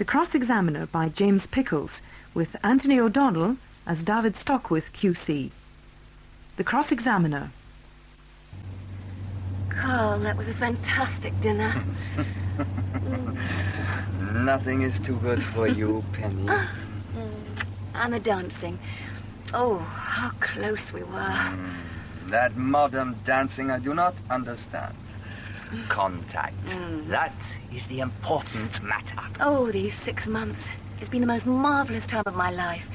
The Cross-Examiner by James Pickles, with Anthony O'Donnell as David Stockwith QC. The Cross-Examiner. Carl, that was a fantastic dinner. Nothing is too good for you, Penny. And the dancing. Oh, how close we were. That modern dancing I do not understand. Contact. That is the important matter. Oh, these 6 months. It's been the most marvellous time of my life.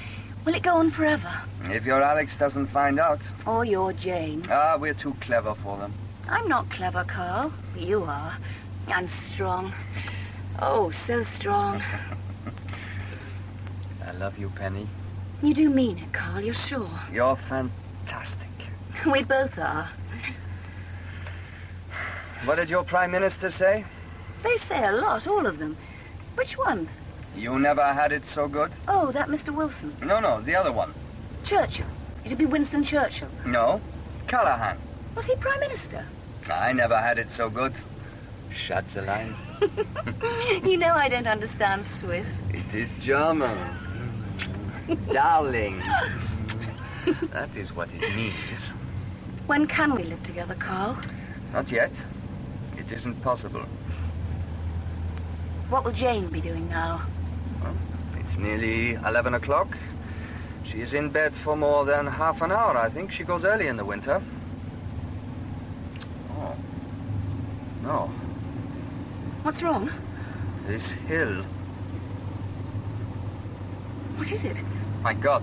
Will it go on forever? If your Alex doesn't find out. Or your Jane. We're too clever for them. I'm not clever, Carl. You are. And strong. Oh, so strong. I love you, Penny. You do mean it, Carl, you're sure? You're fantastic. We both are. What did your Prime Minister say? They say a lot, all of them. Which one? You never had it so good? Oh, that Mr. Wilson. No, the other one. Churchill. It'd be Winston Churchill. No, Callahan. Was he Prime Minister? I never had it so good. Schatzelein. You know I don't understand Swiss. It is German. Darling. That is what it means. When can we live together, Carl? Not yet. It isn't possible. What will Jane be doing now? Well, it's nearly 11 o'clock. She is in bed for more than half an hour. I think she goes early in the winter. Oh. No. What's wrong? This hill. What is it? My God.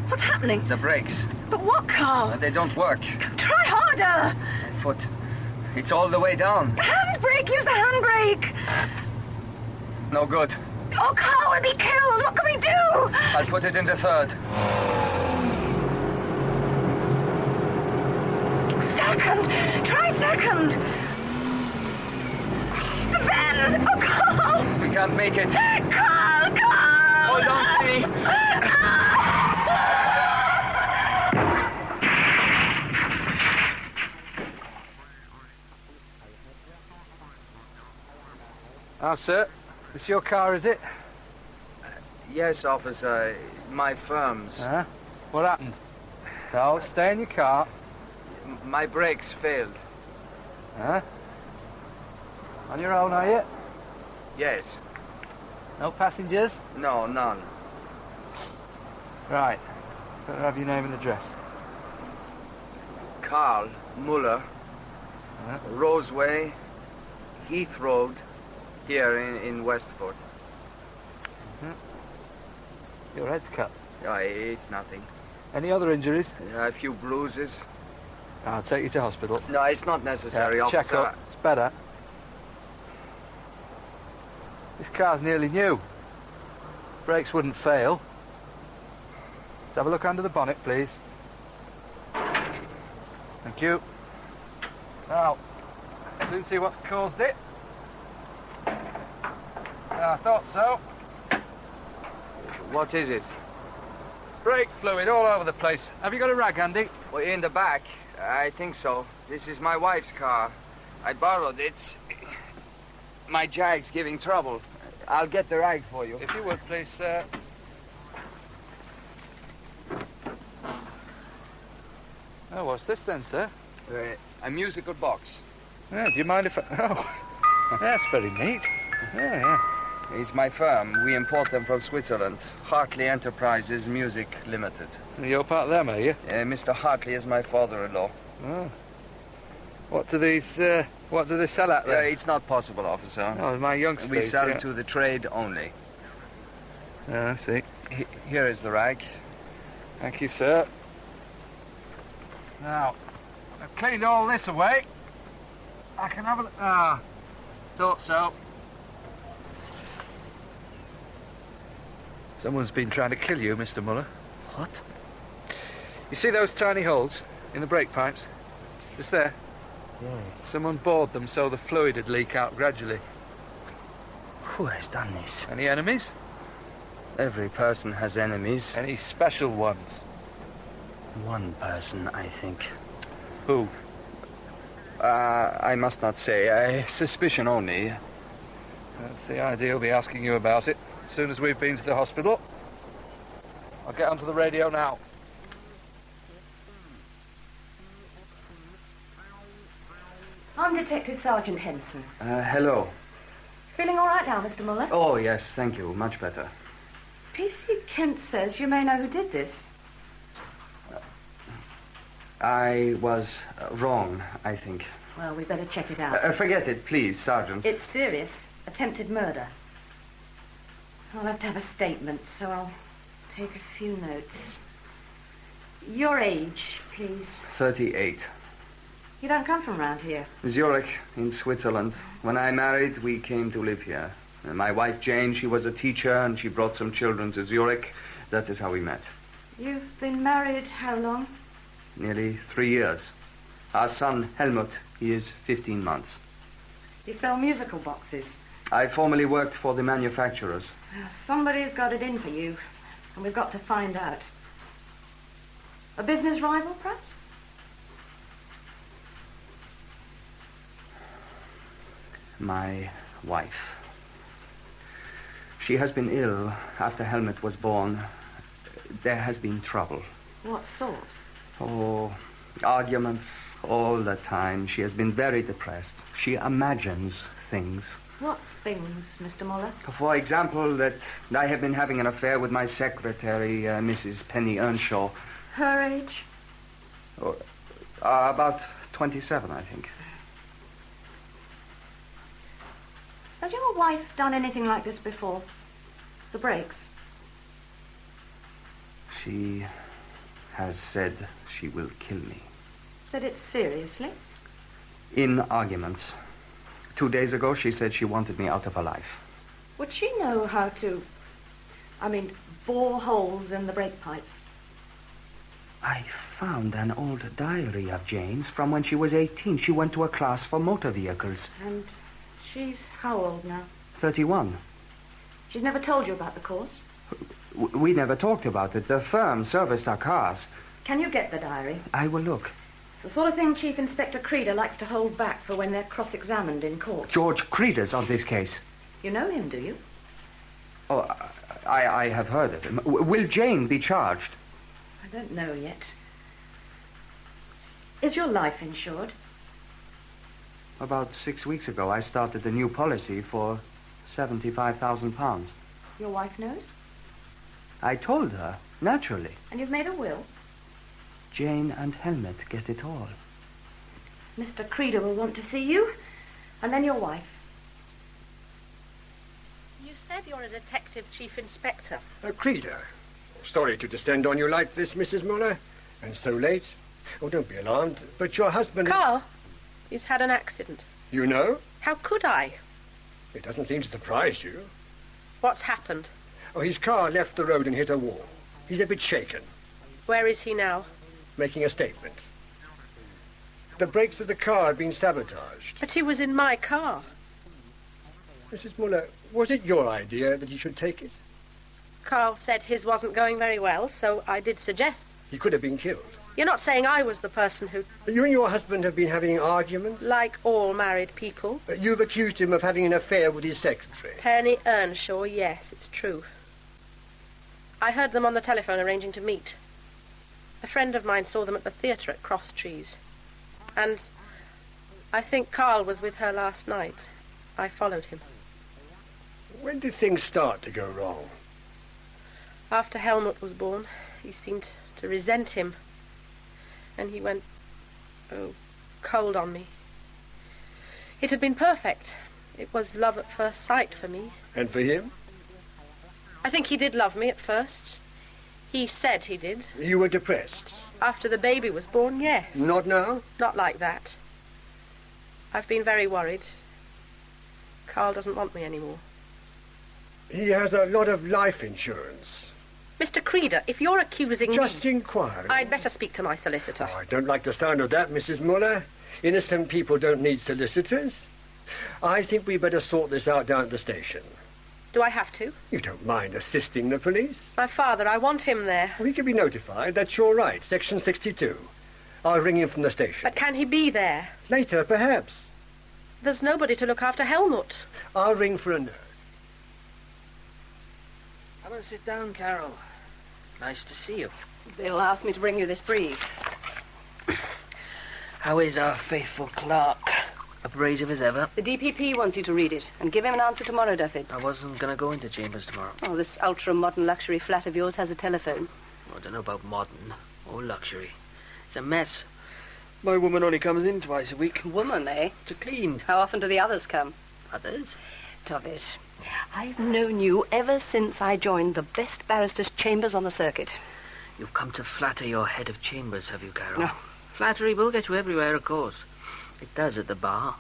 What's happening? The brakes. But what, Carl? They don't work. Try harder! My foot. It's all the way down. The handbrake! Use the handbrake! No good. Oh, Carl, we'll be killed! What can we do? I'll put it into third. Second! Try second! The bend! Oh, Carl! We can't make it. Carl! Hold on, Penny. Oh, sir. This your car, is it? Yes, officer. My firm's. Huh? What happened? No, stay in your car. My brakes failed. Huh? On your own, are you? Yes. No passengers? No, none. Right. Better have your name and address. Carl Muller. Huh? Roseway, Heath Road, here in Westford. Your head's cut. Oh, it's nothing. Any other injuries? A few bruises. I'll take you to hospital. No, it's not necessary, officer. Check up. It's better. This car's nearly new. Brakes wouldn't fail. Let's have a look under the bonnet, please. Thank you. Now, soon see what's caused it. I thought so. What is it? Brake fluid all over the place. Have you got a rag handy? Well, in the back. I think so. This is my wife's car. I borrowed it. My Jag's giving trouble. I'll get the rag for you. If you would, please, sir. Oh, what's this then, sir? A musical box. Yeah, do you mind if I... Oh, that's very neat. Yeah. It's my firm. We import them from Switzerland. Hartley Enterprises Music Limited. You're part of them, are you? Mr. Hartley is my father-in-law. Oh. What do they sell at then? It's not possible, officer. Oh, my youngsters. We sell to the trade only. Yeah, I see. Here is the rag. Thank you, sir. Now, I've cleaned all this away. I can have a look. Ah, thought so. Someone's been trying to kill you, Mr. Muller. What? You see those tiny holes in the brake pipes? Just there? Yes. Someone bored them so the fluid would leak out gradually. Who has done this? Any enemies? Every person has enemies. Any special ones? One person, I think. Who? I must not say. Suspicion only. That's the idea. He'll be asking you about it. soon as we've been to the hospital. I'll get onto the radio now. I'm Detective Sergeant Henson. Hello. Feeling all right now, Mr. Muller? Oh, yes, thank you. Much better. P.C. Kent says you may know who did this. I was wrong, I think. Well, we better check it out. Forget it, please, Sergeant. It's serious. Attempted murder. I'll have to have a statement, so I'll take a few notes. Your age, please. 38. You don't come from around here. Zurich, in Switzerland. When I married, we came to live here. My wife, Jane, she was a teacher, and she brought some children to Zurich. That is how we met. You've been married how long? Nearly 3 years. Our son, Helmut, he is 15 months. You sell musical boxes. I formerly worked for the manufacturers. Well, somebody's got it in for you, and we've got to find out. A business rival, perhaps? My wife. She has been ill after Helmut was born. There has been trouble. What sort? Oh, arguments all the time. She has been very depressed. She imagines things. What things, Mr. Muller? For example, that I have been having an affair with my secretary, Mrs. Penny Earnshaw. Her age? Oh, about 27, I think. Has your wife done anything like this before? The breaks? She has said she will kill me. Said it seriously? In arguments. 2 days ago, she said she wanted me out of her life. Would she know how to, bore holes in the brake pipes? I found an old diary of Jane's from when she was 18. She went to a class for motor vehicles. And she's how old now? 31. She's never told you about the course? We never talked about it. The firm serviced our cars. Can you get the diary? I will look. It's the sort of thing Chief Inspector Creda likes to hold back for when they're cross-examined in court. George Creda's on this case. You know him, do you? Oh, I have heard of him. Will Jane be charged? I don't know yet. Is your life insured? About 6 weeks ago, I started a new policy for £75,000. Your wife knows? I told her, naturally. And you've made a will? Jane and Helmut get it all. Mr. Creda will want to see you, and then your wife. You said you're a detective chief inspector. Creda. Sorry to descend on you like this, Mrs. Muller, and so late. Oh, don't be alarmed, but your husband... Carl, he's had an accident. You know? How could I? It doesn't seem to surprise you. What's happened? Oh, his car left the road and hit a wall. He's a bit shaken. Where is he now? Making a statement. The brakes of the car had been sabotaged. But he was in my car. Mrs. Muller, was it your idea that he should take it? Carl said his wasn't going very well, so I did suggest. He could have been killed. You're not saying I was the person who... You and your husband have been having arguments? Like all married people. You've accused him of having an affair with his secretary. Penny Earnshaw, yes, it's true. I heard them on the telephone arranging to meet. A friend of mine saw them at the theatre at Cross Trees. And I think Carl was with her last night. I followed him. When did things start to go wrong? After Helmut was born, he seemed to resent him. And he went, cold on me. It had been perfect. It was love at first sight for me. And for him? I think he did love me at first. He said he did. You were depressed? After the baby was born, yes. Not now? Not like that. I've been very worried. Carl doesn't want me anymore. He has a lot of life insurance. Mr. Creda, if you're accusing me... Just inquiring. I'd better speak to my solicitor. Oh, I don't like the sound of that, Mrs. Muller. Innocent people don't need solicitors. I think we better sort this out down at the station. Do I have to? You don't mind assisting the police? My father, I want him there. Well, he can be notified. That's your right. Section 62. I'll ring him from the station. But can he be there? Later, perhaps. There's nobody to look after Helmut. I'll ring for a nurse. Come and sit down, Carol. Nice to see you. Bill asked me to bring you this brief. How is our faithful clerk? Abrasive as ever? The DPP wants you to read it and give him an answer tomorrow, Duffy. I wasn't going to go into chambers tomorrow. Oh, this ultra-modern luxury flat of yours has a telephone. I don't know about modern or luxury. It's a mess. My woman only comes in twice a week. Woman, eh? To clean. How often do the others come? Others? David, I've known you ever since I joined the best barristers' chambers on the circuit. You've come to flatter your head of chambers, have you, Carol? No. Flattery will get you everywhere, of course. It does at the bar.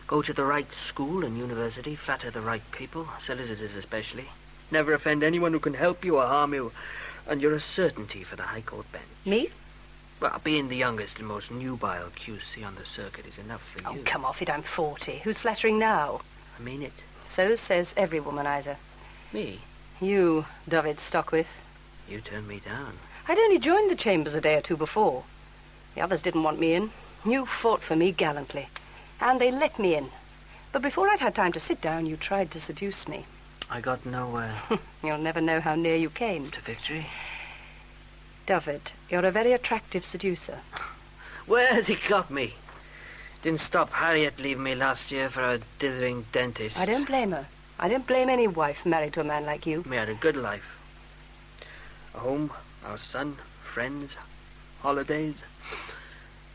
Go to the right school and university, flatter the right people, solicitors especially. Never offend anyone who can help you or harm you, and you're a certainty for the High Court bench. Me? Well, being the youngest and most nubile QC on the circuit is enough for you. Oh, come off it, I'm 40. Who's flattering now? I mean it. So says every womanizer. Me? You, David Stockwith. You turned me down. I'd only joined the chambers a day or two before. The others didn't want me in. You fought for me gallantly. And they let me in. But before I'd had time to sit down, you tried to seduce me. I got nowhere. You'll never know how near you came. To victory? David, you're a very attractive seducer. Where has he got me? Didn't stop Harriet leaving me last year for a dithering dentist. I don't blame her. I don't blame any wife married to a man like you. We had a good life. A home, our son, friends, holidays,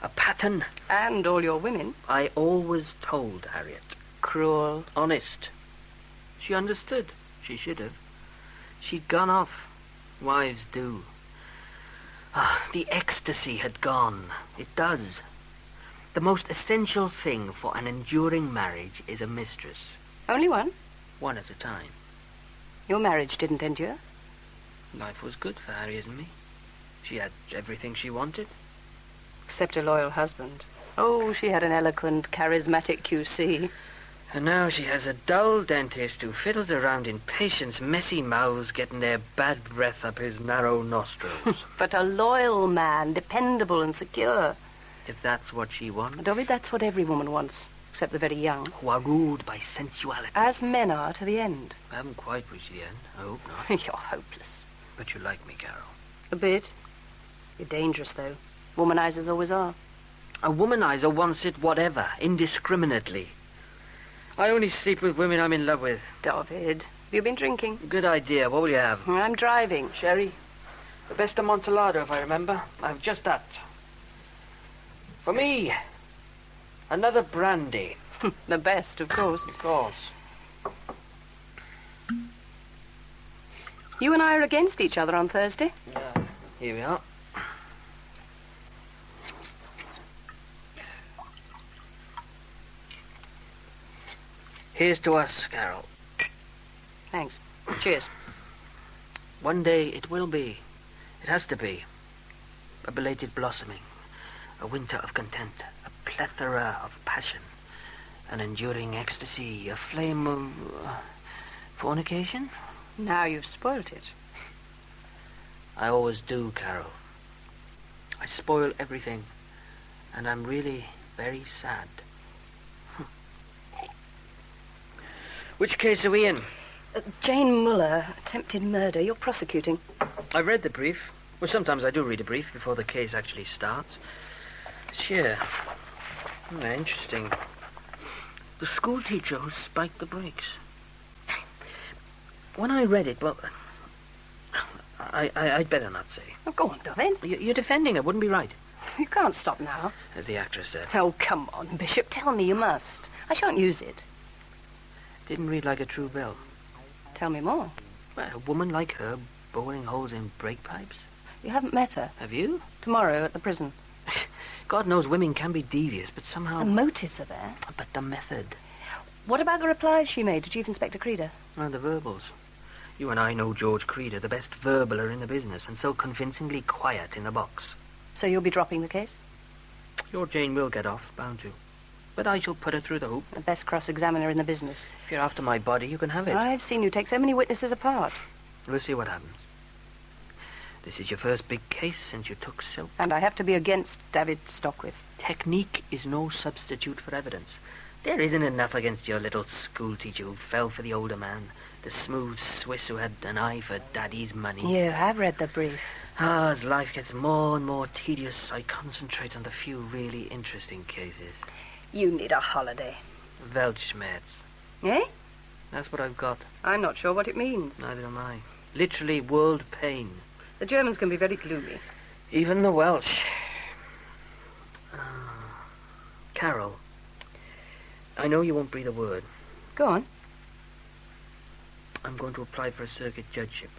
a pattern. And all your women. I always told Harriet. Cruel. Honest. She understood. She should have. She'd gone off. Wives do. The ecstasy had gone. It does. The most essential thing for an enduring marriage is a mistress. Only one? One at a time. Your marriage didn't endure? Life was good for Harriet and me. She had everything she wanted. Except a loyal husband. Oh, she had an eloquent, charismatic QC. And now she has a dull dentist who fiddles around in patients' messy mouths, getting their bad breath up his narrow nostrils. But a loyal man, dependable and secure. If that's what she wants. David, that's what every woman wants, except the very young. Who are ruled by sensuality. As men are to the end. I haven't quite reached the end. I hope not. You're hopeless. But you like me, Carol. A bit. You're dangerous, though. Womanizers always are. A womanizer wants it whatever, indiscriminately. I only sleep with women I'm in love with. David, have you been drinking? Good idea. What will you have? I'm driving. Sherry? The best Amontillado, if I remember. I have just that. For me, another brandy. The best, of course. Of course. You and I are against each other on Thursday. Yeah, here we are. Here's to us, Carol. Thanks. Cheers. One day it will be. It has to be. A belated blossoming. A winter of content. A plethora of passion. An enduring ecstasy. A flame of... fornication? Now you've spoilt it. I always do, Carol. I spoil everything. And I'm really very sad. Which case are we in? Jane Muller, attempted murder. You're prosecuting. I've read the brief. Well, sometimes I do read a brief before the case actually starts. It's here. Interesting. The school teacher who spiked the brakes. When I read it, well, I'd better not say. Oh, go on, David. You're defending her, wouldn't be right. You can't stop now. As the actress said. Oh, come on, Bishop. Tell me you must. I shan't use it. Didn't read like a true bill. Tell me more. Well, a woman like her boring holes in brake pipes? You haven't met her. Have you? Tomorrow at the prison. God knows women can be devious, but somehow... The motives are there. But the method. What about the replies she made to Chief Inspector Creda? And the verbals. You and I know George Creda, the best verbaler in the business, and so convincingly quiet in the box. So you'll be dropping the case? Your Jane will get off, bound to. But I shall put her through the hoop. The best cross-examiner in the business. If you're after my body, you can have it. I've seen you take so many witnesses apart. We'll see what happens. This is your first big case since you took Silk. And I have to be against David Stockwith. Technique is no substitute for evidence. There isn't enough against your little schoolteacher who fell for the older man. The smooth Swiss who had an eye for Daddy's money. Yeah, I've read the brief. As life gets more and more tedious, I concentrate on the few really interesting cases. You need a holiday. Weltschmerz. Eh? That's what I've got. I'm not sure what it means. Neither am I. Literally world pain. The Germans can be very gloomy. Even the Welsh. Carol, I know you won't breathe a word. Go on. I'm going to apply for a circuit judgeship.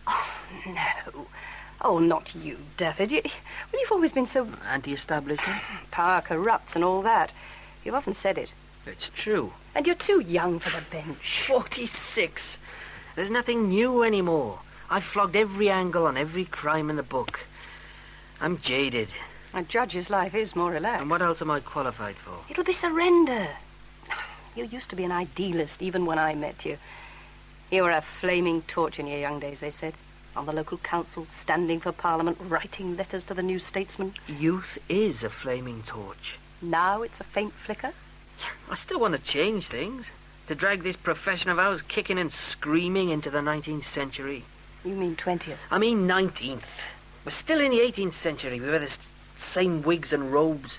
Oh, no. Oh, not you, David. You've always been so... Anti-establishment? Power corrupts and all that. You've often said it. It's true. And you're too young for the bench. 46. There's nothing new anymore. I've flogged every angle on every crime in the book. I'm jaded. A judge's life is more relaxed. And what else am I qualified for? It'll be surrender. You used to be an idealist even when I met you. You were a flaming torch in your young days, they said. On the local council, standing for Parliament, writing letters to the new statesmen. Youth is a flaming torch. Now it's a faint flicker. I still want to change things. To drag this profession of ours kicking and screaming into the 19th century. You mean 20th? I mean 19th. We're still in the 18th century. We wear the same wigs and robes.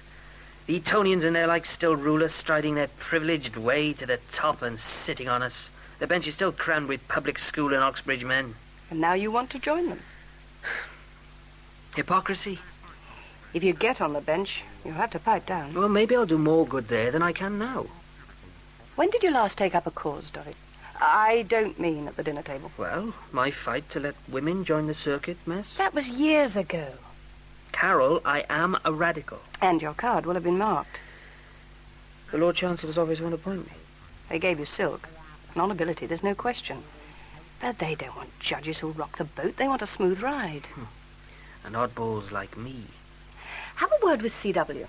The Etonians and their like still rule us, striding their privileged way to the top and sitting on us. The bench is still crammed with public school and Oxbridge men. And now you want to join them? Hypocrisy. If you get on the bench, you'll have to pipe down. Well, maybe I'll do more good there than I can now. When did you last take up a cause, David? I don't mean at the dinner table. Well, my fight to let women join the circuit mess. That was years ago. Carol, I am a radical. And your card will have been marked. The Lord Chancellor's always want to appoint me. They gave you silk. Non-ability, there's no question. But they don't want judges who'll rock the boat. They want a smooth ride. And oddballs like me. Have a word with CW.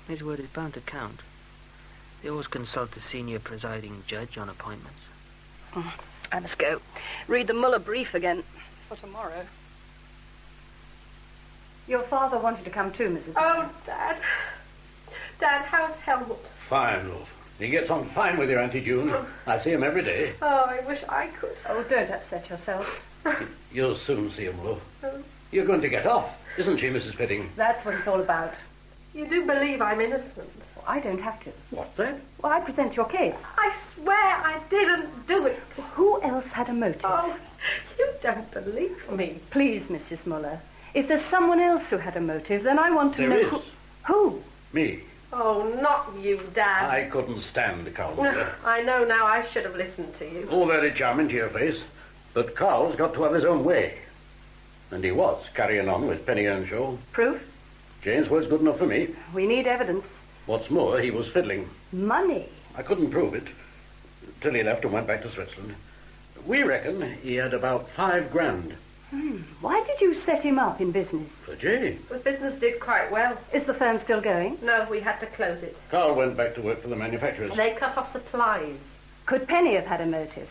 His word is bound to count. They always consult the senior presiding judge on appointments. I must go. Read the Muller brief again for tomorrow. Your father wanted to come too, Mrs. Oh, Dad. Dad, how's Helmut? Fine, love. He gets on fine with your Auntie June. I see him every day. Oh, I wish I could. Oh, don't upset yourself. You'll soon see him, love. You're going to get off, isn't she, Mrs. Pitting? That's what it's all about. You do believe I'm innocent? Well, I don't have to. What's that? Well, I present your case. I swear I didn't do it. Well, who else had a motive? Oh, you don't believe me. Please, Mrs. Muller. If there's someone else who had a motive, then I want to know... There is. Who? Me. Oh, not you, Dad. I couldn't stand Carl Muller. I know now. I should have listened to you. All very charming to your face, but Carl's got to have his own way. And he was carrying on with Penny Earnshaw. Proof? Jane's word's good enough for me. We need evidence. What's more, he was fiddling. Money? I couldn't prove it, till he left and went back to Switzerland. We reckon he had about $5,000. Why did you set him up in business? For Jane. The business did quite well. Is the firm still going? No, we had to close it. Carl went back to work for the manufacturers. They cut off supplies. Could Penny have had a motive?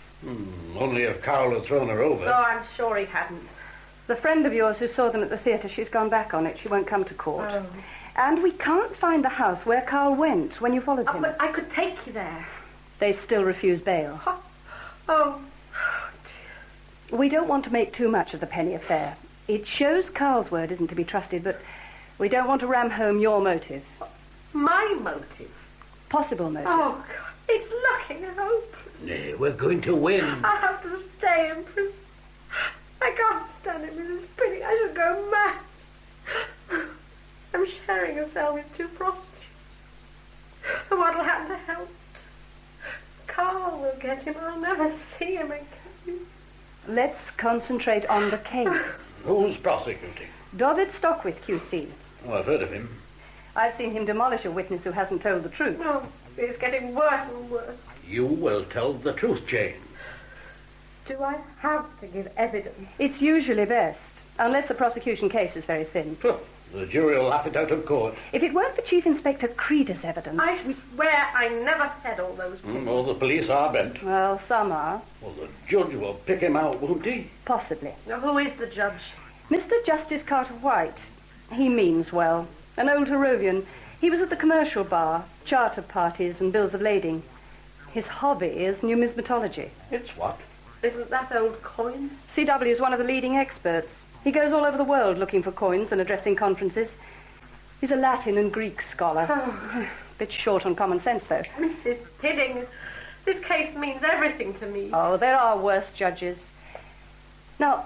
Only if Carl had thrown her over. Oh, I'm sure he hadn't. The friend of yours who saw them at the theatre, she's gone back on it. She won't come to court. Oh. And we can't find the house where Carl went when you followed him. But I could take you there. They still refuse bail. Oh, dear. We don't want to make too much of the Penny affair. It shows Carl's word isn't to be trusted, but we don't want to ram home your motive. My motive? Possible motive. Oh, God. It's looking hopeless. Nay, we're going to win. I have to stay in prison. I can't stand it, Mrs. Pitting. I should go mad. I'm sharing a cell with 2 prostitutes. And what'll happen to Helmut? Carl will get him. I'll never see him again. Let's concentrate on the case. Who's prosecuting? David Stockwith, QC. Oh, I've heard of him. I've seen him demolish a witness who hasn't told the truth. No, it's getting worse and worse. You will tell the truth, Jane. Do I have to give evidence? It's usually best, unless the prosecution case is very thin. The jury will laugh it out of court. If it weren't for Chief Inspector Creda's evidence... I swear I never said all those things. All the police are bent. Well, some are. Well, the judge will pick him out, won't he? Possibly. Now, who is the judge? Mr. Justice Carter White. He means well. An old Harrovian. He was at the commercial bar, charter parties and bills of lading. His hobby is numismatology. It's what? Isn't that old coins? CW is one of the leading experts. He goes all over the world looking for coins and addressing conferences. He's a Latin and Greek scholar. Oh. Bit short on common sense, though. Mrs. Pidding, this case means everything to me. Oh, there are worse judges. Now,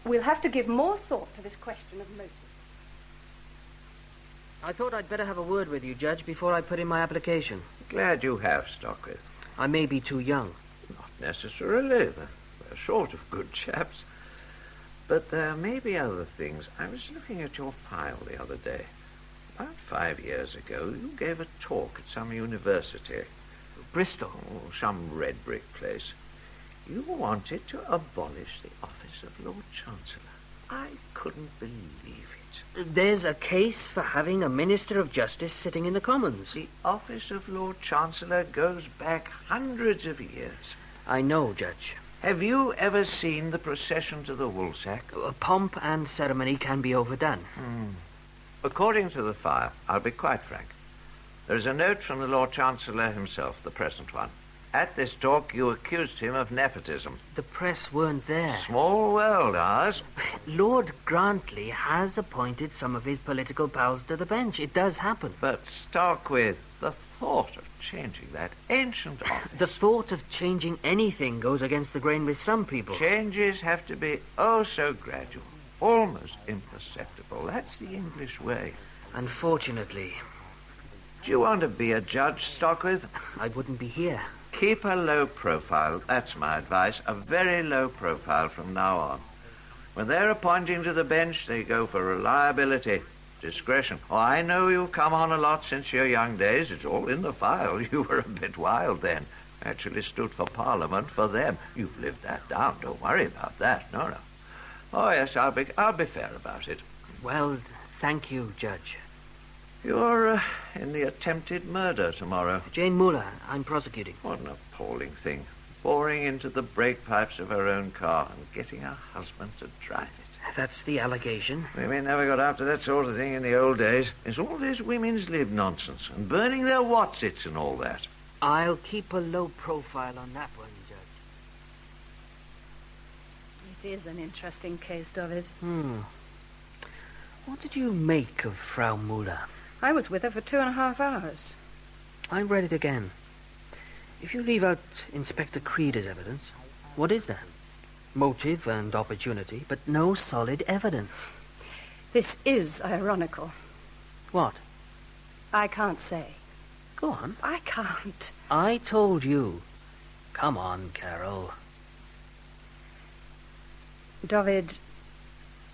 we'll have to give more thought to this question of motive. I thought I'd better have a word with you, Judge, before I put in my application. Glad you have, Stockwith. I may be too young. Not necessarily. They're short of good chaps. But there may be other things. I was looking at your file the other day. About 5 years ago, you gave a talk at some university. Bristol. Oh, some red brick place. You wanted to abolish the office of Lord Chancellor. I couldn't believe it. There's a case for having a Minister of Justice sitting in the Commons. The office of Lord Chancellor goes back hundreds of years. I know, Judge. Have you ever seen the procession to the woolsack? Pomp and ceremony can be overdone. According to the file, I'll be quite frank. There is a note from the Lord Chancellor himself, the present one. At this talk, you accused him of nepotism. The press weren't there. Small world, ours. Lord Grantley has appointed some of his political pals to the bench. It does happen. But Stockwith, the thought of changing that ancient office... The thought of changing anything goes against the grain with some people. Changes have to be oh so gradual, almost imperceptible. That's the English way. Unfortunately. Do you want to be a judge, Stockwith? I wouldn't be here. Keep a low profile, that's my advice, a very low profile from now on. When they're appointing to the bench, they go for reliability, discretion. Oh, I know you've come on a lot since your young days. It's all in the file. You were a bit wild then. Actually stood for Parliament for them. You've lived that down. Don't worry about that. No. Oh, yes, I'll be fair about it. Well, thank you, Judge. You're in the attempted murder tomorrow. Jane Muller, I'm prosecuting. What an appalling thing. Boring into the brake pipes of her own car and getting her husband to drive it. That's the allegation. Women never got after that sort of thing in the old days. It's all this women's lib nonsense and burning their whatsits and all that. I'll keep a low profile on that one, Judge. It is an interesting case, David. What did you make of Frau Muller? I was with her for 2.5 hours. I read it again. If you leave out Inspector Creda's evidence, what is there? Motive and opportunity, but no solid evidence. This is ironical. What? I can't say. Go on. I can't. I told you. Come on, Carol. David,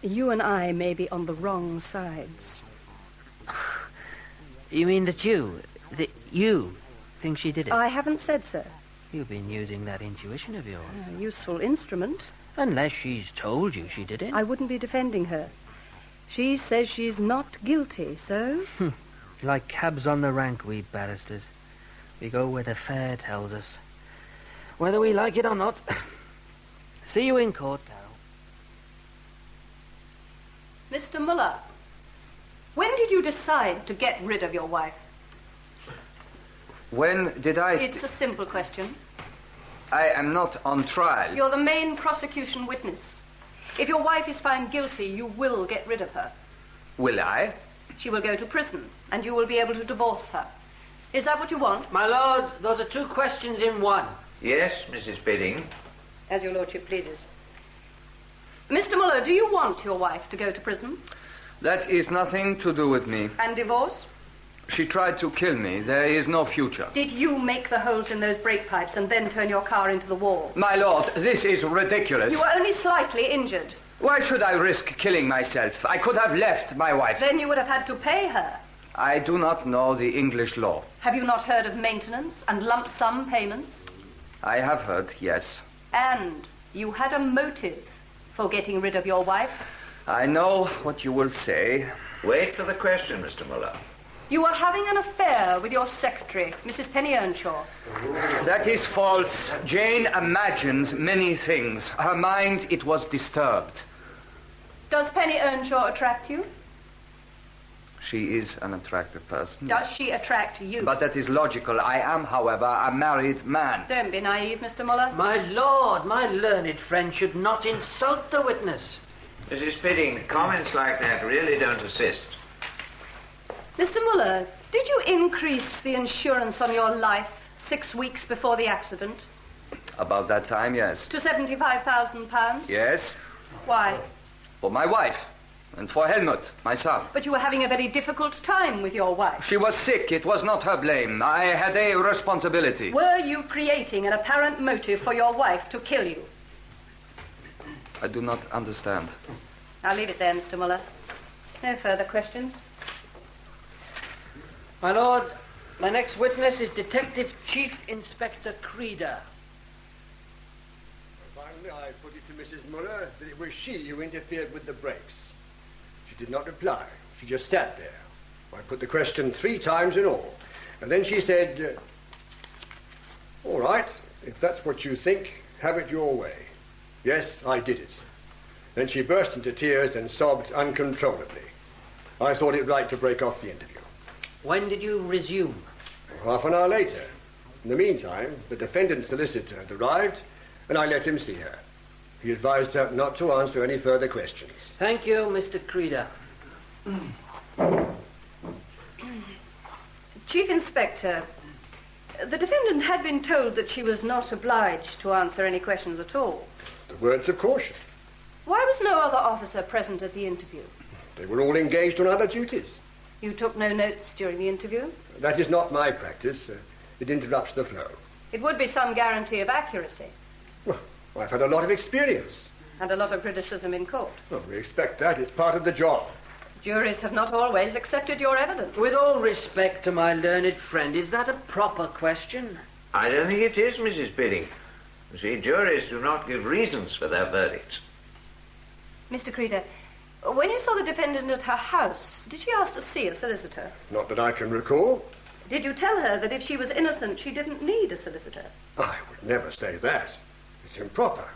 you and I may be on the wrong sides. You mean that you think she did it? I haven't said so. You've been using that intuition of yours. A useful instrument. Unless she's told you she did it. I wouldn't be defending her. She says she's not guilty, so... Like cabs on the rank, we barristers. We go where the fair tells us. Whether we like it or not. See you in court, Carol. Mr. Muller, when did you decide to get rid of your wife? When did I... It's a simple question. I am not on trial. You're the main prosecution witness. If your wife is found guilty, you will get rid of her. Will I? She will go to prison, and you will be able to divorce her. Is that what you want? My lord, those are two questions in one. Yes, Mrs. Bidding. As your lordship pleases. Mr. Muller, do you want your wife to go to prison? That is nothing to do with me. And divorce? She tried to kill me. There is no future. Did you make the holes in those brake pipes and then turn your car into the wall? My lord, this is ridiculous. You were only slightly injured. Why should I risk killing myself? I could have left my wife. Then you would have had to pay her. I do not know the English law. Have you not heard of maintenance and lump sum payments? I have heard, yes. And you had a motive for getting rid of your wife? I know what you will say. Wait for the question, Mr. Muller. You were having an affair with your secretary, Mrs. Penny Earnshaw. That is false. Jane imagines many things. Her mind, it was disturbed. Does Penny Earnshaw attract you? She is an attractive person. Does she attract you? But that is logical. I am, however, a married man. Don't be naive, Mr. Muller. My lord, my learned friend should not insult the witness. Mrs. Pidding, comments like that really don't assist. Mr. Muller, did you increase the insurance on your life 6 weeks before the accident? About that time, yes. To £75,000? Yes, Why? for my wife and for Helmut, my son. But you were having a very difficult time with your wife. She was sick. It was not her blame. I had a responsibility. Were you creating an apparent motive for your wife to kill you? I do not understand. I'll leave it there, Mr. Muller. No further questions. My lord, my next witness is Detective Chief Inspector Creda. Finally, I put it to Mrs. Muller that it was she who interfered with the brakes. She did not reply. She just sat there. I put the question 3 times in all. And then she said, all right, if that's what you think, have it your way. Yes, I did it. Then she burst into tears and sobbed uncontrollably. I thought it right to break off the interview. When did you resume? Half an hour later. In the meantime, the defendant's solicitor had arrived, and I let him see her. He advised her not to answer any further questions. Thank you, Mr. Creda. Chief Inspector, the defendant had been told that she was not obliged to answer any questions at all. The words of caution. Why was no other officer present at the interview? They were all engaged on other duties. You took no notes during the interview? That is not my practice. It interrupts the flow. It would be some guarantee of accuracy. Well, I've had a lot of experience. And a lot of criticism in court. Well, we expect that. It's part of the job. Juries have not always accepted your evidence. With all respect to my learned friend, is that a proper question? I don't think it is, Mrs. Pidding. You see, juries do not give reasons for their verdicts. Mr. Creda, when you saw the defendant at her house, did she ask to see a solicitor? Not that I can recall. Did you tell her that if she was innocent, she didn't need a solicitor? I would never say that. It's improper.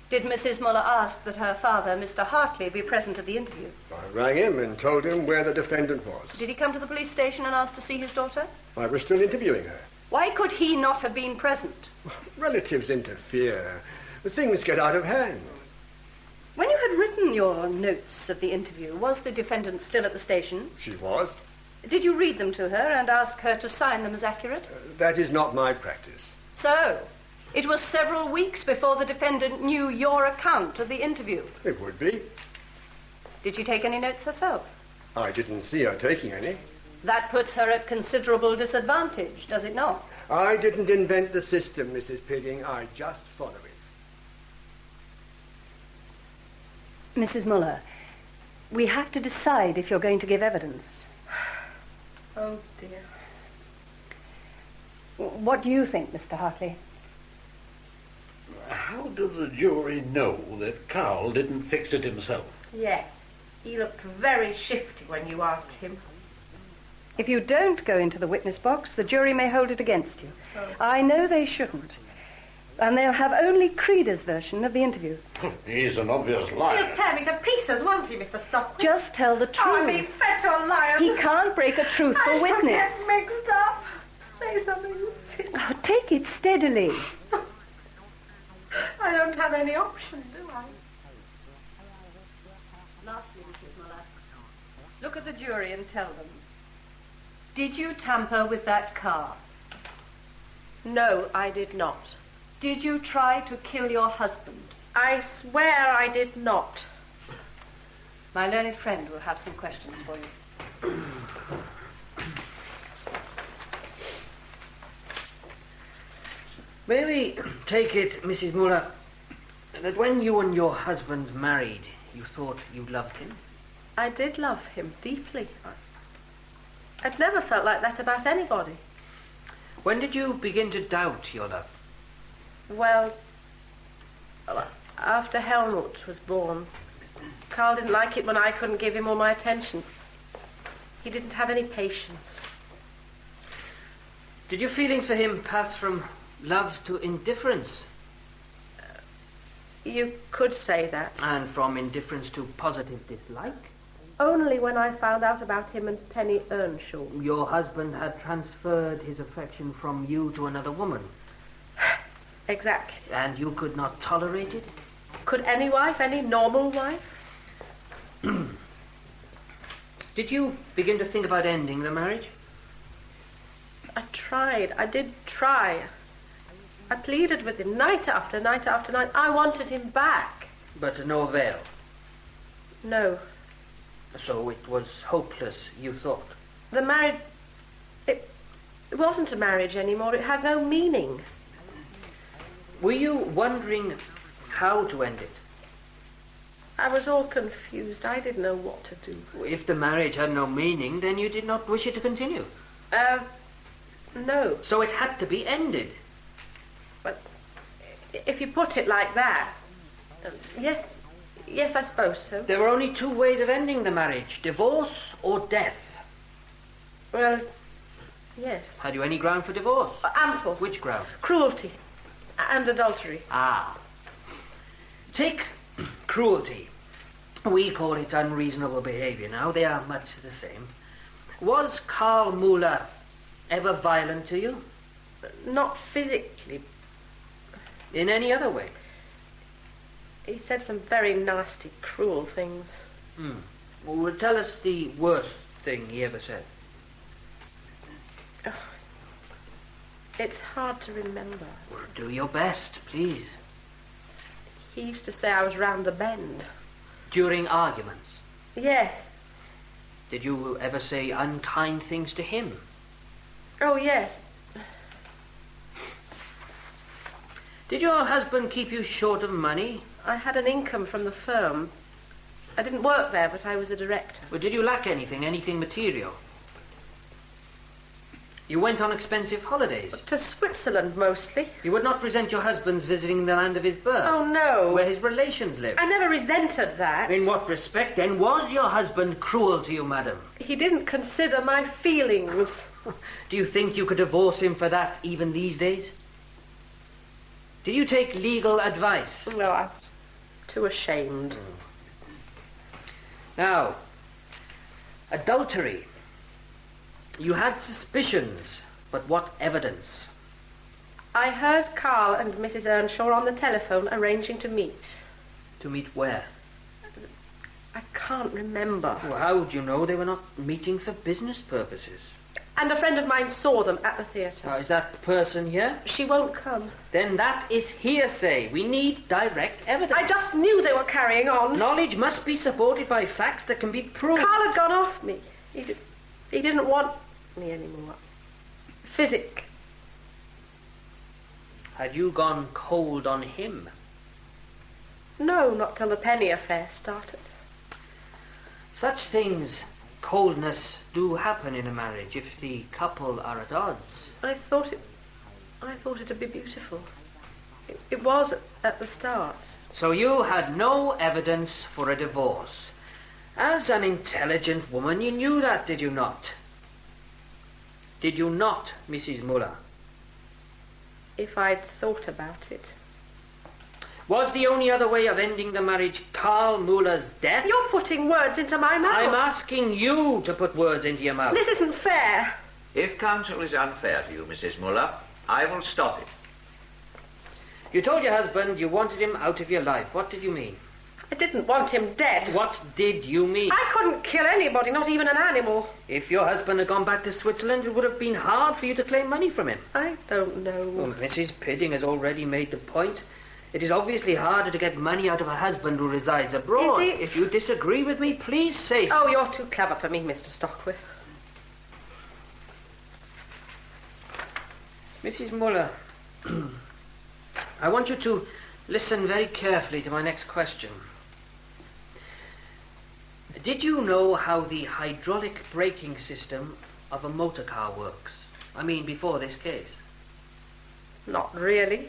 Did Mrs. Muller ask that her father, Mr. Hartley, be present at the interview? I rang him and told him where the defendant was. Did he come to the police station and ask to see his daughter? I was still interviewing her. Why could he not have been present? Relatives interfere. Things get out of hand. When you had written your notes of the interview, was the defendant still at the station? She was. Did you read them to her and ask her to sign them as accurate? That is not my practice. So, it was several weeks before the defendant knew your account of the interview. It would be. Did she take any notes herself? I didn't see her taking any. That puts her at considerable disadvantage, does it not? I didn't invent the system, Mrs. Pidding. I just follow it. Mrs. Muller, we have to decide if you're going to give evidence. Oh, dear. What do you think, Mr. Hartley? How does the jury know that Carl didn't fix it himself? Yes. He looked very shifty when you asked him. If you don't go into the witness box, the jury may hold it against you. Oh. I know they shouldn't. And they'll have only Creda's version of the interview. He's an obvious liar. He'll tear me to pieces, won't he, Mr. Stockwell? Just tell the truth. Oh, be fet or liar. He can't break a truthful I witness. get mixed up. Say something silly. Oh, take it steadily. I don't have any option, do I? Lastly, Mrs. Muller, look at the jury and tell them. Did you tamper with that car? No, I did not. Did you try to kill your husband? I swear I did not. My learned friend will have some questions for you. May we take it, Mrs. Muller, that when you and your husband married, you thought you loved him? I did love him deeply. I'd never felt like that about anybody. When did you begin to doubt your love? Well, after Helmut was born. Carl didn't like it when I couldn't give him all my attention. He didn't have any patience. Did your feelings for him pass from love to indifference? You could say that. And from indifference to positive dislike? only when I found out about him and Penny Earnshaw. Your husband had transferred his affection from you to another woman. Exactly. And you could not tolerate it? Could any wife, any normal wife? Did you begin to think about ending the marriage? I tried. I did try. I pleaded with him night after night after night. I wanted him back. But to no avail. No. So it was hopeless, you thought? The marriage... It wasn't a marriage anymore. It had no meaning. Were you wondering how to end it? I was all confused. I didn't know what to do. If the marriage had no meaning, then you did not wish it to continue? No. So it had to be ended? But if you put it like that... Yes, I suppose so. There were only two ways of ending the marriage, divorce or death. Well, yes. Had you any ground for divorce? Ample. Which ground? Cruelty and adultery. Ah. Take cruelty. We call it unreasonable behavior now. They are much the same. Was Karl Muller ever violent to you? Not physically. In any other way? He said some very nasty, cruel things. Well, tell us the worst thing he ever said. Oh, it's hard to remember. Well, do your best, please. He used to say I was round the bend. During arguments? Yes. Did you ever say unkind things to him? Oh, yes. Did your husband keep you short of money? I had an income from the firm. I didn't work there, but I was a director. Well, did you lack anything material? You went on expensive holidays? To Switzerland, mostly. You would not resent your husband's visiting the land of his birth? Oh, no. Where his relations lived? I never resented that. In what respect, then, was your husband cruel to you, madam? He didn't consider my feelings. Do you think you could divorce him for that even these days? Did you take legal advice? No, I was too ashamed. Now, adultery. You had suspicions, but what evidence? I heard Carl and Mrs. Earnshaw on the telephone arranging to meet. To meet where? I can't remember. Well, how would you know they were not meeting for business purposes? And a friend of mine saw them at the theatre. Is that person here? She won't come. Then that is hearsay. We need direct evidence. I just knew they were carrying on. Knowledge must be supported by facts that can be proved. Carl had gone off me. He didn't want me anymore. Physic. Had you gone cold on him? No, not till the Penny affair started. Such things, coldness, do happen in a marriage if the couple are at odds. I thought it'd be beautiful. It was at the start. So you had no evidence for a divorce. As an intelligent woman, you knew that, did you not? Did you not, Mrs. Muller? If I'd thought about it. Was the only other way of ending the marriage Karl Muller's death? You're putting words into my mouth. I'm asking you to put words into your mouth. This isn't fair. If counsel is unfair to you, Mrs. Muller, I will stop it. You told your husband you wanted him out of your life. What did you mean? I didn't want him dead. What did you mean? I couldn't kill anybody, not even an animal. If your husband had gone back to Switzerland, it would have been hard for you to claim money from him. I don't know. Well, Mrs. Pidding has already made the point. It is obviously harder to get money out of a husband who resides abroad. Is it? If you disagree with me, please say so. Oh, you're too clever for me, Mr. Stockwith. Mrs. Muller, I want you to listen very carefully to my next question. Did you know how the hydraulic braking system of a motor car works? I mean, before this case. Not really.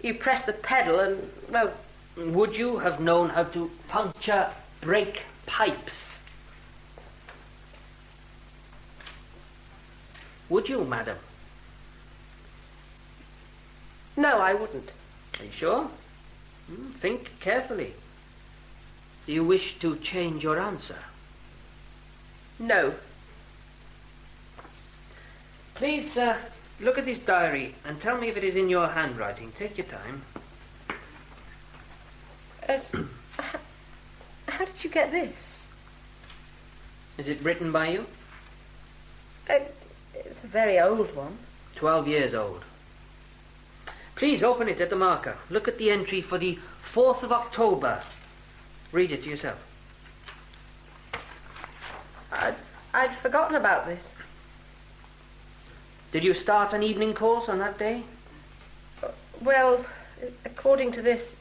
You press the pedal and, well... Would you have known how to puncture brake pipes? Would you, madam? No, I wouldn't. Are you sure? Think carefully. Do you wish to change your answer? No. Please, look at this diary and tell me if it is in your handwriting. Take your time. How did you get this? Is it written by you? It's a very old one. 12 years old. Please open it at the marker. Look at the entry for the 4th of October. Read it to yourself. I'd forgotten about this. Did you start an evening course on that day? Well, according to this,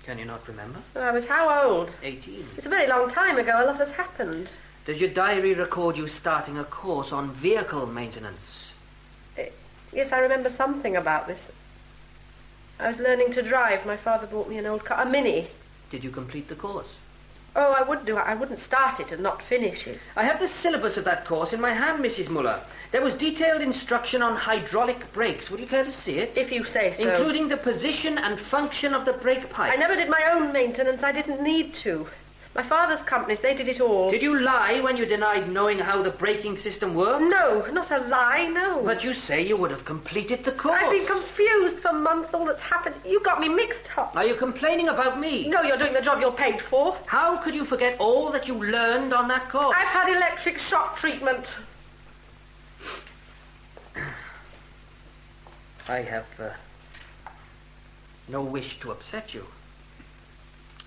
Can you not remember? I was how old? 18. It's a very long time ago. A lot has happened. Does your diary record you starting a course on vehicle maintenance? Yes, I remember something about this. I was learning to drive. My father bought me an old car, a Mini. Did you complete the course? Oh, I would do. I wouldn't start it and not finish it. I have the syllabus of that course in my hand, Mrs. Muller. There was detailed instruction on hydraulic brakes. Would you care to see it? If you say so. Including the position and function of the brake pipes. I never did my own maintenance. I didn't need to. My father's companies, they did it all. Did you lie when you denied knowing how the braking system worked? No, not a lie, no. But you say you would have completed the course. I've been confused for months, all that's happened. You got me mixed up. Are you complaining about me? No, you're doing the job you're paid for. How could you forget all that you learned on that course? I've had electric shock treatment. I have no wish to upset you.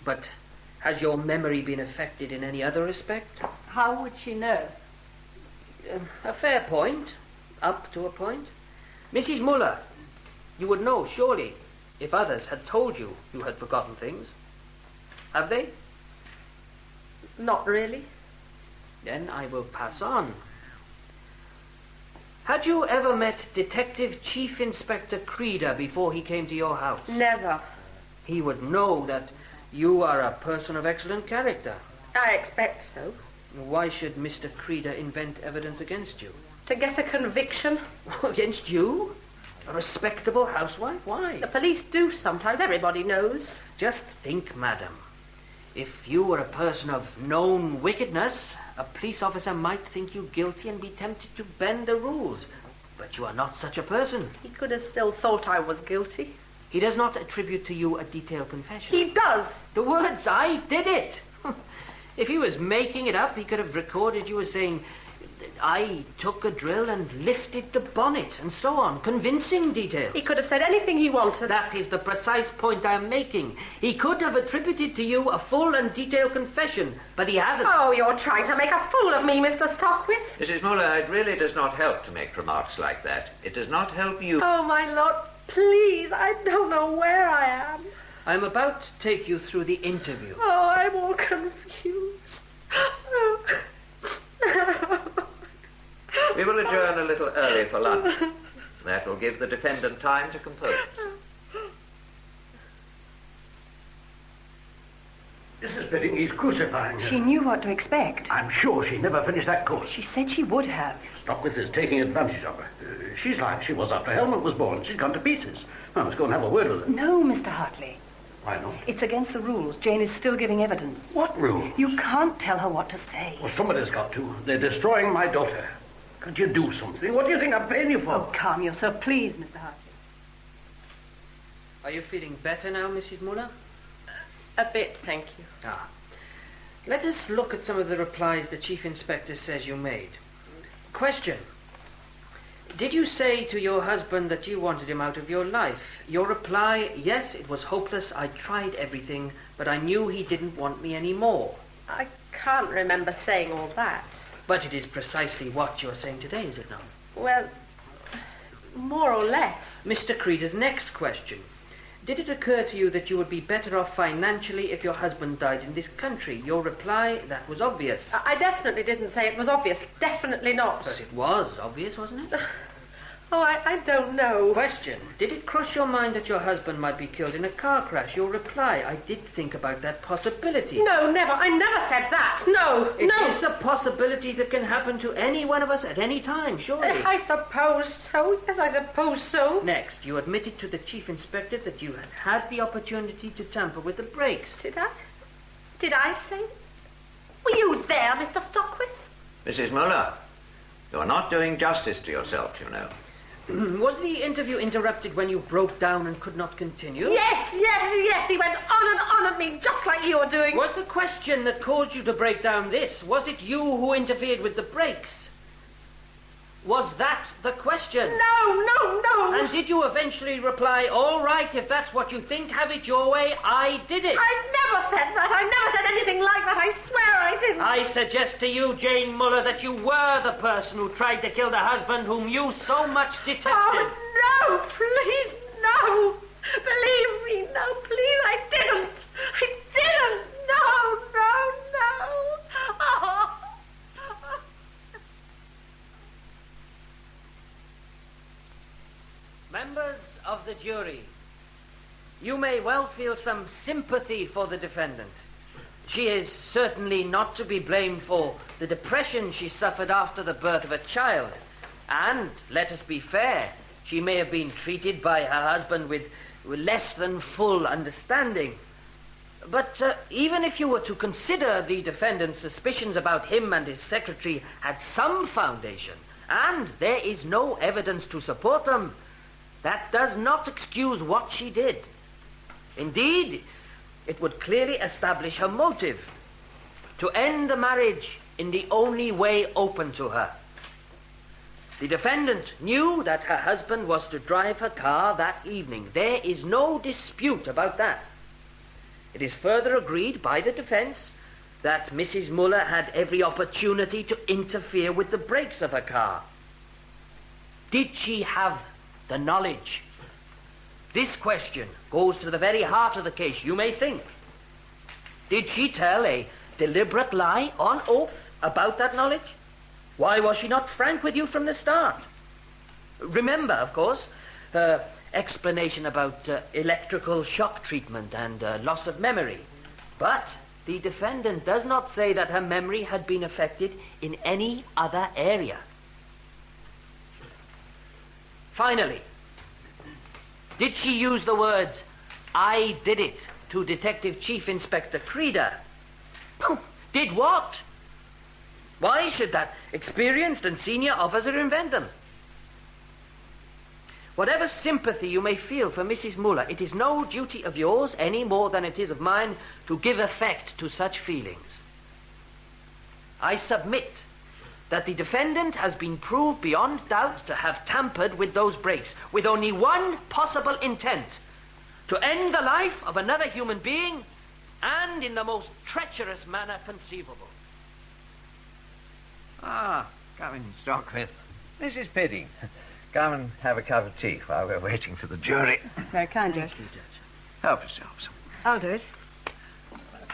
But has your memory been affected in any other respect? How would she know? A fair point. Up to a point. Mrs. Muller, you would know, surely, if others had told you you had forgotten things. Have they? Not really. Then I will pass on. Had you ever met Detective Chief Inspector Creda before he came to your house? Never. He would know that you are a person of excellent character. I expect so. Why should Mr. Creda invent evidence against you? To get a conviction. Against you? A respectable housewife? Why? The police do sometimes. Everybody knows. Just think, madam. If you were a person of known wickedness, a police officer might think you guilty and be tempted to bend the rules. But you are not such a person. He could have still thought I was guilty. He does not attribute to you a detailed confession. He does. The words, "I did it." If he was making it up, he could have recorded you as saying, "I took a drill and lifted the bonnet," and so on. Convincing detail. He could have said anything he wanted. That is the precise point I'm making. He could have attributed to you a full and detailed confession, but he hasn't. Oh, you're trying to make a fool of me, Mr. Stockwith. Mrs. Muller, it really does not help to make remarks like that. It does not help you. Oh, my lord, please, I don't know where I am. I'm about to take you through the interview. Oh, I'm all confused. We will adjourn a little early for lunch. That will give the defendant time to compose. Mrs. Penny is crucifying her. She knew what to expect. I'm sure she never finished that course. She said she would have. Stockwith is taking advantage of her. She's like she was after Helmut was born. She's gone to pieces. I must go and have a word with her. No, Mr. Hartley. Why not? It's against the rules. Jane is still giving evidence. What rules? You can't tell her what to say. Well, somebody's got to. They're destroying my daughter. Could you do something? What do you think I'm paying you for? Oh, calm yourself, please, Mr. Hartley. Are you feeling better now, Mrs. Muller? A bit, thank you. Ah. Let us look at some of the replies the Chief Inspector says you made. Question. Did you say to your husband that you wanted him out of your life? Your reply, yes, it was hopeless. I tried everything, but I knew he didn't want me anymore. I can't remember saying all that. But it is precisely what you're saying today, is it not? Well, more or less. Mr. Creda's next question. Did it occur to you that you would be better off financially if your husband died in this country? Your reply, that was obvious. I definitely didn't say it was obvious. Definitely not. But it was obvious, wasn't it? Oh, I don't know. Question. Did it cross your mind that your husband might be killed in a car crash? Your reply, I did think about that possibility. No, never. I never said that. No, It no. is a possibility that can happen to any one of us at any time, surely. I suppose so. Yes, I suppose so. Next, you admitted to the Chief Inspector that you had had the opportunity to tamper with the brakes. Did I? Did I say? Were you there, Mr. Stockwith? Mrs. Muller, you're not doing justice to yourself, you know. Was the interview interrupted when you broke down and could not continue? Yes. He went on at me, just like you're doing. Was the question that caused you to break down this? Was it you who interfered with the brakes? Was that the question? No. And did you eventually reply, all right, if that's what you think, have it your way, I did it? I never said that. I never said anything like that. I swear I didn't. I suggest to you, Jane Muller, that you were the person who tried to kill the husband whom you so much detested. Oh, no, please, no. Believe me, no, please, I didn't. No. Oh. Members of the jury, you may well feel some sympathy for the defendant. She is certainly not to be blamed for the depression she suffered after the birth of a child. And, let us be fair, she may have been treated by her husband with less than full understanding. But even if you were to consider the defendant's suspicions about him and his secretary had some foundation, and there is no evidence to support them, that does not excuse what she did. Indeed, it would clearly establish her motive: to end the marriage in the only way open to her. The defendant knew that her husband was to drive her car that evening. There is no dispute about that. It is further agreed by the defense that Mrs. Muller had every opportunity to interfere with the brakes of her car. Did she have the knowledge? This question goes to the very heart of the case, you may think. Did she tell a deliberate lie on oath about that knowledge? Why was she not frank with you from the start? Remember, of course, her explanation about electrical shock treatment and loss of memory. But the defendant does not say that her memory had been affected in any other area. Finally, did she use the words, "I did it," to Detective Chief Inspector Creda? Did what? Why should that experienced and senior officer invent them? Whatever sympathy you may feel for Mrs. Muller, it is no duty of yours any more than it is of mine to give effect to such feelings. I submit that the defendant has been proved beyond doubt to have tampered with those brakes with only one possible intent: to end the life of another human being, and in the most treacherous manner conceivable. Come in, Stockwith. Mrs. Penny, come and have a cup of tea while we're waiting for the jury. Very kind, Judge. Help yourselves. I'll do it.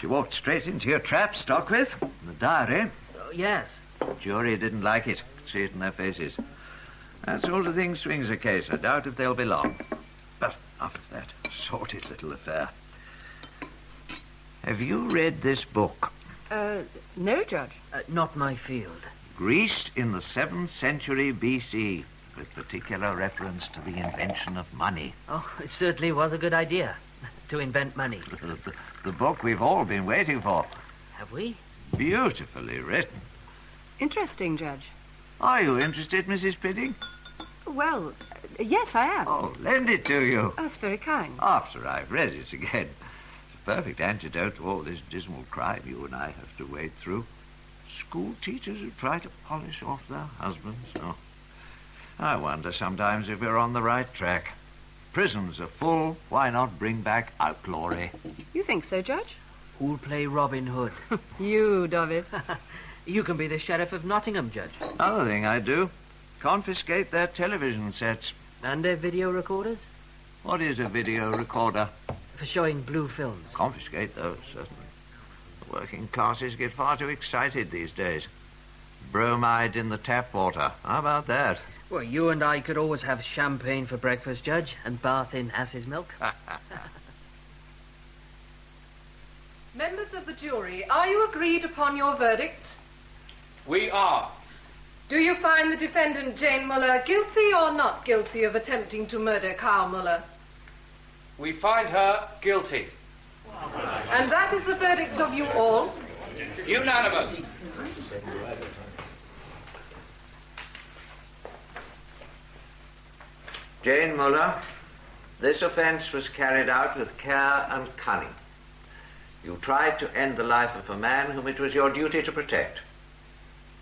She walked straight into your trap, Stockwith. The diary. Yes. The jury didn't like it. Could see it in their faces. That sort of thing swings a case. I doubt if they'll be long. But enough of that sordid little affair. Have you read this book? No, Judge. Not my field. Greece in the 7th century BC, with particular reference to the invention of money. Oh, it certainly was a good idea to invent money. The book we've all been waiting for. Have we? Beautifully written. Interesting, Judge. Are you interested, Mrs. Penny? Well, yes, I am. Oh, lend it to you. That's very kind. After I've read it again. It's a perfect antidote to all this dismal crime you and I have to wade through. School teachers who try to polish off their husbands. Oh, I wonder sometimes if we're on the right track. Prisons are full. Why not bring back outlawry? You think so, Judge? Who'll play Robin Hood? You, David. You can be the Sheriff of Nottingham, Judge. Another thing I'd do, confiscate their television sets. And their video recorders? What is a video recorder? For showing blue films. Confiscate those, certainly. The working classes get far too excited these days. Bromide in the tap water. How about that? Well, you and I could always have champagne for breakfast, Judge, and bath in ass's milk. Members of the jury, are you agreed upon your verdict? We are. Do you find the defendant, Jane Muller, guilty or not guilty of attempting to murder Carl Muller? We find her guilty. And that is the verdict of you all? Unanimous. Jane Muller, this offence was carried out with care and cunning. You tried to end the life of a man whom it was your duty to protect.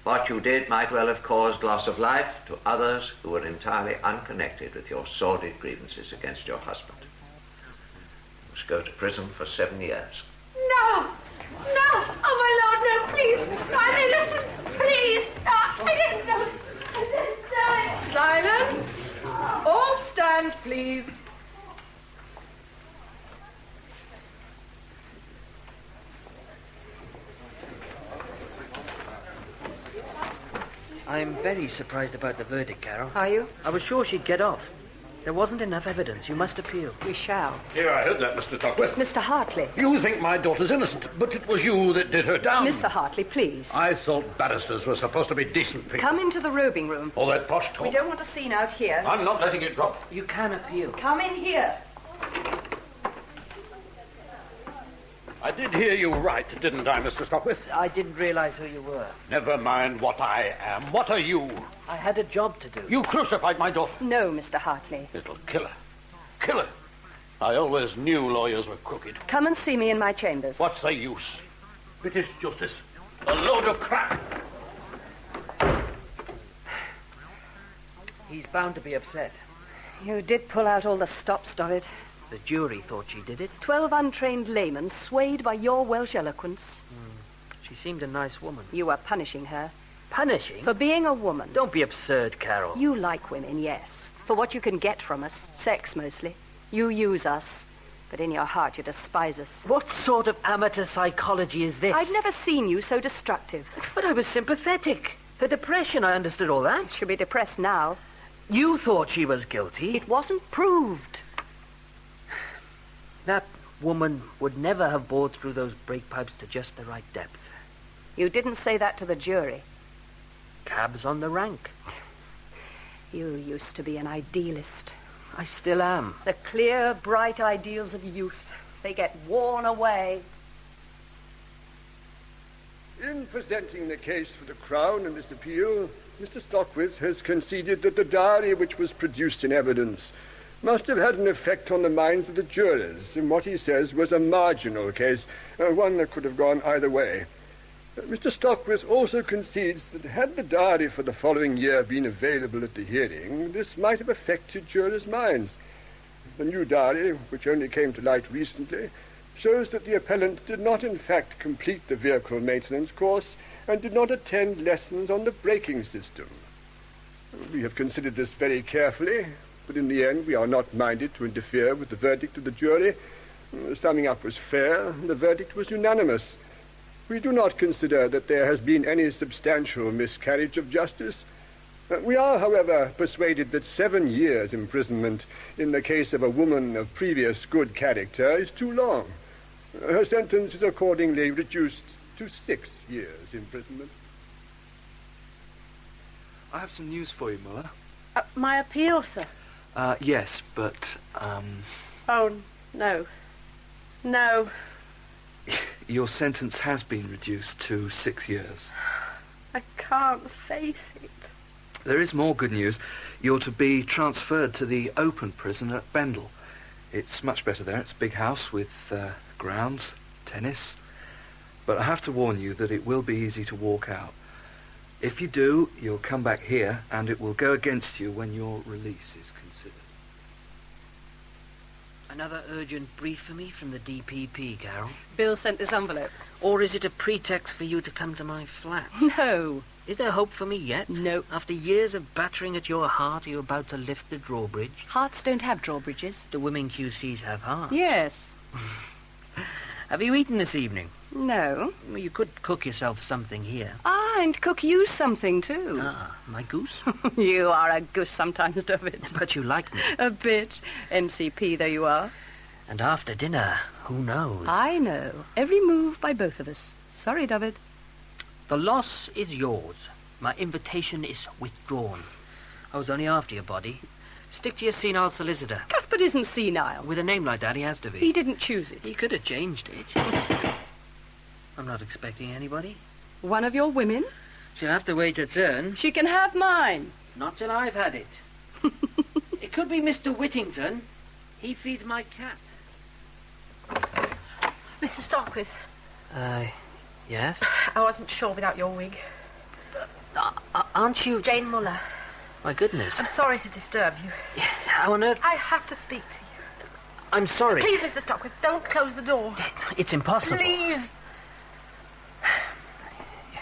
What you did might well have caused loss of life to others who were entirely unconnected with your sordid grievances against your husband. You must go to prison for 7 years. No! No! Oh, my Lord, no, please! No, I'm innocent! Please! No, I didn't know! I didn't know! Silence! All stand, please. I'm very surprised about the verdict, Carol. Are you? I was sure she'd get off. There wasn't enough evidence. You must appeal. We shall. Here, I heard that, Mr. Stockwith. Mr. Hartley. You think my daughter's innocent, but it was you that did her down. Mr. Hartley, please. I thought barristers were supposed to be decent people. Come into the robing room. All that posh talk. We don't want a scene out here. I'm not letting it drop. You can appeal. Come in here. I did hear you right, didn't I, Mr. Stockwith? I didn't realize who you were. Never mind what I am. What are you? I had a job to do. You crucified my daughter. No, Mr. Hartley. Little killer. Killer. I always knew lawyers were crooked. Come and see me in my chambers. What's the use? British justice. A load of crap. He's bound to be upset. You did pull out all the stops, David. The jury thought she did it. 12 untrained laymen swayed by your Welsh eloquence. She seemed a nice woman. You were punishing her. Punishing? For being a woman. Don't be absurd, Carol. You like women, yes. For what you can get from us. Sex, mostly. You use us. But in your heart, you despise us. What sort of amateur psychology is this? I've never seen you so destructive. But I was sympathetic. Her depression, I understood all that. She'll be depressed now. You thought she was guilty. It wasn't proved. That woman would never have bored through those brake pipes to just the right depth. You didn't say that to the jury. Cabs on the rank. You used to be an idealist. I still am. The clear, bright ideals of youth. They get worn away. In presenting the case for the Crown in this appeal, Mr. Stockwith has conceded that the diary which was produced in evidence must have had an effect on the minds of the jurors in what he says was a marginal case, one that could have gone either way. Mr. Stockwith also concedes that had the diary for the following year been available at the hearing, this might have affected jurors' minds. The new diary, which only came to light recently, shows that the appellant did not in fact complete the vehicle maintenance course and did not attend lessons on the braking system. We have considered this very carefully, but in the end we are not minded to interfere with the verdict of the jury. The summing up was fair, and the verdict was unanimous. We do not consider that there has been any substantial miscarriage of justice. We are, however, persuaded that 7 years imprisonment in the case of a woman of previous good character is too long. Her sentence is accordingly reduced to 6 years imprisonment. I have some news for you, Muller. My appeal, sir. Yes, but, Oh, no. No. your sentence has been reduced to 6 years. I can't face it. There is more good news. You're to be transferred to the open prison at Bendel. It's much better there. It's a big house with grounds, tennis. But I have to warn you that it will be easy to walk out. If you do, you'll come back here, and it will go against you when your release is considered. Another urgent brief for me from the DPP, Carol. Bill sent this envelope. Or is it a pretext for you to come to my flat? No. Is there hope for me yet? No. After years of battering at your heart, are you about to lift the drawbridge? Hearts don't have drawbridges. The women QCs have hearts. Yes. Have you eaten this evening? No. Well, you could cook yourself something here. And cook you something, too. Ah, my goose? You are a goose sometimes, David. But you like me. A bit. MCP, though you are. And after dinner, who knows? I know. Every move by both of us. Sorry, David. The loss is yours. My invitation is withdrawn. I was only after your body. Stick to your senile solicitor. Cuthbert isn't senile. With a name like that, he has to be. He didn't choose it. He could have changed it. I'm not expecting anybody. One of your women? She'll have to wait her turn. She can have mine. Not till I've had it. It could be Mr. Whittington. He feeds my cat. Mr. Stockwith. Yes? I wasn't sure without your wig. Aren't you... Jane Muller. My goodness. I'm sorry to disturb you. How on earth... I have to speak to you. I'm sorry. Please, Mr. Stockwith, don't close the door. It's impossible. Please.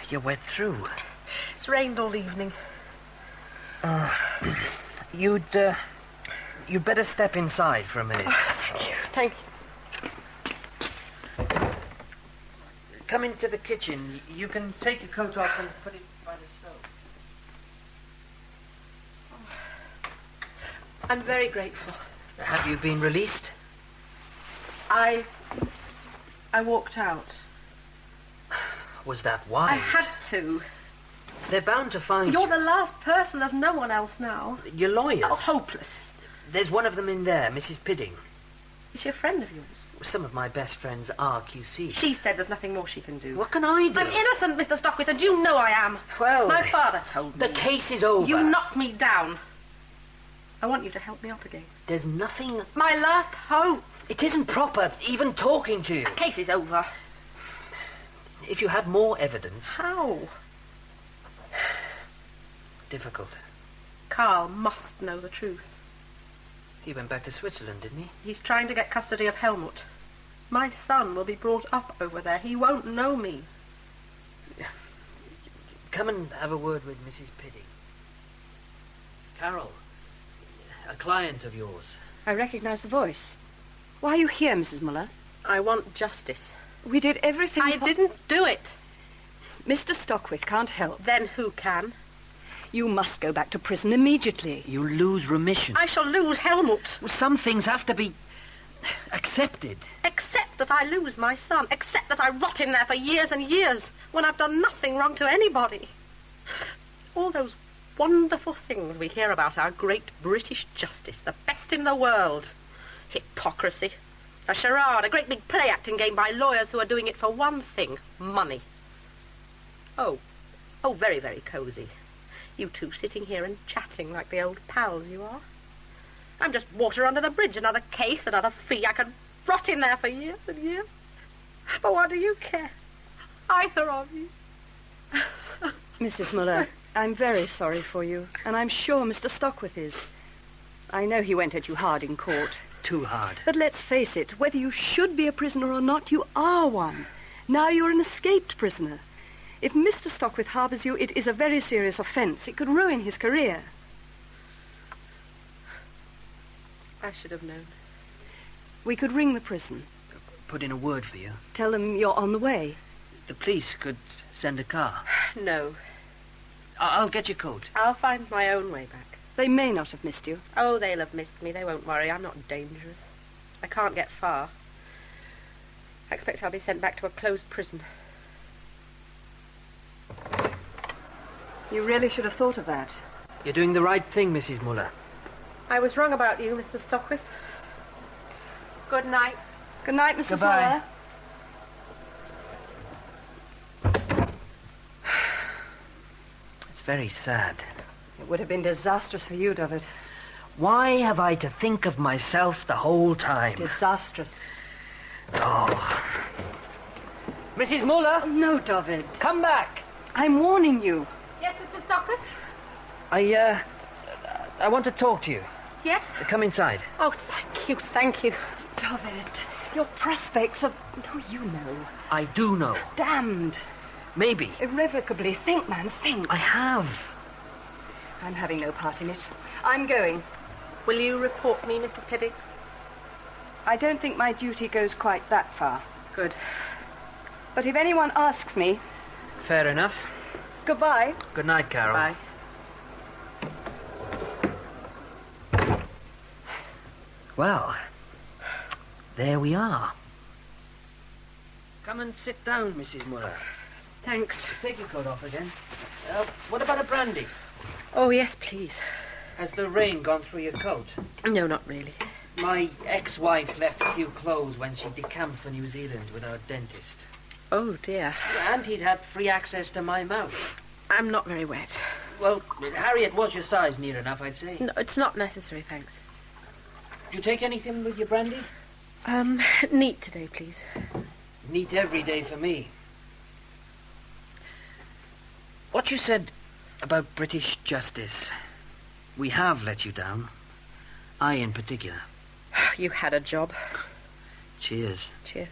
You're wet through. It's rained all evening. You'd better step inside for a minute. Oh, thank you. Come into the kitchen. You can take your coat off and put it by the stove. I'm very grateful. Have you been released? I walked out. Was that wise? I had to. They're bound to find You're you. the last person. There's no one else now. Your lawyers? Oh, hopeless. There's one of them in there, Mrs. Pidding. Is she a friend of yours? Some of my best friends are QC. She said there's nothing more she can do. What can I do? I'm innocent, Mr. Stockwith, and you know I am. Well... My father told me. The case is over. You knocked me down. I want you to help me up again. There's nothing... My last hope. It isn't proper, even talking to you. The case is over. If you had more evidence... How? Difficult. Carl must know the truth. He went back to Switzerland, didn't he? He's trying to get custody of Helmut. My son will be brought up over there. He won't know me. Come and have a word with Mrs. Pidding. Carol, a client of yours. I recognize the voice. Why are you here, Mrs. Muller? I want justice. We did everything... I didn't do it. Mr. Stockwith can't help. Then who can? You must go back to prison immediately. You lose remission. I shall lose Helmut. Some things have to be accepted. Accept that I lose my son. Accept that I rot in there for years and years when I've done nothing wrong to anybody. All those wonderful things we hear about our great British justice, the best in the world. Hypocrisy. A charade, a great big play-acting game by lawyers who are doing it for one thing, money. Oh, very, very cosy. You two sitting here and chatting like the old pals you are. I'm just water under the bridge, another case, another fee. I could rot in there for years and years. But what do you care? Either of you. Mrs. Muller, I'm very sorry for you, and I'm sure Mr. Stockwith is. I know he went at you hard in court. Too hard. But let's face it, whether you should be a prisoner or not, you are one. Now you're an escaped prisoner. If Mr. Stockwith harbours you, it is a very serious offence. It could ruin his career. I should have known. We could ring the prison. Put in a word for you. Tell them you're on the way. The police could send a car. No. I'll get your coat. I'll find my own way back. They may not have missed you. Oh, they'll have missed me. They won't worry. I'm not dangerous. I can't get far. I expect I'll be sent back to a closed prison. You really should have thought of that. You're doing the right thing, Mrs. Muller. I was wrong about you, Mr. Stockwith. Good night. Good night, Mrs. Goodbye. Muller. It's very sad. It would have been disastrous for you, David. Why have I to think of myself the whole time? Disastrous. Oh. Mrs. Muller? Oh, no, David. Come back. I'm warning you. Yes, Mr. Stockwith? I want to talk to you. Yes? Come inside. Oh, thank you, thank you. David, your prospects are... Oh, you know. I do know. Damned. Maybe. Irrevocably. Think, man, think. I have. I'm having no part in it. I'm going. Will you report me, Mrs. Pidding? I don't think my duty goes quite that far. Good. But if anyone asks me... Fair enough. Goodbye. Good night, Carol. Bye. Well, there we are. Come and sit down, Mrs. Muller. Thanks. Take your coat off again. What about a brandy? Oh, yes, please. Has the rain gone through your coat? No, not really. My ex-wife left a few clothes when she decamped for New Zealand with our dentist. Oh, dear. And he'd had free access to my mouth. I'm not very wet. Well, Harriet was your size near enough, I'd say. No, it's not necessary, thanks. Did you take anything with your brandy? Neat today, please. Neat every day for me. What you said about British justice. We have let you down. I in particular. You had a job. Cheers. Cheers.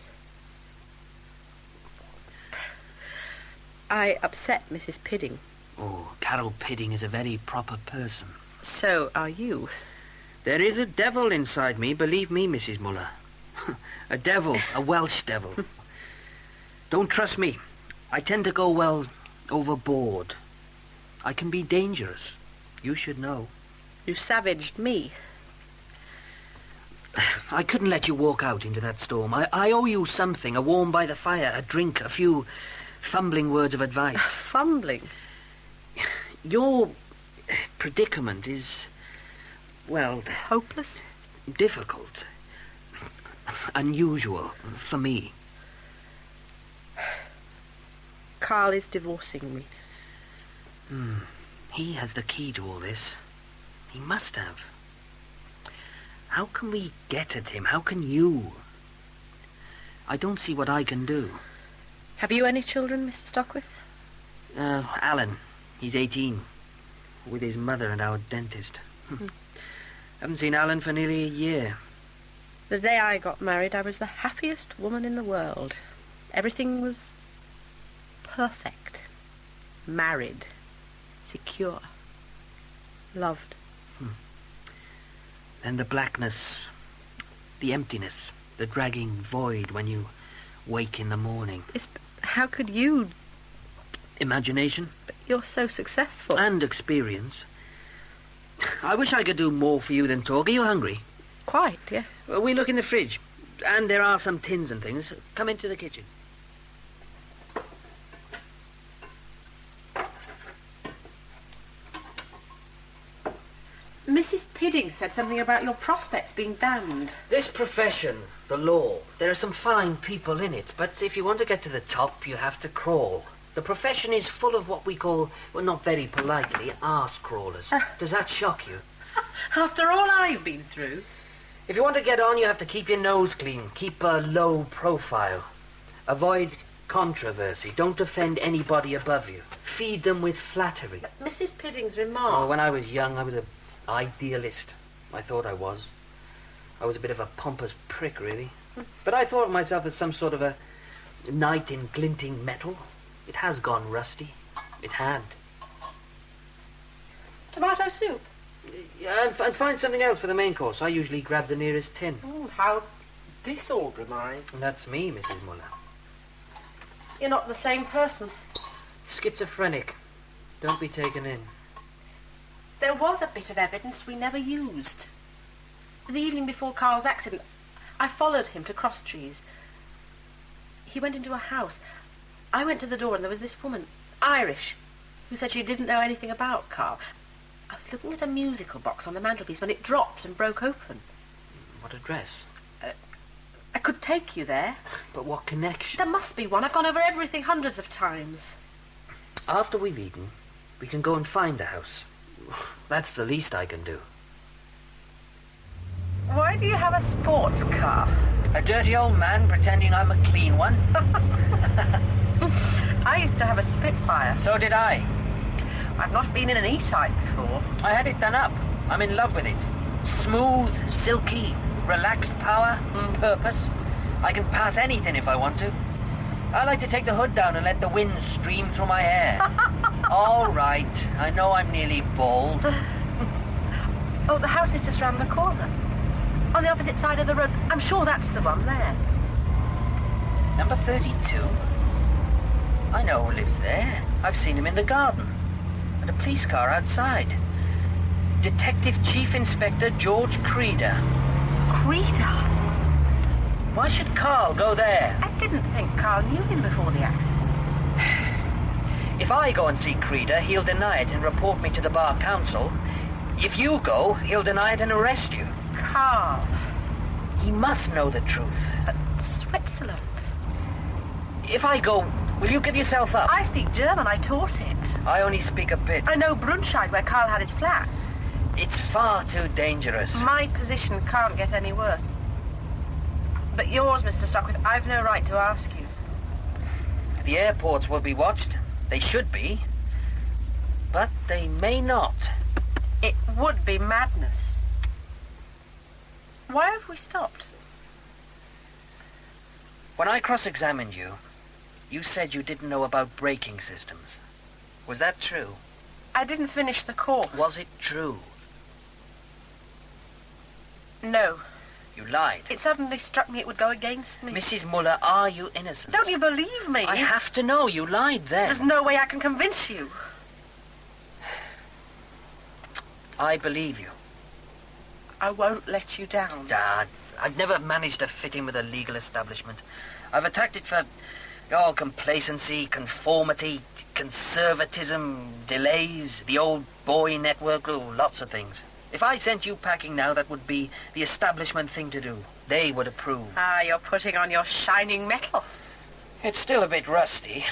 I upset Mrs. Pidding. Oh, Carol Pidding is a very proper person. So are you. There is a devil inside me, believe me, Mrs. Muller. A devil, a Welsh devil. Don't trust me. I tend to go, well, overboard. I can be dangerous. You should know. You savaged me. I couldn't let you walk out into that storm. I owe you something, a warm by the fire, a drink, a few fumbling words of advice. Fumbling? Your predicament is, well... hopeless? Difficult. Unusual for me. Carl is divorcing me. He has the key to all this. He must have. How can we get at him? How can you? I don't see what I can do. Have you any children, Mr. Stockwith? Alan. He's 18. With his mother and our dentist. Haven't seen Alan for nearly a year. The day I got married, I was the happiest woman in the world. Everything was perfect. Married. Secure. Loved. And the blackness, the emptiness, the dragging void when you wake in the morning. How could you? Imagination. But you're so successful. And experience. I wish I could do more for you than talk. Are you hungry? Quite, yeah. Well, we look in the fridge. And there are some tins and things. Come into the kitchen. Mrs. Pidding said something about your prospects being damned. This profession, the law, there are some fine people in it, but if you want to get to the top, you have to crawl. The profession is full of what we call, well, not very politely, arse crawlers. Does that shock you? After all I've been through. If you want to get on, you have to keep your nose clean, keep a low profile. Avoid controversy. Don't offend anybody above you. Feed them with flattery. But Mrs. Pidding's remark... Oh, when I was young, I was an idealist. I thought I was. I was a bit of a pompous prick, really. But I thought of myself as some sort of a knight in glinting metal. It has gone rusty. It had. Tomato soup? Yeah, and find something else for the main course. I usually grab the nearest tin. How disorganized. That's me, Mrs. Muller. You're not the same person. Schizophrenic. Don't be taken in. There was a bit of evidence we never used. The evening before Carl's accident, I followed him to Crosstrees. He went into a house. I went to the door and there was this woman, Irish, who said she didn't know anything about Carl. I was looking at a musical box on the mantelpiece when it dropped and broke open. What address? I could take you there. But what connection? There must be one. I've gone over everything hundreds of times. After we've eaten, we can go and find the house. That's the least I can do. Why do you have a sports car? A dirty old man pretending I'm a clean one? I used to have a Spitfire. So did I. I've not been in an E-Type before. I had it done up. I'm in love with it. Smooth, silky, relaxed power, purpose. I can pass anything if I want to. I like to take the hood down and let the wind stream through my hair. All right. I know I'm nearly bald. Oh, the house is just round the corner. On the opposite side of the road. I'm sure that's the one there. Number 32? I know who lives there. I've seen him in the garden. And a police car outside. Detective Chief Inspector George Creda. Creda? Why should Carl go there? I didn't think Carl knew him before the accident. If I go and see Creda, he'll deny it and report me to the Bar Counsel. If you go, he'll deny it and arrest you. Carl. He must know the truth. But Switzerland. If I go, will you give yourself up? I speak German. I taught it. I only speak a bit. I know Brunscheid, where Carl had his flat. It's far too dangerous. My position can't get any worse. But yours, Mr. Stockwith, I've no right to ask you. The airports will be watched. They should be. But they may not. It would be madness. Why have we stopped? When I cross-examined you, you said you didn't know about braking systems. Was that true? I didn't finish the course. Was it true? No. You lied. It suddenly struck me it would go against me. Mrs. Muller, are you innocent? Don't you believe me? I have to know. You lied then. There's no way I can convince you. I believe you. I won't let you down. Dad, I've never managed to fit in with a legal establishment. I've attacked it for complacency, conformity, conservatism, delays, the old boy network, lots of things. If I sent you packing now, that would be the establishment thing to do. They would approve. Ah, you're putting on your shining metal. It's still a bit rusty.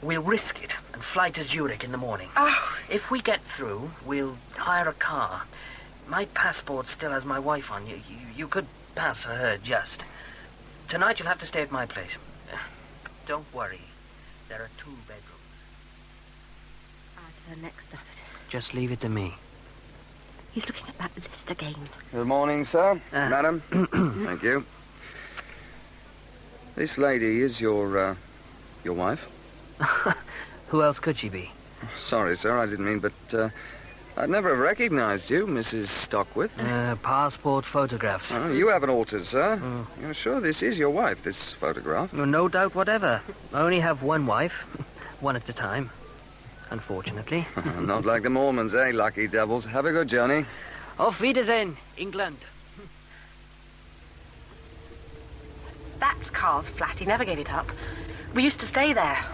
We'll risk it and fly to Zurich in the morning. Oh. If we get through, we'll hire a car. My passport still has my wife on. You could pass for her, just. Tonight you'll have to stay at my place. Don't worry. There are 2 bedrooms. I'll turn next of it. Just leave it to me. He's looking at that list again. Good morning, sir. Madam. Thank you. This lady is your wife? Who else could she be? Sorry, sir, I didn't mean, but I'd never have recognized you, Mrs. Stockwith. Passport photographs. Oh, you haven't altered, sir. You're sure this is your wife, this photograph? No doubt whatever. I only have one wife. One at a time. Unfortunately. Not like the Mormons, eh, lucky devils? Have a good journey. Auf Wiedersehen, England. That's Carl's flat. He never gave it up. We used to stay there.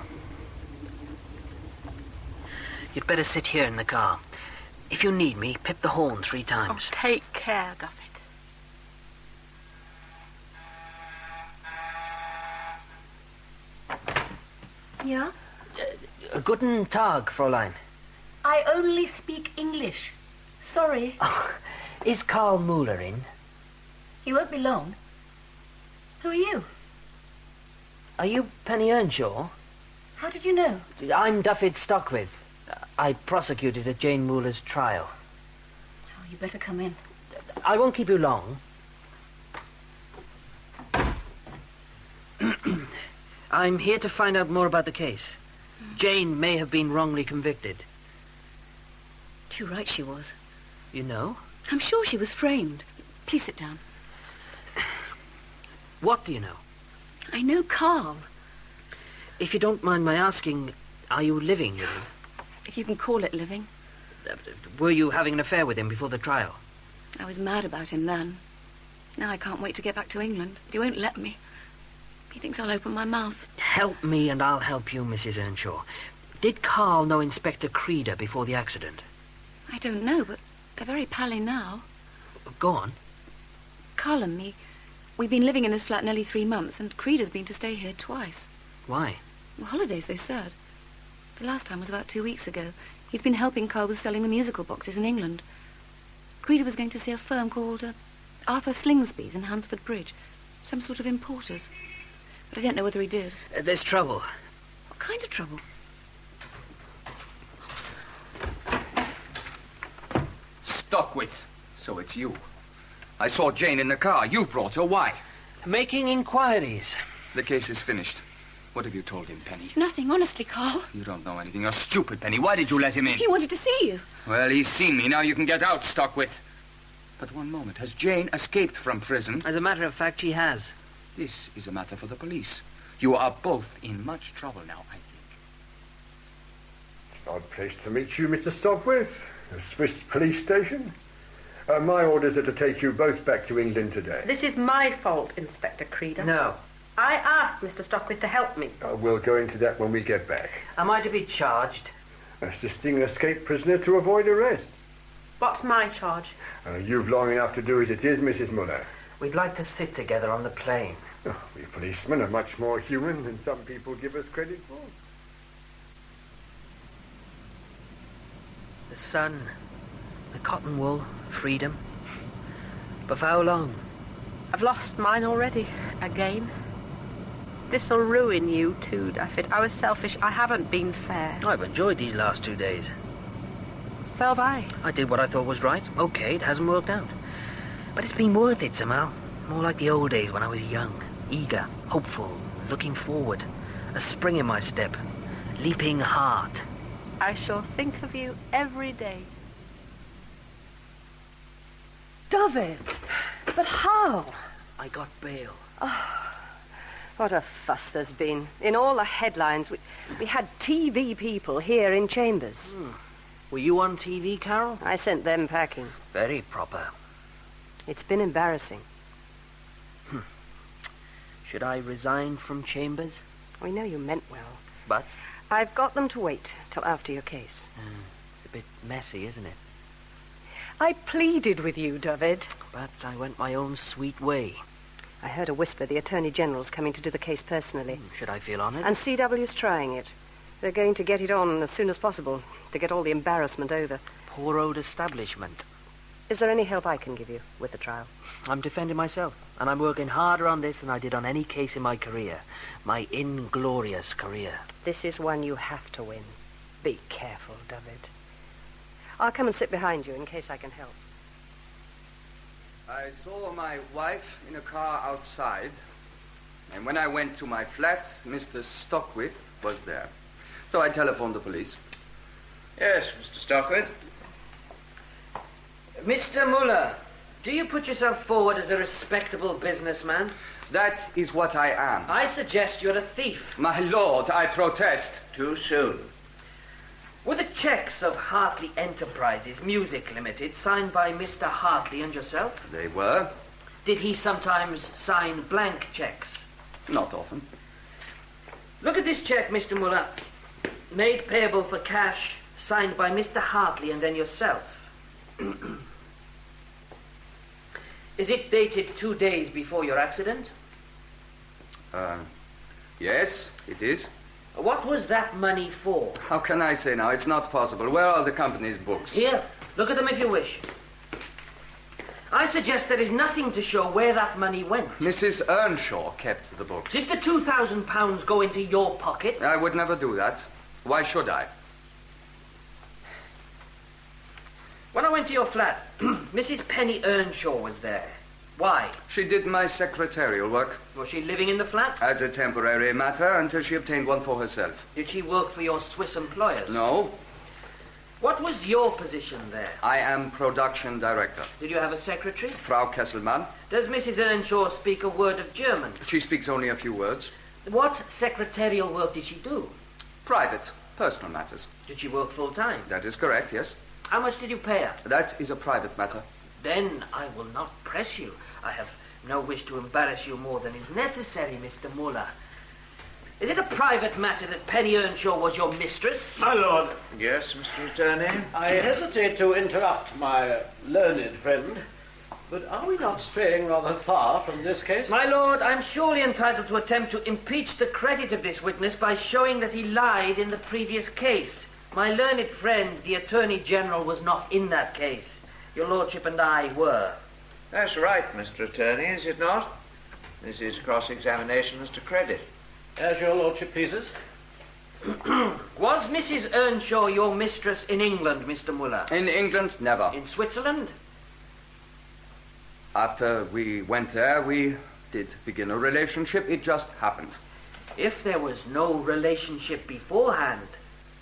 You'd better sit here in the car. If you need me, pip the horn 3 times. Oh, take care, Duffet. Yeah? Guten Tag, Fräulein. I only speak English. Sorry. Is Karl Muller in? He won't be long. Who are you? Are you Penny Earnshaw? How did you know? I'm Duffet Stockwith. I prosecuted at Jane Muller's trial. Oh, you better come in. I won't keep you long. I'm here to find out more about the case. Jane may have been wrongly convicted. Too right she was. You know? I'm sure she was framed. Please sit down. What do you know? I know Carl. If you don't mind my asking, are you living with him? If you can call it living. Were you having an affair with him before the trial? I was mad about him then. Now I can't wait to get back to England. He won't let me. He thinks I'll open my mouth. Help me and I'll help you, Mrs. Earnshaw. Did Carl know Inspector Creda before the accident? I don't know, but they're very pally now. Go on. Carl and me, we've been living in this flat nearly 3 months, and Creda's been to stay here twice. Why? Well, holidays, they said. The last time was about 2 weeks ago. He's been helping Carl with selling the musical boxes in England. Creda was going to see a firm called Arthur Slingsby's in Hansford Bridge. Some sort of importers. But I don't know whether he did. There's trouble. What kind of trouble? Stockwith. So it's you. I saw Jane in the car. You brought her. Why? Making inquiries. The case is finished. What have you told him, Penny? Nothing, honestly, Carl. You don't know anything. You're stupid, Penny. Why did you let him in? He wanted to see you. Well, he's seen me. Now you can get out, Stockwith. But one moment. Has Jane escaped from prison? As a matter of fact, she has. This is a matter for the police. You are both in much trouble now, I think. It's an odd place to meet you, Mr. Stockwith. A Swiss police station. My orders are to take you both back to England today. This is my fault, Inspector Creda. No. I asked Mr. Stockwith to help me. We'll go into that when we get back. Am I to be charged? Assisting an escaped prisoner to avoid arrest. What's my charge? You've long enough to do as it is, Mrs. Muller. We'd like to sit together on the plane. Oh, we policemen are much more human than some people give us credit for. The sun, the cotton wool, freedom. But for how long? I've lost mine already. Again. This'll ruin you too, Daffyd. I was selfish. I haven't been fair. I've enjoyed these last 2 days. So have I. I did what I thought was right. Okay, it hasn't worked out. But it's been worth it somehow. More like the old days when I was young, eager, hopeful, looking forward. A spring in my step. Leaping heart. I shall think of you every day. David! But how? I got bail. Oh, what a fuss there's been. In all the headlines, we had TV people here in chambers. Were you on TV, Carol? I sent them packing. Very proper. It's been embarrassing. Should I resign from chambers? We know you meant well. But? I've got them to wait till after your case. It's a bit messy, isn't it? I pleaded with you, David. But I went my own sweet way. I heard a whisper the Attorney General's coming to do the case personally. Should I feel honoured? And CW's trying it. They're going to get it on as soon as possible to get all the embarrassment over. Poor old establishment. Is there any help I can give you with the trial? I'm defending myself, and I'm working harder on this than I did on any case in my career. My inglorious career. This is one you have to win. Be careful, David. I'll come and sit behind you in case I can help. I saw my wife in a car outside, and when I went to my flat, Mr. Stockwith was there. So I telephoned the police. Yes, Mr. Stockwith. Mr. Muller, do you put yourself forward as a respectable businessman? That is what I am. I suggest you're a thief. My lord, I protest. Too soon. Were the checks of Hartley Enterprises, Music Limited, signed by Mr. Hartley and yourself? They were. Did he sometimes sign blank checks? Not often. Look at this check, Mr. Muller. Made payable for cash, signed by Mr. Hartley and then yourself. Is it dated 2 days before your accident? Yes, it is. What was that money for? How can I say now? It's not possible. Where are the company's books? Here, look at them if you wish. I suggest there is nothing to show where that money went. Mrs. Earnshaw kept the books. Did the £2,000 go into your pocket? I would never do that. Why should I? When I went to your flat, Mrs. Penny Earnshaw was there. Why? She did my secretarial work. Was she living in the flat? As a temporary matter until she obtained one for herself. Did she work for your Swiss employers? No. What was your position there? I am production director. Did you have a secretary? Frau Kesselmann. Does Mrs. Earnshaw speak a word of German? She speaks only a few words. What secretarial work did she do? Private, personal matters. Did she work full-time? That is correct, yes. How much did you pay her? That is a private matter. Then I will not press you. I have no wish to embarrass you more than is necessary, Mr. Muller. Is it a private matter that Penny Earnshaw was your mistress? My lord. Yes, Mr. Attorney? I hesitate to interrupt my learned friend, but are we not straying rather far from this case? My lord, I'm surely entitled to attempt to impeach the credit of this witness by showing that he lied in the previous case. My learned friend, the Attorney General, was not in that case. Your lordship and I were. That's right, Mr. Attorney, is it not? This is cross-examination as to credit. As your lordship pleases. Was Mrs. Earnshaw your mistress in England, Mr. Muller? In England, never. In Switzerland? After we went there, we did begin a relationship. It just happened. If there was no relationship beforehand,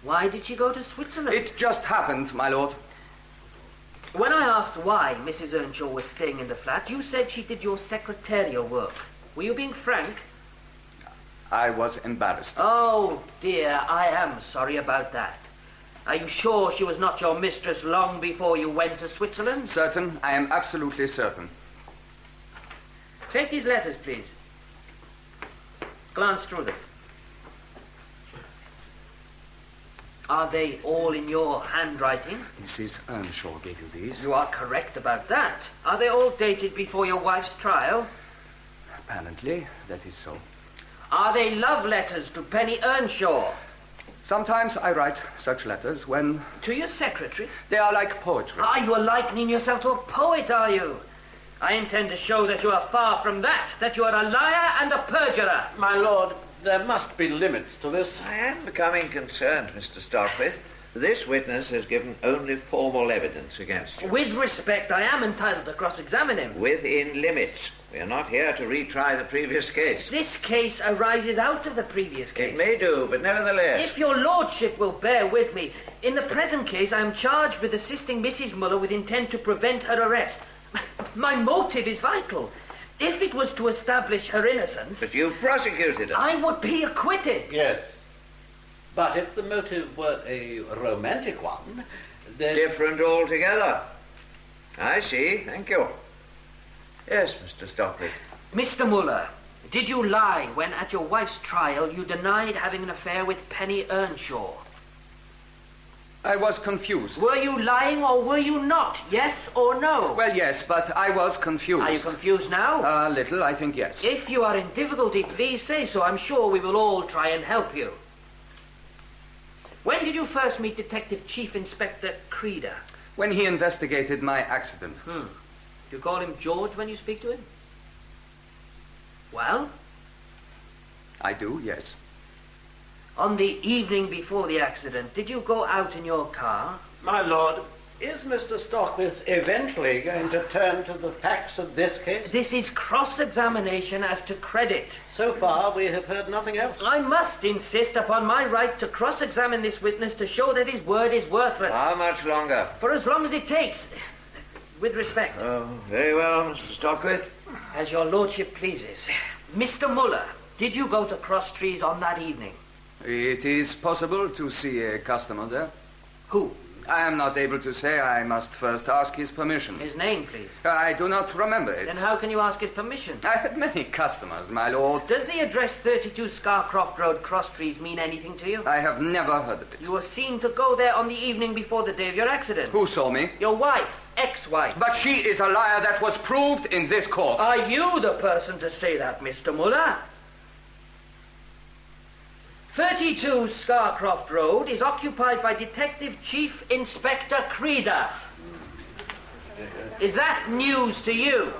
why did she go to Switzerland? It just happened, my lord. When I asked why Mrs. Earnshaw was staying in the flat, you said she did your secretarial work. Were you being frank? I was embarrassed. Oh, dear, I am sorry about that. Are you sure she was not your mistress long before you went to Switzerland? Certain. I am absolutely certain. Take these letters, please. Glance through them. Are they all in your handwriting? Mrs. Earnshaw gave you these. You are correct about that. Are they all dated before your wife's trial? Apparently, that is so. Are they love letters to Penny Earnshaw? Sometimes I write such letters when... To your secretary? They are like poetry. Ah, you are likening yourself to a poet, are you? I intend to show that you are far from that you are a liar and a perjurer. My lord, there must be limits to this. I am becoming concerned, Mr. Stockwith. This witness has given only formal evidence against you. With respect, I am entitled to cross-examine him. Within limits. We are not here to retry the previous case. This case arises out of the previous case. It may do, but nevertheless... If your lordship will bear with me, in the present case I am charged with assisting Mrs. Muller with intent to prevent her arrest. My motive is vital. If it was to establish her innocence... But you prosecuted her. I would be acquitted. Yes. But if the motive were a romantic one, then... Different altogether. I see. Thank you. Yes, Mr. Stockwith. Mr. Muller, did you lie when at your wife's trial you denied having an affair with Penny Earnshaw? I was confused. Were you lying or were you not? Yes or no? Well, yes, but I was confused. Are you confused now? A little, I think, yes. If you are in difficulty, please say so. I'm sure we will all try and help you. When did you first meet Detective Chief Inspector Creda? When he investigated my accident. You call him George when you speak to him? Well? I do, yes. On the evening before the accident, did you go out in your car? My lord, is Mr. Stockwith eventually going to turn to the facts of this case? This is cross-examination as to credit. So far, we have heard nothing else. I must insist upon my right to cross-examine this witness to show that his word is worthless. How much longer? For as long as it takes. With respect. Oh, very well, Mr. Stockwith. As your lordship pleases. Mr. Muller, did you go to Cross Trees on that evening? It is possible to see a customer there. Who? I am not able to say. I must first ask his permission. His name, please. I do not remember it. Then how can you ask his permission? I had many customers, my lord. Does the address 32 Scarcroft Road, Cross Trees, mean anything to you? I have never heard of it. You were seen to go there on the evening before the day of your accident. Who saw me? Your wife, ex-wife. But she is a liar. That was proved in this court. Are you the person to say that, Mr. Muller? 32 Scarcroft Road is occupied by Detective Chief Inspector Creda. Is that news to you?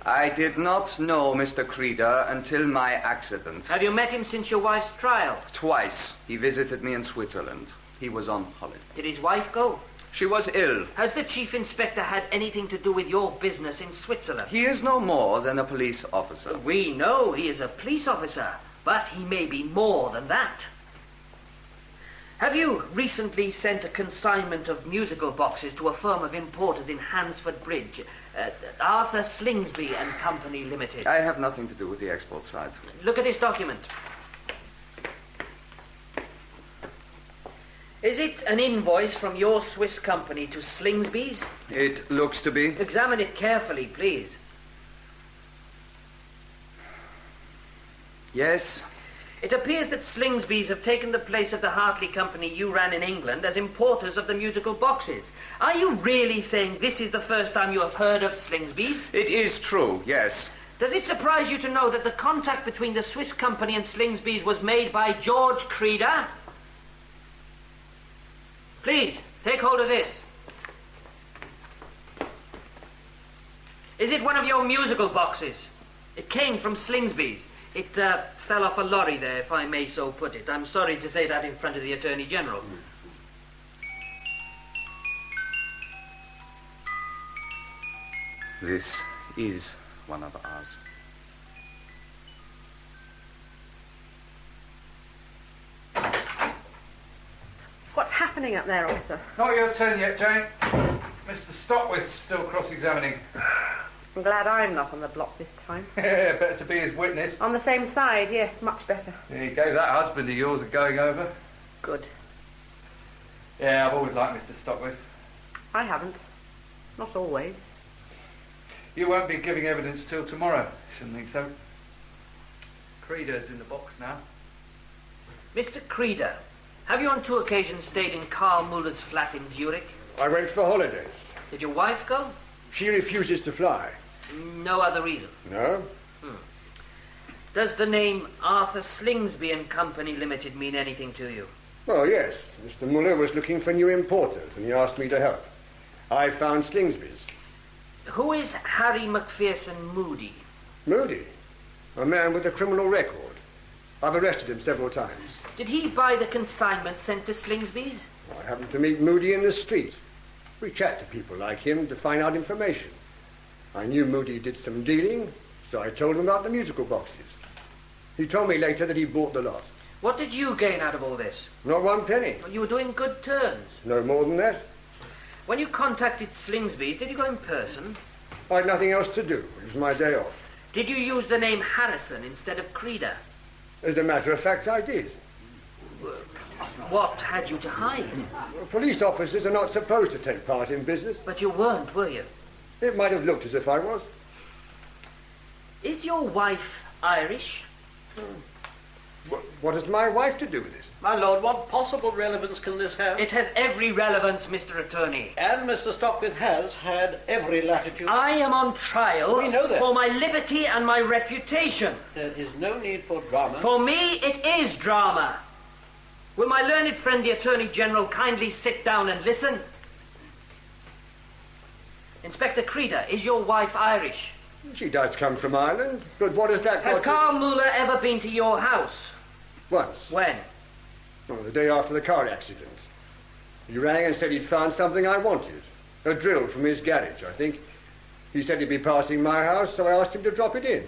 I did not know Mr. Creda until my accident. Have you met him since your wife's trial? Twice. He visited me in Switzerland. He was on holiday. Did his wife go? She was ill. Has the Chief Inspector had anything to do with your business in Switzerland? He is no more than a police officer. We know he is a police officer. But he may be more than that. Have you recently sent a consignment of musical boxes to a firm of importers in Hansford Bridge, Arthur Slingsby and Company Limited? I have nothing to do with the export side. Look at this document. Is it an invoice from your Swiss company to Slingsby's? It looks to be. Examine it carefully, please. Yes. It appears that Slingsby's have taken the place of the Hartley Company you ran in England as importers of the musical boxes. Are you really saying this is the first time you have heard of Slingsby's? It is true, yes. Does it surprise you to know that the contact between the Swiss company and Slingsby's was made by George Creda? Please, take hold of this. Is it one of your musical boxes? It came from Slingsby's. It fell off a lorry there, if I may so put it. I'm sorry to say that in front of the Attorney General. This is one of ours. What's happening up there, officer? Not your turn yet, Jane. Mr. Stockwith's still cross-examining. I'm glad I'm not on the block this time. Yeah, better to be his witness. On the same side, yes, much better. Yeah, he gave that husband of yours a going over. Good. Yeah, I've always liked Mr. Stockwith. I haven't. Not always. You won't be giving evidence till tomorrow. Shouldn't think so. Creda's in the box now. Mr. Creda, have you on 2 occasions stayed in Karl Muller's flat in Zurich? I went for holidays. Did your wife go? She refuses to fly. No other reason? No? Does the name Arthur Slingsby and Company Limited mean anything to you? Oh, yes. Mr. Muller was looking for new importers, and he asked me to help. I found Slingsby's. Who is Harry McPherson Moody? Moody? A man with a criminal record. I've arrested him several times. Did he buy the consignment sent to Slingsby's? I happened to meet Moody in the street. We chat to people like him to find out information. I knew Moody did some dealing, so I told him about the musical boxes. He told me later that he bought the lot. What did you gain out of all this? Not one penny. You were doing good turns. No more than that. When you contacted Slingsby's, did you go in person? I had nothing else to do. It was my day off. Did you use the name Harrison instead of Creda? As a matter of fact, I did. What had you to hide? Well, police officers are not supposed to take part in business. But you weren't, were you? It might have looked as if I was. Is your wife Irish? What has my wife to do with this? My lord, what possible relevance can this have? It has every relevance, Mr. Attorney. And Mr. Stockwith has had every latitude. I am on trial We know that. for my liberty and my reputation. There is no need for drama. For me, it is drama. Will my learned friend, the Attorney General, kindly sit down and listen? Inspector Creda, is your wife Irish? She does come from Ireland, but what has that got Has to... Carl Muller ever been to your house? Once. When? Oh, the day after the car accident. He rang and said he'd found something I wanted. A drill from his garage, I think. He said he'd be passing my house, so I asked him to drop it in.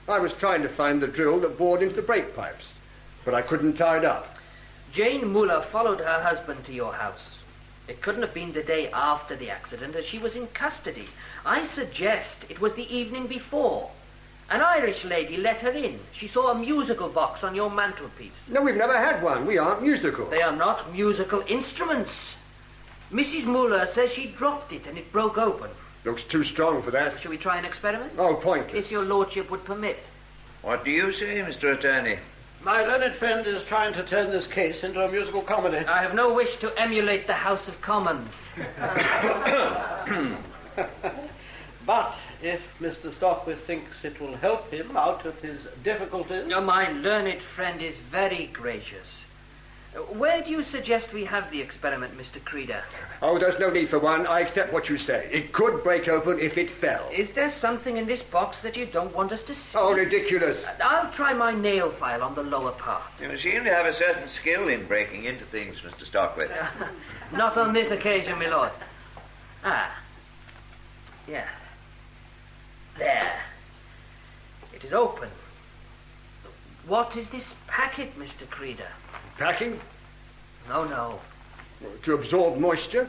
I was trying to find the drill that bored into the brake pipes, but I couldn't tie it up. Jane Muller followed her husband to your house. It couldn't have been the day after the accident, as she was in custody. I suggest it was the evening before. An Irish lady let her in. She saw a musical box on your mantelpiece. No, we've never had one. We aren't musical. They are not musical instruments. Mrs. Muller says she dropped it and it broke open. Looks too strong for that. Shall we try an experiment? Oh, pointless. If your lordship would permit. What do you say, Mr. Attorney? My learned friend is trying to turn this case into a musical comedy. I have no wish to emulate the House of Commons. But if Mr. Stockwith thinks it will help him out of his difficulties... My learned friend is very gracious. Where do you suggest we have the experiment, Mr. Creda? Oh, there's no need for one. I accept what you say. It could break open if it fell. Is there something in this box that you don't want us to see? Oh, ridiculous. I'll try my nail file on the lower part. You seem to have a certain skill in breaking into things, Mr. Stockwith. Not on this occasion, my lord. Ah. Yeah. There. It is open. What is this packet, Mr. Creda? Packing? No. To absorb moisture?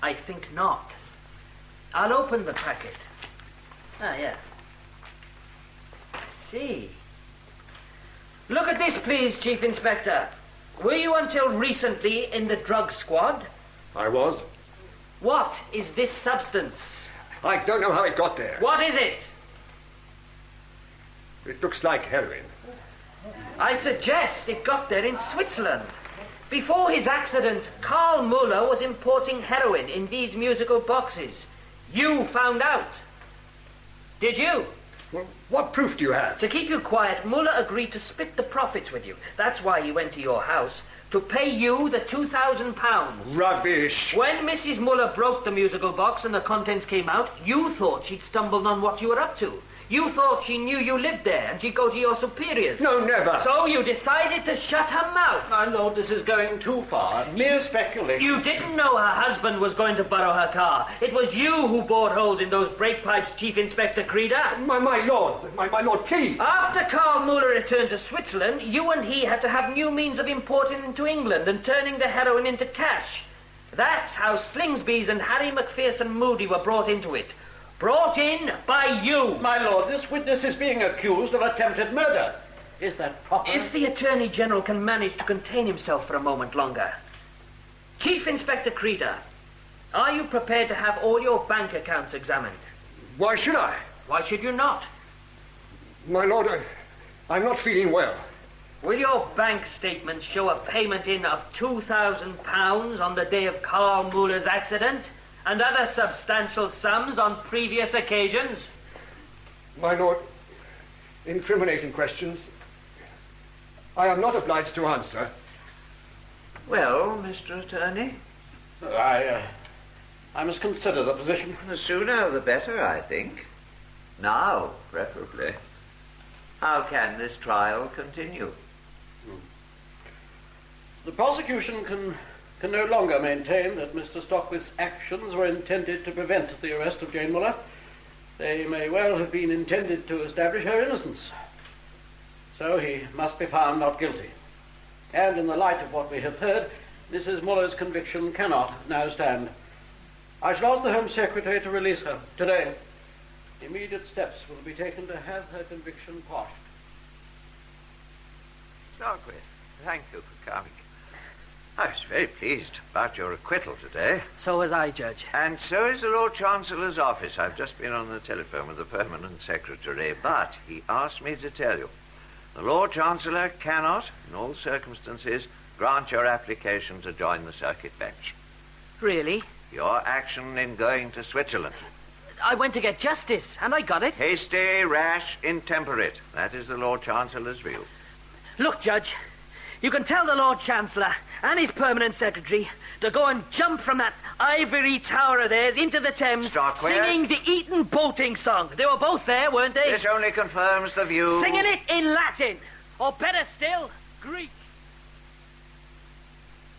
I think not. I'll open the packet. Ah, yeah. I see. Look at this, please, Chief Inspector. Were you until recently in the drug squad? I was. What is this substance? I don't know how it got there. What is it? It looks like heroin. I suggest it got there in Switzerland. Before his accident, Carl Muller was importing heroin in these musical boxes. You found out. Did you? Well, what proof do you have? To keep you quiet, Muller agreed to split the profits with you. That's why he went to your house, to pay you the £2,000. Rubbish. When Mrs. Muller broke the musical box and the contents came out, you thought she'd stumbled on what you were up to. You thought she knew you lived there and she'd go to your superiors. No, never. So you decided to shut her mouth. My lord, this is going too far. Mere speculation. You didn't know her husband was going to borrow her car. It was you who bored holes in those brake pipes, Chief Inspector Creda. My lord, please. After Carl Muller returned to Switzerland, you and he had to have new means of importing into England and turning the heroin into cash. That's how Slingsby's and Harry McPherson Moody were brought into it. Brought in by you. My lord, this witness is being accused of attempted murder. Is that proper? If the Attorney General can manage to contain himself for a moment longer. Chief Inspector Creda, are you prepared to have all your bank accounts examined? Why should I? Why should you not? My lord, I'm not feeling well. Will your bank statements show a payment in of £2,000 on the day of Carl Muller's accident? And other substantial sums on previous occasions? My lord, incriminating questions I am not obliged to answer. Well, Mr. Attorney? I must consider the position. The sooner the better, I think. Now, preferably. How can this trial continue? The prosecution can no longer maintain that Mr. Stockwith's actions were intended to prevent the arrest of Jane Muller. They may well have been intended to establish her innocence. So he must be found not guilty. And in the light of what we have heard, Mrs. Muller's conviction cannot now stand. I shall ask the Home Secretary to release her today. Immediate steps will be taken to have her conviction quashed. Stockwith, thank you for coming. I was very pleased about your acquittal today. So was I, Judge. And so is the Lord Chancellor's office. I've just been on the telephone with the Permanent Secretary, but he asked me to tell you the Lord Chancellor cannot, in all circumstances, grant your application to join the circuit bench. Really? Your action in going to Switzerland. I went to get justice, and I got it. Hasty, rash, intemperate. That is the Lord Chancellor's view. Look, Judge, you can tell the Lord Chancellor and his Permanent Secretary to go and jump from that ivory tower of theirs into the Thames, Stockwith. singing the Eton boating song. They were both there, weren't they? This only confirms the view. Singing it in Latin, or better still, Greek.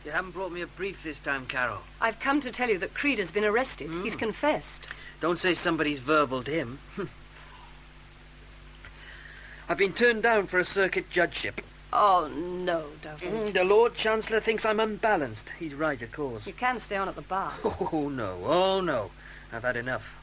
You haven't brought me a brief this time, Carol. I've come to tell you that Creda's been arrested. He's confessed. Don't say somebody's verbaled him. I've been turned down for a circuit judgeship. Oh, no, David. The Lord Chancellor thinks I'm unbalanced. He's right, of course. You can stay on at the bar. Oh, no. I've had enough.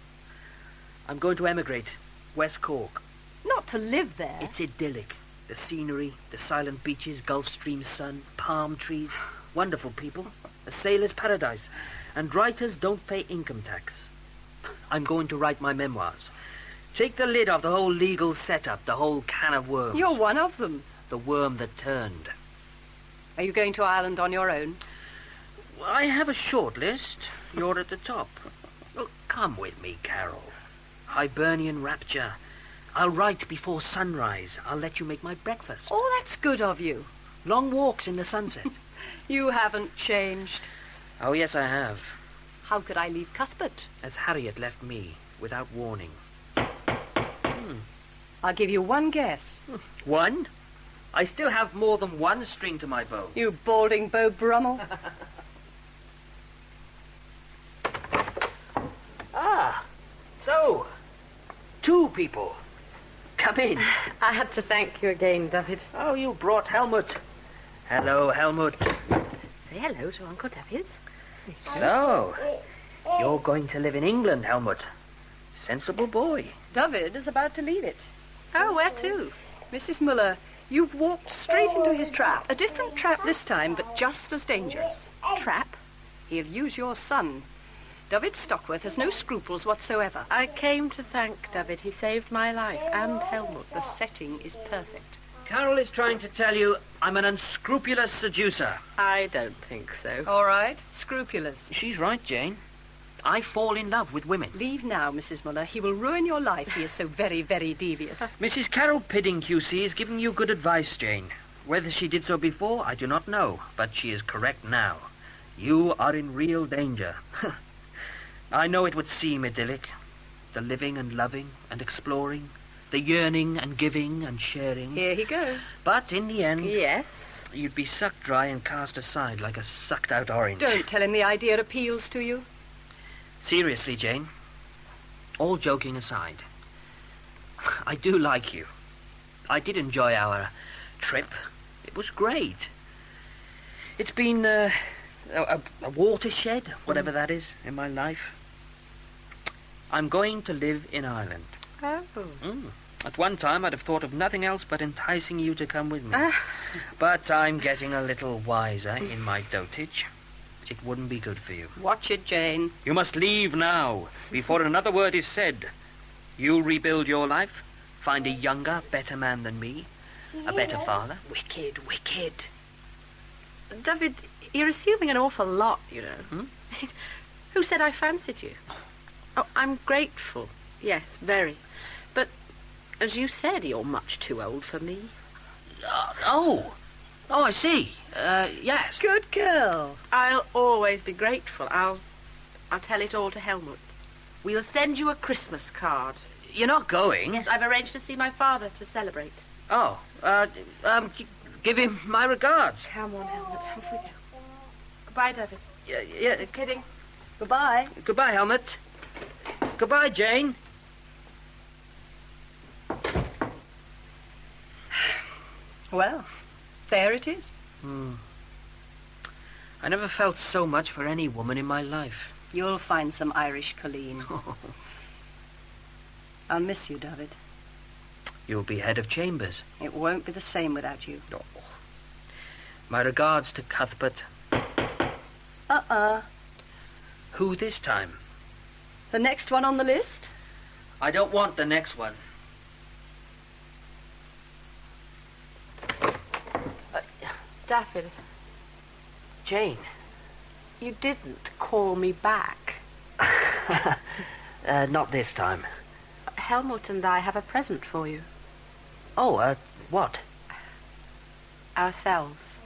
I'm going to emigrate. West Cork. Not to live there. It's idyllic. The scenery, the silent beaches, Gulf Stream sun, palm trees. Wonderful people. A sailor's paradise. And writers don't pay income tax. I'm going to write my memoirs. Take the lid off the whole legal setup, the whole can of worms. You're one of them. The worm that turned. Are you going to Ireland on your own? I have a short list. You're at the top. Well, come with me, Carol. Hibernian rapture. I'll write before sunrise. I'll let you make my breakfast. Oh, that's good of you. Long walks in the sunset. You haven't changed. Oh, yes, I have. How could I leave Cuthbert? As Harriet left me, without warning. I'll give you one guess. One? I still have more than one string to my bow. You balding Beau Brummel. So, two people. Come in. I had to thank you again, David. Oh, you brought Helmut. Hello, Helmut. Say hello to Uncle David. So, you're going to live in England, Helmut. Sensible boy. David is about to leave it. Oh, where to? Mrs. Muller, you've walked straight into his trap. A different trap this time, but just as dangerous. Trap? He'll use your son. David Stockworth has no scruples whatsoever. I came to thank David. He saved my life. And Helmut. The setting is perfect. Carol is trying to tell you I'm an unscrupulous seducer. I don't think so. All right, scrupulous. She's right, Jane. I fall in love with women. Leave now, Mrs. Muller. He will ruin your life. He is so very, very devious. Mrs. Carol Pidding, QC, is giving you good advice, Jane. Whether she did so before, I do not know, but she is correct now. You are in real danger. I know it would seem idyllic. The living and loving and exploring. The yearning and giving and sharing. Here he goes. But in the end... Yes? You'd be sucked dry and cast aside like a sucked-out orange. Don't tell him the idea appeals to you. Seriously, Jane, all joking aside, I do like you. I did enjoy our trip. It was great. It's been a watershed, whatever that is, in my life. I'm going to live in Ireland. Oh. At one time, I'd have thought of nothing else but enticing you to come with me. But I'm getting a little wiser in my dotage. It wouldn't be good for you. Watch it, Jane. You must leave now, before another word is said. You'll rebuild your life, find a younger, better man than me, a better father. Wicked. David, you're assuming an awful lot, you know. Who said I fancied you? Oh, I'm grateful. Yes, very. But, as you said, you're much too old for me. Oh, I see. Yes. Good girl. I'll always be grateful. I'll tell it all to Helmut. We'll send you a Christmas card. You're not going? Yes, I've arranged to see my father to celebrate. Oh, give him my regards. Come on, Helmut, off we go. Goodbye, David. Yeah. Just kidding. Goodbye. Goodbye, Helmut. Goodbye, Jane. Well, there it is. I never felt so much for any woman in my life. You'll find some Irish Colleen. I'll miss you, David. You'll be head of chambers. It won't be the same without you. No. My regards to Cuthbert. Who this time? The next one on the list? I don't want the next one. David. Jane. You didn't call me back. Not this time. Helmut and I have a present for you. Oh, what? Ourselves.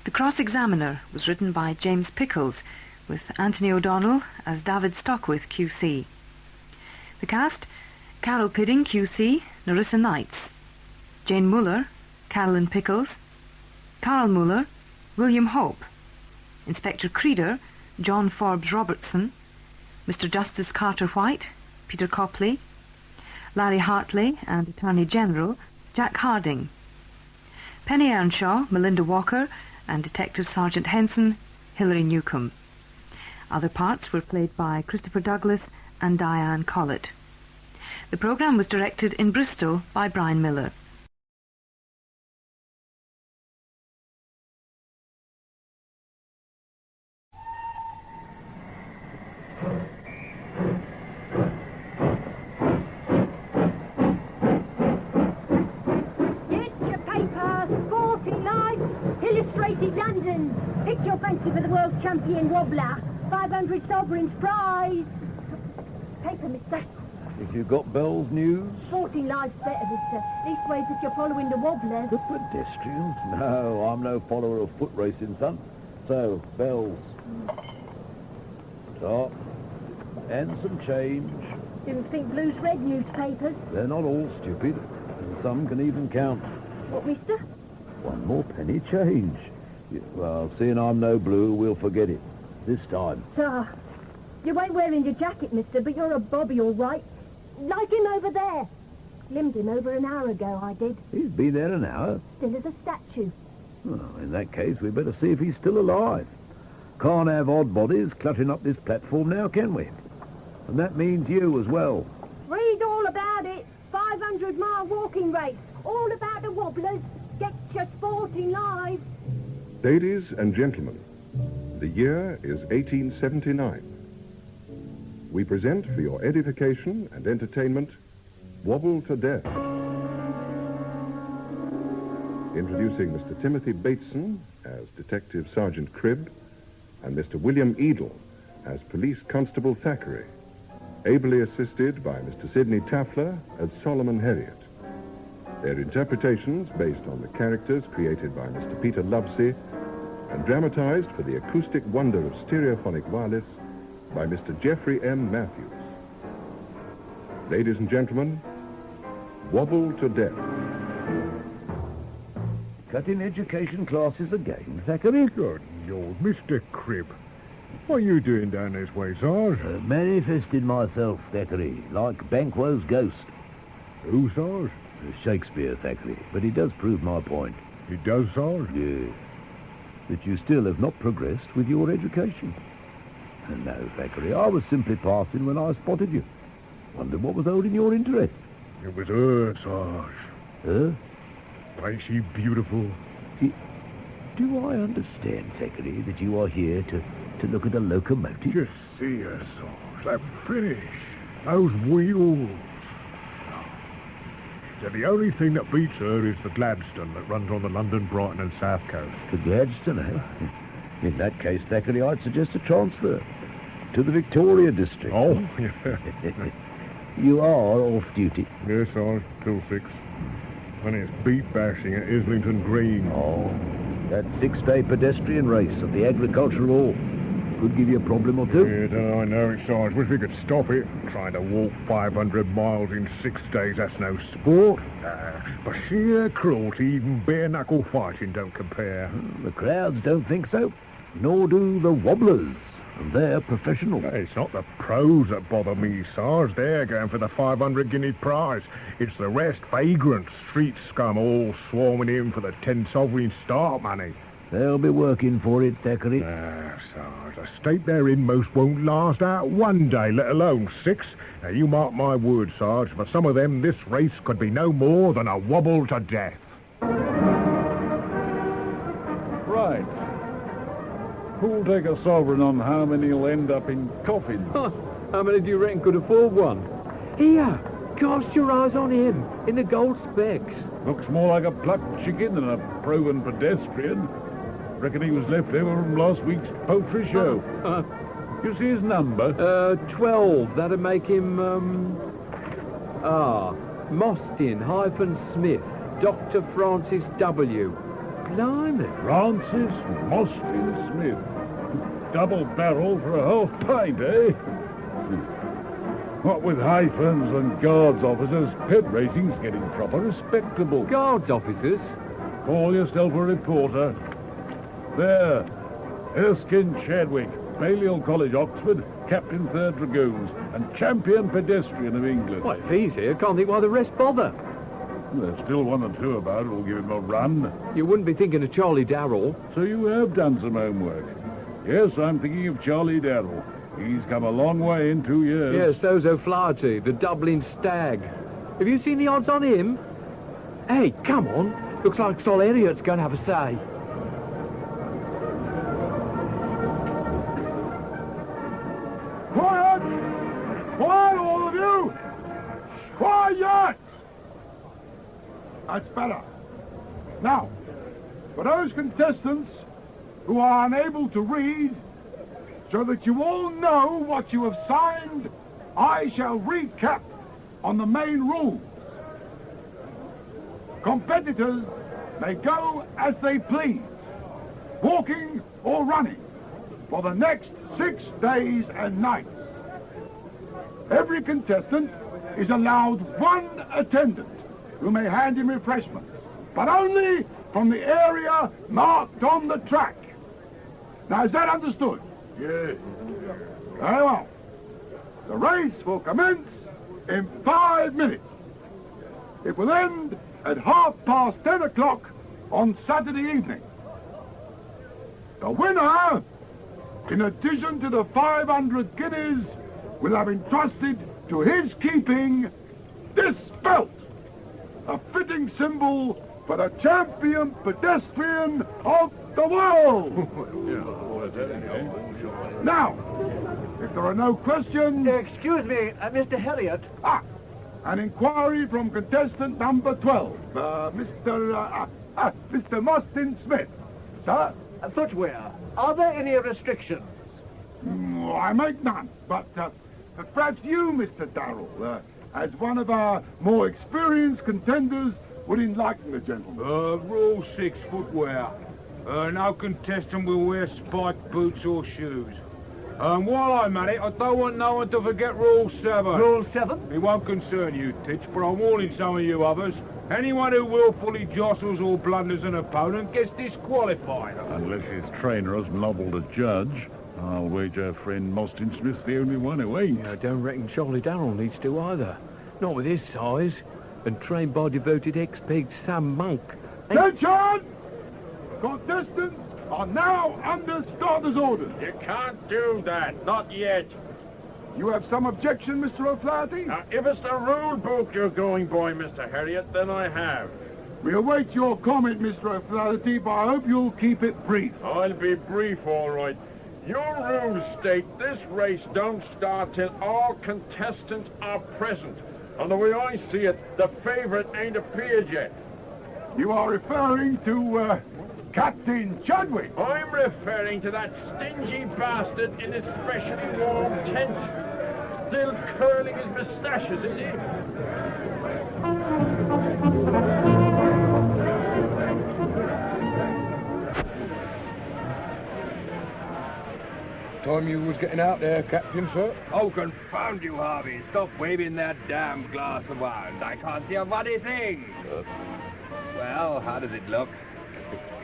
The Cross-Examiner was written by James Pickles, with Anthony O'Donnell as David Stockwith, QC. The cast: Carol Pidding, QC, Narissa Knights; Jane Muller, Carolyn Pickles; Carl Muller, William Hope; Inspector Creda, John Forbes Robertson; Mr. Justice Carter White, Peter Copley; Larry Hartley and Attorney General, Jack Harding; Penny Earnshaw, Melinda Walker, and Detective Sergeant Henson, Hilary Newcomb. Other parts were played by Christopher Douglas and Diane Collett. The programme was directed in Bristol by Brian Miller. Get your paper, Sporting Life, Illustrated London. Pick your fancy for the world champion wobbler. 500 sovereigns prize. Paper, mister. If you've got Bell's news? Sporting Life's better, mister. Leastways if you're following the wobblers. The pedestrians? No, I'm no follower of foot racing, son. So, Bell's. Top. And some change. Didn't think blues read newspapers. They're not all stupid. And some can even count. What, mister? One more penny change. Yeah, well, seeing I'm no blue, we'll forget it. This time. Sir, you ain't wearing your jacket, mister, but you're a bobby, all right. Like him over there. Limbed him over an hour ago, I did. He's been there an hour. Still as a statue. Well, in that case, we better see if he's still alive. Can't have odd bodies cluttering up this platform now, can we? And that means you as well. Read all about it. 500-mile walking race. All about the wobblers. Get your Sporting Life. Ladies and gentlemen, the year is 1879. We present for your edification and entertainment, Wobble to Death. Introducing Mr. Timothy Bateson as Detective Sergeant Cribb and Mr. William Edel as Police Constable Thackeray, ably assisted by Mr. Sidney Taffler as Solomon Heriot. Their interpretations based on the characters created by Mr. Peter Lovesey and dramatized for the acoustic wonder of stereophonic wireless by Mr. Geoffrey M. Matthews. Ladies and gentlemen, Wobble to Death. Cutting education classes again, Thackeray? Good Lord, Mr. Cribb. What are you doing down this way, Sarge? Manifesting myself, Thackeray, like Banquo's ghost. Who, Sarge? Shakespeare, Thackeray, but he does prove my point. He does, Sarge? Yes. That you still have not progressed with your education. No, Thackeray, I was simply passing when I spotted you. Wondered what was holding your interest. It was her, Sarge. Her? Ain't she beautiful? Do I understand, Thackeray, that you are here to look at a locomotive? Just see her, Sarge. That finish. Those wheels. So the only thing that beats her is the Gladstone that runs on the London, Brighton and South Coast. The Gladstone, eh? In that case, Thackeray, I'd suggest a transfer. to the Victoria district. Oh, yeah. You are off duty. Yes, Sarge, till 6. And it's beat bashing at Islington Green. Oh, that 6-day pedestrian race at the Agricultural Hall. Could give you a problem or two. Yeah, don't I know it, Sarge. Wish we could stop it. Trying to walk 500 miles in 6 days, that's no sport. For sheer cruelty, even bare-knuckle fighting don't compare. The crowds don't think so, nor do the wobblers. They're professional. It's not the pros that bother me, Sarge. They're going for the 500 guinea prize. It's the rest, vagrant street scum, all swarming in for the 10 sovereign start money. They'll be working for it, Thackeray. Sarge, the state they're in most won't last out 1 day, let alone 6. Now, you mark my words, Sarge, for some of them, this race could be no more than a wobble to death. Right. Who'll take a sovereign on how many will end up in coffins? How many do you reckon could afford one? Here, cast your eyes on him, in the gold specs. Looks more like a plucked chicken than a proven pedestrian. Reckon he was left over from last week's poultry show. You see his number? 12. That'd make him, Mostyn-Smith. Dr. Francis W. Blimey. Francis Mostyn-Smith. Double barrel for a half pint, eh? What with hyphens and guards officers, pet racing's getting proper respectable. Guards officers? Call yourself a reporter. There, Erskine Chadwick, Balliol College, Oxford, Captain 3rd Dragoons, and champion pedestrian of England. Well, if he's here, can't think why the rest bother. There's still 1 or 2 about who'll give him a run. You wouldn't be thinking of Charlie Darrell. So you have done some homework. Yes, I'm thinking of Charlie Darrell. He's come a long way in 2 years. Yes, so's O'Flaherty, the Dublin Stag. Have you seen the odds on him? Hey, come on. Looks like Sol Elliot's going to have a say. Quiet! Quiet, all of you! Quiet! That's better. Now, for those contestants who are unable to read, so that you all know what you have signed, I shall recap on the main rules. Competitors may go as they please, walking or running, for the next 6 days and nights. Every contestant is allowed 1 attendant who may hand him refreshments, but only from the area marked on the track. Now, is that understood? Yes. Very well. The race will commence in 5 minutes. It will end at 10:30 o'clock on Saturday evening. The winner, in addition to the 500 guineas, will have entrusted to his keeping this belt, a fitting symbol for the champion pedestrian of the world. Now, if there are no questions... Excuse me, Mr. Elliot. An inquiry from contestant number 12, Mr. Mostyn-Smith. Sir? Footwear. Are there any restrictions? I make none, but perhaps you, Mr. Darrell, as one of our more experienced contenders, would enlighten the gentleman. Rule 6, footwear. No contestant will wear spiked boots or shoes. While I'm at it, I don't want no one to forget Rule 7. Rule 7? It won't concern you, Titch, but I'm warning some of you others. Anyone who willfully jostles or blunders an opponent gets disqualified. Unless his trainer has nobbled a judge. I'll wager friend Mostyn-Smith's the only one who ain't. I don't reckon Charlie Darrell needs to either. Not with his size. And trained by devoted ex-peg Sam Monk. Attention! Contestants are now under starter's orders. You can't do that, not yet. You have some objection, Mr. O'Flaherty? Now, if it's the rule book you're going by, Mr. Harriet, then I have. We await your comment, Mr. O'Flaherty, but I hope you'll keep it brief. I'll be brief, all right. Your rules state this race don't start till all contestants are present. And the way I see it, the favourite ain't appeared yet. You are referring to Captain Chadwick. I'm referring to that stingy bastard in his freshly warm tent. Still curling his moustaches, is he? Time you was getting out there, Captain, sir. Oh, confound you, Harvey. Stop waving that damn glass around. I can't see a bloody thing. Well, how does it look?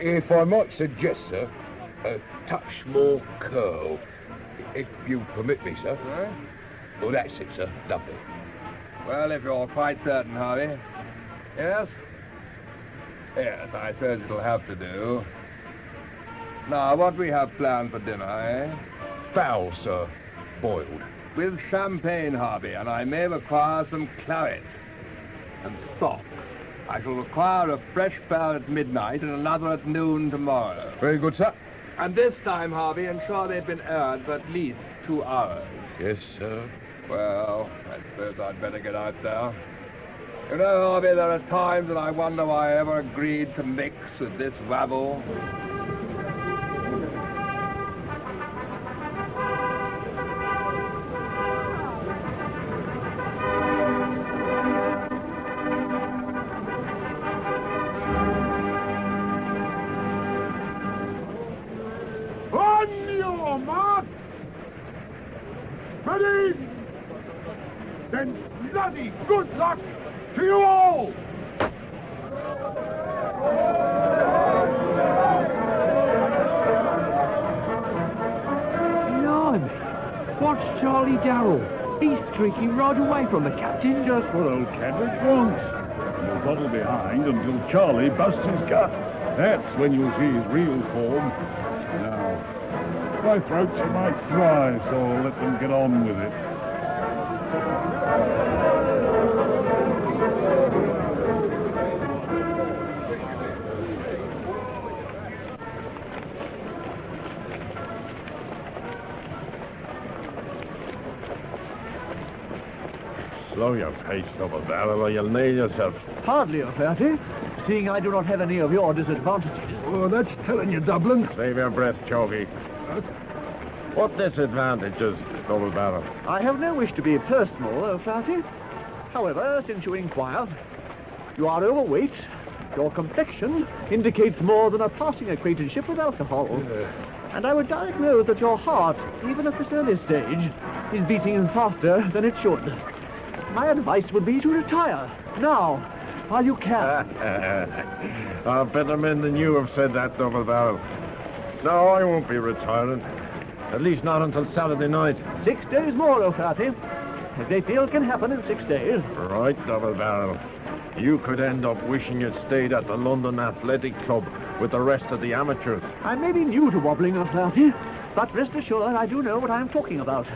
If I might suggest, sir, a touch more curl, if you permit me, sir. Huh? Well, that's it, sir. Lovely. Well, if you're quite certain, Harvey. Yes? Yes, I suppose it'll have to do. Now, what we have planned for dinner, eh? Fowl, sir. Boiled. With champagne, Harvey, and I may require some claret. And socks. I shall require a fresh pair at midnight and another at noon tomorrow. Very good, sir. And this time, Harvey, ensure they've been aired for at least 2 hours. Yes, sir. Well, I suppose I'd better get out there. You know, Harvey, there are times that I wonder why I ever agreed to mix with this rabble. On your mark! Ready? Then bloody good luck to you all! Blimey, watch Charlie Darrell. He's streaking right away from the captain. Just what old Chadwick wants. You'll bottle behind until Charlie busts his gut. That's when you'll see his real form. Now, my throat's a mite dry, so I'll let them get on with it. Slow your pace, double barrel, or you'll nail yourself. Hardly a 30, seeing I do not have any of your disadvantages. Oh, that's telling you, Dublin. Save your breath, Chalky. What disadvantages, double barrel? I have no wish to be personal, O'Flaherty. However, since you inquire, you are overweight. Your complexion indicates more than a passing acquaintanceship with alcohol. And I would diagnose that your heart, even at this early stage, is beating faster than it should. My advice would be to retire, now, while you can. Better men than you have said that, double barrel. No, I won't be retiring. At least not until Saturday night. 6 days more, O'Flaherty. A great deal can happen in 6 days. Right, double barrel. You could end up wishing you'd stayed at the London Athletic Club with the rest of the amateurs. I may be new to wobbling, O'Flaherty, but rest assured I do know what I'm talking about.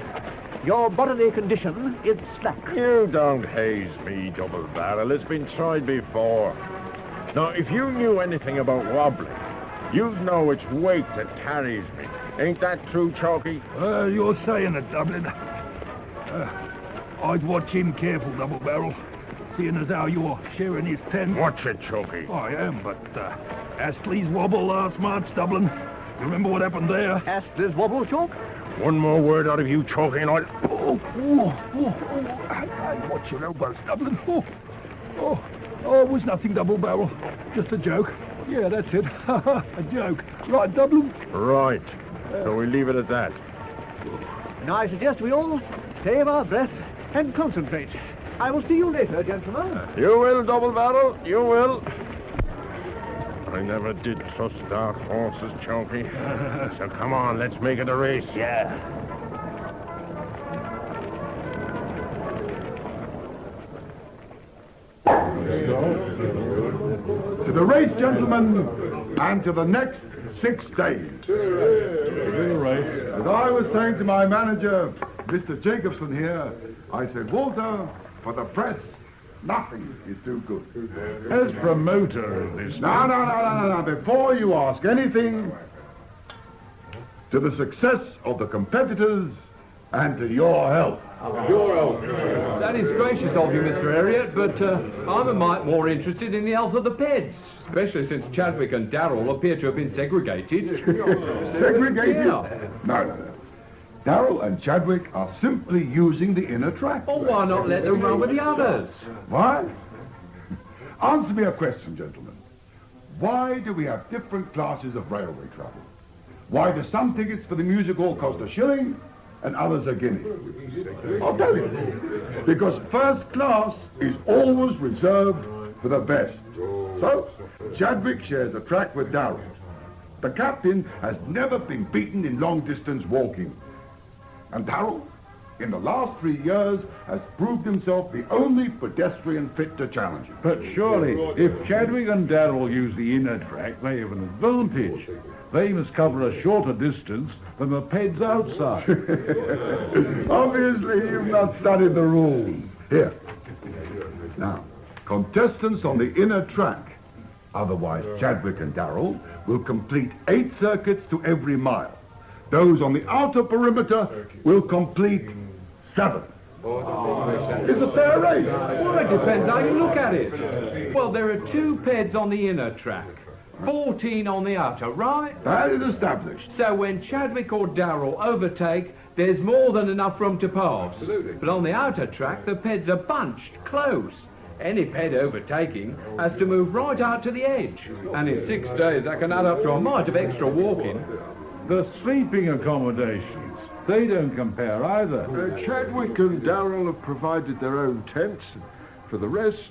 Your bodily condition is slack. You don't haze me, double barrel. It's been tried before. Now, if you knew anything about wobbling, you'd know it's weight that carries me. Ain't that true, Chalky? You're saying it, Dublin. I'd watch him careful, double barrel. Seeing as how you're sharing his tent. Watch it, Chalky. I am, but Astley's wobble last March, Dublin. You remember what happened there? Astley's wobble, Chalk? One more word out of you, Chalky, and I'll... Watch your elbows, Dublin. It was nothing, double barrel. Just a joke. Yeah, that's it. A joke. Right, Dublin? Right. So we leave it at that. And I suggest we all save our breath and concentrate. I will see you later, gentlemen. You will, double barrel. You will. I never did trust dark horses, Chalky. So come on, let's make it a race. Yeah. To the race, gentlemen, and to the next 6 days. As I was saying to my manager, Mr. Jacobson here, I said, Walter, for the press, nothing is too good. As promoter of this... No. Before you ask anything, to the success of the competitors And to your health. Your health. That is gracious of you, Mr. Elliot, but I'm a mite more interested in the health of the pets, especially since Chadwick and Darrell appear to have been segregated. Segregated? Yeah. No. Darrell and Chadwick are simply using the inner track. Oh, why not let them run with the others? Why? Answer me a question, gentlemen. Why do we have different classes of railway travel? Why do some tickets for the music hall cost a shilling and others a guinea? I'll tell you. Because first class is always reserved for the best. So, Chadwick shares a track with Darrell. The captain has never been beaten in long-distance walking. And Darrell, in the last 3 years, has proved himself the only pedestrian fit to challenge him. But surely, if Chadwick and Darrell use the inner track, they have an advantage. They must cover a shorter distance than the peds outside. Obviously, you've not studied the rules. Here. Now, contestants on the inner track, otherwise Chadwick and Darrell, will complete 8 circuits to every mile. Those on the outer perimeter will complete 7. It's a fair race. Well, it depends how you look at it. Well, there are 2 peds on the inner track, 14 on the outer, right? That is established. So when Chadwick or Darrell overtake, there's more than enough room to pass. Absolutely. But on the outer track, the peds are bunched, close. Any ped overtaking has to move right out to the edge. And in 6 days, that can add up to a mite of extra walking. The sleeping accommodations, they don't compare either. Chadwick and Darrell have provided their own tents. For the rest,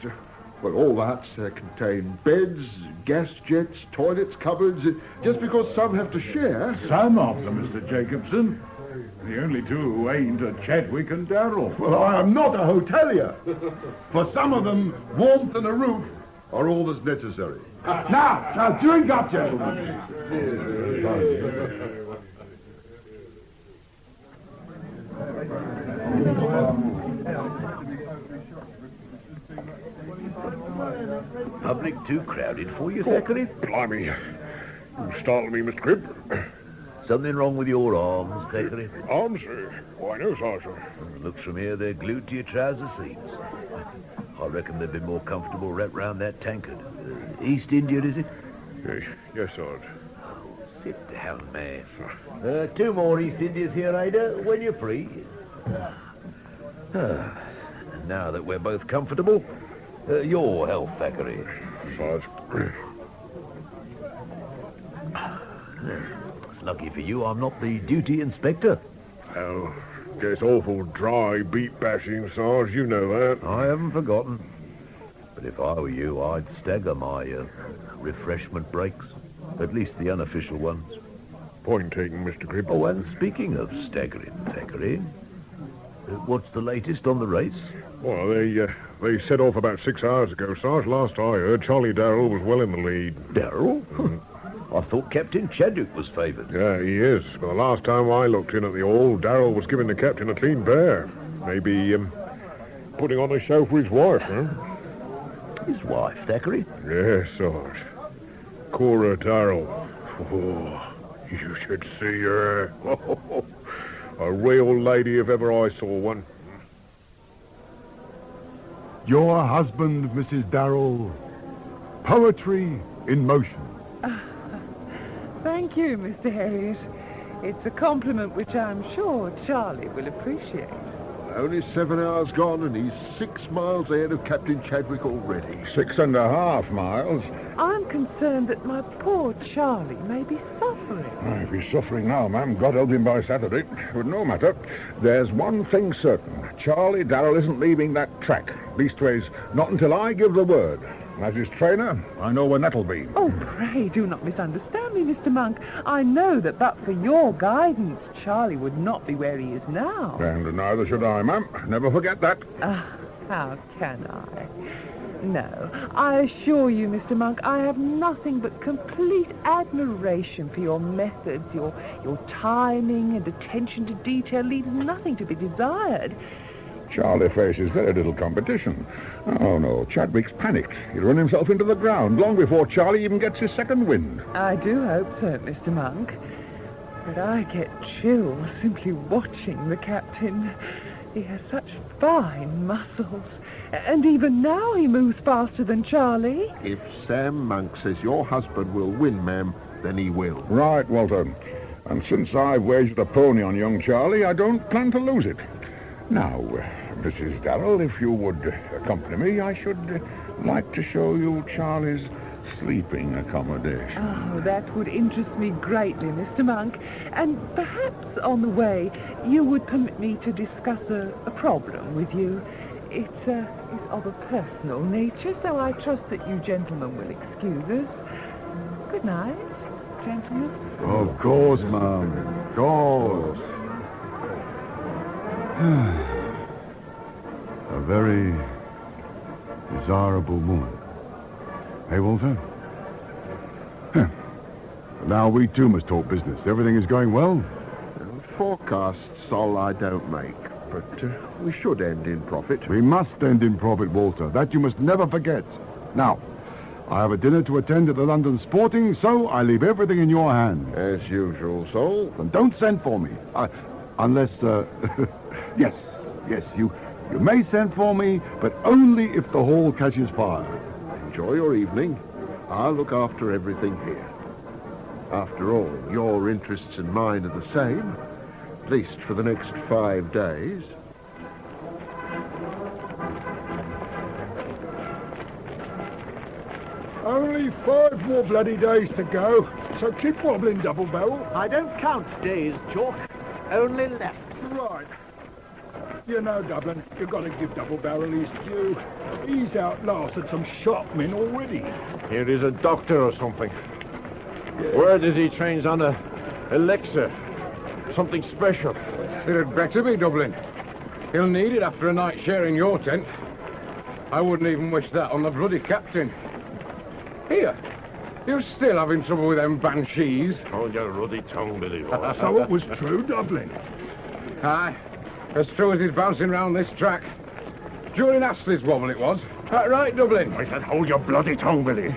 well, all huts contain beds, gas jets, toilets, cupboards, just because some have to share. Some of them, Mr. Jacobson. The only 2 who ain't are Chadwick and Darrell. Well, I am not a hotelier. For some of them, warmth and a roof are all that's necessary. Now, drink up, gentlemen. Public too crowded for you, Thackeray? Blimey. You startled me, Mr. Cribb. Something wrong with your arms, Thackeray? Arms? Why, no, Sergeant. Looks from here they're glued to your trouser seams. I reckon they've been more comfortable wrapped round that tankard. East India, is it? Yes, Sergeant. Sit down, man. 2 more East Indias here, Ada, when you're free. Now that we're both comfortable, your health, Thackeray. Sergeant. It's lucky for you I'm not the duty inspector. Well, gets awful dry beat bashing, Sarge, you know that. I haven't forgotten. But if I were you, I'd stagger my refreshment breaks. At least the unofficial ones. Point taken, Mr. Cribb. Oh, and speaking of staggering, Thackeray, what's the latest on the race? Well, they set off about 6 hours ago, Sarge. Last I heard, Charlie Darrell was well in the lead. Darrell? I thought Captain Chadwick was favoured. Yeah, he is. But the last time I looked in at the hall, Darrell was giving the captain a clean bear. Maybe, putting on a show for his wife, huh? His wife, Thackeray? Yes, Sarge. Cora Darrell. Oh, you should see her. A real lady if ever I saw one. Your husband, Mrs. Darrell. Poetry in motion. Thank you, Mr. Harriet. It's a compliment which I'm sure Charlie will appreciate. Only 7 hours gone, and he's 6 miles ahead of Captain Chadwick already. 6.5 miles. I'm concerned that my poor Charlie may be suffering. If he's suffering now, ma'am, God help him by Saturday. But no matter. There's one thing certain. Charlie Darrell isn't leaving that track. Leastways, not until I give the word. As his trainer, I know when that'll be. Oh, pray do not misunderstand me, Mr. Monk. I know that but for your guidance, Charlie would not be where he is now. And neither should I, ma'am. Never forget that. How can I? No, I assure you, Mr. Monk, I have nothing but complete admiration for your methods. Your timing and attention to detail leaves nothing to be desired. Charlie faces very little competition. Oh, no, Chadwick's panicked. He'll run himself into the ground long before Charlie even gets his second wind. I do hope so, Mr. Monk. But I get chills simply watching the captain. He has such fine muscles. And even now he moves faster than Charlie. If Sam Monk says your husband will win, ma'am, then he will. Right, Walter. And since I've wagered a pony on young Charlie, I don't plan to lose it. Now, Mrs. Darrell, if you would accompany me, I should like to show you Charlie's sleeping accommodation. Oh, that would interest me greatly, Mr. Monk. And perhaps on the way, you would permit me to discuss a problem with you. It's of a personal nature, so I trust that you gentlemen will excuse us. Good night, gentlemen. Of course, ma'am. Of course. A very desirable woman. Hey, Walter? Huh. Now we too must talk business. Everything is going well? Forecasts all I don't make, but we should end in profit. We must end in profit, Walter. That you must never forget. Now, I have a dinner to attend at the London Sporting, so I leave everything in your hands. As usual, Sol. And don't send for me. Unless, yes, you may send for me, but only if the hall catches fire. Enjoy your evening. I'll look after everything here. After all, your interests and mine are the same, at least for the next 5 days. Only 5 more bloody days to go, so keep wobbling, Double Barrel. I don't count days, Chalk. Only left. Right. You know, Dublin, you've got to give Double Barrel his due. He's outlasted some sharp men already. Here is a doctor or something. Word is he trains on a elixir. Something special. It'd better be, Dublin. He'll need it after a night sharing your tent. I wouldn't even wish that on the bloody captain. Here, you're still having trouble with them banshees. Hold your ruddy tongue, Billy. So it was true, Dublin. Aye, as true as he's bouncing round this track. During Astley's wobble it was. That right, Dublin? I said hold your bloody tongue, Billy.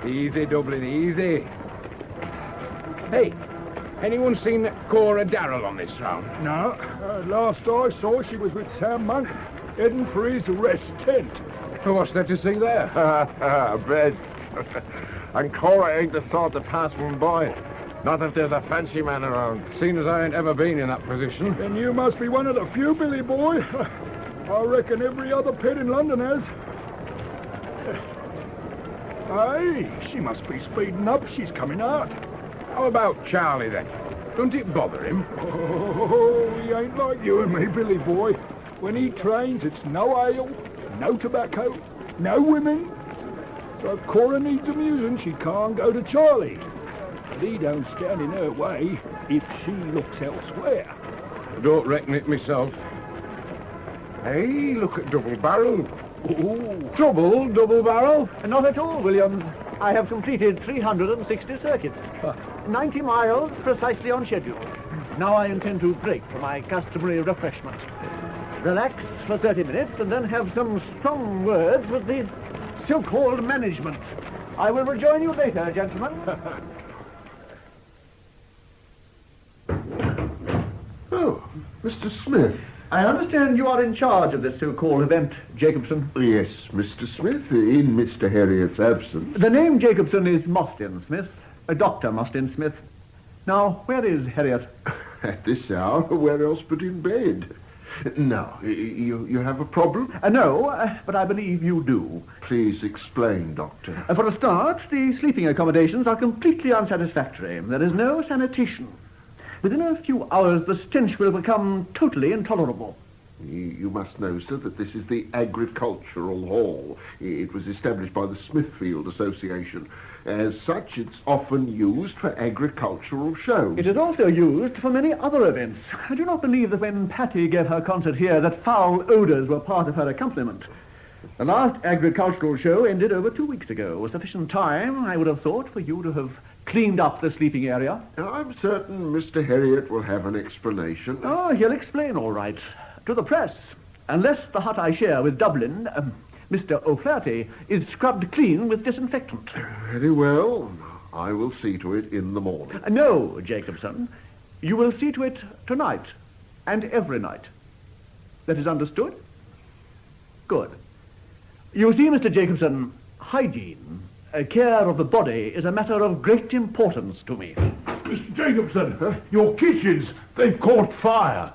Easy, Dublin, easy. Hey, anyone seen Cora Darrell on this round? No. Last I saw, she was with Sam Monk, heading for his rest tent. Well, what's there to see there? Bed. And Cora ain't the sort to pass one by. Not if there's a fancy man around. Seeing as I ain't ever been in that position. Then you must be one of the few, Billy boy. I reckon every other pet in London has. Hey, she must be speeding up. She's coming out. How about Charlie, then? Don't it bother him? Oh, he ain't like you and me, Billy boy. When he trains, it's no ale, no tobacco, no women. So if Cora needs amusing, she can't go to Charlie. But he don't stand in her way if she looks elsewhere. I don't reckon it myself. Hey, look at Double Barrel. Ooh. Trouble, Double Barrel? Not at all, William. I have completed 360 circuits. 90 miles precisely on schedule. Now I intend to break for my customary refreshment. Relax for 30 minutes and then have some strong words with the so-called management. I will rejoin you later, gentlemen. Oh, Mr. Smith. I understand you are in charge of this so-called event, Jacobson. Yes, Mr. Smith, in Mr. Harriot's absence. The name Jacobson is Mostyn Smith, Dr. Mostyn Smith. Now, where is Harriot? At this hour, where else but in bed? Now, you have a problem? No, but I believe you do. Please explain, Doctor. For a start, the sleeping accommodations are completely unsatisfactory. There is no sanitation. Within a few hours, the stench will become totally intolerable. You must know, sir, that this is the Agricultural Hall. It was established by the Smithfield Association. As such, it's often used for agricultural shows. It is also used for many other events. I do not believe that when Patty gave her concert here that foul odours were part of her accompaniment. The last agricultural show ended over 2 weeks ago. Sufficient time, I would have thought, for you to have cleaned up the sleeping area. I'm certain Mr. Harriot will have an explanation. Oh, he'll explain all right. To the press. Unless the hut I share with Dublin, Mr. O'Flaherty, is scrubbed clean with disinfectant. Very well. I will see to it in the morning. No, Jacobson. You will see to it tonight and every night. That is understood? Good. You see, Mr. Jacobson, hygiene, care of the body is a matter of great importance to me. Mr. Jacobson, your kitchens, they've caught fire.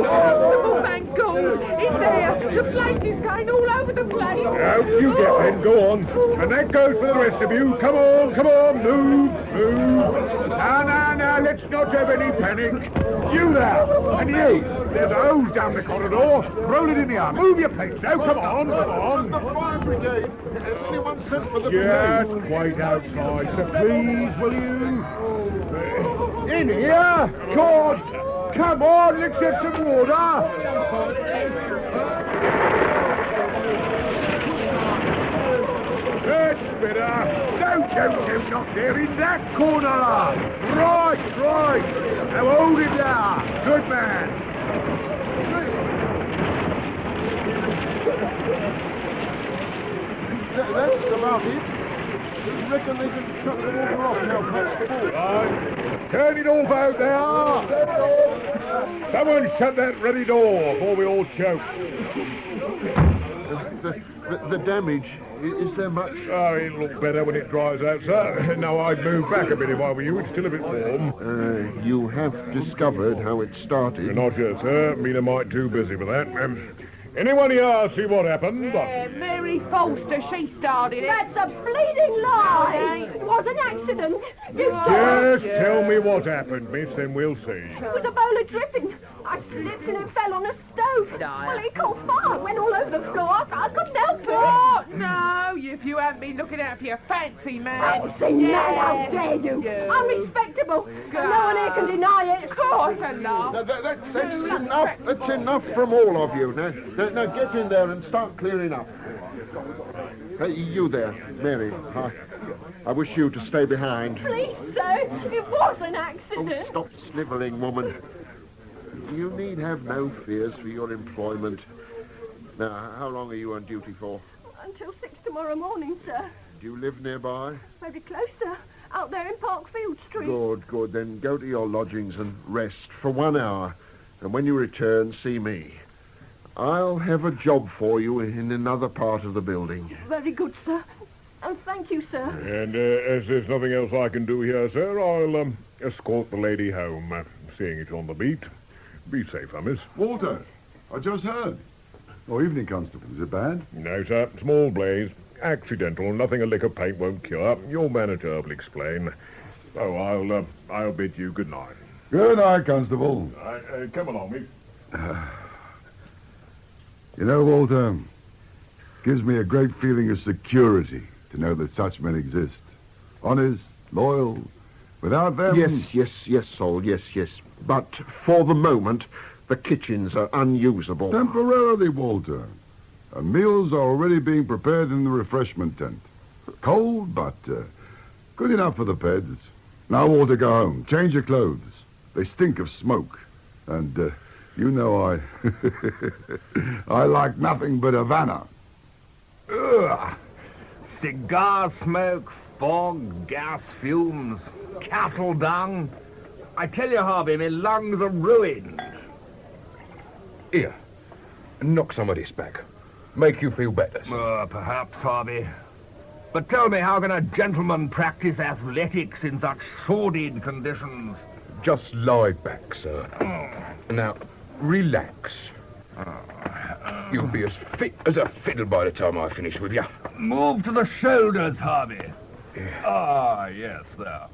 Oh, thank God! In there! The place is going all over the place! Out you get then, go on. And that goes for the rest of you. Come on, move. Now, let's not have any panic. You there, and you, there's a hose down the corridor. Roll it in the air. Move your place now, come on. The fire brigade. Has anyone sent for the Just brigade? wait outside, so please, will you? In here? George, come on, let's get some water. That's better. Don't, not there, in that corner. Right. Now hold it there. Good man. That's about it. Reckon they can shut the water off now, Constable. Right. Turn it off out there. Someone shut that ready door before we all choke. The damage, is there much? Oh, it'll look better when it dries out, sir. Now, I'd move back a bit if I were you. It's still a bit warm. You have discovered how it started? Not yet, sir. Been a mite too busy with that. Anyone here see what happened? Mary Foster, she started it. That's a bleeding lie! It was an accident. You Just tell me what happened, miss, then we'll see. It was a bowl of dripping. I slipped and it fell on a stove. Well, it caught fire, went all over the floor. I couldn't help it. Oh, no, if you haven't been looking out for your fancy man. Fancy man, how dare you? I'm respectable. No one here can deny it. Of course, I laugh. That's enough. That's enough from all of you. Now get in there and start clearing up. Hey, you there, Mary. I wish you to stay behind. Please, sir, it was an accident. Stop snivelling, woman. You need have no fears for your employment. Now, how long are you on duty for? Until 6 tomorrow morning, sir. Do you live nearby? Very close, sir. Out there in Parkfield Street. Good. Then go to your lodgings and rest for 1 hour. And when you return, see me. I'll have a job for you in another part of the building. Very good, sir. And thank you, sir. And as there's nothing else I can do here, sir, I'll escort the lady home, seeing it's on the beat. Be safe, miss. Walter, I just heard. Oh, evening, Constable. Is it bad? No, sir. Small blaze. Accidental. Nothing a lick of paint won't cure. Your manager will explain. Oh, I'll bid you good night. Good night, Constable. Come along, miss. You know, Walter, gives me a great feeling of security to know that such men exist. Honest, loyal, without them... Yes, Sol, yes. But for the moment, the kitchens are unusable. Temporarily, Walter. And meals are already being prepared in the refreshment tent. Cold, but good enough for the peds. Now, Walter, go home. Change your clothes. They stink of smoke. And, you know I like nothing but Havana. Ugh. Cigar smoke, fog, gas fumes, cattle dung. I tell you, Harvey, my lungs are ruined. Here, knock some of this back. Make you feel better. Perhaps, Harvey. But tell me, how can a gentleman practice athletics in such sordid conditions? Just lie back, sir. Now, relax. You'll be as fit as a fiddle by the time I finish with you. Move to the shoulders, Harvey. Yes, there.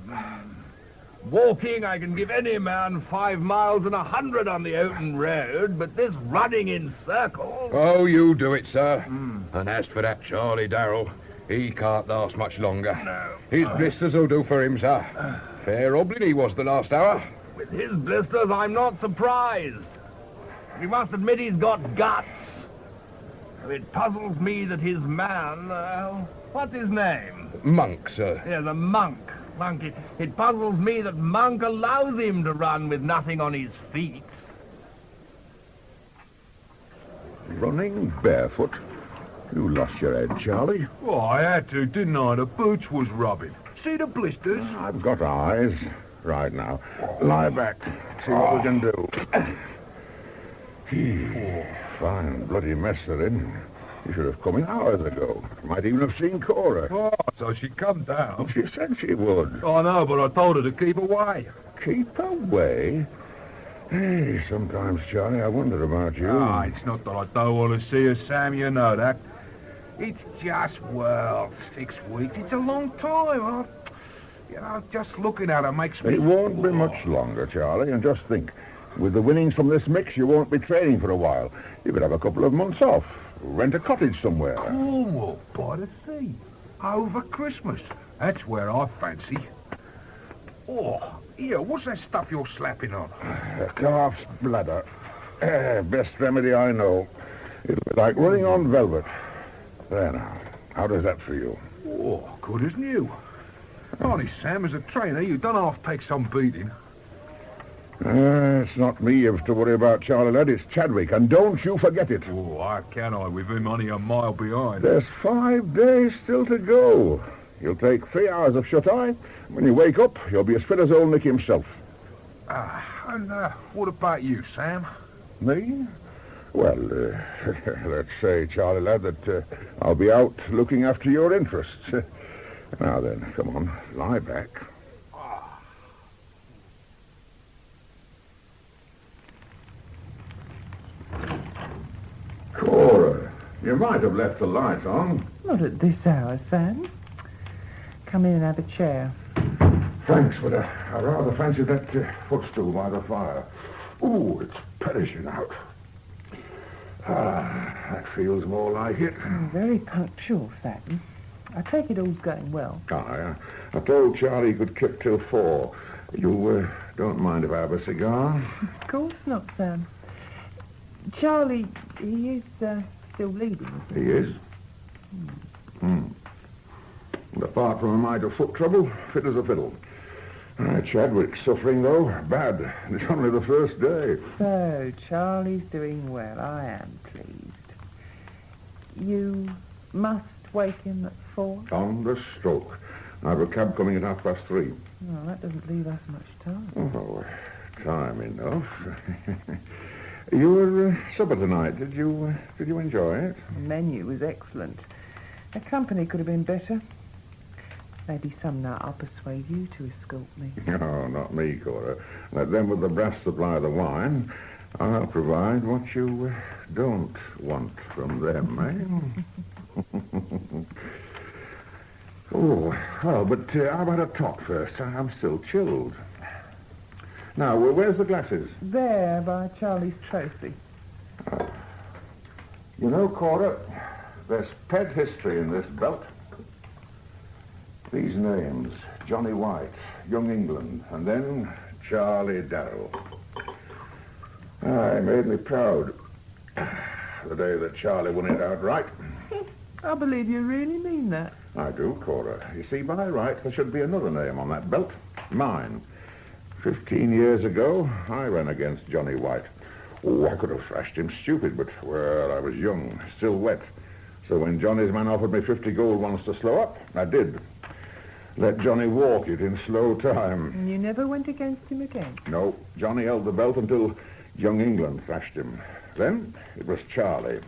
Walking, I can give any man 5 miles and 100 on the open road, but this running in circles... Oh, you do it, sir. And as for that Charlie Darrell, he can't last much longer. No. His blisters will do for him, sir. Fair hobbling he was the last hour. With his blisters, I'm not surprised. You must admit he's got guts. It puzzles me that his man... what's his name? Monk, sir. Yeah, the Monk. It puzzles me that Monk allows him to run with nothing on his feet. Running barefoot? You lost your head, Charlie. Well, I had to, didn't I? The boots was rubbing. See the blisters? I've got eyes. Right now. Lie back. See what we can do. Fine bloody mess they're in. You should have come in hours ago. Might even have seen Cora. Oh, so she'd come down. She said she would. I know, but I told her to keep away. Keep away? Hey, sometimes, Charlie, I wonder about you. Ah, it's not that I don't want to see her, Sam, you know that. It's just, well, 6 weeks. It's a long time. Just looking at her makes me... It won't be much longer, Charlie, and just think. With the winnings from this mix, you won't be training for a while. You could have a couple of months off. Rent a cottage somewhere. Cornwall, by the sea. Over Christmas. That's where I fancy. Oh, here, what's that stuff you're slapping on? A calf's bladder. Best remedy I know. It'll be like running on velvet. There now. How does that for you? Oh, good as new. Honest, Sam, as a trainer, you don't half take some beating. It's not me you have to worry about, Charlie lad. It's Chadwick, and don't you forget it. Oh, how can I, with him only a mile behind? There's 5 days still to go. You'll take 3 hours of shut-eye. When you wake up, you'll be as fit as old Nick himself. And what about you, Sam? Me? Well, let's say, Charlie lad, that I'll be out looking after your interests. Now then, come on, lie back. Cora, you might have left the light on. Not at this hour, Sam. Come in and have a chair. Thanks, but I rather fancy that footstool by the fire. Ooh, it's perishing out. That feels more like it. Very punctual, Sam. I take it all's going well. I told Charlie he could keep till 4. You don't mind if I have a cigar? Of course not, Sam. Charlie, he is still bleeding. He is? And apart from a mite of foot trouble, fit as a fiddle. Chadwick's suffering, though, bad. It's only the first day. So, Charlie's doing well. I am pleased. You must wake him at 4? On the stroke. I've a cab coming at 3:30. Well, that doesn't leave us much time. Oh, time enough. Your supper tonight, did you enjoy it? The menu was excellent. The company could have been better. Maybe some night I'll persuade you to escort me. No, not me, Cora. Let them with the brass supply the wine. I'll provide what you don't want from them, eh? Oh, well, but how about a tot first? I'm still chilled. Now, where's the glasses? There, by Charlie's trophy. You know, Cora, there's ped history in this belt. These names, Johnny White, Young England, and then Charlie Darrell. It made me proud. The day that Charlie won it outright. I believe you really mean that. I do, Cora. You see, by right, there should be another name on that belt. Mine. 15 years ago, I ran against Johnny White. Oh, I could have thrashed him stupid, but, well, I was young, still wet. So when Johnny's man offered me 50 gold once to slow up, I did. Let Johnny walk it in slow time. And you never went against him again? No, Johnny held the belt until Young England thrashed him. Then it was Charlie.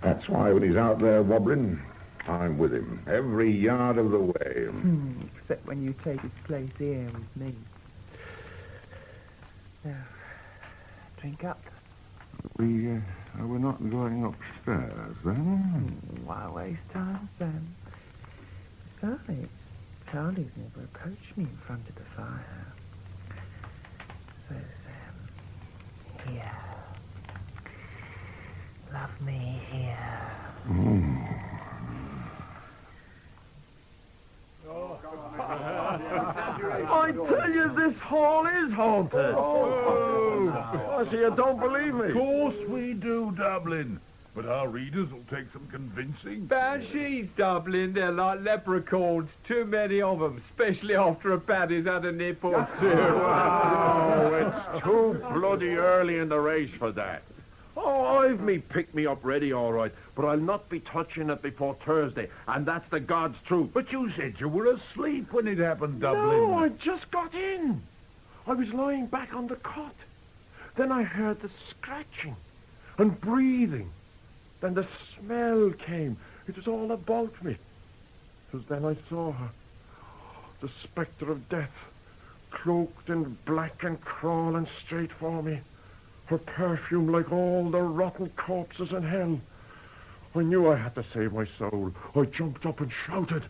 That's why when he's out there wobbling, I'm with him, every yard of the way. Except when you take his place here with me. Now, drink up. We're not going upstairs, then? Why waste time, Sam? Besides, Charlie's never approached me in front of the fire. So, Sam, here. Love me here. I tell you, this hall is haunted. I see you don't believe me. Of course we do, Dublin. But our readers will take some convincing. Banshees, Dublin, they're like leprechauns. Too many of them, especially after a baddie's had a nip or two. Oh, it's too bloody early in the race for that. Oh, Oh, I've me pick-me-up ready, all right, but I'll not be touching it before Thursday, and that's the God's truth. But you said you were asleep when it happened, Dublin. No, I just got in. I was lying back on the cot. Then I heard the scratching and breathing. Then the smell came. It was all about me. It was then I saw her, the spectre of death, cloaked in black and crawling straight for me. Her perfume like all the rotten corpses in hell. I knew I had to save my soul. I jumped up and shouted.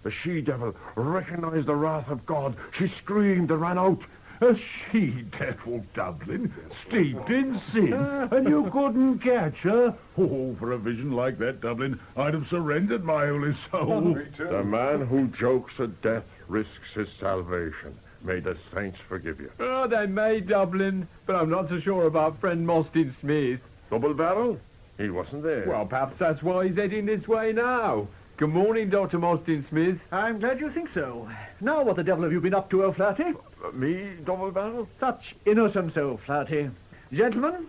The she-devil recognized the wrath of God. She screamed and ran out. A she-devil, Dublin, steeped in sin, and you couldn't catch her? Oh, for a vision like that, Dublin, I'd have surrendered my holy soul. The man who jokes at death risks his salvation. May the saints forgive you. Oh, they may, Dublin, but I'm not so sure about friend Mostyn Smith. Double barrel? He wasn't there. Well, perhaps that's why he's heading this way now. Good morning, Dr. Mostyn Smith. I'm glad you think so. Now, what the devil have you been up to, O'Flaherty? Me, double barrel? Such innocence, O'Flaherty. Gentlemen,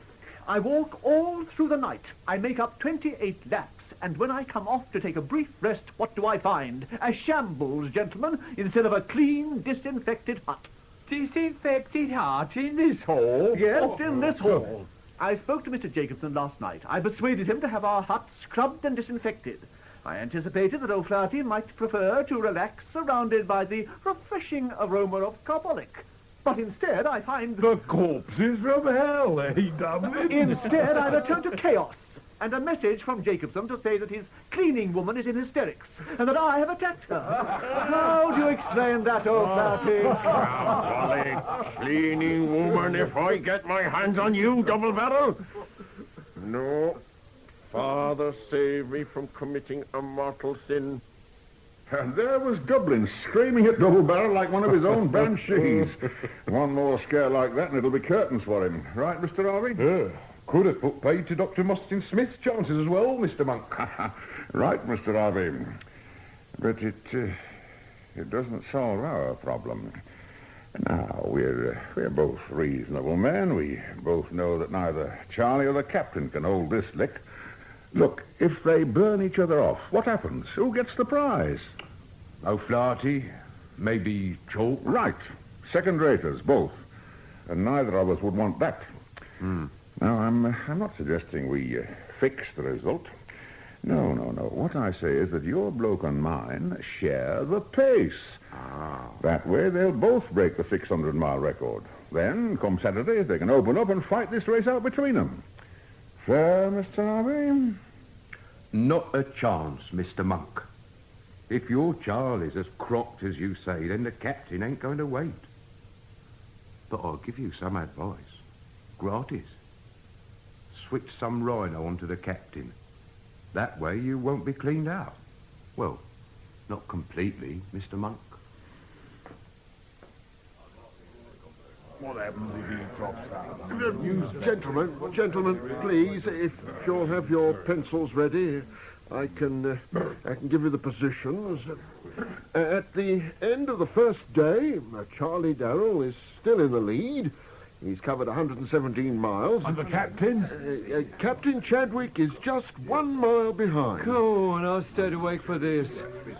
I walk all through the night. I make up 28 laps. And when I come off to take a brief rest, what do I find? A shambles, gentlemen, instead of a clean, disinfected hut. Disinfected hut in this hall? Yes, in this hall. I spoke to Mr. Jacobson last night. I persuaded him to have our hut scrubbed and disinfected. I anticipated that O'Flaherty might prefer to relax surrounded by the refreshing aroma of carbolic. But instead, I find... The corpses from hell, eh, Dublin? Instead, I return to chaos. And a message from Jacobson to say that his cleaning woman is in hysterics, and that I have attacked her. How do you explain that, O'Flaherty? Golly, cleaning woman, if I get my hands on you, double barrel. No. Father, save me from committing a mortal sin. And there was Dublin, screaming at Double Barrel like one of his own banshees. One more scare like that and it'll be curtains for him. Right, Mr. Harvey? Could have put paid to Dr. Mostyn Smith's chances as well, Mr. Monk. Right, Mr. Harvey. But it doesn't solve our problem. Now, we're both reasonable men. We both know that neither Charlie or the captain can hold this lick. Look, if they burn each other off, what happens? Who gets the prize? O'Flaherty, maybe Chalk? Right. Second-raters, both. And neither of us would want that. Now, I'm not suggesting we fix the result. No. What I say is that your bloke and mine share the pace. That way, they'll both break the 600-mile record. Then, come Saturday, they can open up and fight this race out between them. Fair, Mr. Harvey? Not a chance, Mr. Monk. If your Charlie's as crocked as you say, then the captain ain't going to wait. But I'll give you some advice. Gratis. Switch some rhino onto the captain. That way you won't be cleaned out. Well, not completely, Mr. Monk. What happens if he drops out? You gentlemen, please, if you'll have your pencils ready, I can give you the positions. At the end of the first day, Charlie Darrell is still in the lead. He's covered 117 miles. And the captain? Captain Chadwick is just 1 mile behind. Oh, and I stayed awake for this.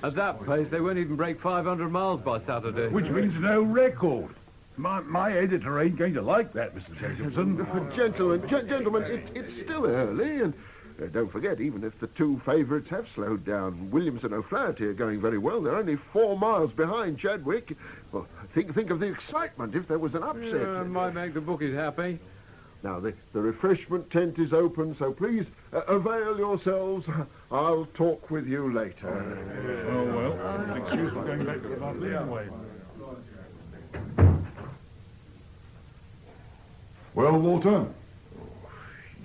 At that pace, they won't even break 500 miles by Saturday. Which means no record. My editor ain't going to like that, Mr. Jacobson. Gentlemen, it's still early, and don't forget, even if the two favourites have slowed down, Williams and O'Flaherty are going very well. They're only 4 miles behind Chadwick. Well, think of the excitement if there was an upset. Yeah, might make the bookies happy. Now, the refreshment tent is open, so please avail yourselves. I'll talk with you later. Oh, well, excuse me going back to the bubbly anyway. Well, Walter?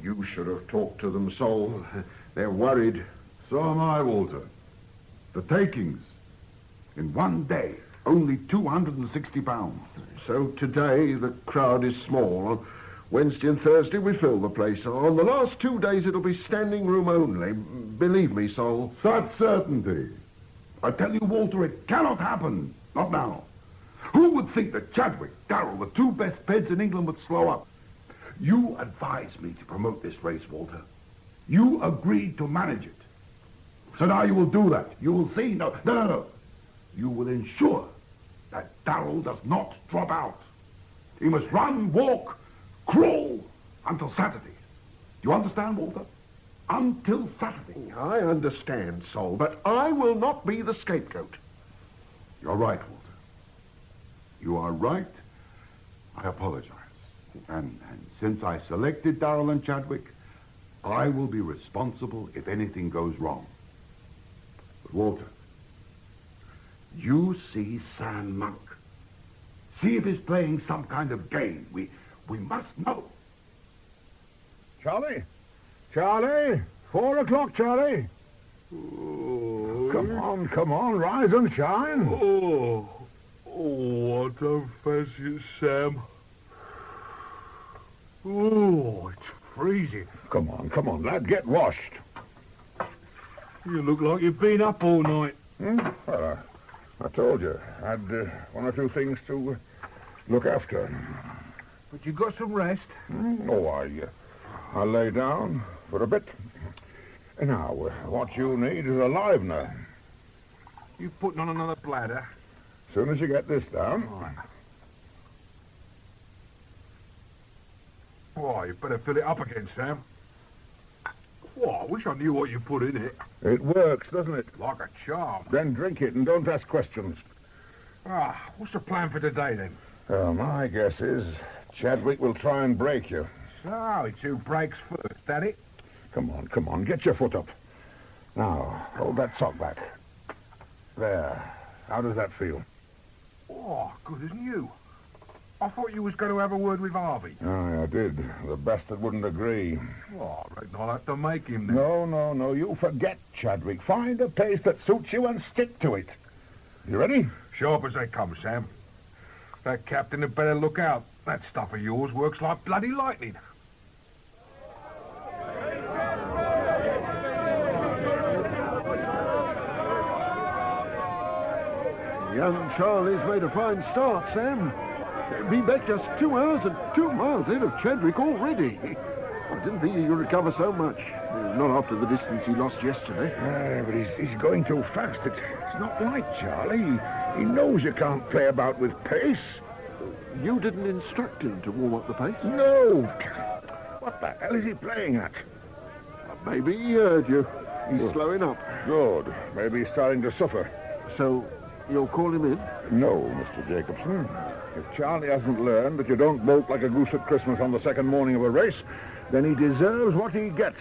You should have talked to them, Sol. They're worried. So am I, Walter. The takings. In 1 day, only 260 pounds. So today, the crowd is small. On Wednesday and Thursday, we fill the place. On the last 2 days, it'll be standing room only. Believe me, Sol. Such certainty. I tell you, Walter, it cannot happen. Not now. Who would think that Chadwick, Darrell, the two best peds in England, would slow up? You advised me to promote this race, Walter. You agreed to manage it. So now you will do that. You will see. No. You will ensure that Darrell does not drop out. He must run, walk, crawl until Saturday. Do you understand, Walter? Until Saturday. I understand, Sol, but I will not be the scapegoat. You're right, Walter. You are right. I apologize. And since I selected Darrell and Chadwick, I will be responsible if anything goes wrong. But Walter, you see Sam Monk. See if he's playing some kind of game. We must know. Charlie? 4 o'clock, Charlie. Oh, come on, rise and shine. Oh, what a fancy, Sam. Oh, it's freezing. Come on, lad, get washed. You look like you've been up all night. Well, I told you, I had one or two things to look after. But you got some rest? I lay down for a bit. Now, what you need is a livener. You putting on another bladder? As soon as you get this down. Why, you better fill it up again, Sam. Why, I wish I knew what you put in it. It works, doesn't it? Like a charm. Then drink it and don't ask questions. What's the plan for today, then? My guess is Chadwick will try and break you. So, it's who breaks first, that it? Come on, get your foot up. Now, hold that sock back. There. How does that feel? Oh, good as new. I thought you was going to have a word with Harvey. I did. The bastard wouldn't agree. Oh, I reckon I'll have to make him then. No, you forget, Chadwick. Find a pace that suits you and stick to it. You ready? Sharp as they come, Sam. That captain had better look out. That stuff of yours works like bloody lightning. Young Charlie's made a fine start, Sam. Be back just 2 hours and 2 miles ahead of Chadwick already. I didn't think he could recover so much. Not after the distance he lost yesterday. But he's going too fast. It's not right, Charlie. He knows you can't play about with pace. You didn't instruct him to warm up the pace? No. What the hell is he playing at? Maybe he heard you. He's slowing up. Good. Maybe he's starting to suffer. So, you'll call him in? No, Mr. Jacobson. If Charlie hasn't learned that you don't bolt like a goose at Christmas on the second morning of a race, then he deserves what he gets.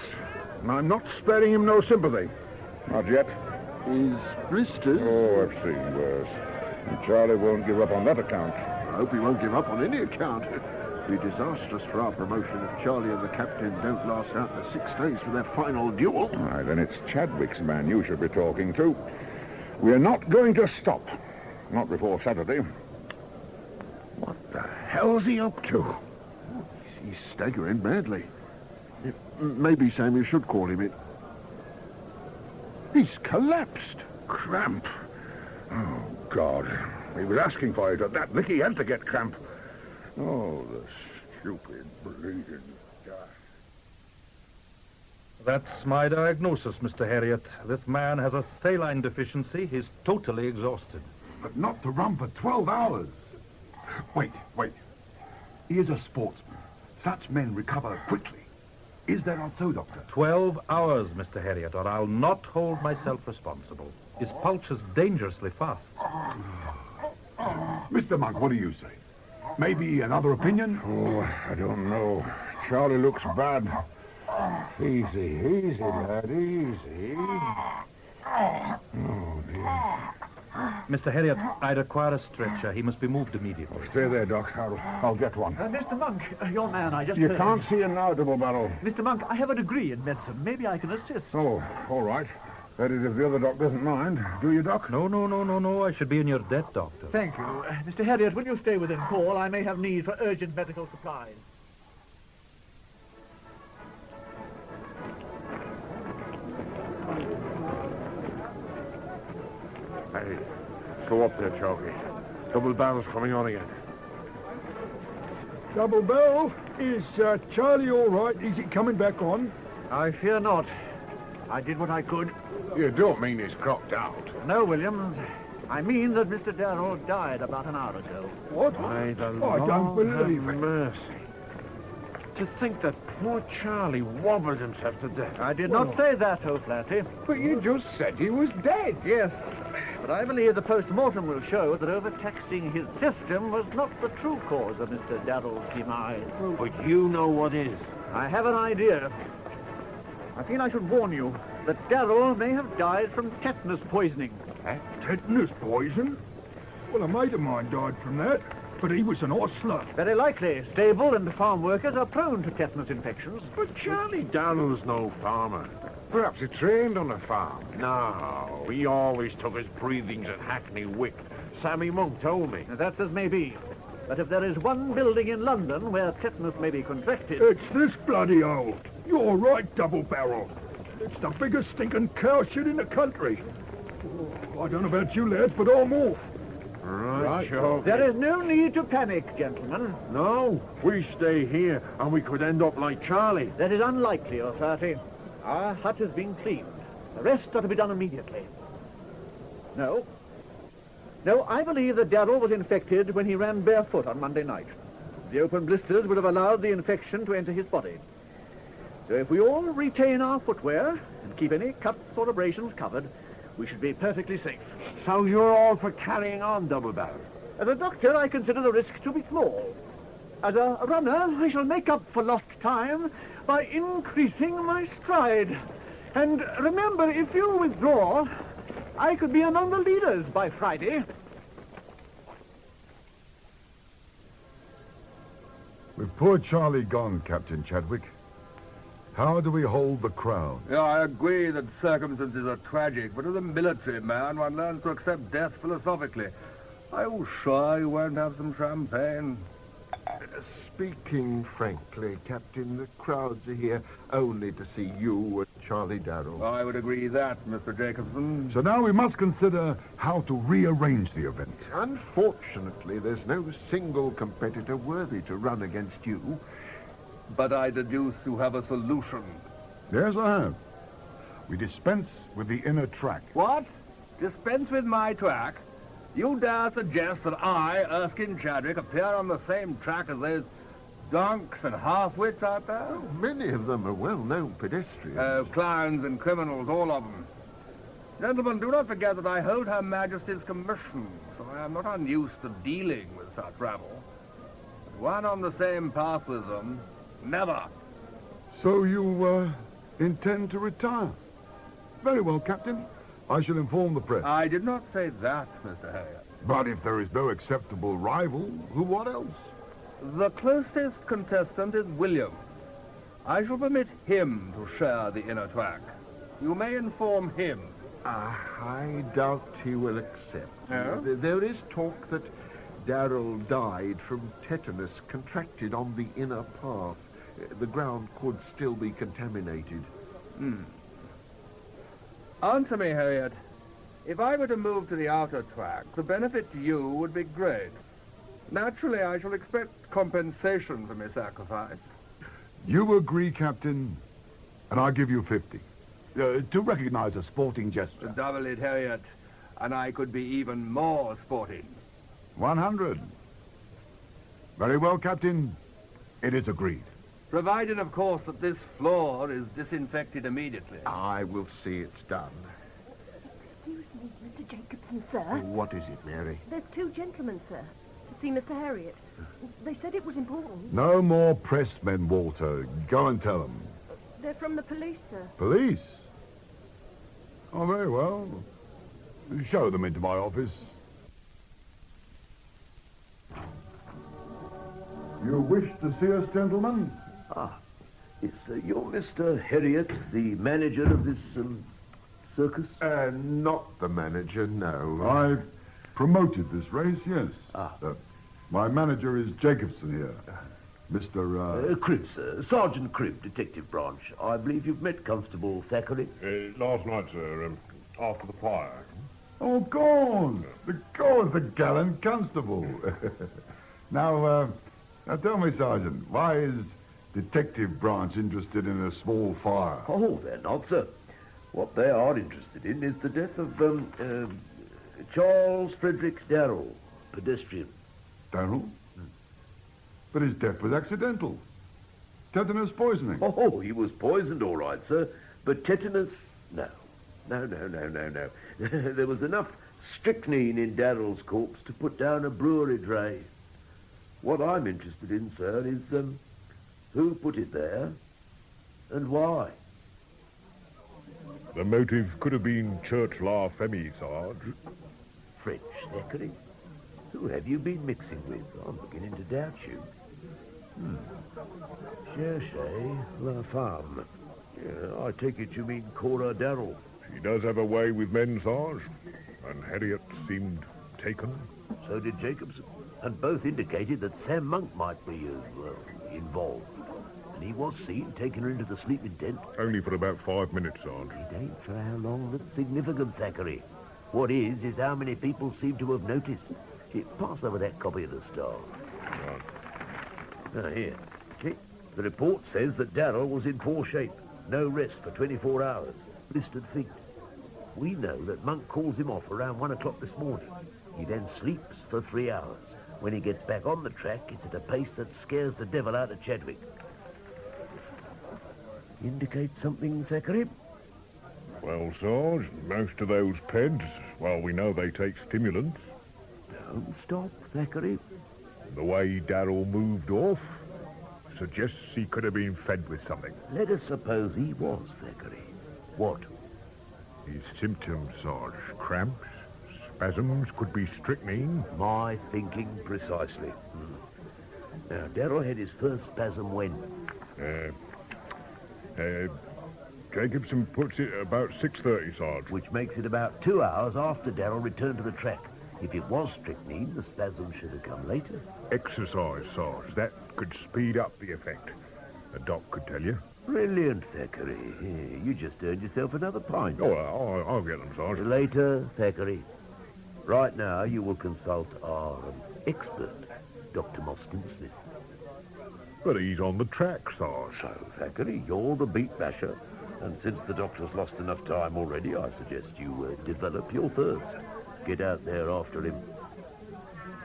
And I'm not sparing him no sympathy. Not yet. His blisters? Oh, I've seen worse. And Charlie won't give up on that account. I hope he won't give up on any account. It'd be disastrous for our promotion if Charlie and the captain don't last out the 6 days for their final duel. Aye, then it's Chadwick's man you should be talking to. We're not going to stop. Not before Saturday. What the hell's he up to? He's staggering badly. Maybe, Sam, you should call him in. He's collapsed. Cramp. Oh, God. He was asking for it. At that lick, he had to get cramp. Oh, the stupid bleeding guy. That's my diagnosis, Mr. Harriet. This man has a saline deficiency. He's totally exhausted. But not to run for 12 hours. Wait. He is a sportsman. Such men recover quickly. Is there not so, Doctor? 12 hours, Mr. Harriet, or I'll not hold myself responsible. His pulse is dangerously fast. Mr. Monk, what do you say? Maybe another opinion? Oh, I don't know. Charlie looks bad. Easy, lad, easy. Oh, dear. Mr. Harriet, I require a stretcher. He must be moved immediately. Oh, stay there, Doc. I'll get one. Mr. Monk, your man, I just... You can't see him now, Double Barrel. Mr. Monk, I have a degree in medicine. Maybe I can assist. Oh, all right. That is, if the other doc doesn't mind. Do you, Doc? No. I should be in your debt, Doctor. Thank you. Mr. Harriet, will you stay within call? I may have need for urgent medical supplies. Hey, go up there, Chalky. Double Barrel's coming on again. Double Barrel? Is Charlie all right? Is it coming back on? I fear not. I did what I could. You don't mean he's cropped out? No, Williams. I mean that Mr. Darrell died about an hour ago. What? By the I don't Lord believe have it. mercy. To think that poor Charlie wobbled himself to death. I did not say that, O'Flaherty. But you just said he was dead. Yes, but I believe the post-mortem will show that overtaxing his system was not the true cause of Mr. Darrell's demise. But you know what is. I have an idea. I feel I should warn you that Darrell may have died from tetanus poisoning. Tetanus poison? Well, a mate of mine died from that, but he was an hostler. Very likely. Stable and farm workers are prone to tetanus infections. But Charlie Darrell's no farmer. Perhaps he trained on a farm. No, he always took his breathings at Hackney Wick. Sammy Monk told me. That's as may be. But if there is one building in London where tetanus may be contracted... It's this bloody hole. You're right, Double Barrel. It's the biggest stinking cow shit in the country. Oh, I don't know about you lads, but I'm off. Right, sure. There is no need to panic, gentlemen. No, we stay here, and we could end up like Charlie. That is unlikely, O'Flaherty. Our hut has been cleaned. The rest are to be done immediately. No, I believe that Darrell was infected when he ran barefoot on Monday night. The open blisters would have allowed the infection to enter his body. So if we all retain our footwear and keep any cuts or abrasions covered, we should be perfectly safe. So you're all for carrying on, Double Barrel? As a doctor, I consider the risk to be small. As a runner, I shall make up for lost time by increasing my stride. And remember, if you withdraw, I could be among the leaders by Friday. With poor Charlie gone, Captain Chadwick, how do we hold the crown? Yeah, I agree that circumstances are tragic, but as a military man, one learns to accept death philosophically. Are you sure you won't have some champagne? Speaking frankly, Captain, the crowds are here only to see you and Charlie Darrell. I would agree that, Mr. Jacobson. So now we must consider how to rearrange the event. Unfortunately, there's no single competitor worthy to run against you. But I deduce you have a solution. Yes, I have. We dispense with the inner track. What? Dispense with my track? You dare suggest that I, Erskine Chadwick, appear on the same track as those donks and half-wits out there? Oh, many of them are well-known pedestrians. Oh, clowns and criminals, all of them. Gentlemen, do not forget that I hold Her Majesty's commission, so I am not unused to dealing with such rabble. But one on the same path with them, never. So you, intend to retire? Very well, Captain. I shall inform the press. I did not say that, Mr. Harriet. But if there is no acceptable rival, what else? The closest contestant is William. I shall permit him to share the inner track. You may inform him. I doubt he will accept. No? There is talk that Darrell died from tetanus contracted on the inner path. The ground could still be contaminated. Answer me, Harriet. If I were to move to the outer track, the benefit to you would be great. Naturally, I shall expect compensation for my sacrifice. You agree, Captain, and I'll give you 50. To recognize a sporting gesture. Double it, Harriet, and I could be even more sporting. 100. Very well, Captain. It is agreed. Provided, of course, that this floor is disinfected immediately. I will see it's done. Excuse me, Mr. Jacobson, sir. What is it, Mary? There's two gentlemen, sir, to see Mr. Harriet. They said it was important. No more pressmen, Walter. Go and tell them. They're from the police, sir. Police? Oh, very well. Show them into my office. You wish to see us, gentlemen? It's you're Mr. Harriet, the manager of this circus? Not the manager, no. I promoted this race, yes. My manager is Jacobson here. Mr. Cribb, sir. Sergeant Cribb, Detective Branch. I believe you've met Constable Thackeray. Last night, sir, after the fire. Oh, God! The gallant constable. Now, Now tell me, Sergeant, why is Detective Branch interested in a small fire? Oh, they're not, sir. What they are interested in is the death of, Charles Frederick Darrell, pedestrian. Darrell? But his death was accidental. Tetanus poisoning. Oh, he was poisoned, all right, sir. But tetanus, no. No. There was enough strychnine in Darrell's corpse to put down a brewery dray. What I'm interested in, sir, is, who put it there and why? The motive could have been Church La Femme, Sarge. French Thackeray? Who have you been mixing with? I'm beginning to doubt you. Cherchez La Femme. Yeah, I take it you mean Cora Darrell. She does have a way with men, Sarge. And Harriet seemed taken. So did Jacobson. And both indicated that Sam Monk might be, involved. And he was seen taking her into the sleeping tent. Only for about 5 minutes, Sarge. It ain't for how long that's significant, Thackeray. What is how many people seem to have noticed. Pass over that copy of the Star. Now, here. See? The report says that Darrell was in poor shape. No rest for 24 hours. Blistered feet. We know that Monk calls him off around 1 o'clock this morning. He then sleeps for 3 hours. When he gets back on the track, it's at a pace that scares the devil out of Chadwick. Indicate something, Thackeray? Well, Sarge, most of those peds, well, we know they take stimulants. Don't stop, Thackeray. The way Darrell moved off suggests he could have been fed with something. Let us suppose he was, Thackeray. What? His symptoms, Sarge. Cramps, spasms, could be strychnine. My thinking precisely. Now, Darrell had his first spasm when? Jacobson puts it about 6:30, Sarge. Which makes it about 2 hours after Darrell returned to the track. If it was strychnine, the spasm should have come later. Exercise, Sarge. That could speed up the effect. A doc could tell you. Brilliant, Thackeray. You just earned yourself another pint. Oh, I'll get them, Sarge. Later, Thackeray. Right now, you will consult our expert, Dr. Moskin Smith. But he's on the track, Sarge. So, Thackeray, you're the beat basher. And since the doctor's lost enough time already, I suggest you develop your thirst. Get out there after him.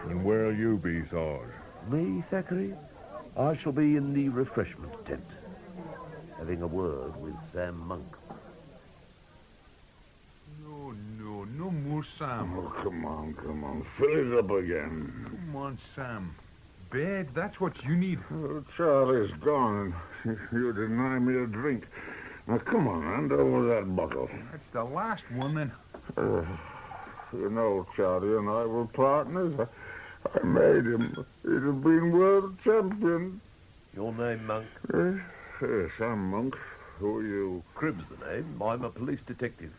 And where'll you be, Sarge? Me, Thackeray? I shall be in the refreshment tent, having a word with Sam Monk. No more, Sam. Oh, come on. Fill it up again. Come on, Sam. Bed, that's what you need. Oh, Charlie's gone. You deny me a drink. Now, come on, hand over that bottle. That's the last one, then. You know, Charlie and I were partners. I made him. He'd have been world champion. Your name, Monk? Yes, I'm Monk. Who are you? Cribb's the name. I'm a police detective.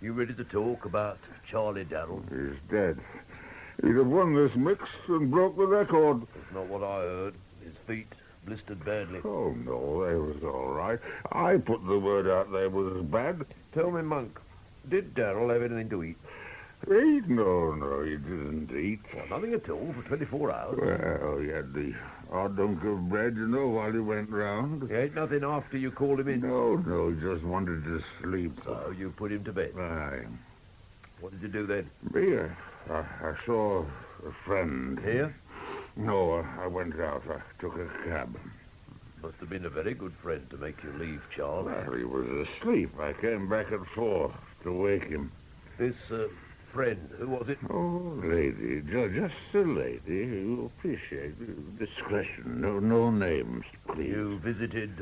You ready to talk about Charlie Darrell? He's dead. He'd have won this mix and broke the record. That's not what I heard. His feet blistered badly. Oh, no, they was all right. I put the word out they was bad. Tell me, Monk, did Darrell have anything to eat? Eat? No, he didn't eat. Well, nothing at all for 24 hours. Well, he had the odd hunk of bread, while he went round. He ate nothing after you called him in? No, he just wanted to sleep. So you put him to bed? Aye. What did you do then? Me, I saw a friend. Here? No, I went out. I took a cab. Must have been a very good friend to make you leave, Charles. Well, he was asleep. I came back at 4 to wake him. This, friend, who was it? Oh, lady, just a lady. You appreciate discretion. No names, please. You visited,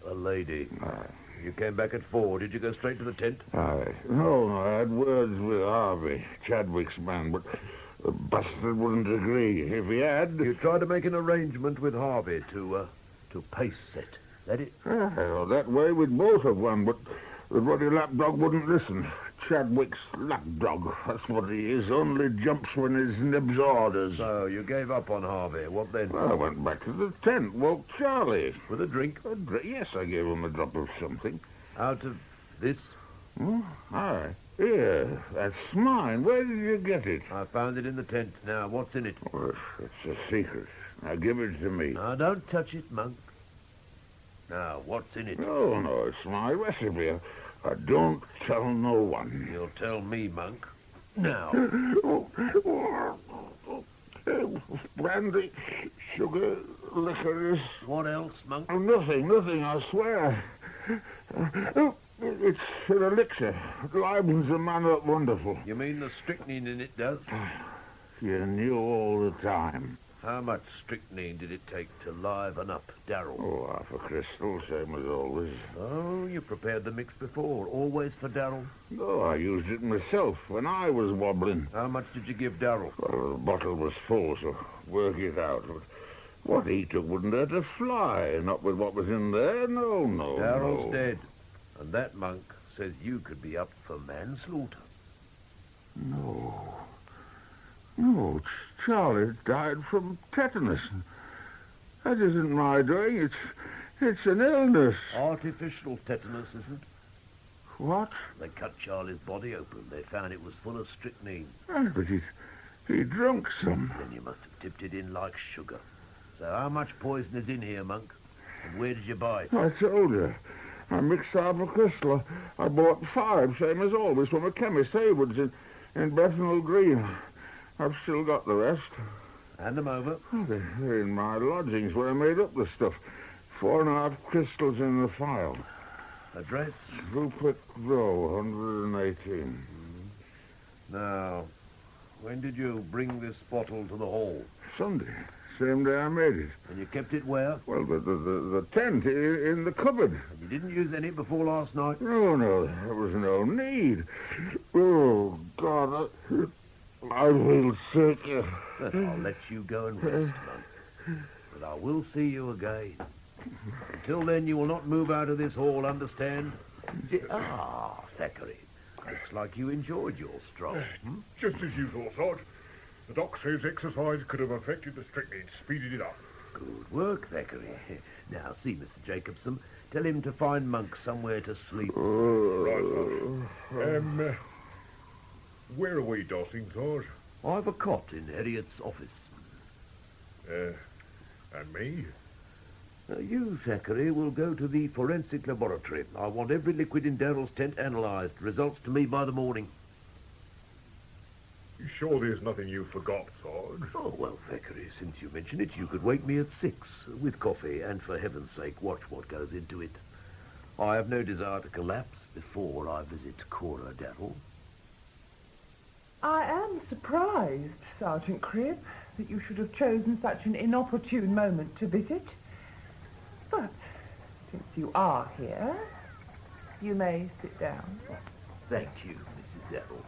a lady. Aye. You came back at 4. Did you go straight to the tent? Aye. No, I had words with Harvey, Chadwick's man, but the bastard wouldn't agree. If he had... You tried to make an arrangement with Harvey to pace set. That it? Well, that way we'd both have won, but the bloody lapdog wouldn't listen. Chadwick's lapdog, that's what he is. Only jumps when his nibs orders. So you gave up on Harvey. What then? Well, I went back to the tent, woke Charlie. With a drink? Yes, I gave him a drop of something. Out of this? Aye. Here, that's mine. Where did you get it? I found it in the tent. Now, what's in it? Well, it's a secret. Now give it to me. Now, don't touch it, Monk. Now, what's in it? No, it's my recipe. I don't tell no one. You'll tell me, Monk. Now. Brandy, sugar, licorice. What else, Monk? Nothing, I swear. It's an elixir. It livens a man up wonderful. You mean the strychnine in it does? You knew all the time. How much strychnine did it take to liven up Darrell? Oh, half a crystal, same as always. Oh, you prepared the mix before, always for Darrell? No, I used it myself when I was wobbling. How much did you give Darrell? Well, the bottle was full, so work it out. What he took wouldn't hurt a fly, not with what was in there, no. Darrell's dead, and that monk says you could be up for manslaughter. No, Charlie died from tetanus. That isn't my doing. It's an illness. Artificial tetanus, isn't? What? They cut Charlie's body open. They found it was full of strychnine. But he drunk some. Then you must have tipped it in like sugar. So how much poison is in here, Monk? And where did you buy it? I told you. I mixed half a crystal. I bought 5, same as always, from a chemist, Haywood's, in Bethnal Green. I've still got the rest. Hand them over. Oh, they're in my lodgings where I made up the stuff. 4.5 crystals in the file. Address? Rupert Row, 118. Now, when did you bring this bottle to the hall? Sunday. Same day I made it. And you kept it where? Well, the tent in the cupboard. And you didn't use any before last night? No, there was no need. Oh, God, I feel sick. I'll let you go and rest, Monk. But I will see you again. Until then, you will not move out of this hall, understand? Thackeray. Looks like you enjoyed your stroll. Just as you thought, Sarge. The doc says exercise could have affected the strychnine, speeded it up. Good work, Thackeray. Now, see Mr. Jacobson. Tell him to find Monk somewhere to sleep. Right, Sarge. Where are we dossing, Sarge? I've a cot in Harriet's office. And me? You, Thackeray, will go to the forensic laboratory. I want every liquid in Darrell's tent analysed. Results to me by the morning. You sure there's nothing you forgot, Sarge? Oh, well, Thackeray, since you mention it, you could wake me at 6 with coffee, and for heaven's sake, watch what goes into it. I have no desire to collapse before I visit Cora Darrell. I am surprised, Sergeant Cribb, that you should have chosen such an inopportune moment to visit. But since you are here, you may sit down. Thank you, Mrs. Darrell.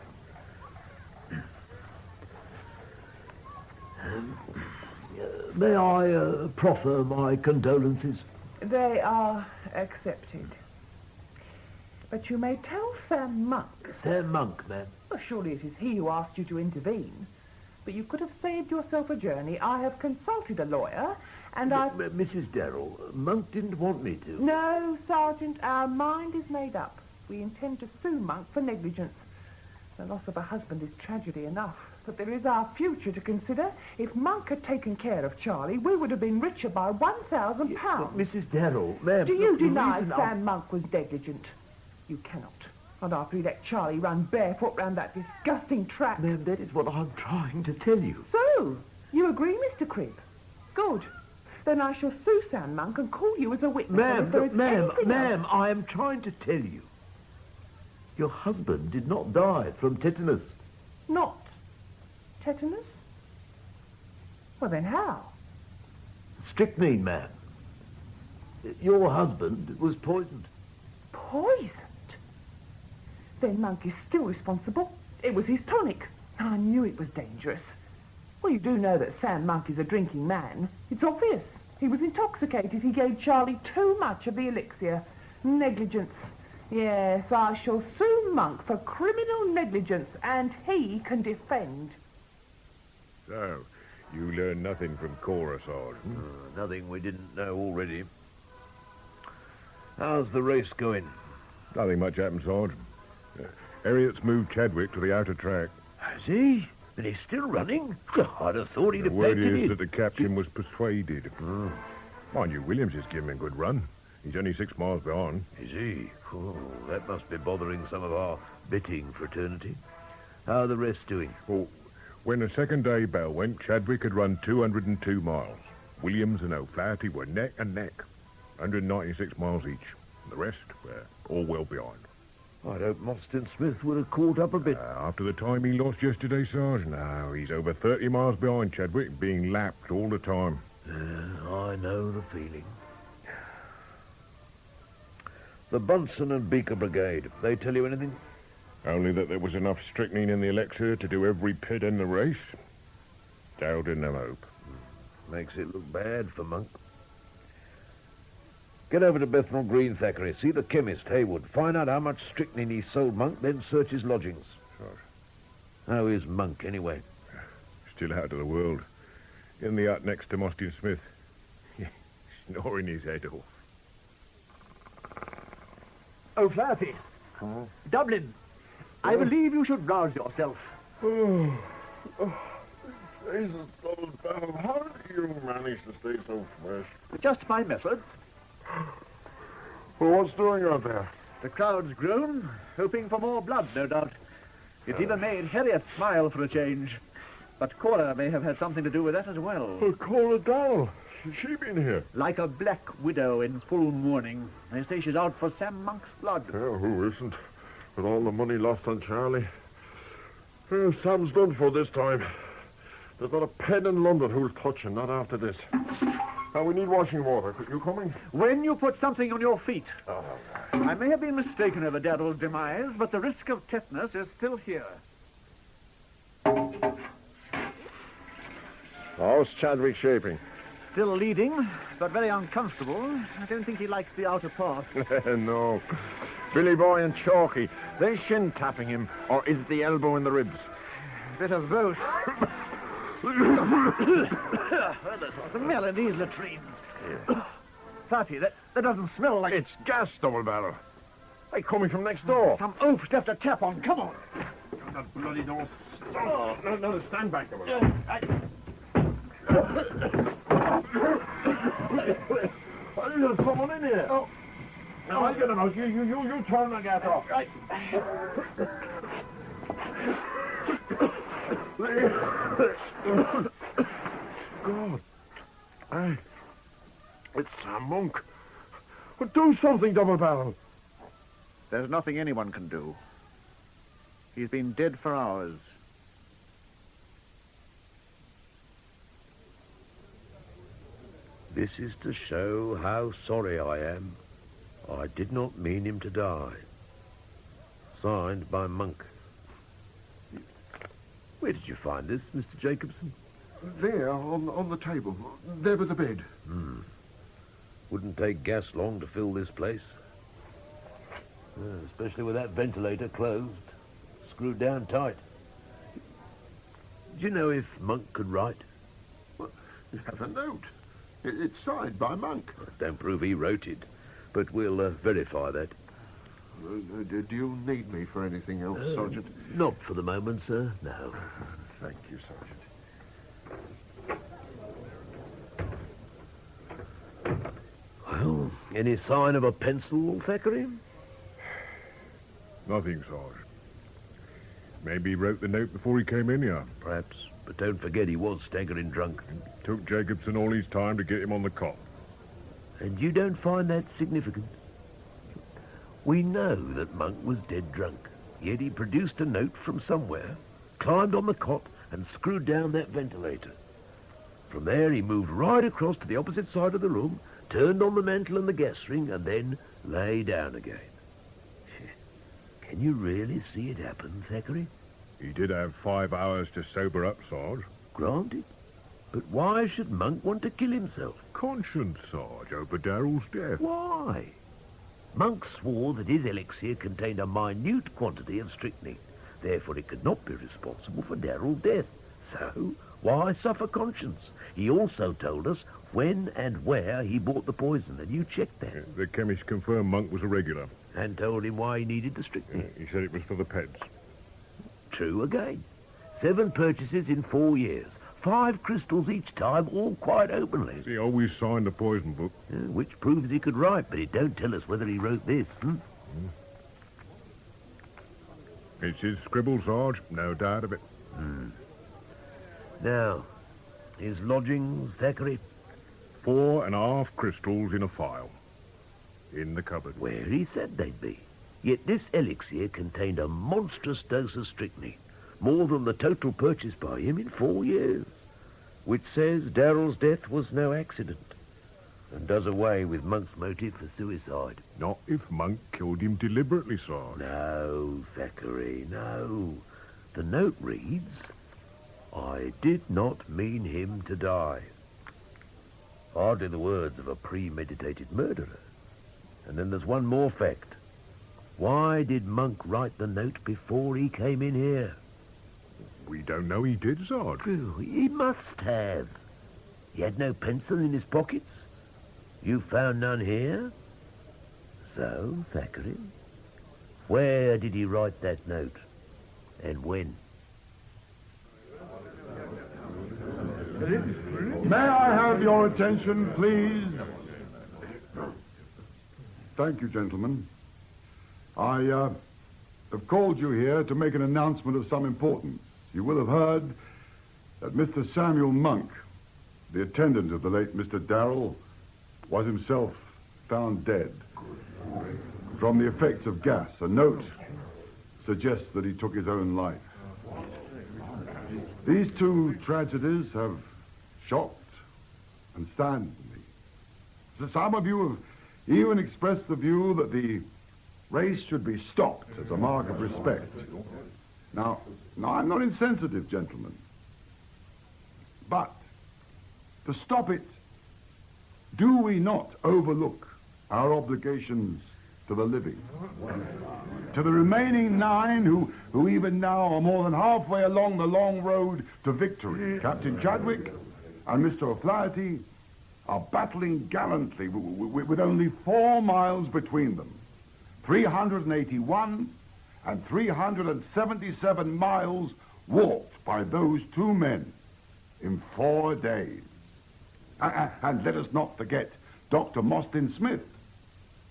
May I proffer my condolences? They are accepted. But you may tell Sam Monk. Sam Monk, ma'am. Well, surely it is he who asked you to intervene. But you could have saved yourself a journey. I have consulted a lawyer, and Mrs. Darrell, Monk didn't want me to. No, Sergeant, our mind is made up. We intend to sue Monk for negligence. The loss of a husband is tragedy enough, but there is our future to consider. If Monk had taken care of Charlie, we would have been richer by £1,000. But Mrs. Darrell, ma'am... Do you deny reason Sam Monk was negligent? You cannot. Not after he let Charlie run barefoot round that disgusting track. Ma'am, that is what I'm trying to tell you. So, you agree, Mr. Cribb? Good. Then I shall sue Sam Monk and call you as a witness. Ma'am, I am trying to tell you. Your husband did not die from tetanus. Not tetanus? Well, then how? Strychnine, ma'am. Your husband was poisoned. Poisoned? Then Monk is still responsible. It was his tonic. I knew it was dangerous. Well, you do know that Sam Monk is a drinking man. It's obvious. He was intoxicated. He gave Charlie too much of the elixir. Negligence. Yes, I shall sue Monk for criminal negligence, and he can defend. So, you learned nothing from Cora, Sarge? Nothing we didn't know already. How's the race going? Nothing much happened, Sarge. Harriet's moved Chadwick to the outer track. Has he? And he's still running? I'd have thought he'd The have word packed it is in. that the captain was persuaded. Mind you, Williams is giving him a good run. He's only 6 miles behind. Is he? Oh, that must be bothering some of our betting fraternity. How are the rest doing? Well, when the second day bell went, Chadwick had run 202 miles. Williams and O'Flaherty were neck and neck, 196 miles each. The rest were all well behind. I'd hope Mostyn Smith would have caught up a bit. After the time he lost yesterday, Sarge, now he's over 30 miles behind Chadwick, being lapped all the time. I know the feeling. The Bunsen and Beaker Brigade, they tell you anything? Only that there was enough strychnine in the elixir to do every pit in the race. Darrell didn't have hope. Makes it look bad for Monk. Get over to Bethnal Green, Thackeray. See the chemist, Haywood. Find out how much strychnine he sold Monk, then search his lodgings. Sure. How is Monk, anyway? Still out of the world. In the hut next to Mostyn Smith. Snoring his head off. O'Flaherty. Dublin. I believe you should rouse yourself. Jesus, Donald Bell, how do you manage to stay so fresh? Just my method. Well, what's doing out there? The crowd's grown, hoping for more blood, no doubt. It's even made Harriet smile for a change. But Cora may have had something to do with that as well. Cora Dowell. She been here? Like a black widow in full mourning. They say she's out for Sam Monk's blood. Yeah, who isn't? With all the money lost on Charlie. Well, Sam's done for this time. There's not a pen in London who'll touch him, not after this. Now, we need washing water. You coming? When you put something on your feet. I may have been mistaken over Darrell's demise, but the risk of tetanus is still here. How's Chadwick shaping? Still leading, but very uncomfortable. I don't think he likes the outer part. No. Billy Boy and Chalky, they shin tapping him, or is it the elbow in the ribs? Bit of both. There's a smell in these latrines. Fatty, that doesn't smell like... It's gas, double barrel. Hey, coming from next door. Some oafs to have to tap on. Come on. That bloody door. Oh, no, stand back. There's someone in here. Oh. Now, I get him out. You turn the gas off. Right. God. Hey. It's Sam Monk. Well, do something, double barrel. There's nothing anyone can do. He's been dead for hours. This is to show how sorry I am. I did not mean him to die. Signed by Monk. Where did you find this, Mr. Jacobson? There, on the table. There by the bed. Wouldn't take gas long to fill this place. Especially with that ventilator closed. Screwed down tight. Do you know if Monk could write? Well, you have a note. It's signed by Monk. Don't prove he wrote it, but we'll verify that. Do you need me for anything else, Sergeant? Not for the moment, sir, no. Thank you, Sergeant. Well, any sign of a pencil, Thackeray? Nothing, Sarge. Maybe he wrote the note before he came in here. Perhaps, but don't forget he was staggering drunk. Took Jacobson all his time to get him on the cot. And you don't find that significant? We know that Monk was dead drunk, yet he produced a note from somewhere, climbed on the cot, and screwed down that ventilator. From there, he moved right across to the opposite side of the room, turned on the mantle and the gas ring, and then lay down again. Can you really see it happen, Thackeray? He did have 5 hours to sober up, Sarge. Granted. But why should Monk want to kill himself? Conscience, Sarge, over Darrell's death. Why? Monk swore that his elixir contained a minute quantity of strychnine. Therefore, it could not be responsible for Darrell's death. So, why suffer conscience? He also told us when and where he bought the poison, and you checked that. The chemist confirmed Monk was a regular. And told him why he needed the strychnine. He said it was for the pets. True again. 7 purchases in 4 years. 5 crystals each time, all quite openly. He always signed the poison book. Which proves he could write, but it don't tell us whether he wrote this. It's his scribble, Sarge, no doubt of it. Now, his lodgings, Thackeray? 4.5 crystals in a file. In the cupboard. Where he said they'd be. Yet this elixir contained a monstrous dose of strychnine. More than the total purchased by him in 4 years. Which says Darrell's death was no accident. And does away with Monk's motive for suicide. Not if Monk killed him deliberately, Sarge. No, Thackeray, no. The note reads, I did not mean him to die. Hardly the words of a premeditated murderer. And then there's one more fact. Why did Monk write the note before he came in here? We don't know he did, Sarge. He must have. He had no pencil in his pockets. You found none here? So, Thackeray, where did he write that note? And when? May I have your attention, please? Thank you, gentlemen. I have called you here to make an announcement of some importance. You will have heard that Mr. Samuel Monk, the attendant of the late Mr. Darrell, was himself found dead from the effects of gas. A note suggests that he took his own life. These 2 tragedies have shocked and saddened me. So some of you have even expressed the view that the race should be stopped as a mark of respect. Now, I'm not insensitive, gentlemen. But to stop it, do we not overlook our obligations to the living? To the remaining 9 who even now are more than halfway along the long road to victory. Captain Chadwick and Mr. O'Flaherty are battling gallantly with only 4 miles between them. 381 and 377 miles walked by those 2 men in 4 days. And let us not forget Dr. Mostyn Smith,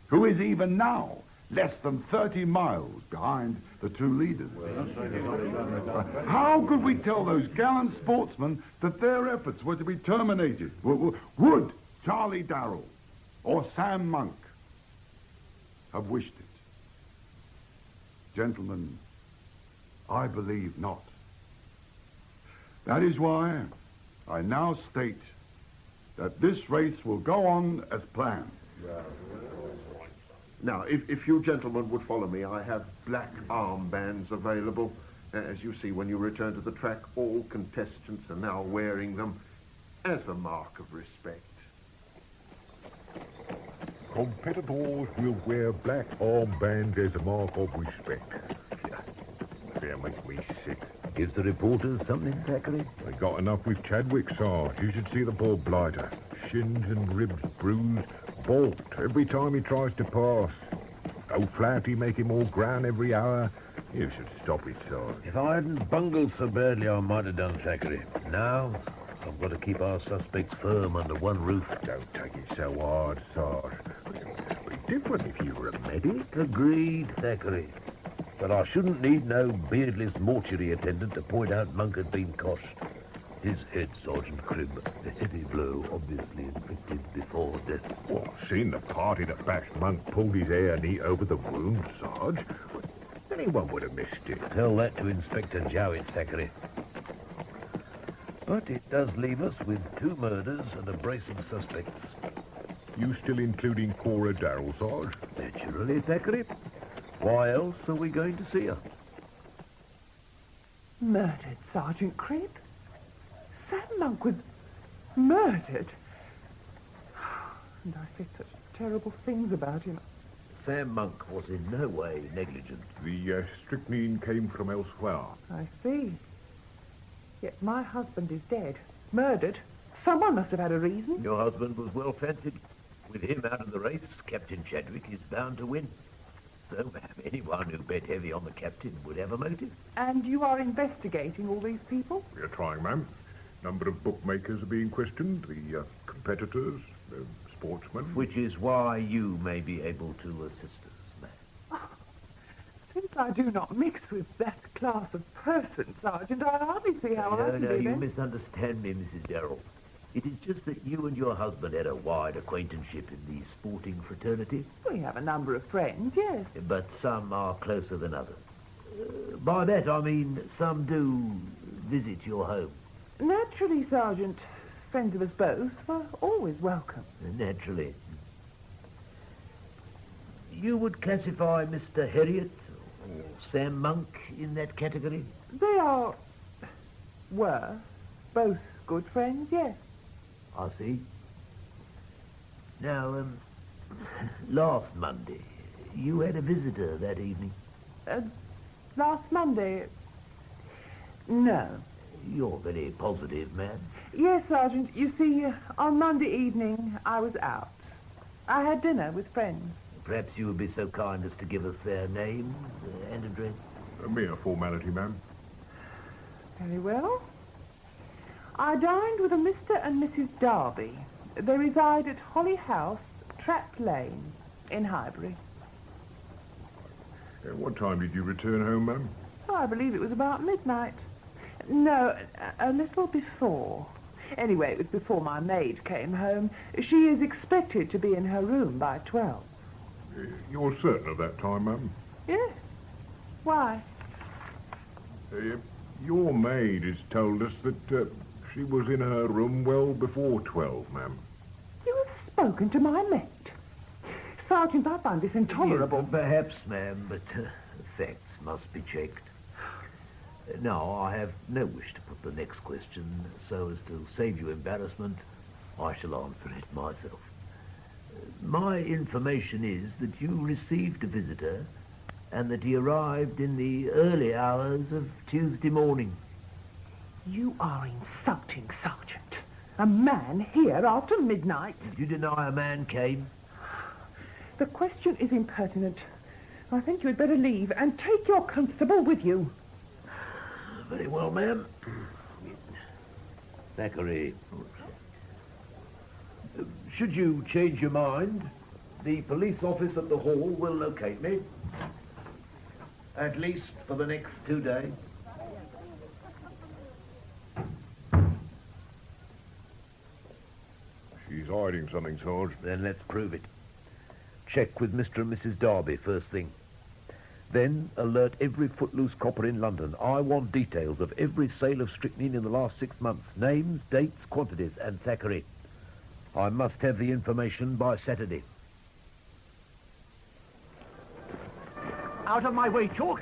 who is even now less than 30 miles behind the 2 leaders. How could we tell those gallant sportsmen that their efforts were to be terminated? Would Charlie Darrell or Sam Monk have wished it? Gentlemen, I believe not. That is why I now state that this race will go on as planned. Now, if you gentlemen would follow me, I have black armbands available. As you see, when you return to the track, all contestants are now wearing them as a mark of respect. Competitors will wear black armbands as a mark of respect. That makes me sick. Gives the reporters something, Thackeray? They got enough with Chadwick, Sarge. You should see the poor blighter. Shins and ribs bruised, balked every time he tries to pass. O'Flaherty making more ground every hour. You should stop it, Sarge. If I hadn't bungled so badly, I might have done, Thackeray. Now, I've got to keep our suspects firm under one roof. Don't take it so hard, Sarge. It'd be different if you were a medic. Agreed, Thackeray. But I shouldn't need no beardless mortuary attendant to point out Monk had been coshed. His head, Sergeant Cribb, a heavy blow, obviously inflicted before death. Well, seeing the party that bashed Monk pulled his hair neat over the wound, Sarge, anyone would have missed it. Tell that to Inspector Jowett, Thackeray. But it does leave us with 2 murders and a brace of suspects. You still including Cora Darrell, Sarge? Naturally, Thackeray. Why else are we going to see her? Murdered, Sergeant Cribb? Sam Monk was murdered? And I said such terrible things about him. Sam Monk was in no way negligent. The strychnine came from elsewhere. I see. Yet my husband is dead. Murdered. Someone must have had a reason. Your husband was well fancied. With him out of the race, Captain Chadwick is bound to win. so, ma'am. Anyone who bet heavy on the captain would have a motive. And you are investigating all these people? We are trying, ma'am. Number of bookmakers are being questioned, the competitors, the sportsmen. Which is why you may be able to assist us, ma'am. Since I do not mix with that class of person, Sergeant, I hardly see how I can No, be you then. misunderstand me, Mrs. Darrell. It is just that you and your husband had a wide acquaintanceship in the sporting fraternity. We have a number of friends, yes. But some are closer than others. By that I mean some do visit your home. Naturally, Sergeant. Friends of us both were always welcome. Naturally. You would classify Mr. Heriot or Sam Monk in that category? They were both good friends, yes. I see. Now, last Monday, you had a visitor that evening. Last Monday? No. You're very positive, man. Yes, Sergeant. You see, on Monday evening, I was out. I had dinner with friends. Perhaps you would be so kind as to give us their names and address. A mere formality, ma'am. Very well. I dined with a Mr. and Mrs. Darby. They reside at Holly House, Trap Lane, in Highbury. At what time did you return home, ma'am? Oh, I believe it was about midnight. No, a little before. Anyway, it was before my maid came home. She is expected to be in her room by 12. You're certain of that time, ma'am? Yes. Why? Your maid has told us that she was in her room well before 12, ma'am. You have spoken to my maid. Sergeant, I find this intolerable. Yes, perhaps, ma'am, but facts must be checked. No, I have no wish to put the next question so as to save you embarrassment. I shall answer it myself. My information is that you received a visitor and that he arrived in the early hours of Tuesday morning. You are insulting, Sergeant. A man here after midnight. Did you deny a man came? The question is impertinent. I think you had better leave and take your constable with you. Very well, ma'am. Thackeray. Should you change your mind, the police office at the hall will locate me. At least for the next 2 days. She's hiding something, Sarge. Then let's prove it. Check with Mr. and Mrs. Darby first thing. Then alert every footloose copper in London. I want details of every sale of strychnine in the last 6 months. Names, dates, quantities, and Thackeray. I must have the information by Saturday. Out of my way, Chalk.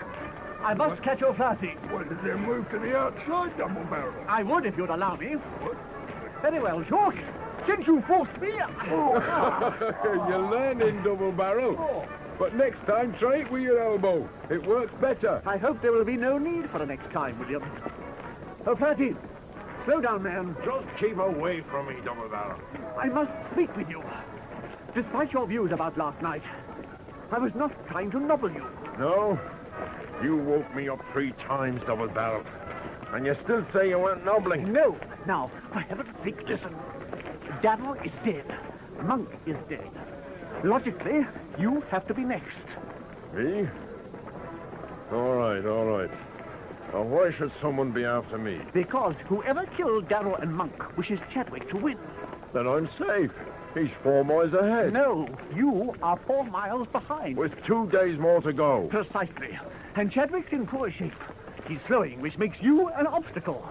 I must catch your flatty. Well, then move to the outside, double barrel. I would if you'd allow me. Very well, Chalk. Since you forced me... You're learning, double barrel. But next time, try it with your elbow. It works better. I hope there will be no need for a next time, William. Oh, Flatty, slow down, man. Just keep away from me, double barrel. I must speak with you. Despite your views about last night, I was not trying to nobble you. No? You woke me up 3 times, double barrel. And you still say you weren't nobbling? No. Now, for heaven's sake, listen. Darrow is dead. Monk is dead. Logically, you have to be next. Me? All right, all right. Now, why should someone be after me? Because whoever killed Darrow and Monk wishes Chadwick to win. Then I'm safe. He's 4 miles ahead. No, you are 4 miles behind. With 2 days more to go. Precisely. And Chadwick's in poor shape. He's slowing, which makes you an obstacle.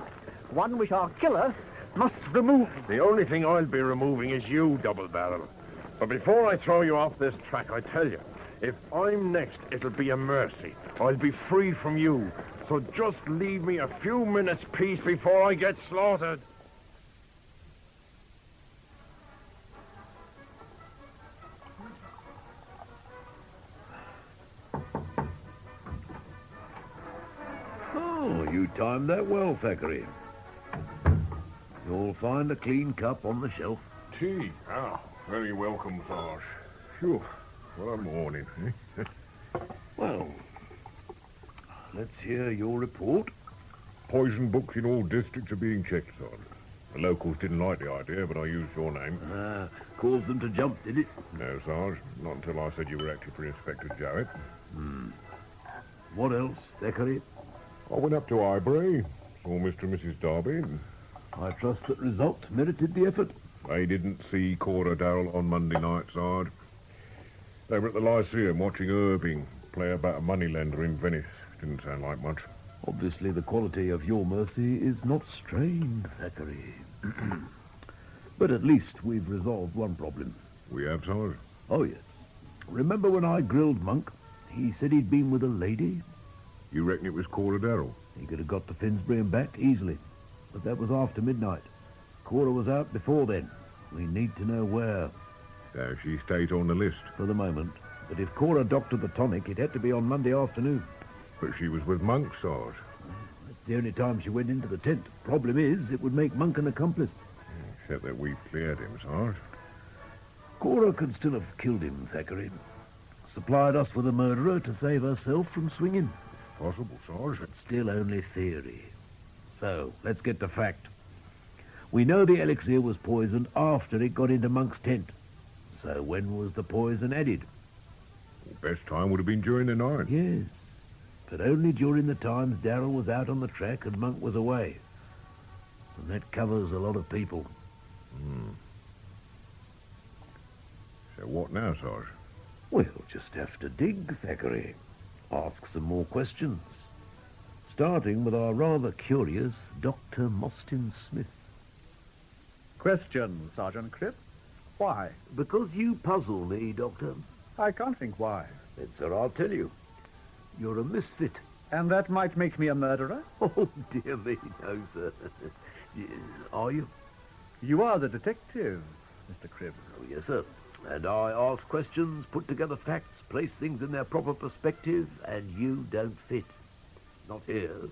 One which our killer must remove. The only thing I'll be removing is you, double barrel. But before I throw you off this track, I tell you, if I'm next, it'll be a mercy. I'll be free from you. So just leave me a few minutes' peace before I get slaughtered. Oh, you timed that well, Thackeray. You'll find a clean cup on the shelf. Tea? Ah, very welcome, Sarge. Phew, what a morning, eh? Well, let's hear your report. Poison books in all districts are being checked, Sergeant. The locals didn't like the idea, but I used your name. Caused them to jump, did it? No, Sarge. Not until I said you were acting for Inspector Jowett. What else, Thackeray? I went up to Highbury, saw Mr. and Mrs. Darby. I trust that results merited the effort. They didn't see Cora Darrell on Monday night, Sarge. They were at the Lyceum watching Irving play about a moneylender in Venice. Didn't sound like much. Obviously, the quality of your mercy is not strained, Thackeray. But at least we've resolved one problem. We have, Sarge? Oh, yes. Remember when I grilled Monk? He said he'd been with a lady. You reckon it was Cora Darrell? He could have got to Finsbury and back easily. But that was after midnight. Cora was out before then. We need to know where. So she stayed on the list? For the moment. But if Cora doctored the tonic, it had to be on Monday afternoon. But she was with Monk, Sarge. That's the only time she went into the tent. Problem is, it would make Monk an accomplice. Except that we've cleared him, Sarge. Cora could still have killed him, Thackeray. Supplied us with a murderer to save herself from swinging. Possible, Sarge. But still only theory. So, let's get to fact. We know the elixir was poisoned after it got into Monk's tent. So when was the poison added? Well, best time would have been during the night. Yes, but only during the times Darrell was out on the track and Monk was away. And that covers a lot of people. So what now, Sarge? We'll just have to dig, Thackeray. Ask some more questions. Starting with our rather curious Dr. Mostyn Smith. Question, Sergeant Cribb. Why? Because you puzzle me, Doctor. I can't think why. Then, sir, I'll tell you. You're a misfit. And that might make me a murderer? Oh, dear me, no, sir. Are you? You are the detective, Mr. Cribb. Oh, yes, sir. And I ask questions, put together facts, place things in their proper perspective, and you don't fit. Not here.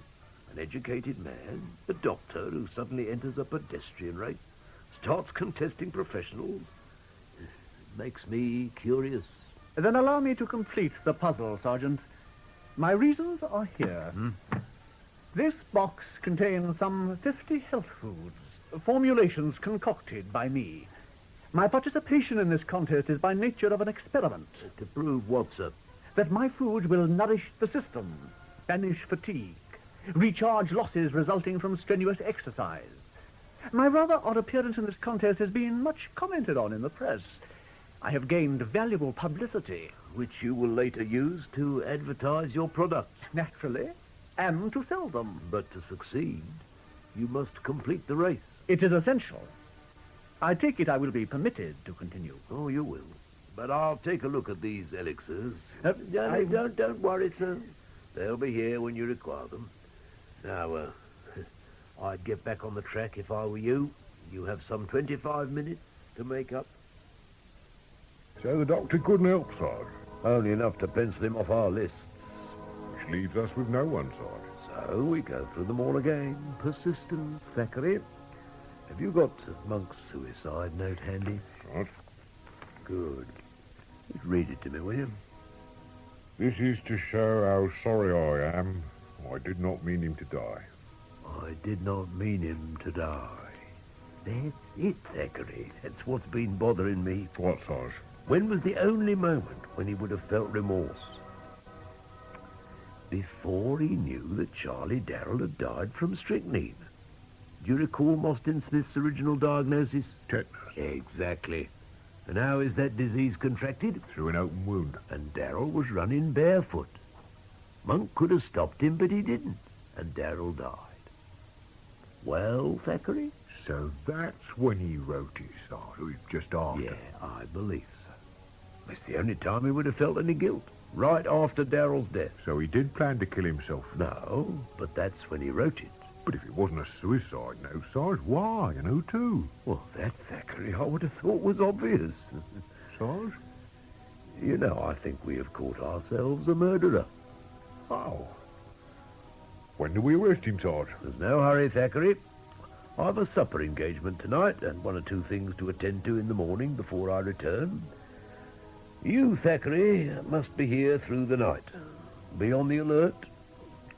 An educated man, a doctor who suddenly enters a pedestrian race, starts contesting professionals. Makes me curious. Then allow me to complete the puzzle, Sergeant. My reasons are here. This box contains some 50 health foods, formulations concocted by me. My participation in this contest is by nature of an experiment. To prove what, sir? That my food will nourish the system, banish fatigue, recharge losses resulting from strenuous exercise. My rather odd appearance in this contest has been much commented on in the press. I have gained valuable publicity. Which you will later use to advertise your products. Naturally, and to sell them. But to succeed, you must complete the race. It is essential. I take it I will be permitted to continue. Oh, you will. But I'll take a look at these elixirs. Don't worry, sir. They'll be here when you require them. Now, I'd get back on the track if I were you. You have some 25 minutes to make up. So the doctor couldn't help, Sarge? Only enough to pencil him off our lists. Which leaves us with no one, Sarge. So we go through them all again. Persistence, Thackeray. Have you got Monk's suicide note handy? Sarge. Good. Just read it to me, will you? This is to show how sorry I am. I did not mean him to die. I did not mean him to die. That's it, Thackeray. That's what's been bothering me. What, Sarge? When was the only moment when he would have felt remorse? Before he knew that Charlie Darrell had died from strychnine. Do you recall Mostyn Smith's original diagnosis? Tetanus. Exactly. And how is that disease contracted? Through an open wound. And Darrell was running barefoot. Monk could have stopped him, but he didn't. And Darrell died. Well, Thackeray? So that's when he wrote it, Sarge, just after. Yeah, I believe so. It's the only time he would have felt any guilt. Right after Darrell's death. So he did plan to kill himself? No, but that's when he wrote it. But if it wasn't a suicide note, Sarge, why and who to? Well, that, Thackeray, I would have thought was obvious. Sarge? You know, I think we have caught ourselves a murderer. Oh. When do we arrest him, Sarge? There's no hurry, Thackeray. I've a supper engagement tonight and one or two things to attend to in the morning before I return. You, Thackeray, must be here through the night. Be on the alert.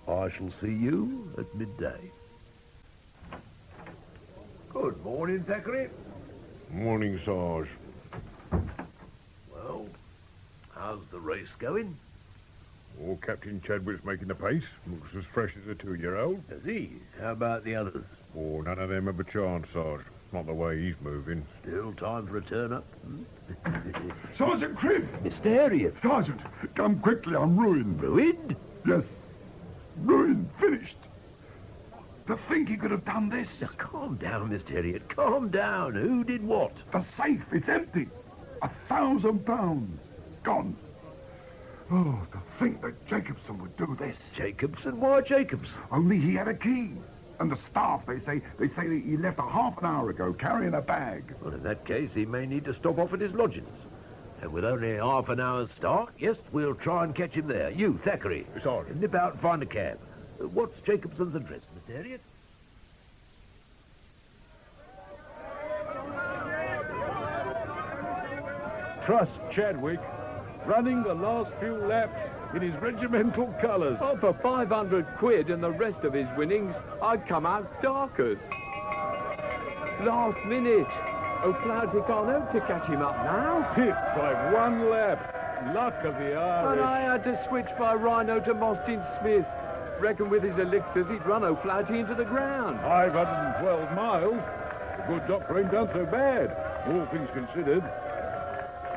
I shall see you at midday. Good morning, Thackeray. Morning, Sarge. Well, how's the race going? Oh, Captain Chadwick's making the pace. Looks as fresh as a 2-year-old. Is he? How about the others? Oh, none of them have a chance, Sarge. Not the way he's moving. Still time for a turn-up? Sergeant Cribb! Mr. Harriet! Sergeant, come quickly, I'm ruined. Ruined? Yes. Ruined, finished. To think he could have done this. Now, calm down, Mr. Harriet. Calm down. Who did what? The safe, it's empty. £1,000. Gone. Oh, to think that Jacobson would do this. Jacobson? Why Jacobson? Only he had a key. And the staff, they say that he left half an hour ago carrying a bag. Well, in that case, he may need to stop off at his lodgings. And with only half an hour's start, yes, we'll try and catch him there. You, Thackeray. Sorry. Nip out and find a cab. What's Jacobson's address, Mr. Harriet? Trust Chadwick, running the last few laps in his regimental colours. Oh, for 500 quid and the rest of his winnings, I'd come out darkers. Last minute. O'Flaherty can't hope to catch him up now. Hit by 1 lap. Luck of the Irish. And I had to switch by Rhino to Mostyn Smith. Reckon with his elixirs he'd run O'Flaherty into the ground. 512 miles. The good doctor ain't done so bad, all things considered.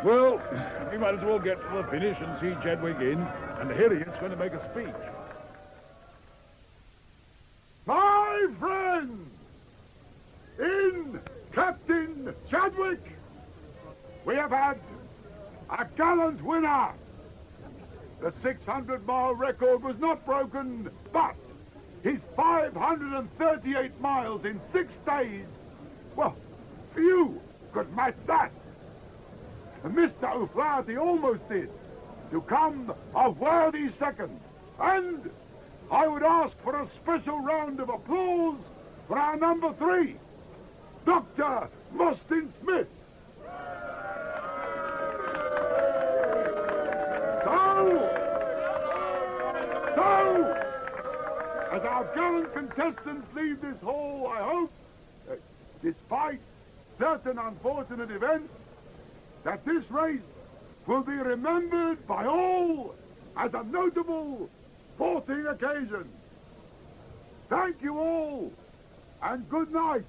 Well, we might as well get to the finish and see Chadwick in, and Harriet's going to make a speech. My friends! In Captain Chadwick, we have had a gallant winner. The 600-mile record was not broken, but his 538 miles in 6 days, well, few could match that. And Mr. O'Flaherty almost did, to come a worthy second. And I would ask for a special round of applause for our number 3, Dr. Mostyn Smith. So, as our gallant contestants leave this hall, I hope, despite certain unfortunate events, that this race will be remembered by all as a notable sporting occasion. Thank you all, and good night.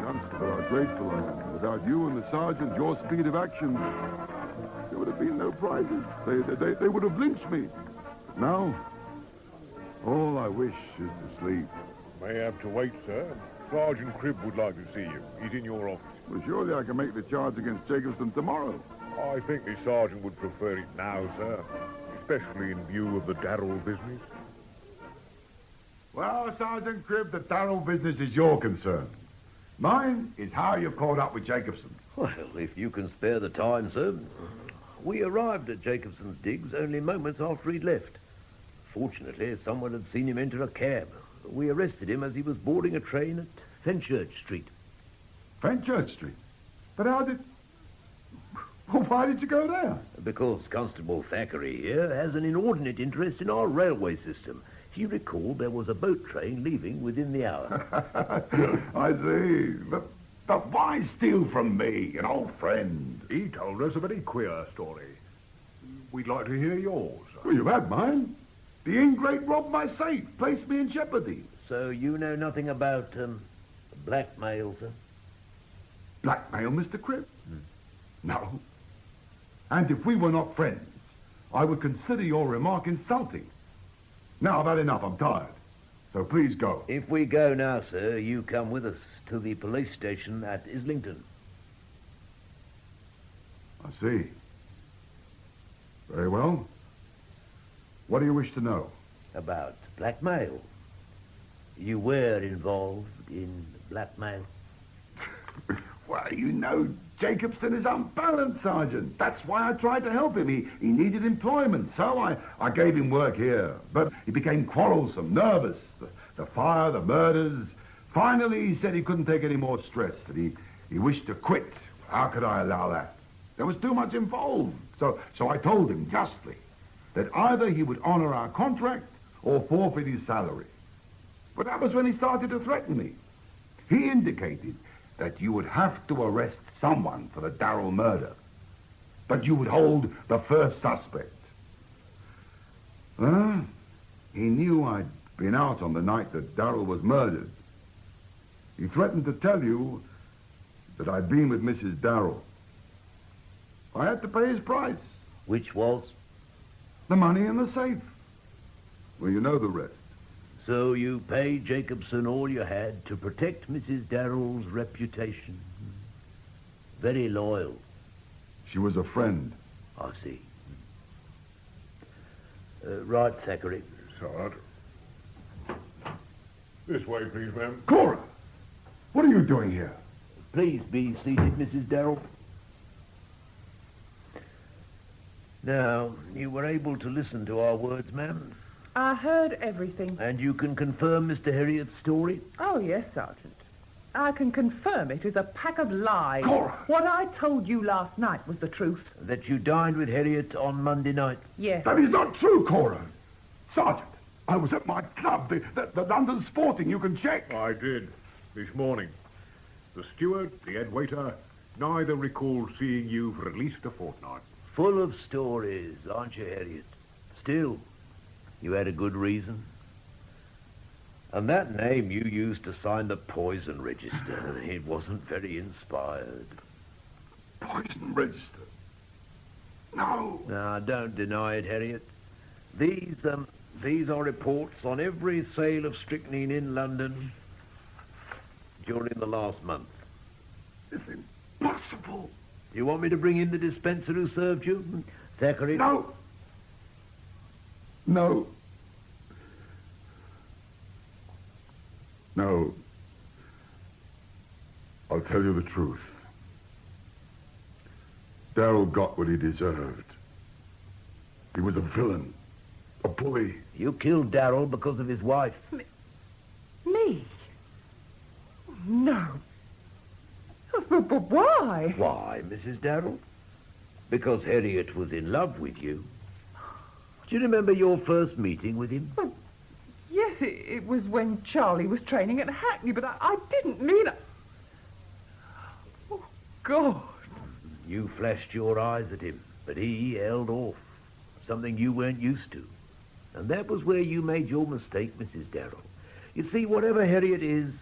Constable, how grateful I am. Without you and the sergeant, your speed of action, there would have been no prizes. They would have lynched me. But now, all I wish is to sleep. May have to wait, sir. Sergeant Cribb would like to see you. He's in your office. Well, surely I can make the charge against Jacobson tomorrow. I think the sergeant would prefer it now, sir. Especially in view of the Darrell business. Well, Sergeant Cribb, the Darrell business is your concern. Mine is how you've caught up with Jacobson. Well, if you can spare the time, sir. We arrived at Jacobson's digs only moments after he'd left. Fortunately, someone had seen him enter a cab. We arrested him as he was boarding a train at Fenchurch Street. Fenchurch Street? But how did... Well, why did you go there? Because Constable Thackeray here has an inordinate interest in our railway system. He recalled there was a boat train leaving within the hour. I see. But why steal from me, an old friend? He told us a very queer story. We'd like to hear yours. Well, you've had mine. The ingrate robbed my safe, placed me in jeopardy. So you know nothing about blackmail, sir? Blackmail, Mr. Cribb? No. And if we were not friends, I would consider your remark insulting. Now, I've had enough. I'm tired. So please go. If we go now, sir, you come with us to the police station at Islington. I see. Very well. What do you wish to know? About blackmail. You were involved in blackmail. Well, you know, Jacobson is unbalanced, Sergeant. That's why I tried to help him. He needed employment, so I gave him work here. But he became quarrelsome, nervous. the fire, the murders. Finally, he said he couldn't take any more stress, that he wished to quit. How could I allow that? There was too much involved. So I told him justly that either he would honor our contract or forfeit his salary. But that was when he started to threaten me. He indicated that you would have to arrest someone for the Darrell murder, but you would hold the first suspect. He knew I'd been out on the night that Darrell was murdered. He threatened to tell you that I'd been with Mrs. Darrell. I had to pay his price. Which was? The money in the safe. Well, you know the rest. So you paid Jacobson all you had to protect Mrs. Darrell's reputation. Very loyal. She was a friend. I see. Right, Thackeray. Sarge. This way, please, ma'am. Cora! What are you doing here? Please be seated, Mrs. Darrell. Now, you were able to listen to our words, ma'am? I heard everything. And you can confirm Mr. Heriot's story? Oh, yes, Sergeant. I can confirm it is a pack of lies. Cora! What I told you last night was the truth. That you dined with Heriot on Monday night? Yes. That is not true, Cora. Sergeant, I was at my club, the London Sporting. You can check. I did, this morning. The steward, the head waiter, neither recall seeing you for at least a fortnight. Full of stories, aren't you, Heriot? Still, you had a good reason. And that name you used to sign the poison register, it wasn't very inspired. Poison register? No. Now, don't deny it, Heriot. These are reports on every sale of strychnine in London during the last month. It's impossible. You want me to bring in the dispenser who served you? Thackeray? No. No. No. I'll tell you the truth. Darrell got what he deserved. He was a villain. A bully. You killed Darrell because of his wife. Me? No. But why? Why, Mrs. Darrell? Because Heriot was in love with you. Do you remember your first meeting with him? Well, yes, it was when Charlie was training at Hackney, but I didn't mean... Oh, God. You flashed your eyes at him, but he held off. Something you weren't used to. And that was where you made your mistake, Mrs. Darrell. You see, whatever Heriot is,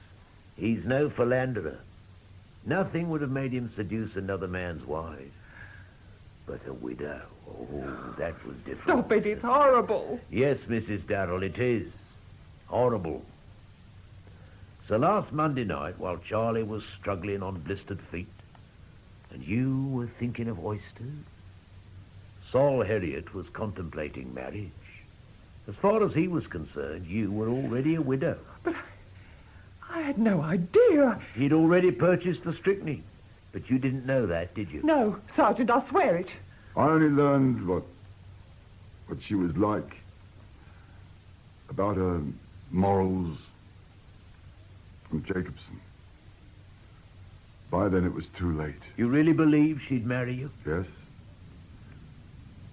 he's no philanderer. Nothing would have made him seduce another man's wife. But a widow, oh, that was different. Stop it, it's horrible. Yes, Mrs. Darrell, it is. Horrible. So last Monday night, while Charlie was struggling on blistered feet, and you were thinking of oysters, Saul Heriot was contemplating marriage. As far as he was concerned, you were already a widow. But I had no idea. He'd already purchased the strychnine. But you didn't know that, did you? No, Sergeant, I swear it. I only learned what she was like. About her morals from Jacobson. By then it was too late. You really believe she'd marry you? Yes.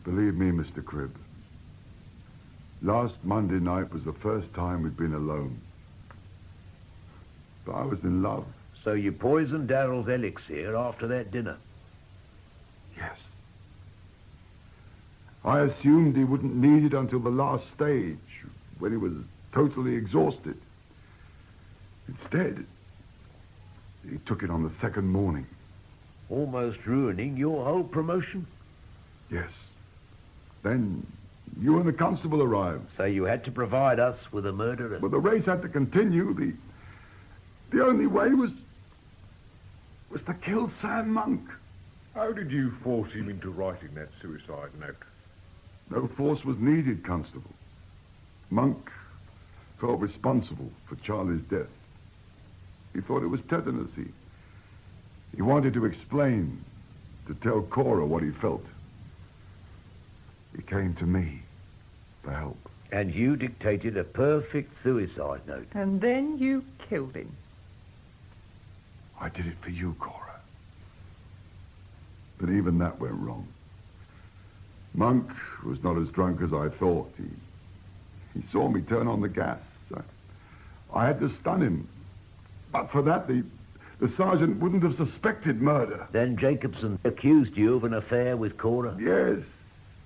Believe me, Mr. Cribb. Last Monday night was the first time we'd been alone. But I was in love. So you poisoned Darrell's elixir after that dinner? Yes. I assumed he wouldn't need it until the last stage, when he was totally exhausted. Instead, he took it on the second morning. Almost ruining your whole promotion? Yes. Then you and the constable arrived. So you had to provide us with a murderer? Well, the race had to continue. The only way was to kill Sam Monk. How did you force him into writing that suicide note? No force was needed, Constable. Monk felt responsible for Charlie's death. He thought it was tetanus. He wanted to explain, to tell Cora what he felt. He came to me for help. And you dictated a perfect suicide note. And then you killed him. I did it for you, Cora. But even that went wrong. Monk was not as drunk as I thought. He saw me turn on the gas. I had to stun him. But for that, the sergeant wouldn't have suspected murder. Then Jacobson accused you of an affair with Cora? Yes.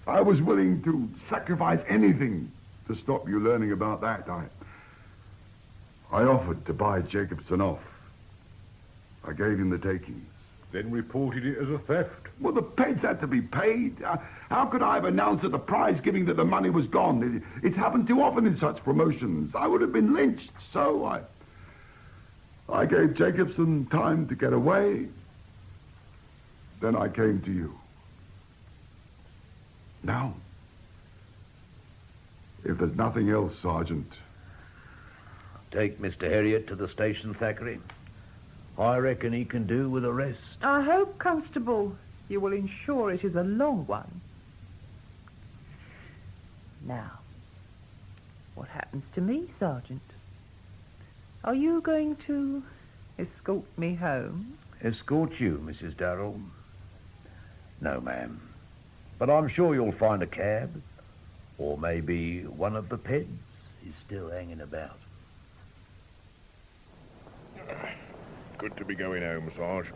I was willing to sacrifice anything to stop you learning about that. I offered to buy Jacobson off. I gave him the takings. Then reported it as a theft. Well, the peds had to be paid. How could I have announced at the prize giving that the money was gone? It's happened too often in such promotions. I would have been lynched. So I gave Jacobson time to get away. Then I came to you. Now, if there's nothing else, Sergeant. Take Mr. Herriot to the station, Thackeray. I reckon he can do with a rest. I hope, Constable, you will ensure it is a long one. Now, what happens to me, Sergeant? Are you going to escort me home? Escort you, Mrs. Darrell? No, ma'am. But I'm sure you'll find a cab. Or maybe one of the peds is still hanging about. Good to be going home, Sarge.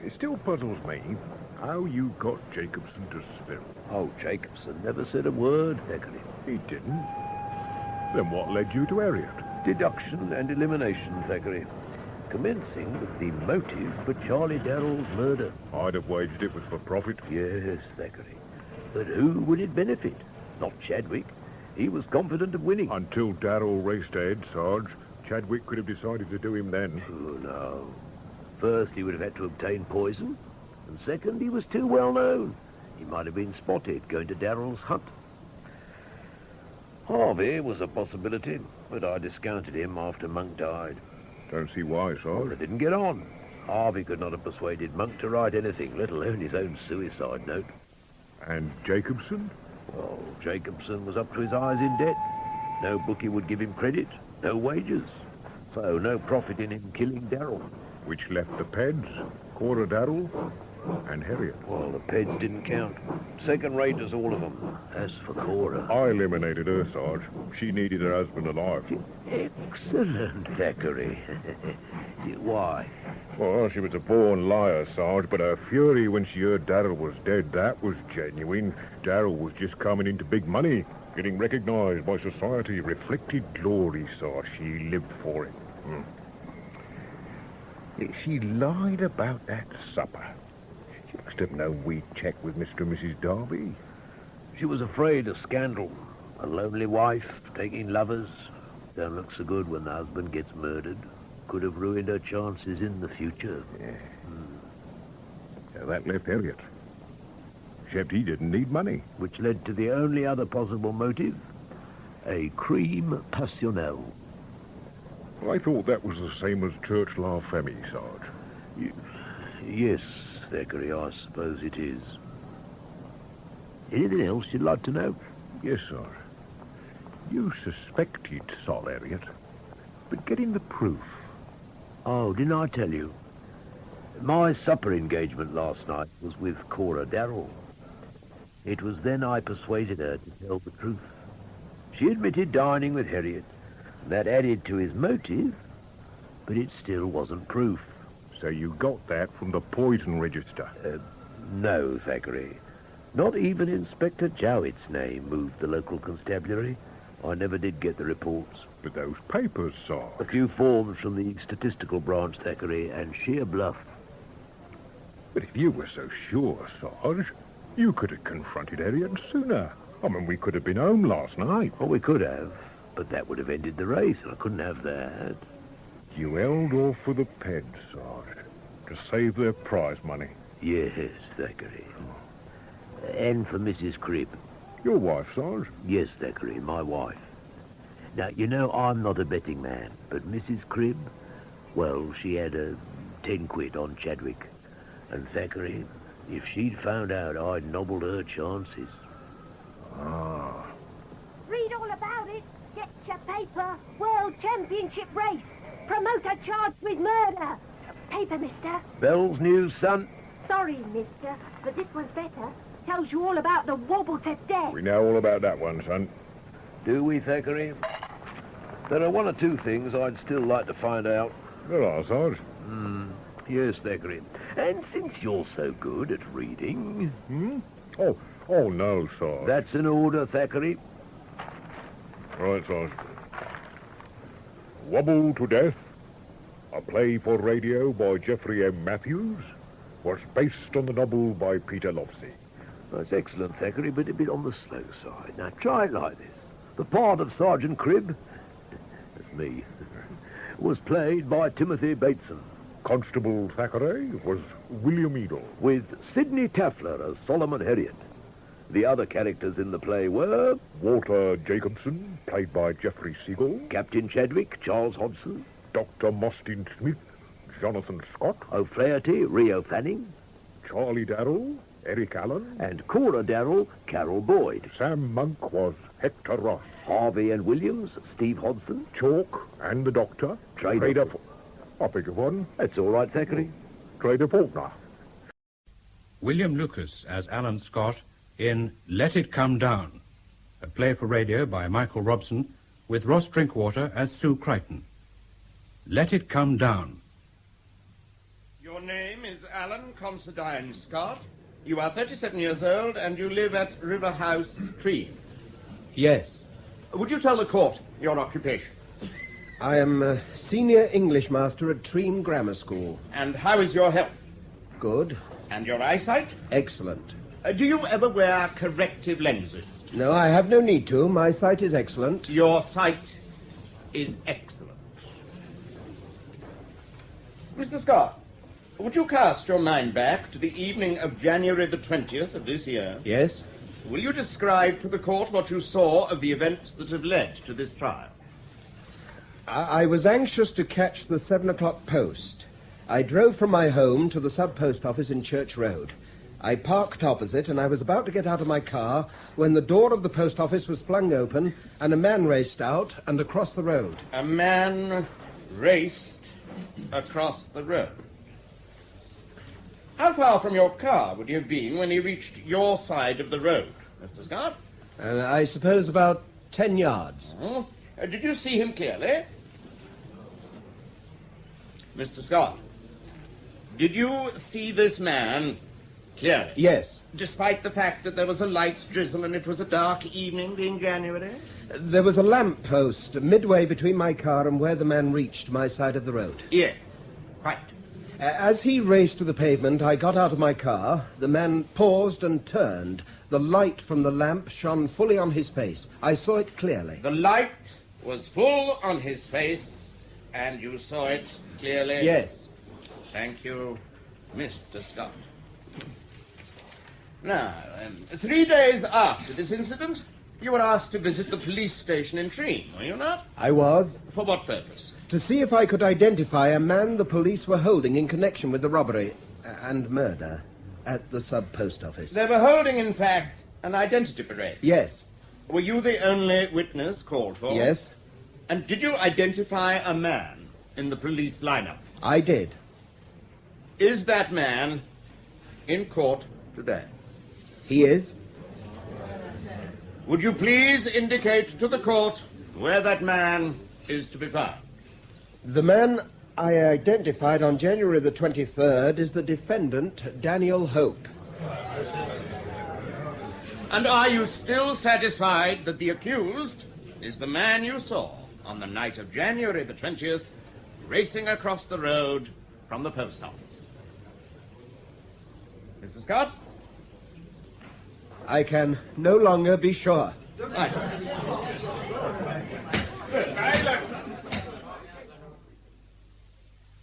It still puzzles me how you got Jacobson to spill. Oh, Jacobson never said a word, Thackeray. He didn't? Then what led you to Harriet? Deduction and elimination, Thackeray. Commencing with the motive for Charlie Darrell's murder. I'd have waged it was for profit. Yes, Thackeray. But who would it benefit? Not Chadwick. He was confident of winning. Until Darrell raced ahead, Sarge. Chadwick could have decided to do him then. Oh, no. First, he would have had to obtain poison. And second, he was too well known. He might have been spotted going to Darrell's hut. Harvey was a possibility, but I discounted him after Monk died. Don't see why, Sarge. Well, they didn't get on. Harvey could not have persuaded Monk to write anything, let alone his own suicide note. And Jacobson? Oh, Jacobson was up to his eyes in debt. No bookie would give him credit, no wages. So no profit in him killing Darrell. Which left the Peds, Cora Darrell, and Harriet. Well, the Peds didn't count. Second raters, all of them. As for Cora... I eliminated her, Sarge. She needed her husband alive. Excellent, Thackeray. Why? Well, she was a born liar, Sarge, but her fury when she heard Darrell was dead, that was genuine. Darrell was just coming into big money, getting recognized by society, reflected glory, Sarge. She lived for it. She lied about that supper. She must have known we'd check with Mr. and Mrs. Darby. She was afraid of scandal. A lonely wife, taking lovers. Don't look so good when the husband gets murdered. Could have ruined her chances in the future. Yeah, that left Harriet. Except he didn't need money. Which led to the only other possible motive. A crime passionnel. I thought that was the same as Church La Femme, Sarge. Yes, Thackeray, I suppose it is. Anything else you'd like to know? Yes, sir. You suspected Sol Harriet, but getting the proof. Oh, didn't I tell you? My supper engagement last night was with Cora Darrell. It was then I persuaded her to tell the truth. She admitted dining with Harriet. That added to his motive, but it still wasn't proof. So you got that from the poison register? No, Thackeray. Not even Inspector Jowett's name moved the local constabulary. I never did get the reports. But those papers, Sarge. A few forms from the statistical branch, Thackeray, and sheer bluff. But if you were so sure, Sarge, you could have confronted Harriet sooner. I mean, we could have been home last night. Well, we could have, but that would have ended the race, and I couldn't have that. You held off for the Peds, Sarge, to save their prize money. Yes, Thackeray. And for Mrs. Cribb. Your wife, Sarge? Yes, Thackeray, my wife. Now, you know, I'm not a betting man, but Mrs. Cribb, well, she had 10 quid on Chadwick. And Thackeray, if she'd found out I'd nobbled her chances... Ah. championship race. Promoter charged with murder. Paper, mister. Bell's news, son. Sorry, mister, but this one's better. Tells you all about the wobble to death. We know all about that one, son. Do we, Thackeray? There are one or two things I'd still like to find out. There are, Sarge. Yes, Thackeray. And since you're so good at reading... Oh, no, Sarge. That's an order, Thackeray. Right, Sarge. Wobble to Death, a play for radio by Geoffrey M. Matthews, was based on the novel by Peter Lovesey. That's excellent, Thackeray, but a bit on the slow side. Now, try it like this. The part of Sergeant Cribb, that's me, was played by Timothy Bateson. Constable Thackeray was William Edel. With Sidney Taffler as Solomon Heriot. The other characters in the play were... Walter Jacobson, played by Geoffrey Seagull. Captain Chadwick, Charles Hodgson. Dr. Mostyn Smith, Jonathan Scott. O'Flaherty, Rio Fanning. Charlie Darrell, Eric Allen. And Cora Darrell, Carol Boyd. Sam Monk was Hector Ross. Harvey and Williams, Steve Hodson. Chalk and the Doctor. Trader... I beg your pardon. That's all right, Thackeray. Trader Faulkner. William Lucas as Alan Scott in Let It Come Down, a play for radio by Michael Robson, with Ross Drinkwater as Sue Crichton. Let It Come Down. Your name is Alan Considine Scott. You are 37 years old and you live at River House Tree. Yes. Would you tell the court your occupation? I am a senior English master at Treen Grammar School. And how is your health? Good. And your eyesight? Excellent. Do you ever wear corrective lenses? No, I have no need to. My sight is excellent. Your sight is excellent. Mr. Scott, would you cast your mind back to the evening of January the 20th of this year? Yes. Will you describe to the court what you saw of the events that have led to this trial? I was anxious to catch the 7 o'clock post. I drove from my home to the sub-post office in Church Road. I parked opposite, and I was about to get out of my car when the door of the post office was flung open and a man raced out and across the road. A man raced across the road. How far from your car would he have been when he reached your side of the road, Mr. Scott? I suppose about 10 yards. Did you see him clearly? Mr. Scott, did you see this man clearly? Yes. Despite the fact that there was a light drizzle and it was a dark evening, being January? There was a lamp post midway between my car and where the man reached my side of the road. Yeah, quite. As he raced to the pavement, I got out of my car. The man paused and turned. The light from the lamp shone fully on his face. I saw it clearly. The light was full on his face, and you saw it clearly? Yes. Thank you, Mr. Scott. Now, 3 days after this incident, you were asked to visit the police station in Treen, were you not? I was. For what purpose? To see if I could identify a man the police were holding in connection with the robbery and murder at the sub-post office. They were holding, in fact, an identity parade. Yes. Were you the only witness called for? Yes. And did you identify a man in the police lineup? I did. Is that man in court today? He is. Would you please indicate to the court where that man is to be found? The man I identified on January the 23rd is the defendant, Daniel Hope. And are you still satisfied that the accused is the man you saw on the night of January the 20th racing across the road from the post office? Mr. Scott? I can no longer be sure. Right. Silence!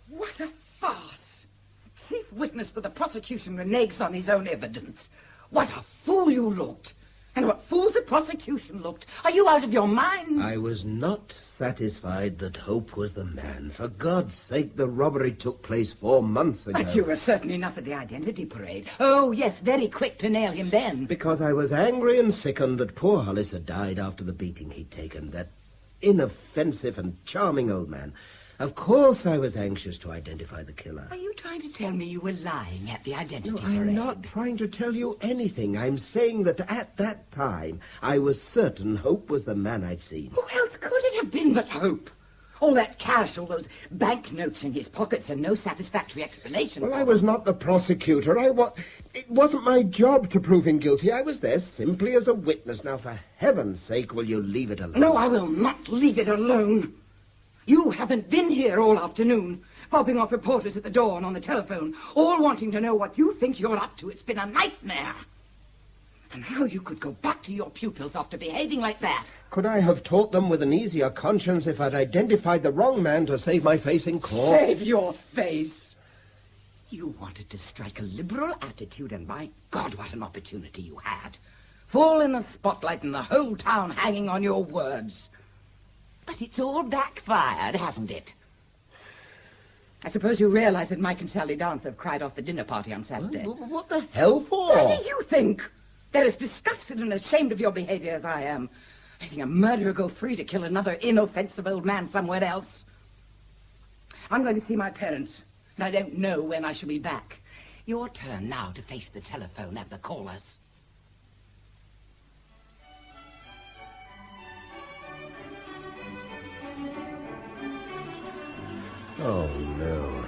What a farce! Chief witness for the prosecution reneges on his own evidence. What a fool you looked! And what fools the prosecution looked! Are you out of your mind? I was not satisfied that Hope was the man. For God's sake, the robbery took place 4 months ago. But you were certainly not at the identity parade. Oh, yes, very quick to nail him then. Because I was angry and sickened that poor Hollis had died after the beating he'd taken. That inoffensive and charming old man. Of course I was anxious to identify the killer. Are you trying to tell me you were lying at the identity No, I'm parade? not trying to tell you anything. I'm saying that at that time, I was certain Hope was the man I'd seen. Who else could it have been but Hope? All that cash, all those banknotes in his pockets, and no satisfactory explanation. Well, I was not the prosecutor. It wasn't my job to prove him guilty. I was there simply as a witness. Now, for heaven's sake, will you leave it alone? No, I will not leave it alone. You haven't been here all afternoon, fobbing off reporters at the door and on the telephone, all wanting to know what you think you're up to. It's been a nightmare. And how you could go back to your pupils after behaving like that. Could I have taught them with an easier conscience if I'd identified the wrong man to save my face in court? Save your face. You wanted to strike a liberal attitude, and my God, what an opportunity you had. Fall in the spotlight and the whole town hanging on your words. But it's all backfired, hasn't it? I suppose you realize that Mike and Sally Dance have cried off the dinner party on Saturday. What the hell for? What do you think? They're as disgusted and ashamed of your behavior as I am. Letting a murderer go free to kill another inoffensive old man somewhere else. I'm going to see my parents, and I don't know when I shall be back. Your turn now to face the telephone and the callers. Oh, no.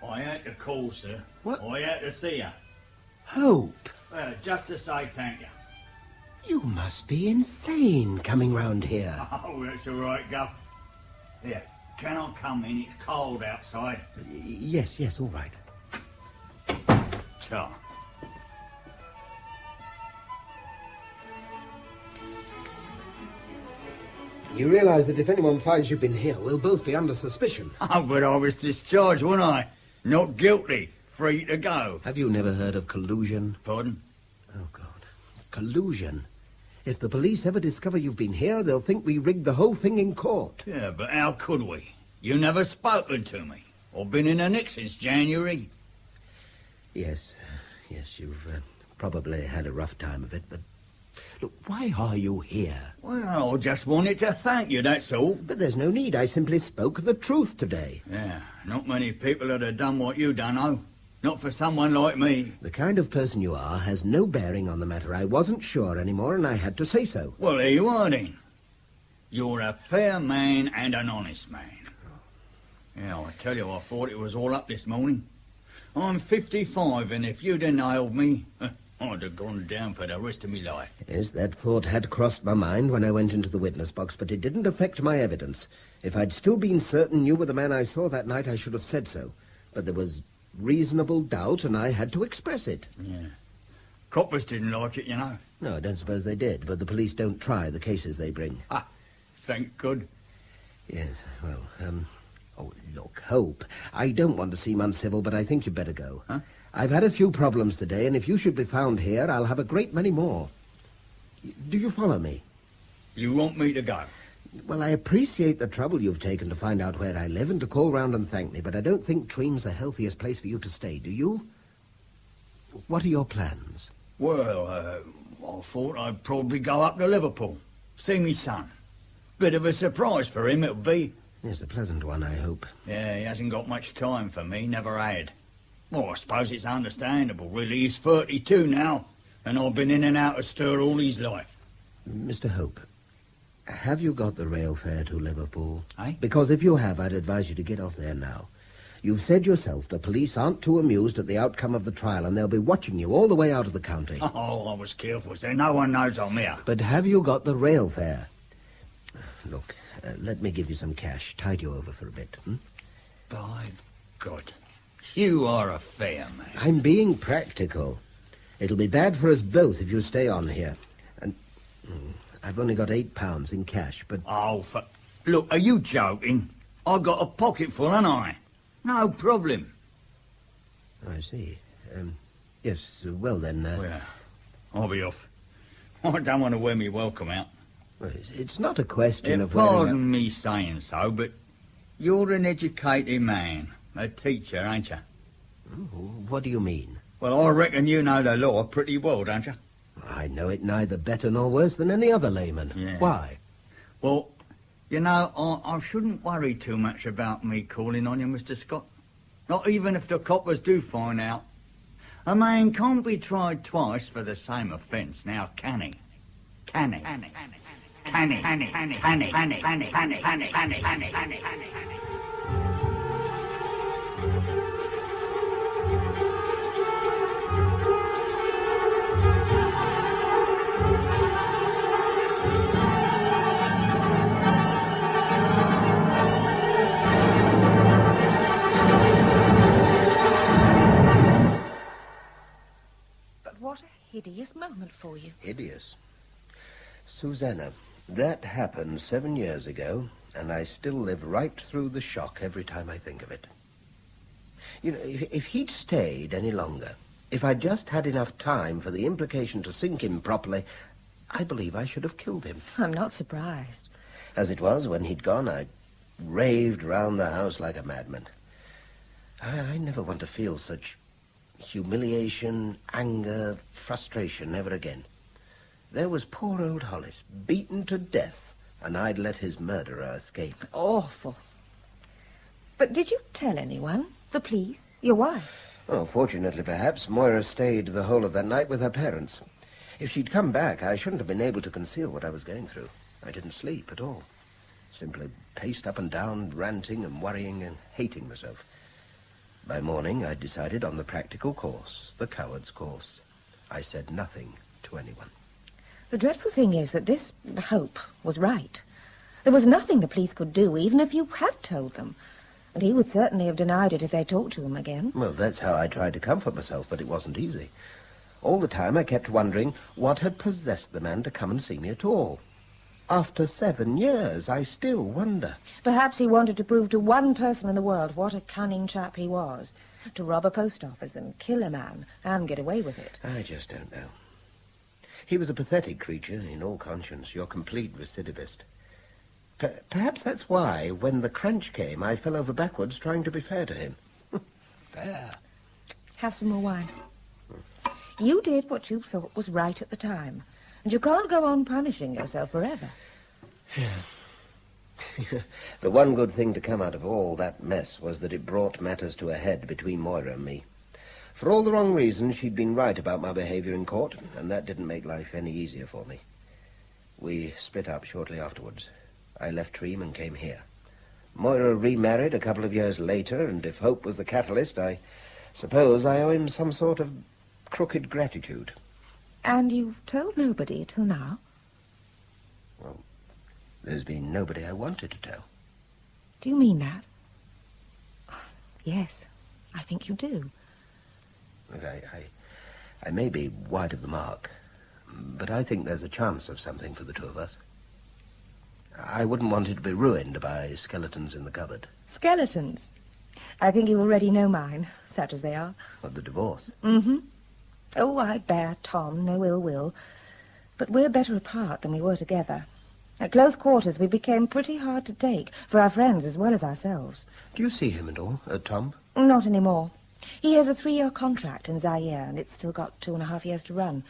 I had to call, sir. What? I had to see you. Hope. Just to say thank you. You must be insane coming round here. Oh, that's all right, Guff. Here, can I come in? It's cold outside. Yes, all right. Ta. You realize that if anyone finds you've been here, we'll both be under suspicion. Oh, but I was discharged, wasn't I? Not guilty. Free to go. Have you never heard of collusion? Pardon? Oh, God. Collusion. If the police ever discover you've been here, they'll think we rigged the whole thing in court. Yeah, but how could we? You never spoken to me. Or been in a nick since January. Yes, you've probably had a rough time of it, but... Look, why are you here? Well, I just wanted to thank you, that's all. But there's no need. I simply spoke the truth today. Yeah, not many people would have done what you done, though. Not for someone like me. The kind of person you are has no bearing on the matter. I wasn't sure anymore, and I had to say so. Well, there you are, then. You're a fair man and an honest man. Yeah, I tell you, I thought it was all up this morning. I'm 55, and if you'd have nailed me, I'd have gone down for the rest of my life. Yes, that thought had crossed my mind when I went into the witness box, but it didn't affect my evidence. If I'd still been certain you were the man I saw that night, I should have said so. But there was reasonable doubt, and I had to express it. Yeah. Coppers didn't like it, you know. No, I don't suppose they did, but the police don't try the cases they bring. Ah, thank God. Yes, well, Oh, look, Hope, I don't want to seem uncivil, but I think you'd better go. Huh? I've had a few problems today, and if you should be found here, I'll have a great many more. Do you follow me? You want me to go? Well, I appreciate the trouble you've taken to find out where I live and to call round and thank me, but I don't think Treem's the healthiest place for you to stay, do you? What are your plans? Well, I thought I'd probably go up to Liverpool, see me son. Bit of a surprise for him, it'll be. Yes, a pleasant one, I hope. Yeah, he hasn't got much time for me, never had. Well, I suppose it's understandable, really. He's 32 now, and I've been in and out of stir all his life. Mr. Hope, have you got the rail fare to Liverpool? Eh? Because if you have, I'd advise you to get off there now. You've said yourself the police aren't too amused at the outcome of the trial, and they'll be watching you all the way out of the county. Oh, I was careful, sir. No one knows I'm here. But have you got the rail fare? Look, let me give you some cash. Tide you over for a bit. By God, you are a fair man. I'm being practical. It'll be bad for us both if you stay on here. And I've only got £8 in cash, but... Oh, look, are you joking? I got a pocket full, haven't I? No problem. I see. Yes, well then... Well, I'll be off. I don't want to wear me welcome out. Well, it's not a question of Pardon wearing me saying so, but You're an educated man, a teacher, ain't you? What do you mean? Well, I reckon you know the law pretty well, don't you? I know it neither better nor worse than any other layman. Yeah. Why? Well, you know, I shouldn't worry too much about me calling on you, Mr. Scott. Not even if the coppers do find out. A man can't be tried twice for the same offence, now can he? Can he? Can he? Can he? Can he? Can he? Can he? Can he? Can he? Can he? Can he? Can he? Can he? Can he? Can he? What a hideous moment for you. Hideous. Susanna, that happened 7 years ago, and I still live right through the shock every time I think of it. You know, if he'd stayed any longer, if I'd just had enough time for the implication to sink in properly, I believe I should have killed him. I'm not surprised. As it was, when he'd gone, I raved round the house like a madman. I never want to feel such humiliation, anger, frustration ever again. There was poor old Hollis, beaten to death, and I'd let his murderer escape. Awful. But did you tell anyone? The police? Your wife? Oh, fortunately, perhaps, Moira stayed the whole of that night with her parents. If she'd come back, I shouldn't have been able to conceal what I was going through. I didn't sleep at all. Simply paced up and down, ranting and worrying and hating myself. By morning, I decided on the practical course, the coward's course. I said nothing to anyone. The dreadful thing is that this Hope was right. There was nothing the police could do, even if you had told them. And he would certainly have denied it if they talked to him again. Well, that's how I tried to comfort myself, but it wasn't easy. All the time I kept wondering what had possessed the man to come and see me at all. After 7 years, I still wonder. Perhaps he wanted to prove to one person in the world what a cunning chap he was. To rob a post office and kill a man and get away with it. I just don't know. He was a pathetic creature, in all conscience, your complete recidivist. Perhaps that's why, when the crunch came, I fell over backwards trying to be fair to him. Fair? Have some more wine. You did what you thought was right at the time. And you can't go on punishing yourself forever. The one good thing to come out of all that mess was that it brought matters to a head between Moira and me. For all the wrong reasons, she'd been right about my behavior in court, and that didn't make life any easier for me. We split up shortly afterwards. I left Treem and came here. Moira remarried a couple of years later, and if Hope was the catalyst, I suppose I owe him some sort of crooked gratitude. And you've told nobody till now? Well, there's been nobody I wanted to tell. Do you mean that? Yes, I think you do. Look, I may be wide of the mark, but I think there's a chance of something for the two of us. I wouldn't want it to be ruined by skeletons in the cupboard. Skeletons? I think you already know mine, such as they are. Of the divorce? Mm-hmm. Oh, I bear Tom no ill will. But we're better apart than we were together. At close quarters, we became pretty hard to take, for our friends as well as ourselves. Do you see him at all, Tom? Not anymore. He has a 3-year contract in Zaire, and it's still got 2.5 years to run.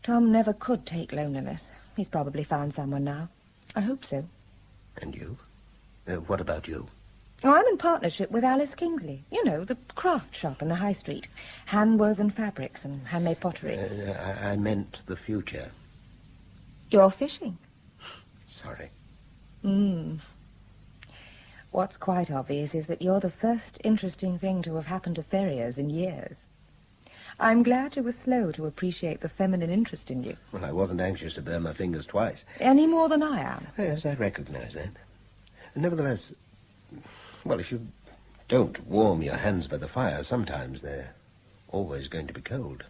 Tom never could take loneliness. He's probably found someone now. I hope so. And you? What about you? Oh, I'm in partnership with Alice Kingsley. You know, the craft shop in the high street. Hand-woven fabrics and handmade pottery. I meant the future. You're fishing? Sorry. What's quite obvious is that you're the first interesting thing to have happened to Ferriers in years. I'm glad you were slow to appreciate the feminine interest in you. Well, I wasn't anxious to burn my fingers twice. Any more than I am. Yes, I recognize that. Nevertheless, well, if you don't warm your hands by the fire, sometimes they're always going to be cold.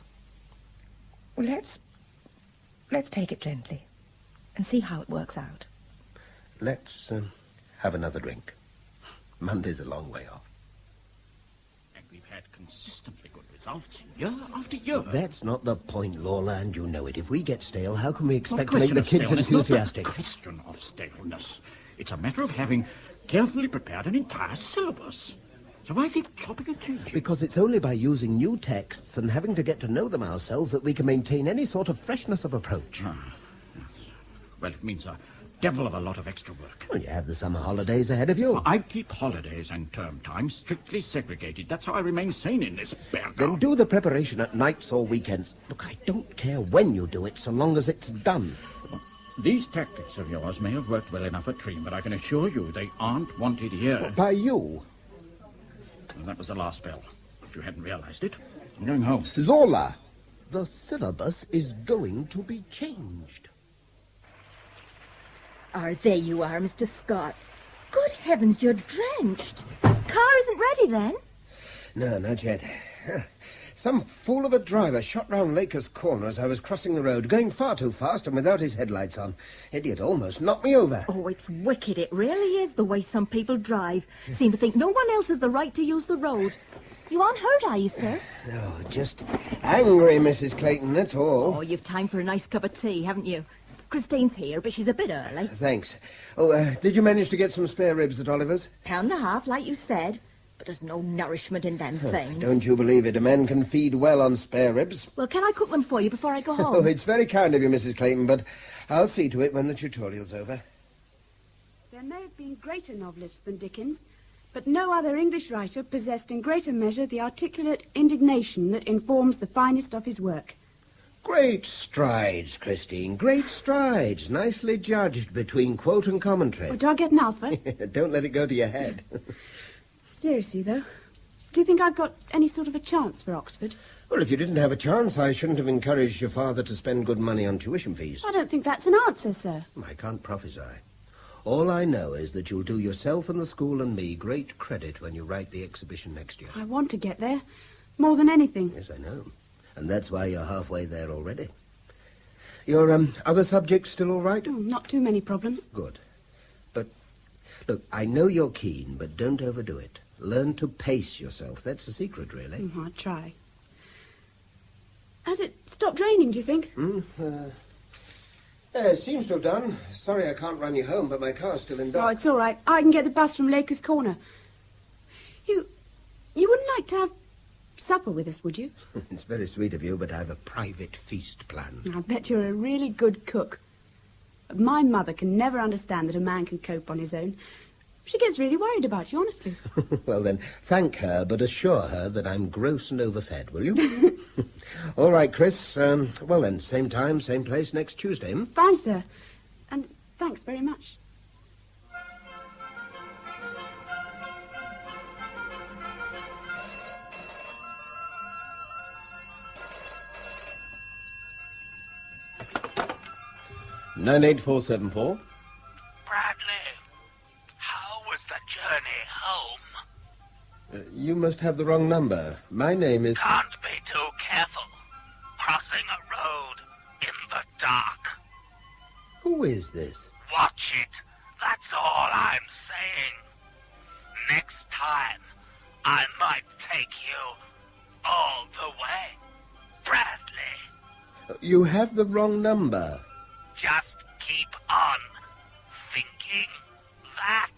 Well, let's take it gently and see how it works out. Let's have another drink. Monday's a long way off. And we've had consistently good results year after year. That's not the point, Lola, and you know it. If we get stale, how can we expect to Not a make the question of kids staleness, enthusiastic? Not a question of staleness. It's a matter of having carefully prepared an entire syllabus. So why keep chopping and changing? Because it's only by using new texts and having to get to know them ourselves that we can maintain any sort of freshness of approach. Yes. Well, it means a devil of a lot of extra work. Well, you have the summer holidays ahead of you. Well, I keep holidays and term time strictly segregated. That's how I remain sane in this bear Then do the preparation at nights or weekends. Look, I don't care when you do it, so long as it's done. These tactics of yours may have worked well enough at Tream, but I can assure you they aren't wanted here. By you? Well, that was the last bell. If you hadn't realized it, I'm going home. Zola, the syllabus is going to be changed. There you are, Mr. Scott. Good heavens, you're drenched. Car isn't ready, then? No, not yet. Some fool of a driver shot round Lakers Corner as I was crossing the road, going far too fast and without his headlights on. Idiot almost knocked me over. Oh, it's wicked. It really is, the way some people drive. Seem to think no one else has the right to use the road. You aren't hurt, are you, sir? No, just angry, Mrs. Clayton, that's all. Oh, you've time for a nice cup of tea, haven't you? Christine's here, but she's a bit early. Thanks. Oh, did you manage to get some spare ribs at Oliver's? £1.50, like you said. But there's no nourishment in them things. Don't you believe it? A man can feed well on spare ribs. Well, can I cook them for you before I go home? Oh, it's very kind of you, Mrs. Clayton, but I'll see to it when the tutorial's over. There may have been greater novelists than Dickens, but no other English writer possessed in greater measure the articulate indignation that informs the finest of his work. Great strides, Christine, great strides. Nicely judged between quote and commentary. Oh, do I get an alpha? Don't let it go to your head. Seriously, though, do you think I've got any sort of a chance for Oxford? Well, if you didn't have a chance, I shouldn't have encouraged your father to spend good money on tuition fees. I don't think that's an answer, sir. I can't prophesy. All I know is that you'll do yourself and the school and me great credit when you write the exhibition next year. I want to get there, more than anything. Yes, I know. And that's why you're halfway there already. Your other subjects still all right? Oh, not too many problems. Good. But, look, I know you're keen, but don't overdo it. Learn to pace yourself. That's the secret, really. I'll try. Has it stopped raining, do you think? It seems to have done. Sorry I can't run you home, but my car's still in dock. Oh, it's all right. I can get the bus from Lakers Corner. You wouldn't like to have supper with us, would you? It's very sweet of you, but I've a private feast planned. I bet you're a really good cook. My mother can never understand that a man can cope on his own. She gets really worried about you, honestly. Well, then, thank her, but assure her that I'm gross and overfed, will you? All right, Chris. Well, then, same time, same place next Tuesday, hmm? Fine, sir. And thanks very much. Nine 98474. Bradley, how was the journey home? You must have the wrong number. My name is... Can't be too careful. Crossing a road in the dark. Who is this? Watch it. That's all I'm saying. Next time, I might take you all the way. Bradley, You have the wrong number. just keep on thinking that.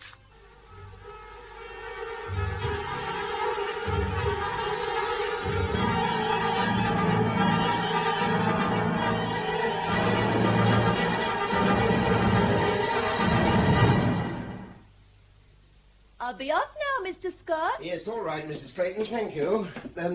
I'll be off now, Mr. Scott. Yes, all right, Mrs. Clayton, thank you.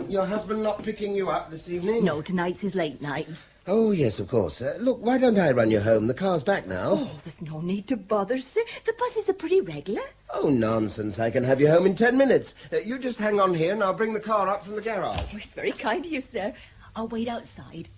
Your husband not picking you up this evening? No, tonight's his late night. Oh, yes, of course. Look, why don't I run you home? The car's back now. Oh, there's no need to bother, sir. The buses are pretty regular. Oh, nonsense. I can have you home in 10 minutes. You just hang on here and I'll bring the car up from the garage. Oh, it's very kind of you, sir. I'll wait outside.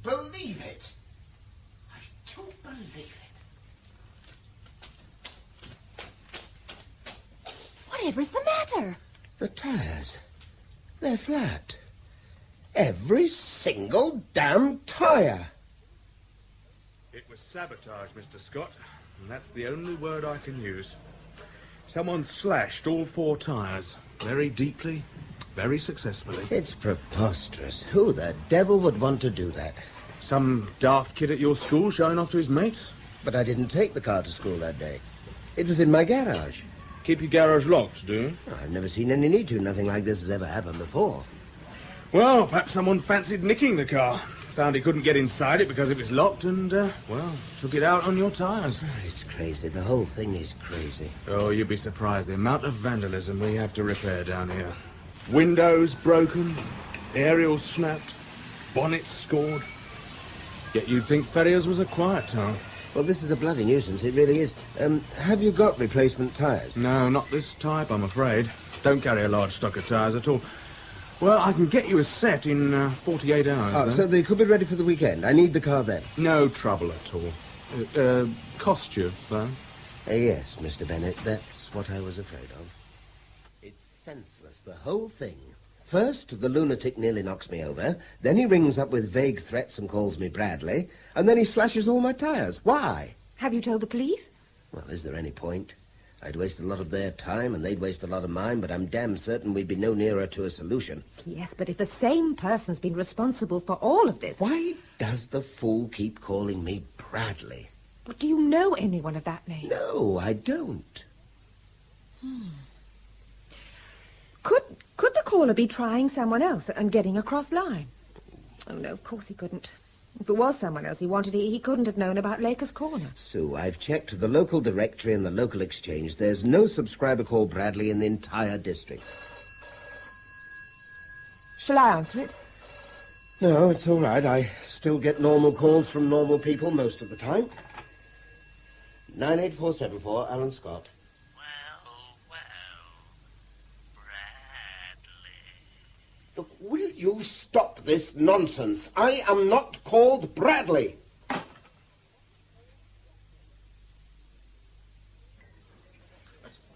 Believe it. I don't believe it. Whatever's the matter? The tires. They're flat. Every single damn tire. It was sabotage, Mr. Scott, and that's the only word I can use. Someone slashed all 4 tyres. Very deeply, very successfully. It's preposterous. Who the devil would want to do that? Some daft kid at your school showing off to his mates? But I didn't take the car to school that day. It was in my garage. Keep your garage locked, do you? I've never seen any need to. Nothing like this has ever happened before. Well, perhaps someone fancied nicking the car. Found he couldn't get inside it because it was locked and, well, took it out on your tyres. It's crazy. The whole thing is crazy. Oh, you'd be surprised the amount of vandalism we have to repair down here. Windows broken, aerials snapped, bonnets scored. Yet you'd think Ferrier's was a quiet town. Well, this is a bloody nuisance. It really is. Have you got replacement tyres? No, not this type, I'm afraid. Don't carry a large stock of tyres at all. Well, I can get you a set in 48 hours. Oh, so they could be ready for the weekend. I need the car then. No trouble at all. Cost you, though? Yes, Mr. Bennett, that's what I was afraid of. It's senseless, the whole thing. First, the lunatic nearly knocks me over. Then he rings up with vague threats and calls me Bradley. And then he slashes all my tyres. Why? Have you told the police? Well, is there any point? I'd waste a lot of their time and they'd waste a lot of mine, but I'm damn certain we'd be no nearer to a solution. Yes, but if the same person's been responsible for all of this... Why does the fool keep calling me Bradley? But do you know anyone of that name? No, I don't. Could the caller be trying someone else and getting a cross line? Oh, no, of course he couldn't. If it was someone else he wanted, he couldn't have known about Laker's Corner. Sue, I've checked the local directory and the local exchange. There's no subscriber called Bradley in the entire district. Shall I answer it? No, it's all right. I still get normal calls from normal people most of the time. 98474, Alan Scott. Look, will you stop this nonsense? I am not called Bradley.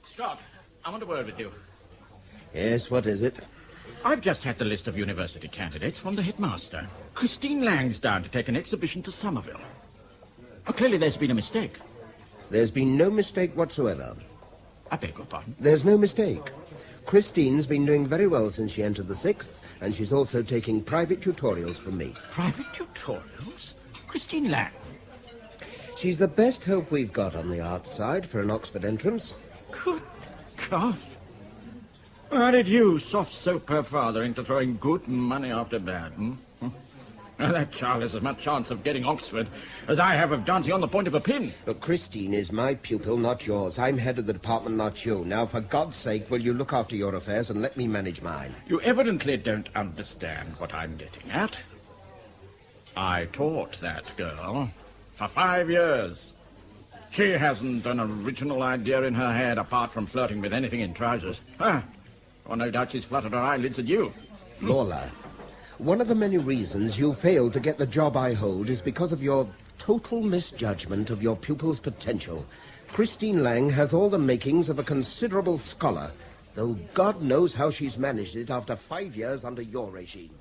Scott, I want a word with you. Yes, what is it? I've just had the list of university candidates from the headmaster. Christine Lang's down to take an exhibition to Somerville. Oh, clearly there's been a mistake. There's been no mistake whatsoever. I beg your pardon? There's no mistake. Christine's been doing very well since she entered the 6th, and she's also taking private tutorials from me. Private tutorials? Christine Lang? She's the best hope we've got on the art side for an Oxford entrance. Good God. How did you soft soap her father into throwing good money after bad, Well, that child has as much chance of getting Oxford as I have of dancing on the point of a pin. But Christine is my pupil, not yours. I'm head of the department, not you. Now, for God's sake, will you look after your affairs and let me manage mine? You evidently don't understand what I'm getting at. I taught that girl for 5 years. She hasn't an original idea in her head apart from flirting with anything in trousers. Well, no doubt she's fluttered her eyelids at you. Lola, one of the many reasons you failed to get the job I hold is because of your total misjudgment of your pupil's potential. Christine Lang has all the makings of a considerable scholar, though God knows how she's managed it after 5 years under your regime.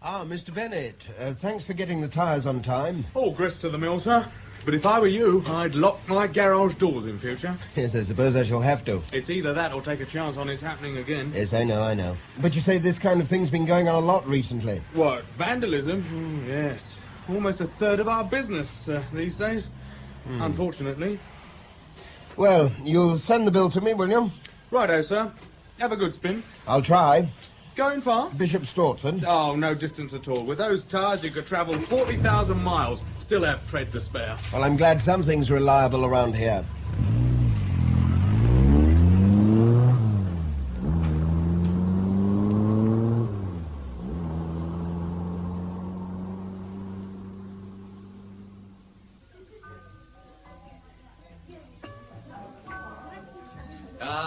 Ah, Mr. Bennett, thanks for getting the tyres on time. All grist to the mill, sir. But if I were you, I'd lock my garage doors in future. Yes, I suppose I shall have to. It's either that or take a chance on its happening again. Yes, I know. But you say this kind of thing's been going on a lot recently. What, vandalism? Yes. Almost a third of our business these days, unfortunately. Well, you'll send the bill to me, will you? Righto, sir. Have a good spin. I'll try. Going far? Bishop Stortford. Oh, no distance at all. With those tyres, you could travel 40,000 miles. Still have tread to spare. Well, I'm glad something's reliable around here.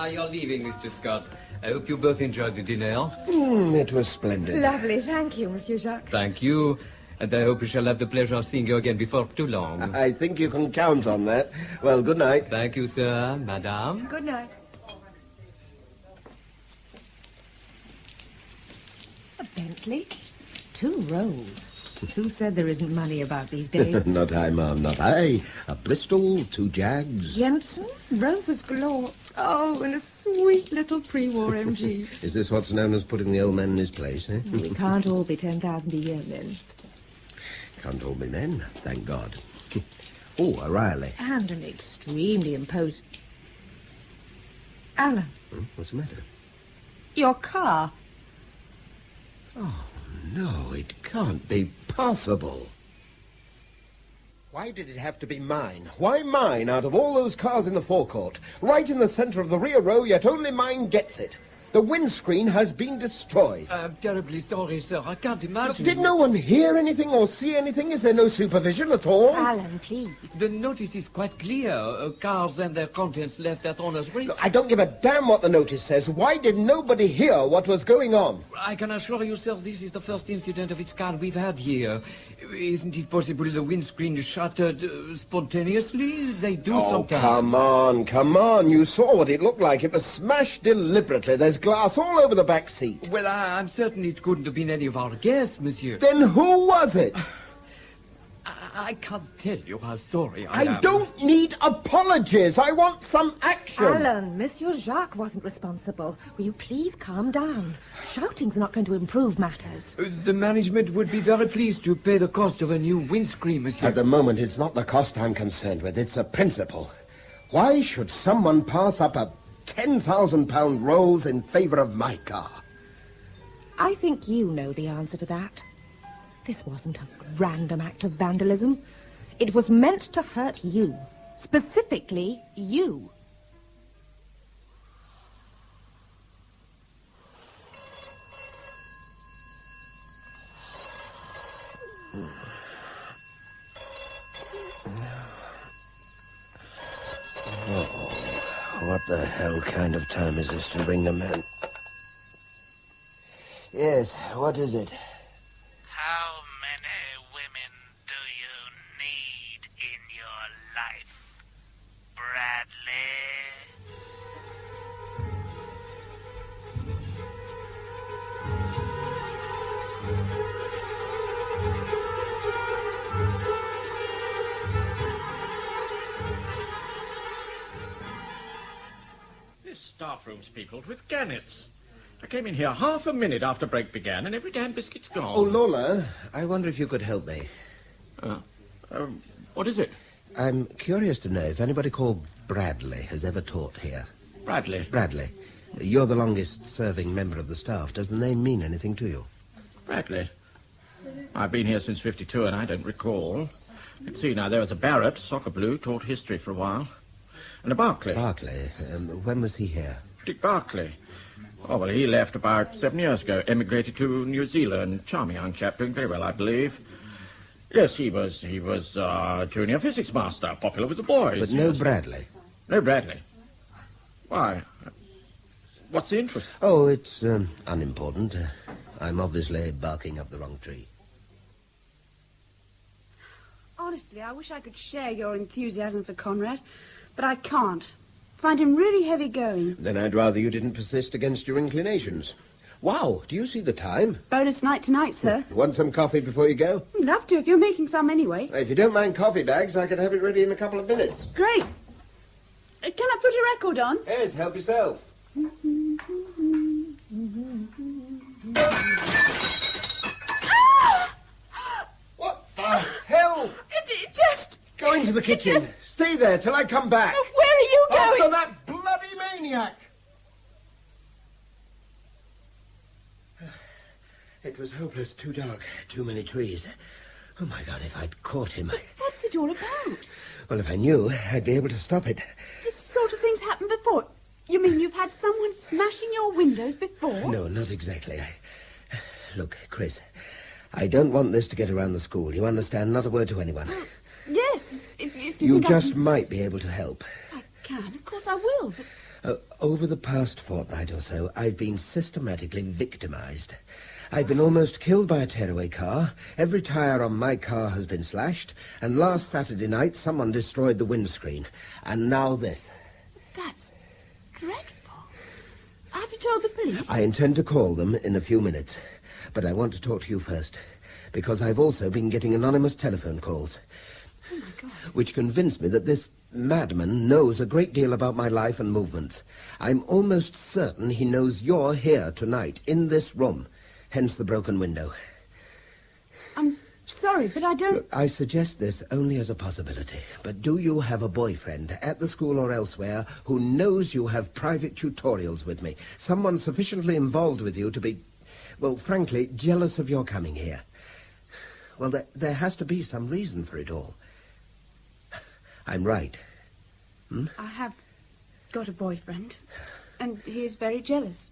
You're leaving, Mr. Scott. I hope you both enjoyed the dinner. It was splendid. Lovely. Thank you, Monsieur Jacques. Thank you. And I hope we shall have the pleasure of seeing you again before too long. I think you can count on that. Well, good night. Thank you, sir. Madame. Good night. A Bentley? 2 rows. Who said there isn't money about these days? Not I, ma'am, not I. A Bristol, 2 Jags. Jensen, Rovers galore. Oh, and a sweet little pre-war MG. Is this what's known as putting the old man in his place, eh? We can't all be 10,000 a year men. Can't all be men, thank God. Oh, a Riley. And an extremely imposing... Alan. What's the matter? Your car. Oh, no, it can't be possible. Why did it have to be mine? Why mine out of all those cars in the forecourt? Right in the centre of the rear row, yet only mine gets it. The windscreen has been destroyed. I'm terribly sorry, sir. I can't imagine. Did no one hear anything or see anything? Is there no supervision at all? Alan, please. The notice is quite clear. Cars and their contents left at owner's risk. I don't give a damn what the notice says. Why did nobody hear what was going on? I can assure you, sir, this is the first incident of its kind we've had here. Isn't it possible the windscreen shattered spontaneously? They do sometimes. Come on. You saw what it looked like. It was smashed deliberately. There's glass all over the back seat. Well, I'm certain it couldn't have been any of our guests, monsieur. Then who was it? I can't tell you how sorry I am. I don't need apologies. I want some action. Alan, Monsieur Jacques wasn't responsible. Will you please calm down? Shouting's not going to improve matters. The management would be very pleased to pay the cost of a new windscreen, monsieur. At the moment, it's not the cost I'm concerned with. It's a principle. Why should someone pass up a £10,000 rose in favour of my car? I think you know the answer to that. This wasn't a random act of vandalism. It was meant to hurt you. Specifically, you. Oh, what the hell kind of time is this to bring the men? Yes, what is it? How many women do you need in your life, Bradley? This staff room's peopled with gannets. I came in here half a minute after break began, and every damn biscuit's gone. Oh, Lola, I wonder if you could help me. What is it? I'm curious to know if anybody called Bradley has ever taught here. Bradley? Bradley. You're the longest-serving member of the staff. Does the name mean anything to you? Bradley? I've been here since '52, and I don't recall. Let's see now, there was a Barrett, soccer blue, taught history for a while. And a Barclay. Barclay? When was he here? Dick Barclay. Oh, well, he left about 7 years ago, emigrated to New Zealand. Charming young chap, doing very well, I believe. Yes, he was junior physics master, popular with the boys. But no Bradley? No Bradley. Why? What's the interest? Oh, it's unimportant. I'm obviously barking up the wrong tree. Honestly, I wish I could share your enthusiasm for Conrad, but I can't. Find him really heavy going. Then I'd rather you didn't persist against your inclinations. Wow, do you see the time? Bonus night tonight, sir. Want some coffee before you go? Love to, if you're making some anyway. If you don't mind coffee bags, I could have it ready in a couple of minutes. Great. Can I put a record on? Yes, help yourself. What the hell? It just... Go into the kitchen. Stay there till I come back. Where are you going? After that bloody maniac. It was hopeless, too dark, too many trees. Oh, my God, if I'd caught him... What's it all about? Well, if I knew, I'd be able to stop it. This sort of thing's happened before. You mean you've had someone smashing your windows before? No, not exactly. Look, Chris, I don't want this to get around the school. You understand? Not a word to anyone. Yes, if you think just might be able to help. I can, of course I will, but... Over the past fortnight or so, I've been systematically victimized. I've been almost killed by a tearaway car. Every tire on my car has been slashed. And last Saturday night, someone destroyed the windscreen. And now this. That's dreadful. Have you told the police? I intend to call them in a few minutes. But I want to talk to you first. because I've also been getting anonymous telephone calls. Oh, my God. Which convinced me that this madman knows a great deal about my life and movements. I'm almost certain he knows you're here tonight, in this room. Hence the broken window. I'm sorry, but I don't... Look, I suggest this only as a possibility. But do you have a boyfriend, at the school or elsewhere, who knows you have private tutorials with me? Someone sufficiently involved with you to be, well, frankly, jealous of your coming here? Well, there has to be some reason for it all. I'm right. Hmm? I have got a boyfriend, and he is very jealous.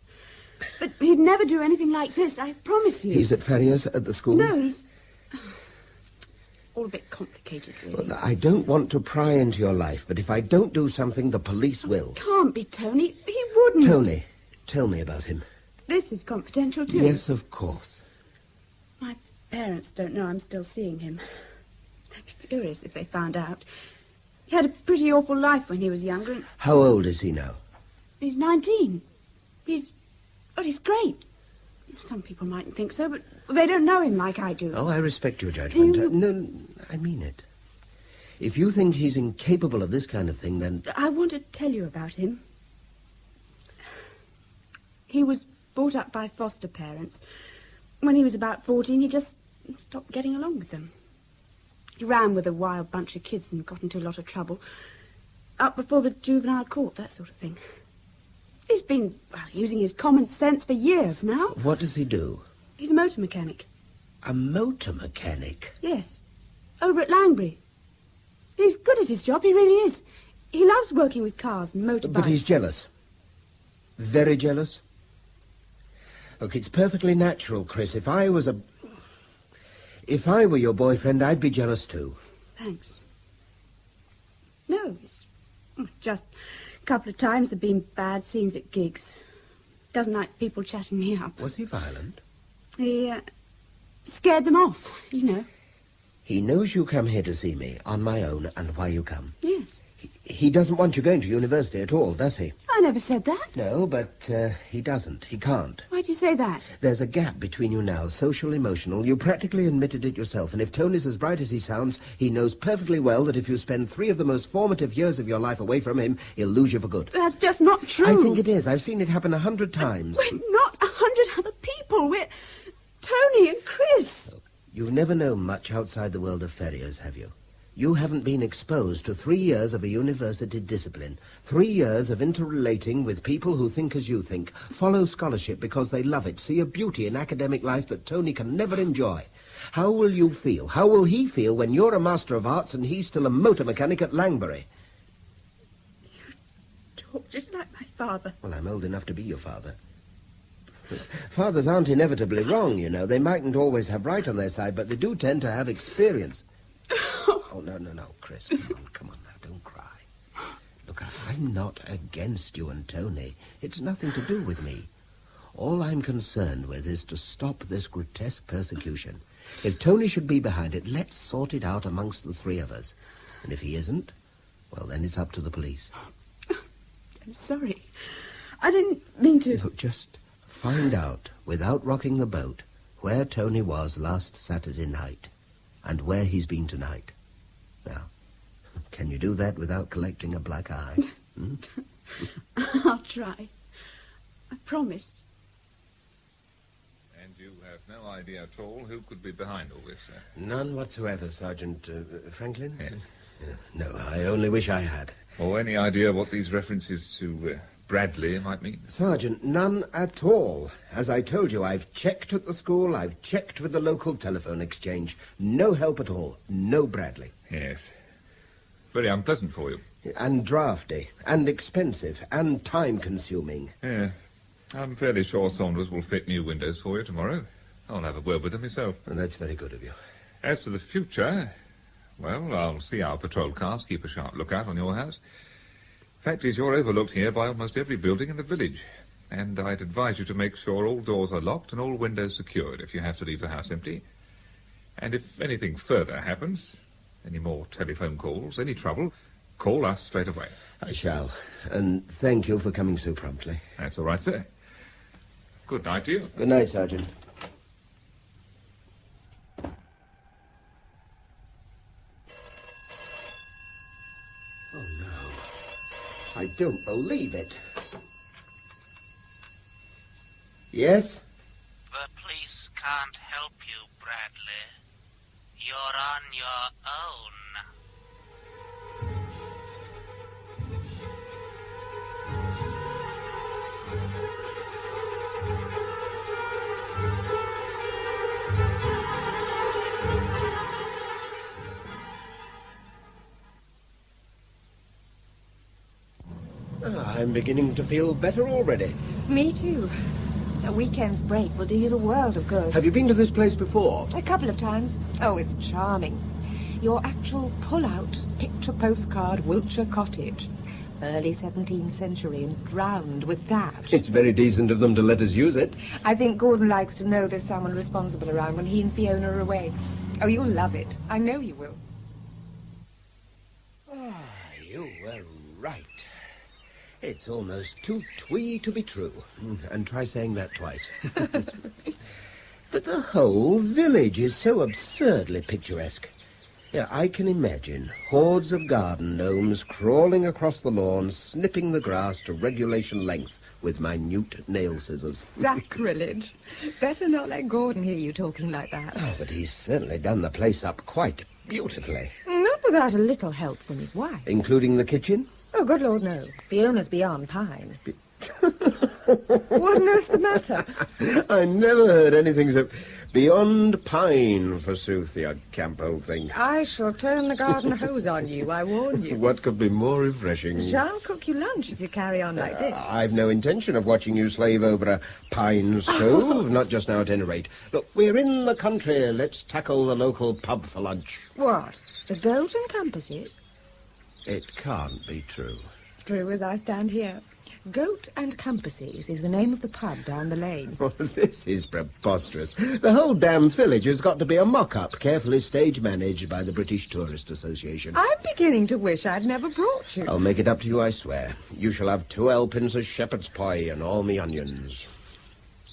But he'd never do anything like this, I promise you. He's at Ferrier's at the school? No, he's... It's all a bit complicated, really. Well, I don't want to pry into your life, but if I don't do something, the police will. Can't be, Tony. He wouldn't. Tony, tell me about him. This is confidential, too. Yes, of course. My parents don't know I'm still seeing him. They'd be furious if they found out. He had a pretty awful life when he was younger, and How old is he now? he's 19. He's great. Some people mightn't think so, but they don't know him like I do. Oh, I respect your judgment. No, I mean it. If you think he's incapable of this kind of thing, then... I want to tell you about him. He was brought up by foster parents. When he was about 14, he just stopped getting along with them. He ran with a wild bunch of kids and got into a lot of trouble. Up before the juvenile court, that sort of thing. He's been, well, using his common sense for years now. What does he do? He's a motor mechanic. A motor mechanic? Yes. Over at Langbury. He's good at his job, he really is. He loves working with cars and motorbikes. But he's jealous. Very jealous. Look, it's perfectly natural, Chris. If I were your boyfriend, I'd be jealous too. Thanks. No, it's just a couple of times there've been bad scenes at gigs. Doesn't like people chatting me up. Was he violent? He scared them off, you know. He knows you come here to see me, on my own, and why you come. Yes. He doesn't want you going to university at all, does he? I never said that. No, but he doesn't. He can't. Why'd you say that? There's a gap between you now, social, emotional. You practically admitted it yourself, and if Tony's as bright as he sounds, he knows perfectly well that if you spend 3 of the most formative years of your life away from him, he'll lose you for good. That's just not true. I think it is. I've seen it happen 100 times. We're not 100 other people. We're Tony and Chris. You've never known much outside the world of Ferrier's, have you? You haven't been exposed to 3 years of a university discipline, 3 years of interrelating with people who think as you think, follow scholarship because they love it, see a beauty in academic life that Tony can never enjoy. How will you feel? How will he feel when you're a Master of Arts and he's still a motor mechanic at Langbury? You talk just like my father. Well, I'm old enough to be your father. Fathers aren't inevitably wrong, you know. They mightn't always have right on their side, but they do tend to have experience. Oh, no, Chris. Come on now, don't cry. Look, I'm not against you and Tony. It's nothing to do with me. All I'm concerned with is to stop this grotesque persecution. If Tony should be behind it, let's sort it out amongst the 3 of us. And if he isn't, well, then it's up to the police. I'm sorry. I didn't mean to... Look, just find out, without rocking the boat, where Tony was last Saturday night and where he's been tonight. Now, can you do that without collecting a black eye? Hmm? I'll try. I promise. And you have no idea at all who could be behind all this, sir? None whatsoever, Sergeant Franklin. Yes. No, I only wish I had. Or any idea what these references to Bradley might mean? Sergeant, none at all. As I told you, I've checked at the school, I've checked with the local telephone exchange. No help at all. No Bradley. Yes. Very unpleasant for you. And drafty, and expensive, and time-consuming. Yeah. I'm fairly sure Saunders will fit new windows for you tomorrow. I'll have a word with him myself. And that's very good of you. As to the future, well, I'll see our patrol cars keep a sharp lookout on your house. Fact is, you're overlooked here by almost every building in the village. And I'd advise you to make sure all doors are locked and all windows secured if you have to leave the house empty. And if anything further happens, any more telephone calls, any trouble, call us straight away. I shall. And thank you for coming so promptly. That's all right, sir. Good night to you. Good night, Sergeant. I don't believe it. Yes? The police can't help you, Bradley. You're on your own. I'm beginning to feel better already. Me too. A weekend's break will do you the world of good. Have you been to this place before? A couple of times. Oh, it's charming. Your actual pull-out picture postcard Wiltshire cottage. Early 17th century and drowned with thatch. It's very decent of them to let us use it. I think Gordon likes to know there's someone responsible around when he and Fiona are away. Oh, you'll love it. I know you will. You were right. It's almost too twee to be true. And try saying that twice. But the whole village is so absurdly picturesque. Yeah, I can imagine hordes of garden gnomes crawling across the lawn, snipping the grass to regulation length with minute nail scissors. Sacrilege. Better not let Gordon hear you talking like that. Oh, but he's certainly done the place up quite beautifully. Not without a little help from his wife. Including the kitchen? Oh, good Lord, no. Fiona's beyond pine. What on earth's the matter? I never heard anything so beyond pine, forsooth, you camp old thing. I shall turn the garden hose on you, I warn you. What could be more refreshing? Shan't cook you lunch if you carry on like this. I've no intention of watching you slave over a pine stove, not just now at any rate. Look, we're in the country. Let's tackle the local pub for lunch. What? The goat and compasses? It can't be true. True as I stand here. Goat and Compasses is the name of the pub down the lane. Oh, this is preposterous. The whole damn village has got to be a mock-up, carefully stage-managed by the British Tourist Association. I'm beginning to wish I'd never brought you. I'll make it up to you, I swear. You shall have 2 helpings of shepherd's pie and all me onions.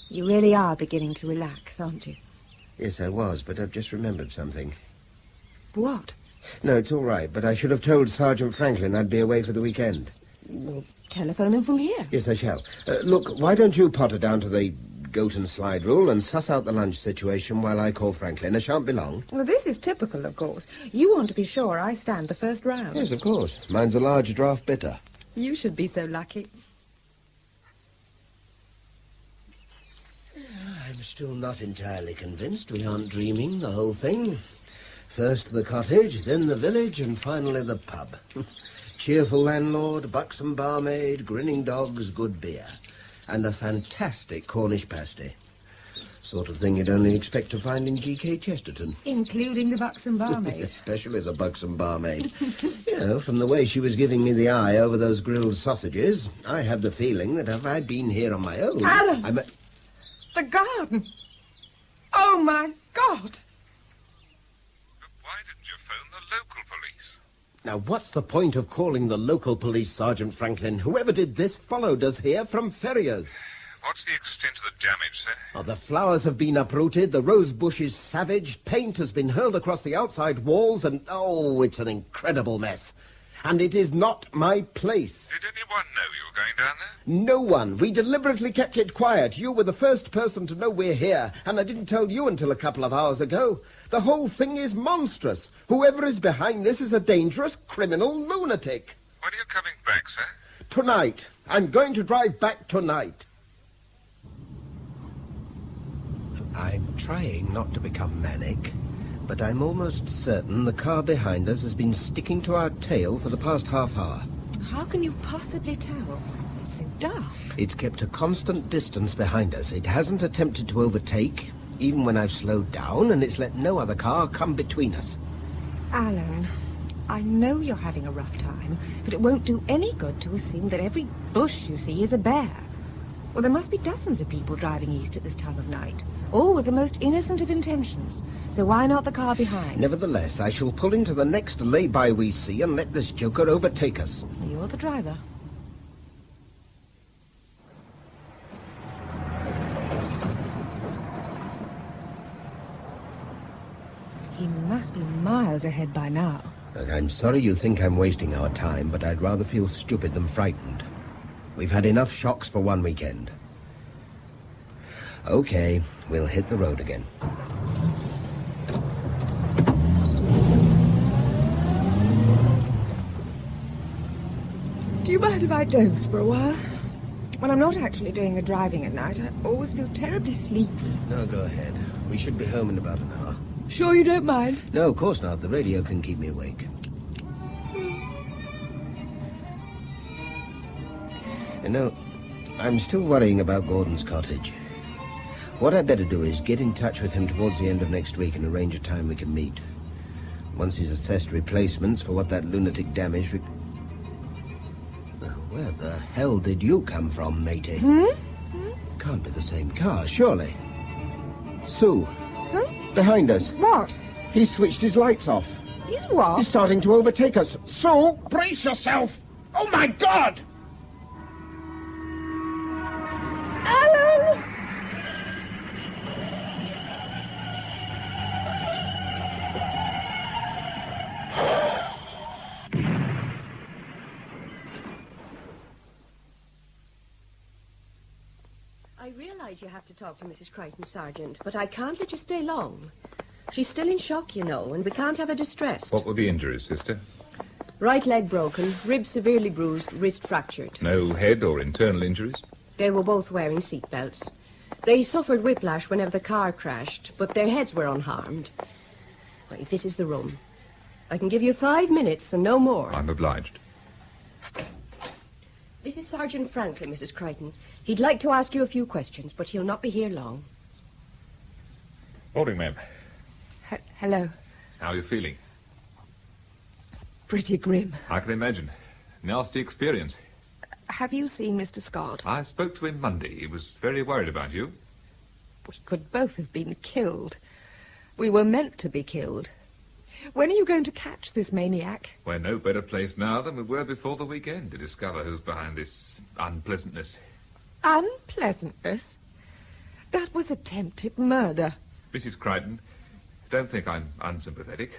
You really are beginning to relax, aren't you? Yes, I was, but I've just remembered something. What? No, it's all right, but I should have told Sergeant Franklin I'd be away for the weekend. Well, telephone him from here. Yes, I shall. Look, why don't you potter down to the goat and slide rule and suss out the lunch situation while I call Franklin? I shan't be long. Well, this is typical, of course. You want to be sure I stand the first round. Yes, of course. Mine's a large draft bitter. You should be so lucky. I'm still not entirely convinced we aren't dreaming the whole thing. First the cottage, then the village, and finally the pub. Cheerful landlord, buxom barmaid, grinning dogs, good beer. And a fantastic Cornish pasty. Sort of thing you'd only expect to find in G.K. Chesterton. Including the buxom barmaid. Especially the buxom barmaid. You know, from the way she was giving me the eye over those grilled sausages, I have the feeling that if I'd been here on my own... Alan! The garden! Oh, my God! Why didn't you phone the local police? Now, what's the point of calling the local police, Sergeant Franklin? Whoever did this followed us here from Ferriers. What's the extent of the damage, sir? Oh, the flowers have been uprooted, the rose bush is savaged, paint has been hurled across the outside walls, and, oh, it's an incredible mess. And it is not my place. Did anyone know you were going down there? No one. We deliberately kept it quiet. You were the first person to know we're here, and I didn't tell you until a couple of hours ago. The whole thing is monstrous. Whoever is behind this is a dangerous criminal lunatic. When are you coming back, sir? Tonight. I'm going to drive back tonight. I'm trying not to become manic, but I'm almost certain the car behind us has been sticking to our tail for the past half hour. How can you possibly tell? It's so dark. It's kept a constant distance behind us. It hasn't attempted to overtake, even when I've slowed down, and it's let no other car come between us. Alan, I know you're having a rough time, but it won't do any good to assume that every bush you see is a bear. Well, there must be dozens of people driving east at this time of night, all with the most innocent of intentions. So why not the car behind? Nevertheless, I shall pull into the next lay-by we see and let this joker overtake us. You're the driver. He must be miles ahead by now. Look, I'm sorry you think I'm wasting our time, but I'd rather feel stupid than frightened. We've had enough shocks for one weekend. Okay, we'll hit the road again. Do you mind if I doze for a while? When I'm not actually doing the driving at night, I always feel terribly sleepy. No, go ahead. We should be home in about an hour. Sure you don't mind? No, of course not. The radio can keep me awake. You know, I'm still worrying about Gordon's cottage. What I'd better do is get in touch with him towards the end of next week and arrange a time we can meet. Once he's assessed replacements for what that lunatic damaged... Where the hell did you come from, matey? Can't be the same car, surely. Sue. Huh? Behind us. What? He's switched his lights off. He's what? He's starting to overtake us. Sue! Brace yourself! Oh, my God! Alan! I realise you have to talk to Mrs. Crichton, Sergeant, but I can't let you stay long. She's still in shock, you know, and we can't have her distressed. What were the injuries, sister? Right leg broken, ribs severely bruised, wrist fractured. No head or internal injuries? They were both wearing seatbelts. They suffered whiplash whenever the car crashed, but their heads were unharmed. Well, this is the room. I can give you 5 minutes and no more. I'm obliged. This is Sergeant Franklin, Mrs. Crichton. He'd like to ask you a few questions, but he'll not be here long. Morning, ma'am. Hello. How are you feeling? Pretty grim. I can imagine. Nasty experience. Have you seen Mr. Scott? I spoke to him Monday. He was very worried about you. We could both have been killed. We were meant to be killed. When are you going to catch this maniac? We're no better place now than we were before the weekend to discover who's behind this unpleasantness. Unpleasantness? That was attempted murder. Mrs. Crichton, don't think I'm unsympathetic.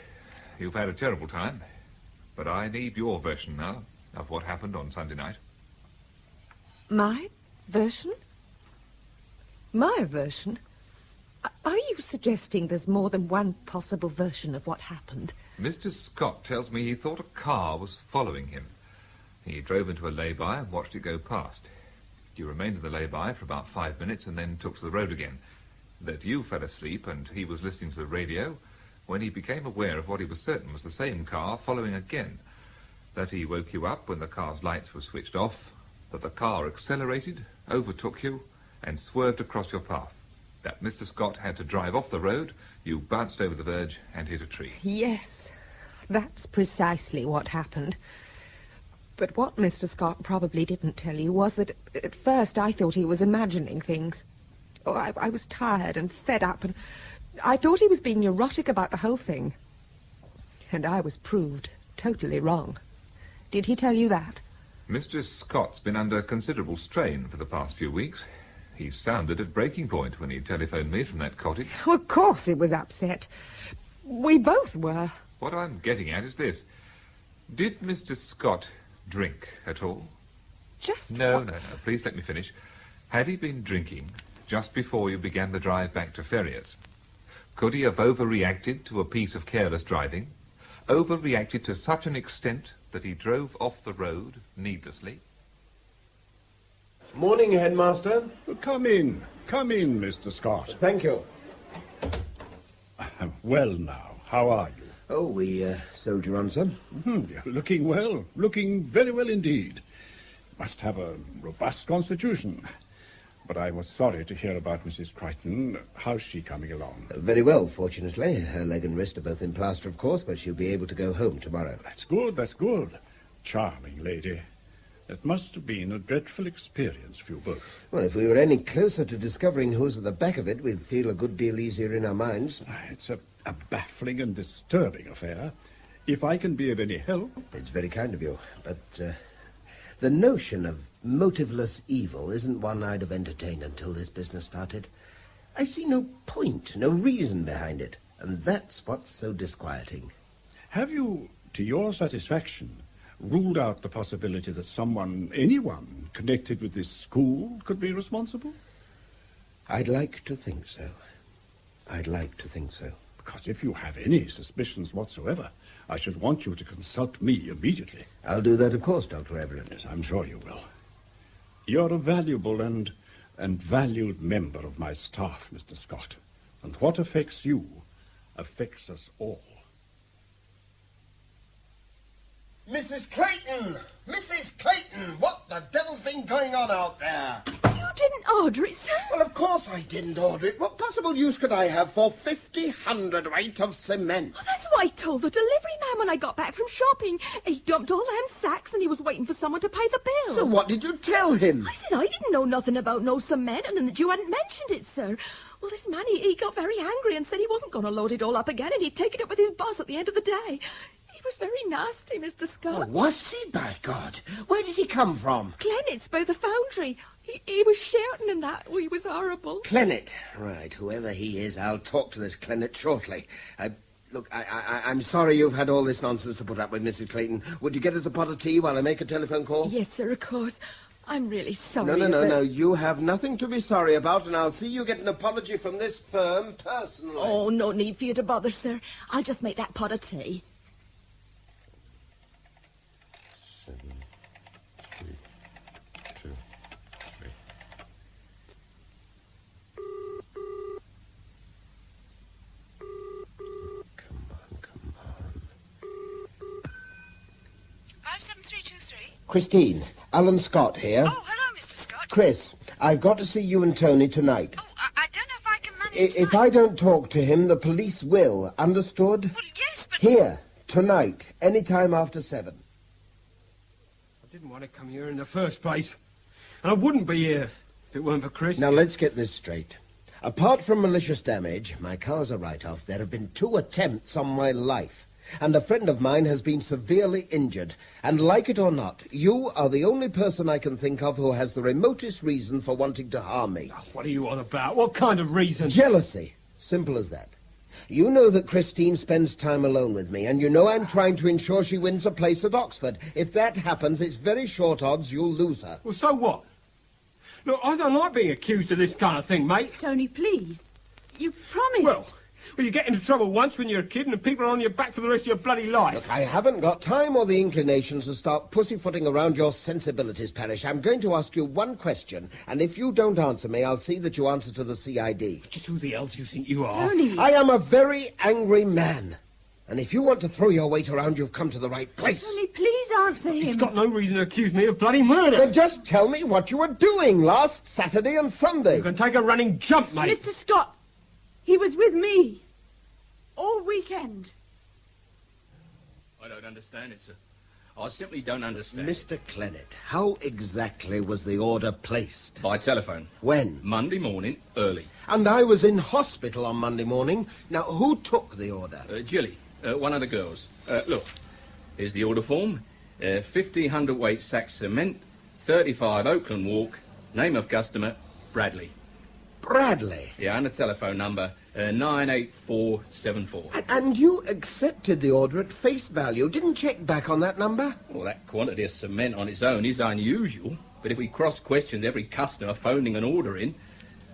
You've had a terrible time. But I need your version now of what happened on Sunday night. My version? My version? Are you suggesting there's more than one possible version of what happened? Mr. Scott tells me he thought a car was following him. He drove into a lay-by and watched it go past. You remained in the lay-by for about 5 minutes and then took to the road again. That you fell asleep and he was listening to the radio when he became aware of what he was certain was the same car following again. That he woke you up when the car's lights were switched off. That the car accelerated, overtook you, and swerved across your path. That Mr. Scott had to drive off the road, you bounced over the verge and hit a tree. Yes, that's precisely what happened. But what Mr. Scott probably didn't tell you was that at first I thought he was imagining things. Oh, I was tired and fed up, and I thought he was being neurotic about the whole thing. And I was proved totally wrong. Did he tell you that? Mr. Scott's been under considerable strain for the past few weeks. He sounded at breaking point when he telephoned me from that cottage. Oh, of course he was upset. We both were. What I'm getting at is this. Did Mr. Scott drink at all? No, please let me finish. Had he been drinking just before you began the drive back to Ferrier's? Could he have overreacted to a piece of careless driving? Overreacted to such an extent that he drove off the road needlessly? Morning, Headmaster. Come in, Mr. Scott. Thank you. Well now, how are you? Oh, we soldier on, sir. You're looking well, looking very well indeed. Must have a robust constitution. But I was sorry to hear about Mrs. Crichton. How's she coming along? Very well, fortunately. Her leg and wrist are both in plaster, of course, but she'll be able to go home tomorrow. That's good, that's good. Charming lady. It must have been a dreadful experience for you both. Well, if we were any closer to discovering who's at the back of it, we'd feel a good deal easier in our minds. It's a baffling and disturbing affair. If I can be of any help... It's very kind of you, but the notion of motiveless evil isn't one I'd have entertained until this business started. I see no point, no reason behind it, and that's what's so disquieting. Have you to your satisfaction, ruled out the possibility that anyone connected with this school could be responsible? I'd like to think so. I'd like to think so. Because if you have any suspicions whatsoever, I should want you to consult me immediately. I'll do that, of course, Dr. Evelyn. Yes, I'm sure you will. You're a valuable and valued member of my staff, Mr. Scott. And what affects you affects us all. Mrs. Clayton! Mrs. Clayton! What the devil's been going on out there? You didn't order it, sir? Well, of course I didn't order it. What possible use could I have for 50 hundredweight of cement? Well, that's what I told the delivery man when I got back from shopping. He dumped all them sacks and he was waiting for someone to pay the bill. So what did you tell him? I said I didn't know nothing about no cement and that you hadn't mentioned it, sir. Well, this man, he got very angry and said he wasn't going to load it all up again and he'd take it up with his boss at the end of the day. He was very nasty, Mr. Scott. Oh, was he, by God? Where did he come from? Clennet's by the foundry. He was shouting and that. Oh, he was horrible. Clennet. Right, whoever he is, I'll talk to this Clennet shortly. Look, I'm sorry you've had all this nonsense to put up with, Mrs. Clayton. Would you get us a pot of tea while I make a telephone call? Yes, sir, of course. I'm really sorry. No. You have nothing to be sorry about, and I'll see you get an apology from this firm personally. Oh, no need for you to bother, sir. I'll just make that pot of tea. 7, 3, 2, 3. Come on. 57323. Christine, Alan Scott here. Oh, hello, Mr. Scott. Chris, I've got to see you and Tony tonight. Oh, I don't know if I can manage If I don't talk to him, the police will. Understood? Well, yes, but... Here, tonight, any time after 7. I didn't want to come here in the first place. And I wouldn't be here if it weren't for Chris. Now, let's get this straight. Apart from malicious damage, my car's a write-off. There have been 2 attempts on my life. And a friend of mine has been severely injured. And like it or not, you are the only person I can think of who has the remotest reason for wanting to harm me. Oh, what are you on about? What kind of reason? Jealousy. Simple as that. You know that Christine spends time alone with me, and you know I'm trying to ensure she wins a place at Oxford. If that happens, it's very short odds you'll lose her. Well, so what? Look, I don't like being accused of this kind of thing, mate. Tony, please. You promised. Well, you get into trouble once when you're a kid and people are on your back for the rest of your bloody life. Look, I haven't got time or the inclination to start pussyfooting around your sensibilities, Parrish. I'm going to ask you one question, and if you don't answer me, I'll see that you answer to the CID. Just who the hell do you think you are? Tony! I am a very angry man. And if you want to throw your weight around, you've come to the right place. Tony, please answer him. He's got no reason to accuse me of bloody murder. Then just tell me what you were doing last Saturday and Sunday. You can take a running jump, mate. Mr. Scott, he was with me. All weekend. I don't understand it, sir. I simply don't understand. Mr. Clennet, how exactly was the order placed? By telephone. When? Monday morning, early. And I was in hospital on Monday morning. Now, who took the order? Jilly, one of the girls. Look, here's the order form. 50 hundredweight sack cement, 35 Oakland Walk, name of customer, Bradley. Bradley? Yeah, and the telephone number, 98474. And you accepted the order at face value, didn't check back on that number? Well, that quantity of cement on its own is unusual, but if we cross-questioned every customer phoning an order in,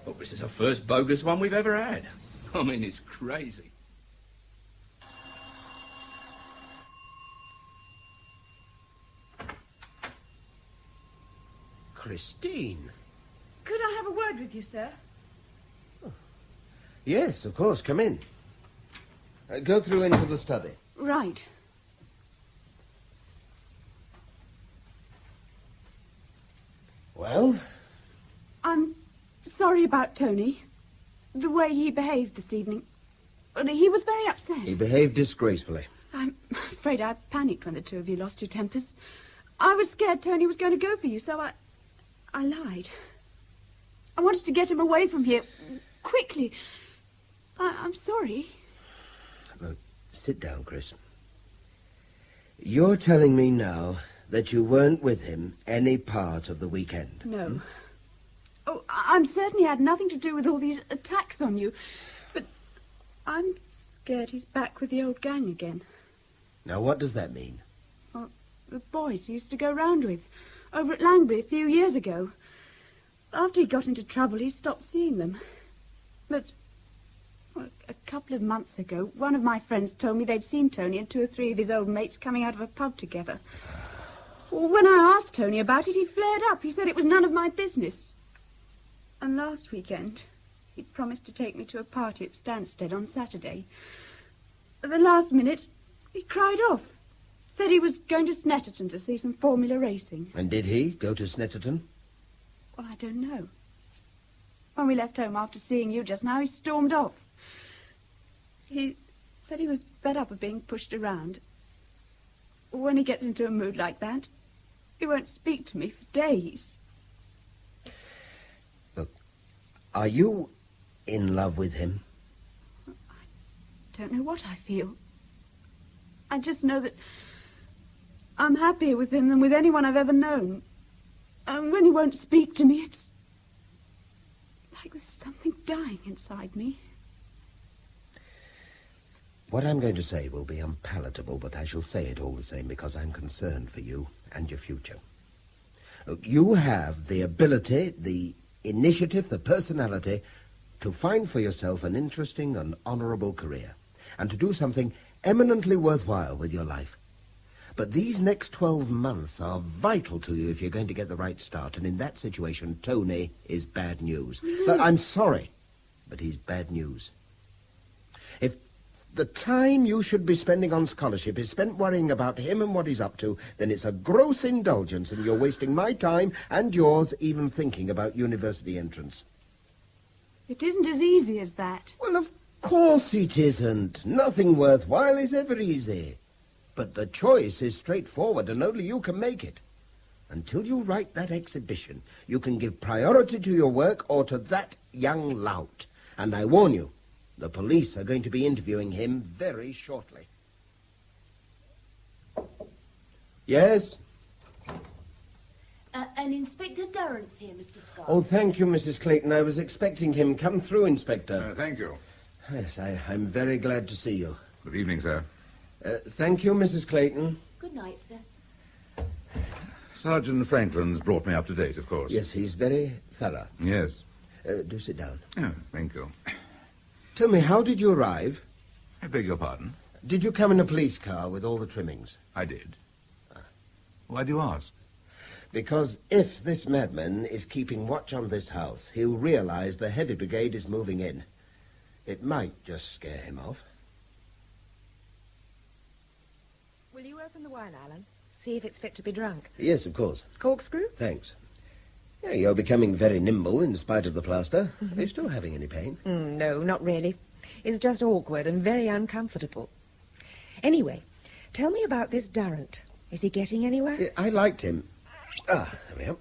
well, this is the first bogus one we've ever had. I mean, it's crazy. Christine? Could I have a word with you, sir? Yes, of course. Come in. Go through into the study. Right. Well? I'm sorry about Tony. The way he behaved this evening. He was very upset. He behaved disgracefully. I'm afraid I panicked when the 2 of you lost your tempers. I was scared Tony was going to go for you, so I lied. I wanted to get him away from here quickly. I'm sorry. Look, sit down, Chris. You're telling me now that you weren't with him any part of the weekend? No. Oh, I'm certain he had nothing to do with all these attacks on you. But I'm scared he's back with the old gang again. Now, what does that mean? Well, the boys he used to go round with, over at Langbury a few years ago. After he got into trouble, he stopped seeing them. But well, a couple of months ago, one of my friends told me they'd seen Tony and 2 or 3 of his old mates coming out of a pub together. Well, when I asked Tony about it, he flared up. He said it was none of my business. And last weekend, he promised to take me to a party at Stansted on Saturday. At the last minute, he cried off. Said he was going to Snetterton to see some Formula racing. And did he go to Snetterton? Well, I don't know. When we left home after seeing you just now, he stormed off. He said he was fed up of being pushed around. When he gets into a mood like that, he won't speak to me for days. Look, are you in love with him? I don't know what I feel. I just know that I'm happier with him than with anyone I've ever known. And when he won't speak to me, it's like there's something dying inside me. What I'm going to say will be unpalatable, but I shall say it all the same because I'm concerned for you and your future. Look, you have the ability, the initiative, the personality to find for yourself an interesting and honourable career and to do something eminently worthwhile with your life. But these next 12 months are vital to you if you're going to get the right start, and in that situation, Tony is bad news. Look, I'm sorry, but he's bad news. If the time you should be spending on scholarship is spent worrying about him and what he's up to, then it's a gross indulgence and you're wasting my time and yours even thinking about university entrance. It isn't as easy as that. Well, of course it isn't. Nothing worthwhile is ever easy. But the choice is straightforward and only you can make it. Until you write that exhibition, you can give priority to your work or to that young lout. And I warn you, the police are going to be interviewing him very shortly. Yes? And Inspector Durrance here, Mr. Scott. Oh, thank you, Mrs. Clayton. I was expecting him. Come through, Inspector. Thank you. Yes, I'm very glad to see you. Good evening, sir. Thank you, Mrs. Clayton. Good night, sir. Sergeant Franklin's brought me up to date, of course. Yes, he's very thorough. Yes. Do sit down. Oh, thank you. Tell me, how did you arrive? I beg your pardon? Did you come in a police car with all the trimmings? I did. Why do you ask? Because if this madman is keeping watch on this house, he'll realize the heavy brigade is moving in. It might just scare him off. Will you open the wine, Alan? See if it's fit to be drunk. Yes, of course. Corkscrew? Thanks. Yeah, you're becoming very nimble in spite of the plaster. Are you still having any pain? No, not really. It's just awkward and very uncomfortable. Anyway, tell me about this Durrant. Is he getting anywhere? Yeah, I liked him. There we are.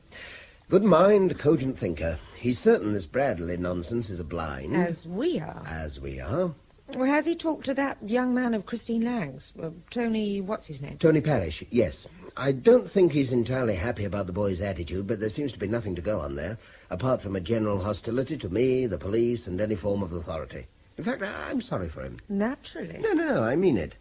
Good mind, cogent thinker. He's certain this Bradley nonsense is a blind. As we are. As we are. Well, has he talked to that young man of Christine Lang's? Tony, what's his name? Tony Parrish, yes. I don't think he's entirely happy about the boy's attitude, but there seems to be nothing to go on there, apart from a general hostility to me, the police, and any form of authority. In fact, I'm sorry for him. Naturally. No, I mean it.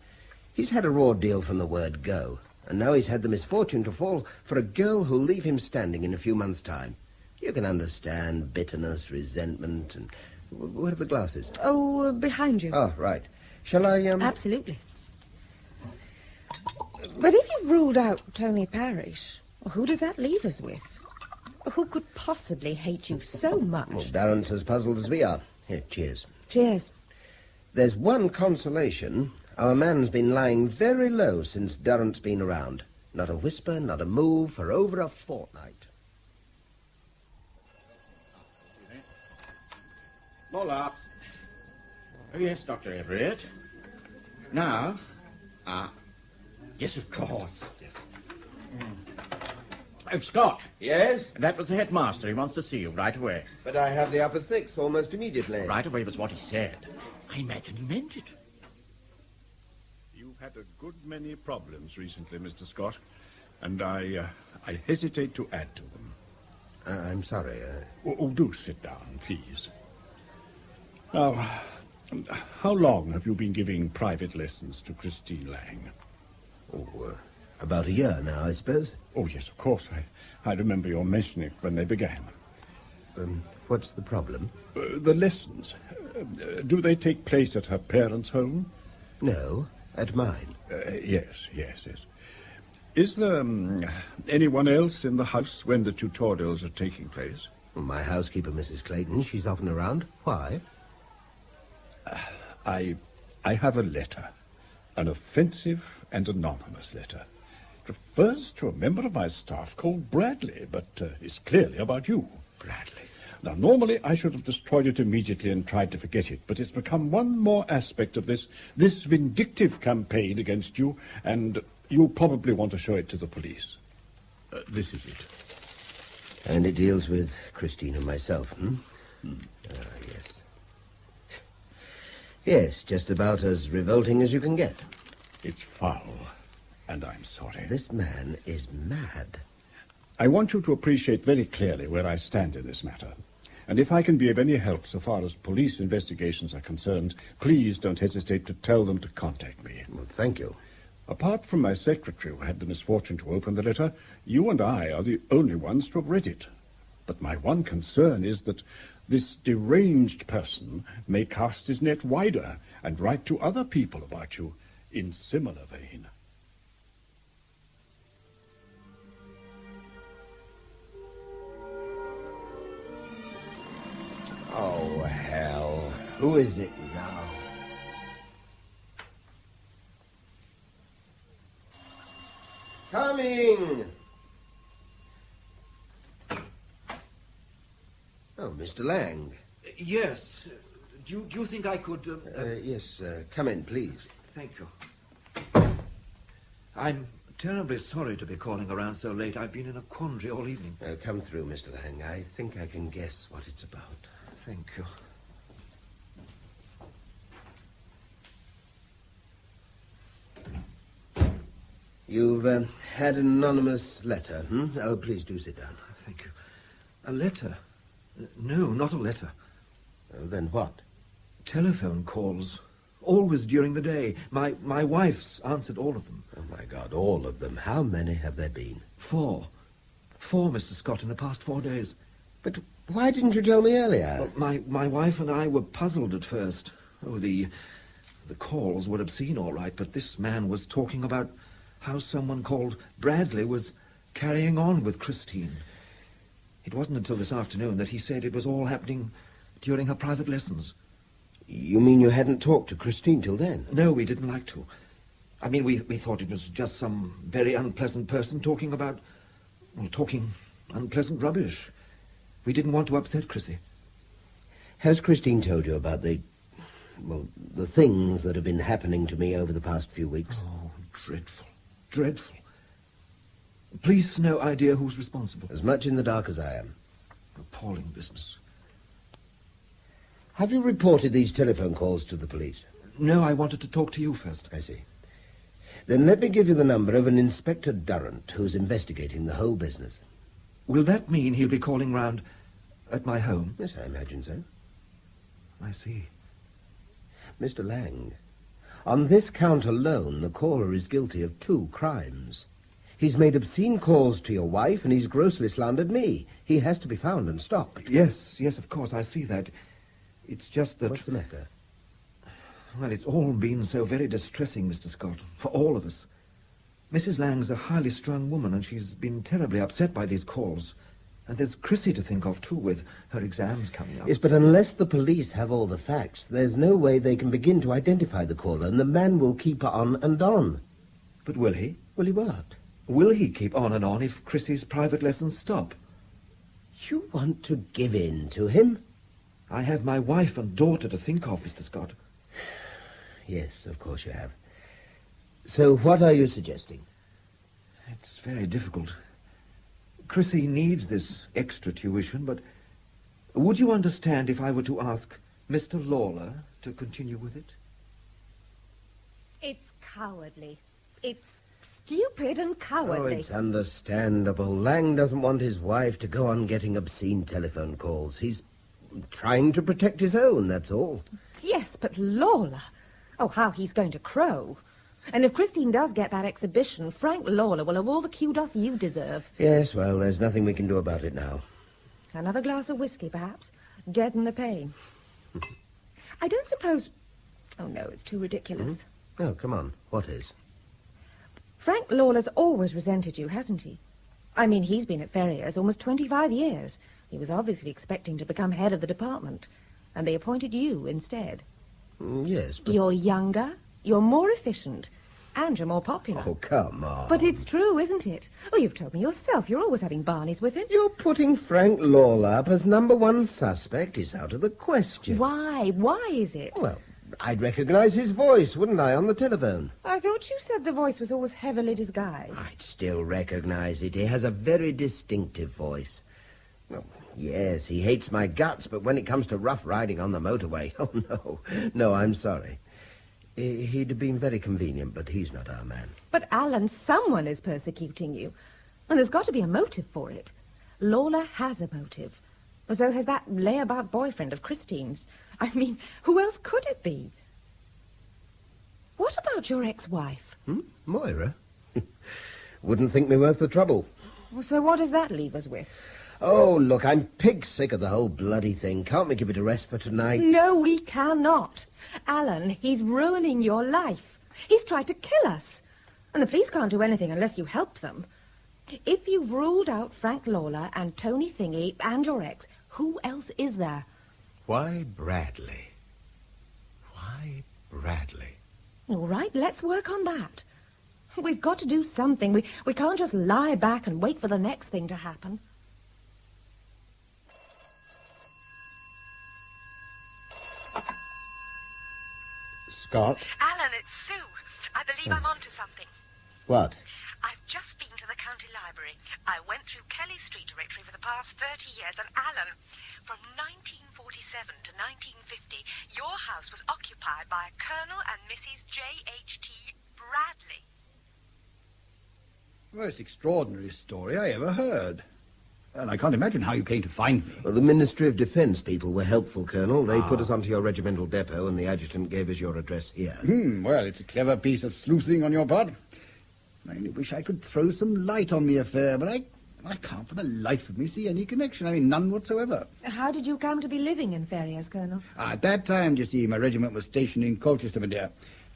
He's had a raw deal from the word go, and now he's had the misfortune to fall for a girl who'll leave him standing in a few months' time. You can understand bitterness, resentment, and... Where are the glasses? Oh, behind you. Oh, right. Shall I, Absolutely. But if you've ruled out Tony Parrish, who does that leave us with? Who could possibly hate you so much? Well, Durrant's as puzzled as we are. Here, cheers. Cheers. There's one consolation. Our man's been lying very low since Durrant's been around. Not a whisper, not a move for over a fortnight. Mola. Oh, yes, Dr. Everett. Now? Yes, of course. Yes. Oh, Scott. Yes? That was the headmaster. He wants to see you right away. But I have the upper six almost immediately. Right away was what he said. I imagine he meant it. You've had a good many problems recently, Mr. Scott, and I hesitate to add to them. I'm sorry. Do sit down, please. Now, how long have you been giving private lessons to Christine Lang? Oh, about a year now, I suppose. Oh, yes, of course. I remember your mentioning it when they began. What's the problem? The lessons. Do they take place at her parents' home? No, at mine. Yes. Is there anyone else in the house when the tutorials are taking place? My housekeeper, Mrs. Clayton. She's often around. Why? I have a letter. An offensive and anonymous letter. It refers to a member of my staff called Bradley, but it's clearly about you. Bradley. Now, normally I should have destroyed it immediately and tried to forget it, but it's become one more aspect of this vindictive campaign against you, and you'll probably want to show it to the police. This is it. And it deals with Christine and myself, yes. Yes, just about as revolting as you can get. It's foul, and I'm sorry. This man is mad. I want you to appreciate very clearly where I stand in this matter. And if I can be of any help so far as police investigations are concerned, please don't hesitate to tell them to contact me. Well, thank you. Apart from my secretary who had the misfortune to open the letter, you and I are the only ones to have read it. But my one concern is that this deranged person may cast his net wider and write to other people about you in similar vein. Oh, hell. Who is it now? Coming! Oh, Mr. Lang. Yes. Do you think I could... Yes, come in, please. Thank you. I'm terribly sorry to be calling around so late. I've been in a quandary all evening. Come through, Mr. Lang. I think I can guess what it's about. Thank you. You've had an anonymous letter, Oh, please do sit down. Thank you. A letter? No, not a letter. Oh, then what? Telephone calls. Always during the day. My wife's answered all of them. Oh, my God, all of them. How many have there been? 4. 4, Mr. Scott, in the past 4 days. But why didn't you tell me earlier? Well, my wife and I were puzzled at first. Oh, the calls were obscene, all right, but this man was talking about how someone called Bradley was carrying on with Christine. It wasn't until this afternoon that he said it was all happening during her private lessons. You mean you hadn't talked to Christine till then? No, we didn't like to. I mean, we thought it was just some very unpleasant person talking unpleasant rubbish. We didn't want to upset Chrissy. Has Christine told you about the things that have been happening to me over the past few weeks? Oh, dreadful. Dreadful. Police, no idea who's responsible. As much in the dark as I am. Appalling business. Have you reported these telephone calls to the police? No, I wanted to talk to you first. I see. Then let me give you the number of an Inspector Durrant who's investigating the whole business. Will that mean he'll be calling round at my home? Yes, I imagine so. I see. Mr. Lang, on this count alone, the caller is guilty of 2 crimes. He's made obscene calls to your wife, and he's grossly slandered me. He has to be found and stopped. Yes, of course, I see that. It's just that... What's the matter? Well, it's all been so very distressing, Mr. Scott, for all of us. Mrs. Lang's a highly strung woman, and she's been terribly upset by these calls. And there's Chrissy to think of, too, with her exams coming up. Yes, but unless the police have all the facts, there's no way they can begin to identify the caller, and the man will keep on and on. But will he? Will he what? Will he keep on and on if Chrissy's private lessons stop? You want to give in to him? I have my wife and daughter to think of, Mr. Scott. Yes, of course you have. So what are you suggesting? It's very difficult. Chrissy needs this extra tuition, but would you understand if I were to ask Mr. Lawler to continue with it? It's cowardly. It's stupid and cowardly. Oh, it's understandable. Lang doesn't want his wife to go on getting obscene telephone calls. He's trying to protect his own, that's all. Yes, but Lawler... Oh, how he's going to crow. And if Christine does get that exhibition, Frank Lawler will have all the kudos you deserve. Yes, well, there's nothing we can do about it now. Another glass of whiskey, perhaps? Deaden the pain. I don't suppose... Oh, no, it's too ridiculous. Oh, come on. What is? Frank Lawler's always resented you, hasn't he? I mean, he's been at Ferrier's almost 25 years. He was obviously expecting to become head of the department. And they appointed you instead. Yes, but... You're younger, you're more efficient, and you're more popular. Oh, come on. But it's true, isn't it? Oh, you've told me yourself. You're always having Barneys with him. You're putting Frank Lawler up as #1 suspect. It's out of the question. Why? Why is it? Well, I'd recognise his voice, wouldn't I, on the telephone? I thought you said the voice was always heavily disguised. I'd still recognise it. He has a very distinctive voice. Well, yes, he hates my guts, but when it comes to rough riding on the motorway, oh, no. No, I'm sorry. He'd have been very convenient, but he's not our man. But, Alan, someone is persecuting you. And there's got to be a motive for it. Lawler has a motive. So has that layabout boyfriend of Christine's. I mean, who else could it be? What about your ex-wife? Moira? Wouldn't think me worth the trouble. So what does that leave us with? Oh, look, I'm pig sick of the whole bloody thing. Can't we give it a rest for tonight? No, we cannot. Alan, he's ruining your life. He's tried to kill us. And the police can't do anything unless you help them. If you've ruled out Frank Lawler and Tony Thingy and your ex, who else is there? Why Bradley? Why Bradley? All right, let's work on that. We've got to do something. We can't just lie back and wait for the next thing to happen. Scott? Alan, it's Sue. I believe I'm onto something. What? I've just been to the county library. I went through Kelly Street directory for the past 30 years, and Alan, from 1947 to 1950, your house was occupied by Colonel and Mrs. J.H.T. Bradley. Most extraordinary story I ever heard. And I can't imagine how you came to find me. Well, the Ministry of Defence people were helpful, Colonel. They put us onto your regimental depot, and the adjutant gave us your address here. Well, it's a clever piece of sleuthing on your part. I only wish I could throw some light on the affair, but I can't for the life of me see any connection. I mean, none whatsoever. How did you come to be living in Ferrier's, Colonel? At that time, you see, my regiment was stationed in Colchester, my dear.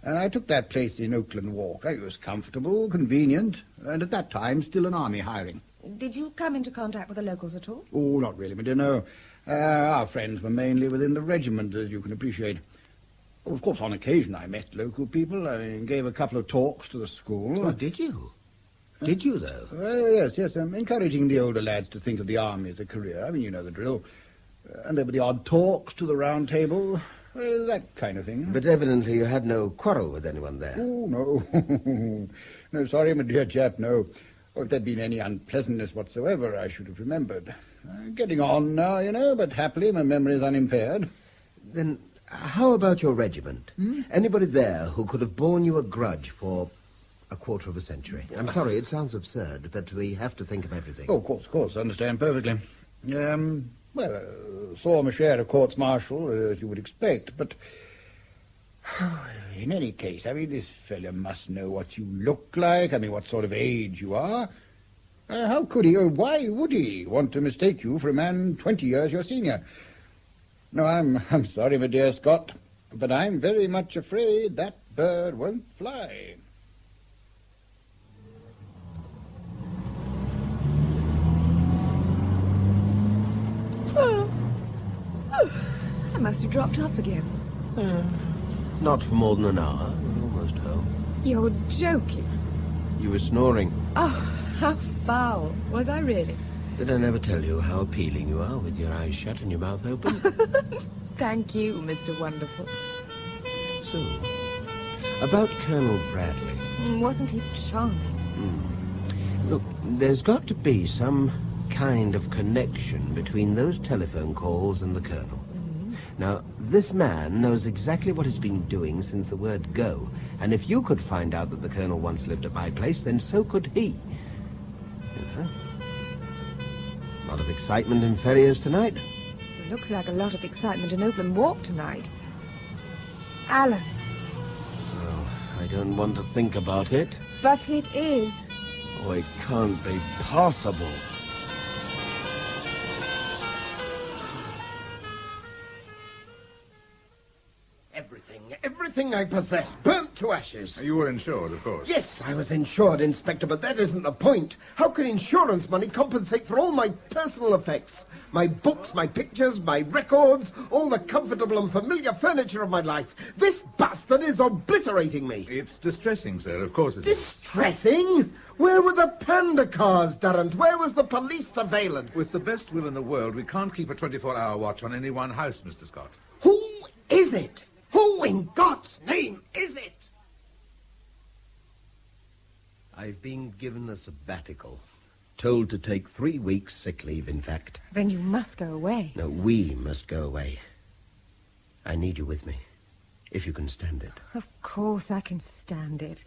And I took that place in Oakland Walk. It was comfortable, convenient, and at that time still an army hiring. Did you come into contact with the locals at all? Oh, not really, my dear, no. Our friends were mainly within the regiment, as you can appreciate. Of course, on occasion I met local people. I gave a couple of talks to the school. Oh, did you? Did you, though? Yes, encouraging the older lads to think of the army as a career. I mean, you know the drill. And there were the odd talks to the round table, that kind of thing. But evidently you had no quarrel with anyone there. Oh, no. No, sorry, my dear chap, no. Or if there'd been any unpleasantness whatsoever, I should have remembered. Getting on now, you know, but happily my memory is unimpaired. Then how about your regiment? Anybody there who could have borne you a grudge for a quarter of a century? I'm sorry, it sounds absurd, but we have to think of everything. Oh, of course, I understand perfectly. Saw my share of courts-martial, as you would expect, but in any case, I mean, this fellow must know what you look like, I mean, what sort of age you are. How could he, why would he want to mistake you for a man 20 years your senior? No, I'm sorry, my dear Scott, but I'm very much afraid that bird won't fly. I must have dropped off again. Not for more than an hour. We're almost home. You're joking. You were snoring. Oh, how foul. Was I really? Did I never tell you how appealing you are with your eyes shut and your mouth open? Thank you, Mr. Wonderful. So, about Colonel Bradley. Wasn't he charming? Look, there's got to be some kind of connection between those telephone calls and the Colonel. Now, this man knows exactly what he's been doing since the word go, and if you could find out that the Colonel once lived at my place, then so could he. A lot of excitement in Ferrier's tonight. It looks like a lot of excitement in Oakland Walk tonight. Alan. Oh, I I don't want to think about it. But it is. Oh, it can't be possible. Everything I possess, burnt to ashes. You were insured, of course. Yes, I was insured, Inspector, but that isn't the point. How can insurance money compensate for all my personal effects? My books, my pictures, my records, all the comfortable and familiar furniture of my life. This bastard is obliterating me. It's distressing, sir, of course it is. Distressing? Where were the panda cars, Durrant? Where was the police surveillance? With the best will in the world, we can't keep a 24-hour watch on any one house, Mr. Scott. Who is it? Who in God's name is it? I've been given a sabbatical. Told to take 3 weeks sick leave, in fact. Then you must go away. No, we must go away. I need you with me, if you can stand it. Of course I can stand it.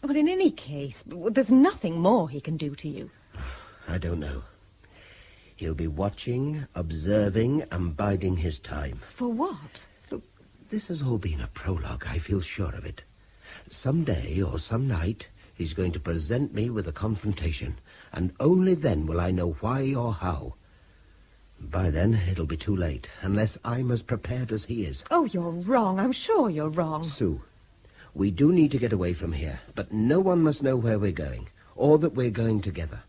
But in any case, there's nothing more he can do to you. I don't know. He'll be watching, observing, and biding his time. For what? This has all been a prologue, I feel sure of it. Some day or some night, he's going to present me with a confrontation, and only then will I know why or how. By then, it'll be too late, unless I'm as prepared as he is. Oh, you're wrong. I'm sure you're wrong. Sue, we do need to get away from here, but no one must know where we're going, or that we're going together.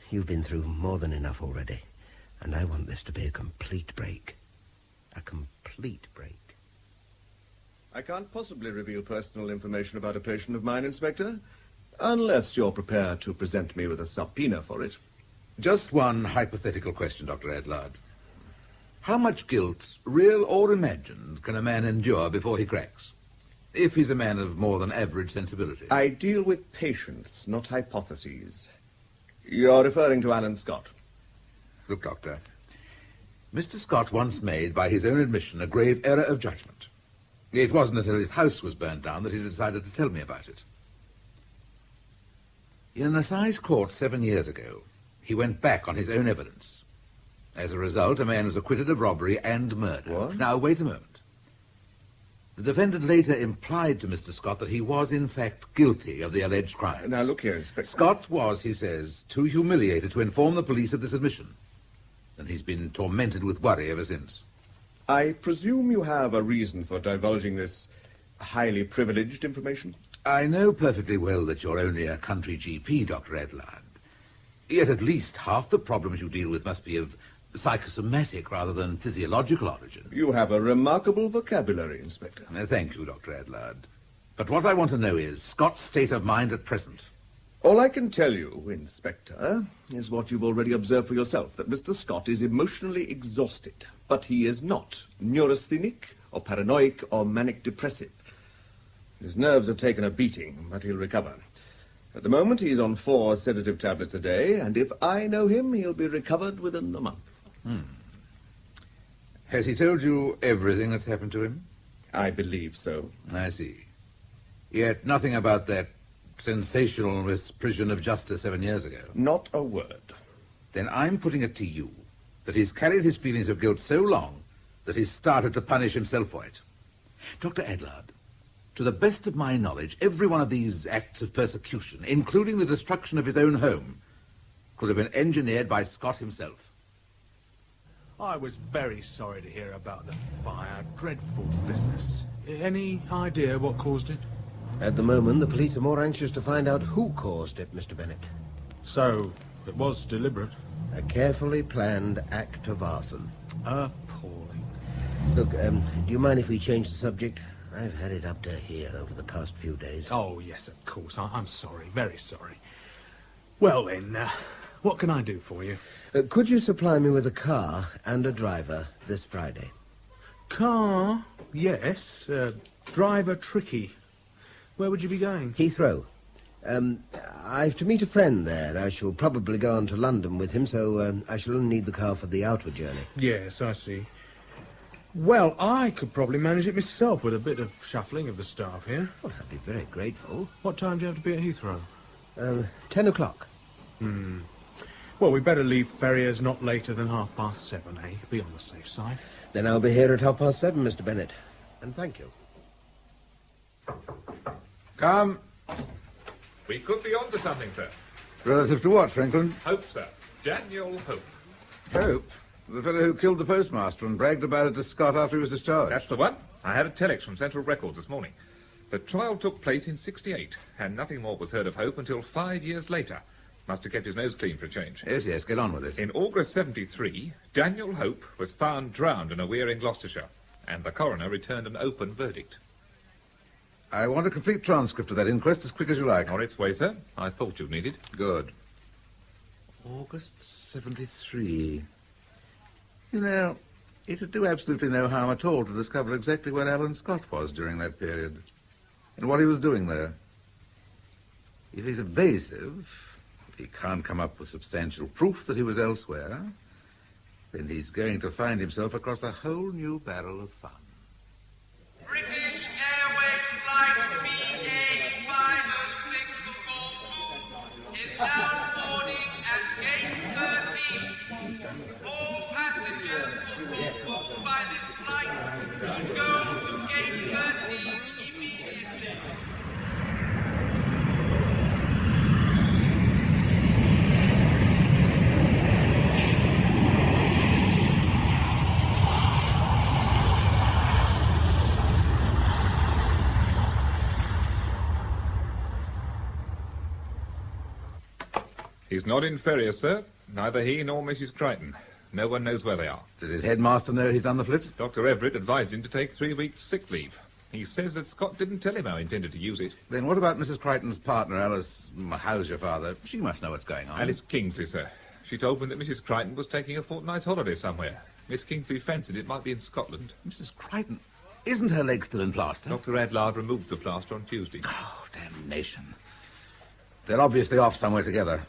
You've been through more than enough already, and I want this to be a complete break. A complete break. I can't possibly reveal personal information about a patient of mine, Inspector, unless you're prepared to present me with a subpoena for it. Just one hypothetical question, Dr. Edlard. How much guilt, real or imagined, can a man endure before he cracks? If he's a man of more than average sensibility. I deal with patients, not hypotheses. You're referring to Alan Scott. Look, Doctor, Mr. Scott once made, by his own admission, a grave error of judgment. It wasn't until his house was burned down that he decided to tell me about it. In an assize court 7 years ago, he went back on his own evidence. As a result, a man was acquitted of robbery and murder. What? Now, wait a moment. The defendant later implied to Mr. Scott that he was, in fact, guilty of the alleged crime. Now, look here, Inspector. Scott was, he says, too humiliated to inform the police of this admission. And he's been tormented with worry ever since. I presume you have a reason for divulging this highly privileged information? I know perfectly well that you're only a country GP, Dr. Edlard. Yet at least half the problems you deal with must be of psychosomatic rather than physiological origin. You have a remarkable vocabulary, Inspector. Thank you, Dr. Edlard. But what I want to know is Scott's state of mind at present. All I can tell you, Inspector, is what you've already observed for yourself, that Mr. Scott is emotionally exhausted, but he is not neurasthenic or paranoid or manic-depressive. His nerves have taken a beating, but he'll recover. At the moment, he's on 4 sedative tablets a day, and if I know him, he'll be recovered within the month. Has he told you everything that's happened to him? I believe so. I see. Yet nothing about that sensational misprision of justice 7 years ago? Not a word. Then I'm putting it to you that he's carried his feelings of guilt so long that he's started to punish himself for it. Dr. Edlard, to the best of my knowledge, every one of these acts of persecution, including the destruction of his own home, could have been engineered by Scott himself. I was very sorry to hear about the fire. Dreadful business. Any idea what caused it? At the moment, the police are more anxious to find out who caused it, Mr. Bennett. So, it was deliberate? A carefully planned act of arson. Appalling. Look, do you mind if we change the subject? I've had it up to here over the past few days. Oh, yes, of course. I'm sorry. Very sorry. Well, then, what can I do for you? Could you supply me with a car and a driver this Friday? Car? Yes. Driver tricky. Where would you be going? Heathrow. I've to meet a friend there. I shall probably go on to London with him, so I shall only need the car for the outward journey. Yes, I see. Well, I could probably manage it myself with a bit of shuffling of the staff here. Well, I'd be very grateful. What time do you have to be at Heathrow? 10 o'clock. Well, we'd better leave Ferrier's not later than 7:30, eh? Be on the safe side. Then I'll be here at 7:30, Mr. Bennett. And thank you. Come. We could be on to something, sir. Relative to what, Franklin? Hope, sir. Daniel Hope. Hope? The fellow who killed the postmaster and bragged about it to Scott after he was discharged. That's the one. I had a telex from Central Records this morning. The trial took place in '68, and nothing more was heard of Hope until 5 years later. Must have kept his nose clean for a change. Yes, get on with it. In August '73, Daniel Hope was found drowned in a weir in Gloucestershire, and the coroner returned an open verdict. I want a complete transcript of that inquest as quick as you like. On its way, sir. I thought you'd need it. Good. August '73. You know, it'd do absolutely no harm at all to discover exactly where Alan Scott was during that period, and what he was doing there. If he's evasive, if he can't come up with substantial proof that he was elsewhere, then he's going to find himself across a whole new barrel of fun. British Airways flight BA506 to Corfu is now boarding at gate 13. All passengers who will be moved by this flight should go to gate 13 immediately. He's not in Ferrier, sir. Neither he nor Mrs. Crichton. No one knows where they are. Does his headmaster know he's done the flit? Dr. Everett advised him to take 3 weeks' sick leave. He says that Scott didn't tell him how he intended to use it. Then what about Mrs. Crichton's partner, Alice? How's your father? She must know what's going on. Alice Kingsley, sir. She told me that Mrs. Crichton was taking a fortnight's holiday somewhere. Miss Kingsley fancied it might be in Scotland. Mrs. Crichton? Isn't her leg still in plaster? Dr. Adlard removed the plaster on Tuesday. Oh, damnation. They're obviously off somewhere together.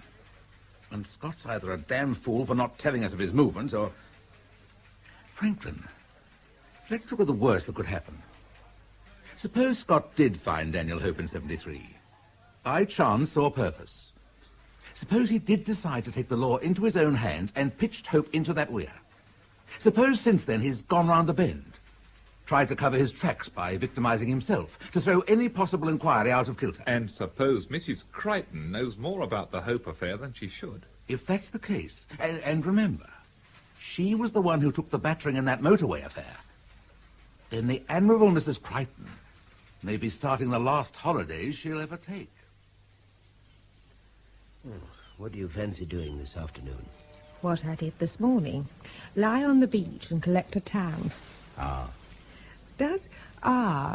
And Scott's either a damn fool for not telling us of his movements, or... Franklin, let's look at the worst that could happen. Suppose Scott did find Daniel Hope in '73, by chance or purpose. Suppose he did decide to take the law into his own hands and pitched Hope into that weir. Suppose since then he's gone round the bend, tried to cover his tracks by victimizing himself, to throw any possible inquiry out of kilter. And suppose Mrs. Crichton knows more about the Hope affair than she should. If that's the case, and remember, she was the one who took the battering in that motorway affair, then the admirable Mrs. Crichton may be starting the last holidays she'll ever take. What do you fancy doing this afternoon? What I did this morning. Lie on the beach and collect a tan. Ah. Does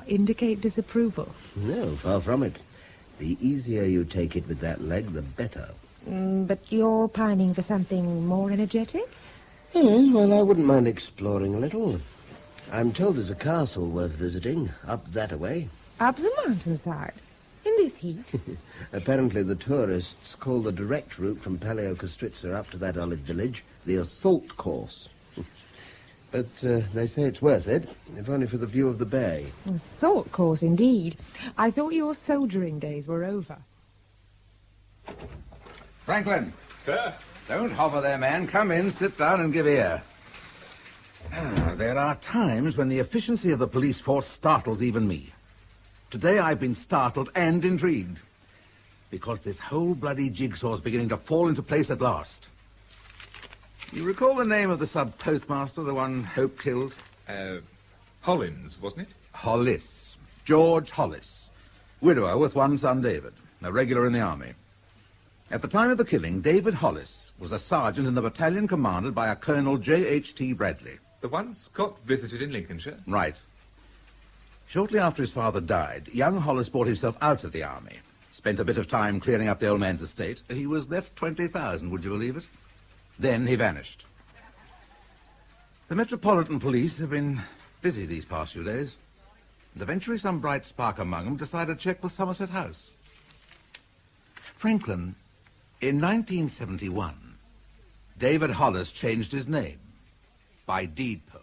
indicate disapproval? No, far from it. The easier you take it with that leg, the better. But you're pining for something more energetic? Yes, well, I wouldn't mind exploring a little. I'm told there's a castle worth visiting, up that-a-way. Up the mountainside? In this heat? Apparently the tourists call the direct route from Paleokostritsa up to that olive village the assault course. But they say it's worth it, if only for the view of the bay. Assault course, indeed. I thought your soldiering days were over. Franklin! Sir? Don't hover there, man. Come in, sit down and give ear. There are times when the efficiency of the police force startles even me. Today I've been startled and intrigued, because this whole bloody jigsaw's beginning to fall into place at last. You recall the name of the sub-postmaster, the one Hope killed? Hollins, wasn't it? Hollis. George Hollis. Widower with one son, David, a regular in the army. At the time of the killing, David Hollis was a sergeant in the battalion commanded by a Colonel J.H.T. Bradley. The one Scott visited in Lincolnshire? Right. Shortly after his father died, young Hollis bought himself out of the army. Spent a bit of time clearing up the old man's estate. He was left 20,000, would you believe it? Then he vanished. The Metropolitan Police have been busy these past few days. And eventually some bright spark among them decided to check with Somerset House. Franklin, in 1971, David Hollis changed his name by deed poll.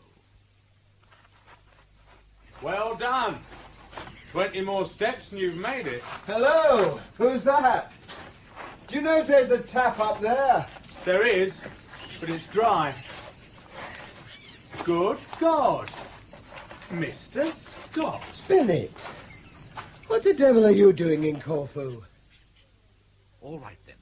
Well done. 20 more steps and you've made it. Hello! Who's that? Do you know if there's a tap up there? There is, but it's dry. Good God. Mr. Scott. Bennett. What the devil are you doing in Corfu? All right, then.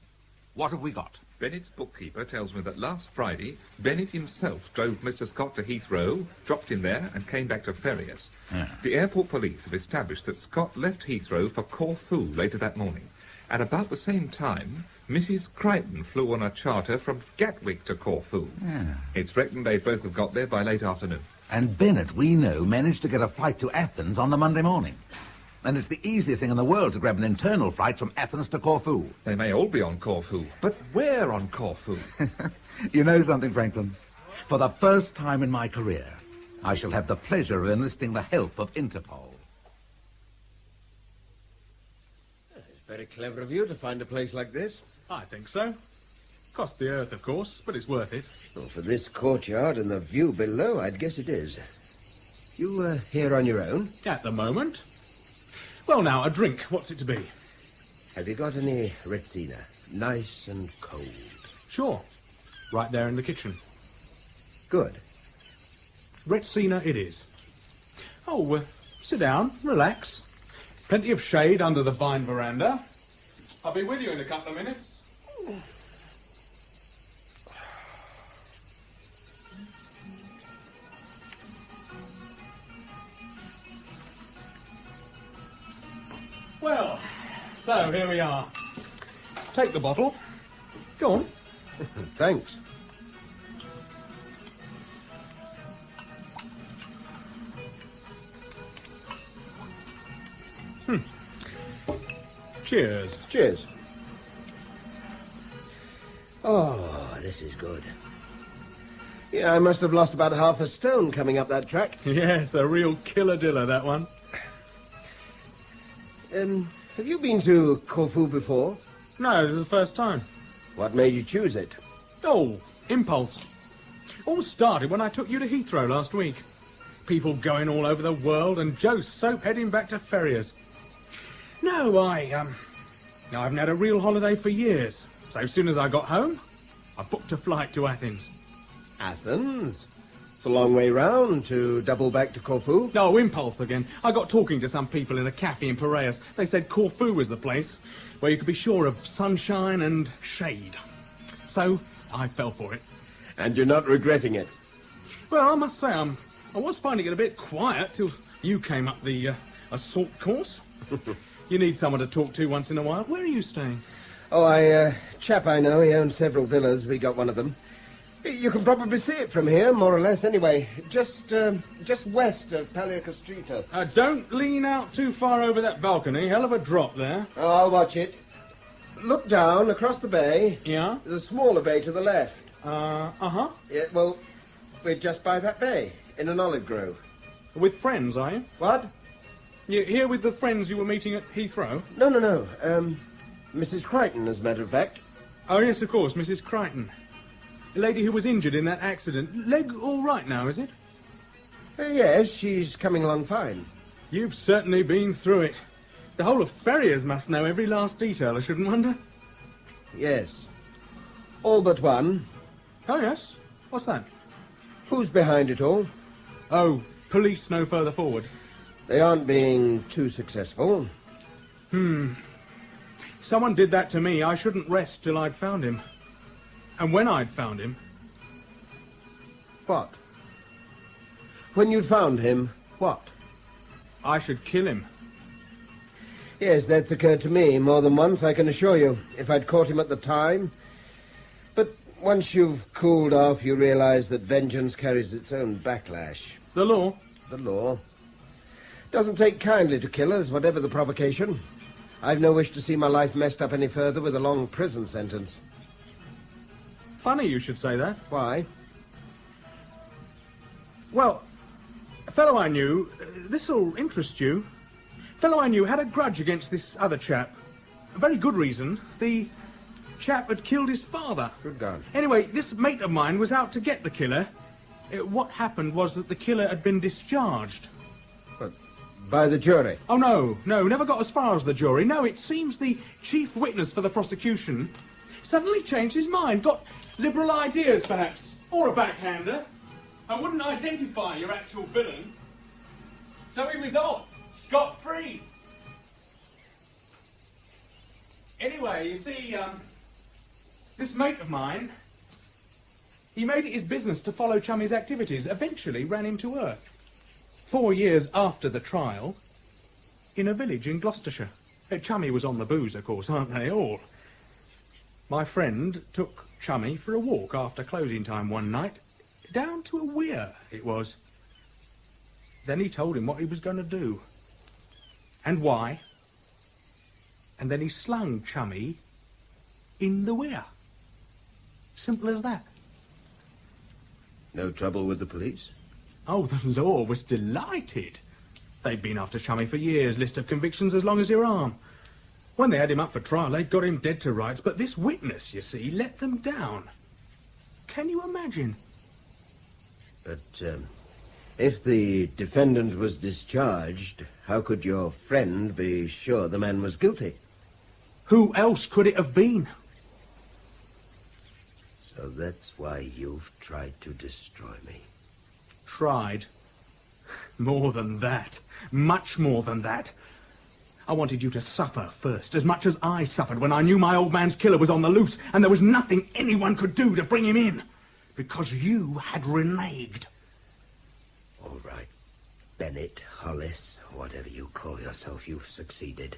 What have we got? Bennett's bookkeeper tells me that last Friday, Bennett himself drove Mr. Scott to Heathrow, dropped him there, and came back to Ferriers. Yeah. The airport police have established that Scott left Heathrow for Corfu later that morning. At about the same time, Mrs. Crichton flew on a charter from Gatwick to Corfu. Yeah. It's reckoned they both have got there by late afternoon. And Bennett, we know, managed to get a flight to Athens on the Monday morning. And it's the easiest thing in the world to grab an internal flight from Athens to Corfu. They may all be on Corfu, but where on Corfu? You know something, Franklin? For the first time in my career, I shall have the pleasure of enlisting the help of Interpol. It's very clever of you to find a place like this. I think so. Cost the earth, of course, but it's worth it. Well, for this courtyard and the view below, I'd guess it is. You here on your own? At the moment. Well, now, a drink. What's it to be? Have you got any Retsina? Nice and cold. Sure. Right there in the kitchen. Good. Retsina it is. Oh, sit down, relax. Plenty of shade under the vine veranda. I'll be with you in a couple of minutes. Well, so here we are. Take the bottle. Go on. Thanks. Cheers. Cheers. Oh, this is good. Yeah, I must have lost about half a stone coming up that track. Yes, a real killer-diller, that one. Have you been to Corfu before? No, this is the first time. What made you choose it? Oh, impulse. All started when I took you to Heathrow last week. People going all over the world and Joe Soap heading back to Ferriers. No, I haven't had a real holiday for years. So as soon as I got home, I booked a flight to Athens. Athens? It's a long way round to double back to Corfu. Oh, impulse again. I got talking to some people in a cafe in Piraeus. They said Corfu was the place where you could be sure of sunshine and shade. So I fell for it. And you're not regretting it? Well, I must say, I was finding it a bit quiet till you came up the assault course. You need someone to talk to once in a while. Where are you staying? Oh, chap I know, he owns several villas. We got one of them. You can probably see it from here, more or less, anyway. Just west of Paleocastrito. Don't lean out too far over that balcony. Hell of a drop there. Oh, I'll watch it. Look down across the bay. Yeah? There's a smaller bay to the left. Uh-huh. Yeah, well, we're just by that bay, in an olive grove. With friends, are you? What? You're here with the friends you were meeting at Heathrow? No. Mrs. Crichton, as a matter of fact. Oh, yes, of course, Mrs. Crichton. The lady who was injured in that accident. Leg all right now, is it? Yes, she's coming along fine. You've certainly been through it. The whole of Ferriers must know every last detail, I shouldn't wonder. Yes. All but one. Oh, yes? What's that? Who's behind it all? Oh, police no further forward. They aren't being too successful. Someone did that to me. I shouldn't rest till I'd found him. And when I'd found him... What? When you'd found him, what? I should kill him. Yes, that's occurred to me more than once, I can assure you, if I'd caught him at the time. But once you've cooled off, you realize that vengeance carries its own backlash. The law? The law. Doesn't take kindly to killers, whatever the provocation. I've no wish to see my life messed up any further with a long prison sentence. Funny you should say that. Why? Well, a fellow I knew, this'll interest you. A fellow I knew had a grudge against this other chap. A very good reason. The chap had killed his father. Good God. Anyway, this mate of mine was out to get the killer. What happened was that the killer had been discharged. But by the jury? Oh, no, never got as far as the jury. No, it seems the chief witness for the prosecution suddenly changed his mind, got liberal ideas, perhaps, or a backhander, and wouldn't identify your actual villain. So he was off, scot-free. Anyway, you see, this mate of mine, he made it his business to follow Chummy's activities, eventually ran him to earth. 4 years after the trial, in a village in Gloucestershire. Chummy was on the booze, of course, aren't they all? My friend took Chummy for a walk after closing time one night, down to a weir, it was. Then he told him what he was going to do, and why, and then he slung Chummy in the weir. Simple as that. No trouble with the police? Oh, the law was delighted. They'd been after Chummy for years, list of convictions as long as your arm. When they had him up for trial, they'd got him dead to rights, but this witness, you see, let them down. Can you imagine? But, if the defendant was discharged, how could your friend be sure the man was guilty? Who else could it have been? So that's why you've tried to destroy me. Tried? More than that. Much more than that. I wanted you to suffer first, as much as I suffered when I knew my old man's killer was on the loose, and there was nothing anyone could do to bring him in. Because you had reneged. All right. Bennett, Hollis, whatever you call yourself, you've succeeded.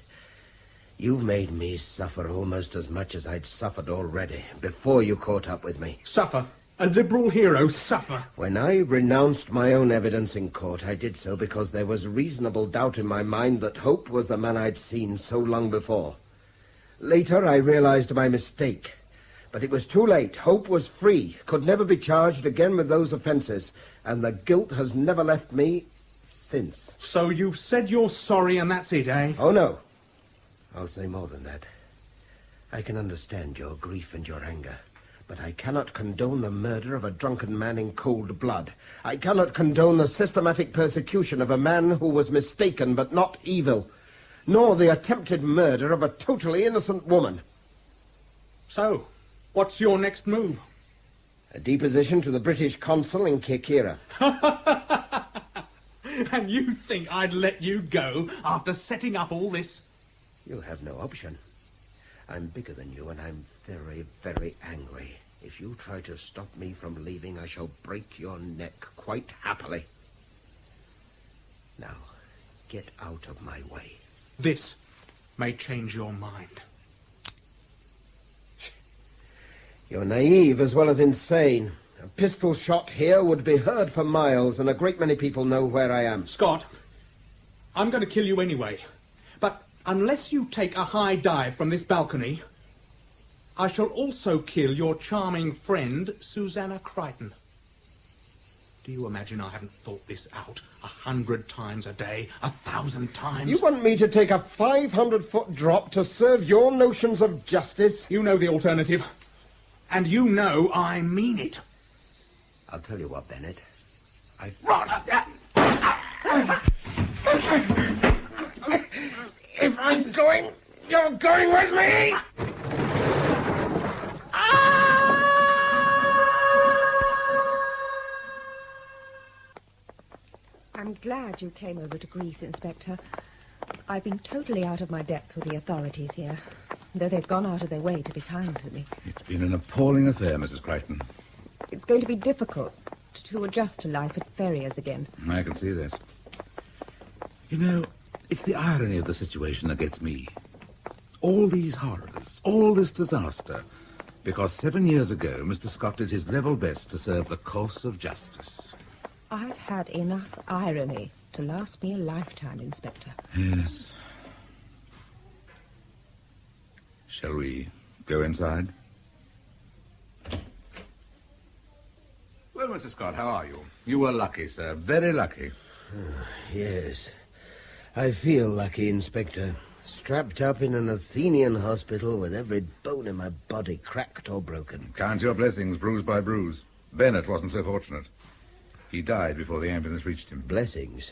You made me suffer almost as much as I'd suffered already, before you caught up with me. Suffer? A liberal hero suffer? When I renounced my own evidence in court, I did so because there was reasonable doubt in my mind that Hope was the man I'd seen so long before. Later, I realized my mistake. But it was too late. Hope was free, could never be charged again with those offences, and the guilt has never left me since. So you've said you're sorry and that's it, eh? Oh, no. I'll say more than that. I can understand your grief and your anger, but I cannot condone the murder of a drunken man in cold blood. I cannot condone the systematic persecution of a man who was mistaken but not evil, nor the attempted murder of a totally innocent woman. So, what's your next move? A deposition to the British consul in Kirkira. And you think I'd let you go after setting up all this? You have no option. I'm bigger than you, and I'm very, very angry. If you try to stop me from leaving, I shall break your neck quite happily. Now, get out of my way. This may change your mind. You're naive as well as insane. A pistol shot here would be heard for miles, and a great many people know where I am. Scott, I'm going to kill you anyway. But unless you take a high dive from this balcony, I shall also kill your charming friend, Susanna Crichton. Do you imagine I haven't thought this out 100 times a day, 1,000 times? You want me to take a 500-foot drop to serve your notions of justice? You know the alternative. And you know I mean it. I'll tell you what, Bennett. Run! If I'm going, you're going with me! I'm glad you came over to Greece, Inspector. I've been totally out of my depth with the authorities here, though they've gone out of their way to be kind to me. It's been an appalling affair, Mrs. Crichton. It's going to be difficult to adjust to life at Ferriers again. I can see that. You know, it's the irony of the situation that gets me. All these horrors, all this disaster, because 7 years ago, Mr. Scott did his level best to serve the cause of justice. I've had enough irony to last me a lifetime, Inspector. Yes. Shall we go inside? Well, Mr. Scott, how are you? You were lucky, sir. Very lucky. Yes. I feel lucky, Inspector. Strapped up in an Athenian hospital with every bone in my body cracked or broken. Count your blessings, bruise by bruise. Bennett wasn't so fortunate. He died before the ambulance reached him. Blessings?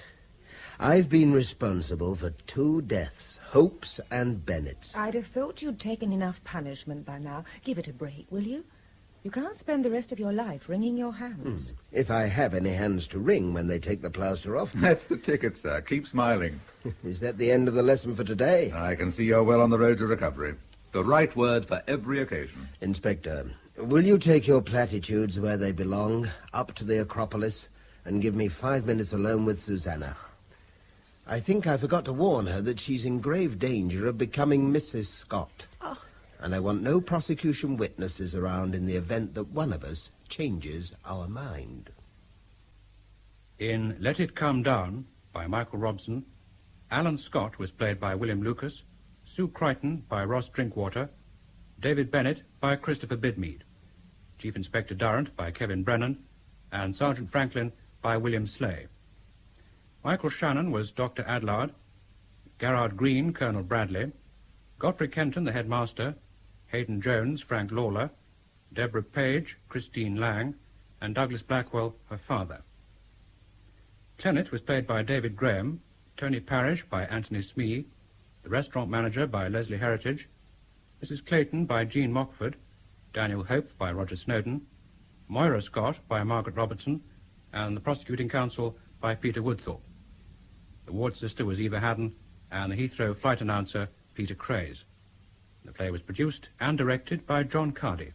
I've been responsible for 2 deaths, Hope's and Bennett's. I'd have thought you'd taken enough punishment by now. Give it a break, will you? You can't spend the rest of your life wringing your hands. If I have any hands to wring when they take the plaster off. That's the ticket, sir. Keep smiling. Is that the end of the lesson for today? I can see you're well on the road to recovery. The right word for every occasion. Inspector, will you take your platitudes where they belong, up to the Acropolis, and give me 5 minutes alone with Susanna? I think I forgot to warn her that she's in grave danger of becoming Mrs. Scott. Oh. And I want no prosecution witnesses around in the event that one of us changes our mind. In Let It Come Down, by Michael Robson, Alan Scott was played by William Lucas, Sue Crichton by Ross Drinkwater, David Bennett by Christopher Bidmead, Chief Inspector Durrant by Kevin Brennan, and Sergeant Franklin by William Slay. Michael Shannon was Dr. Adlard, Garrard Green, Colonel Bradley, Godfrey Kenton, the headmaster, Hayden Jones, Frank Lawler, Deborah Page, Christine Lang, and Douglas Blackwell, her father. Clennet was played by David Graham, Tony Parrish by Anthony Smee, the restaurant manager by Leslie Heritage, Mrs. Clayton by Jean Mockford, Daniel Hope by Roger Snowden, Moira Scott by Margaret Robertson, and the prosecuting counsel by Peter Woodthorpe. The ward sister was Eva Haddon, and the Heathrow flight announcer, Peter Craze. The play was produced and directed by John Cardy.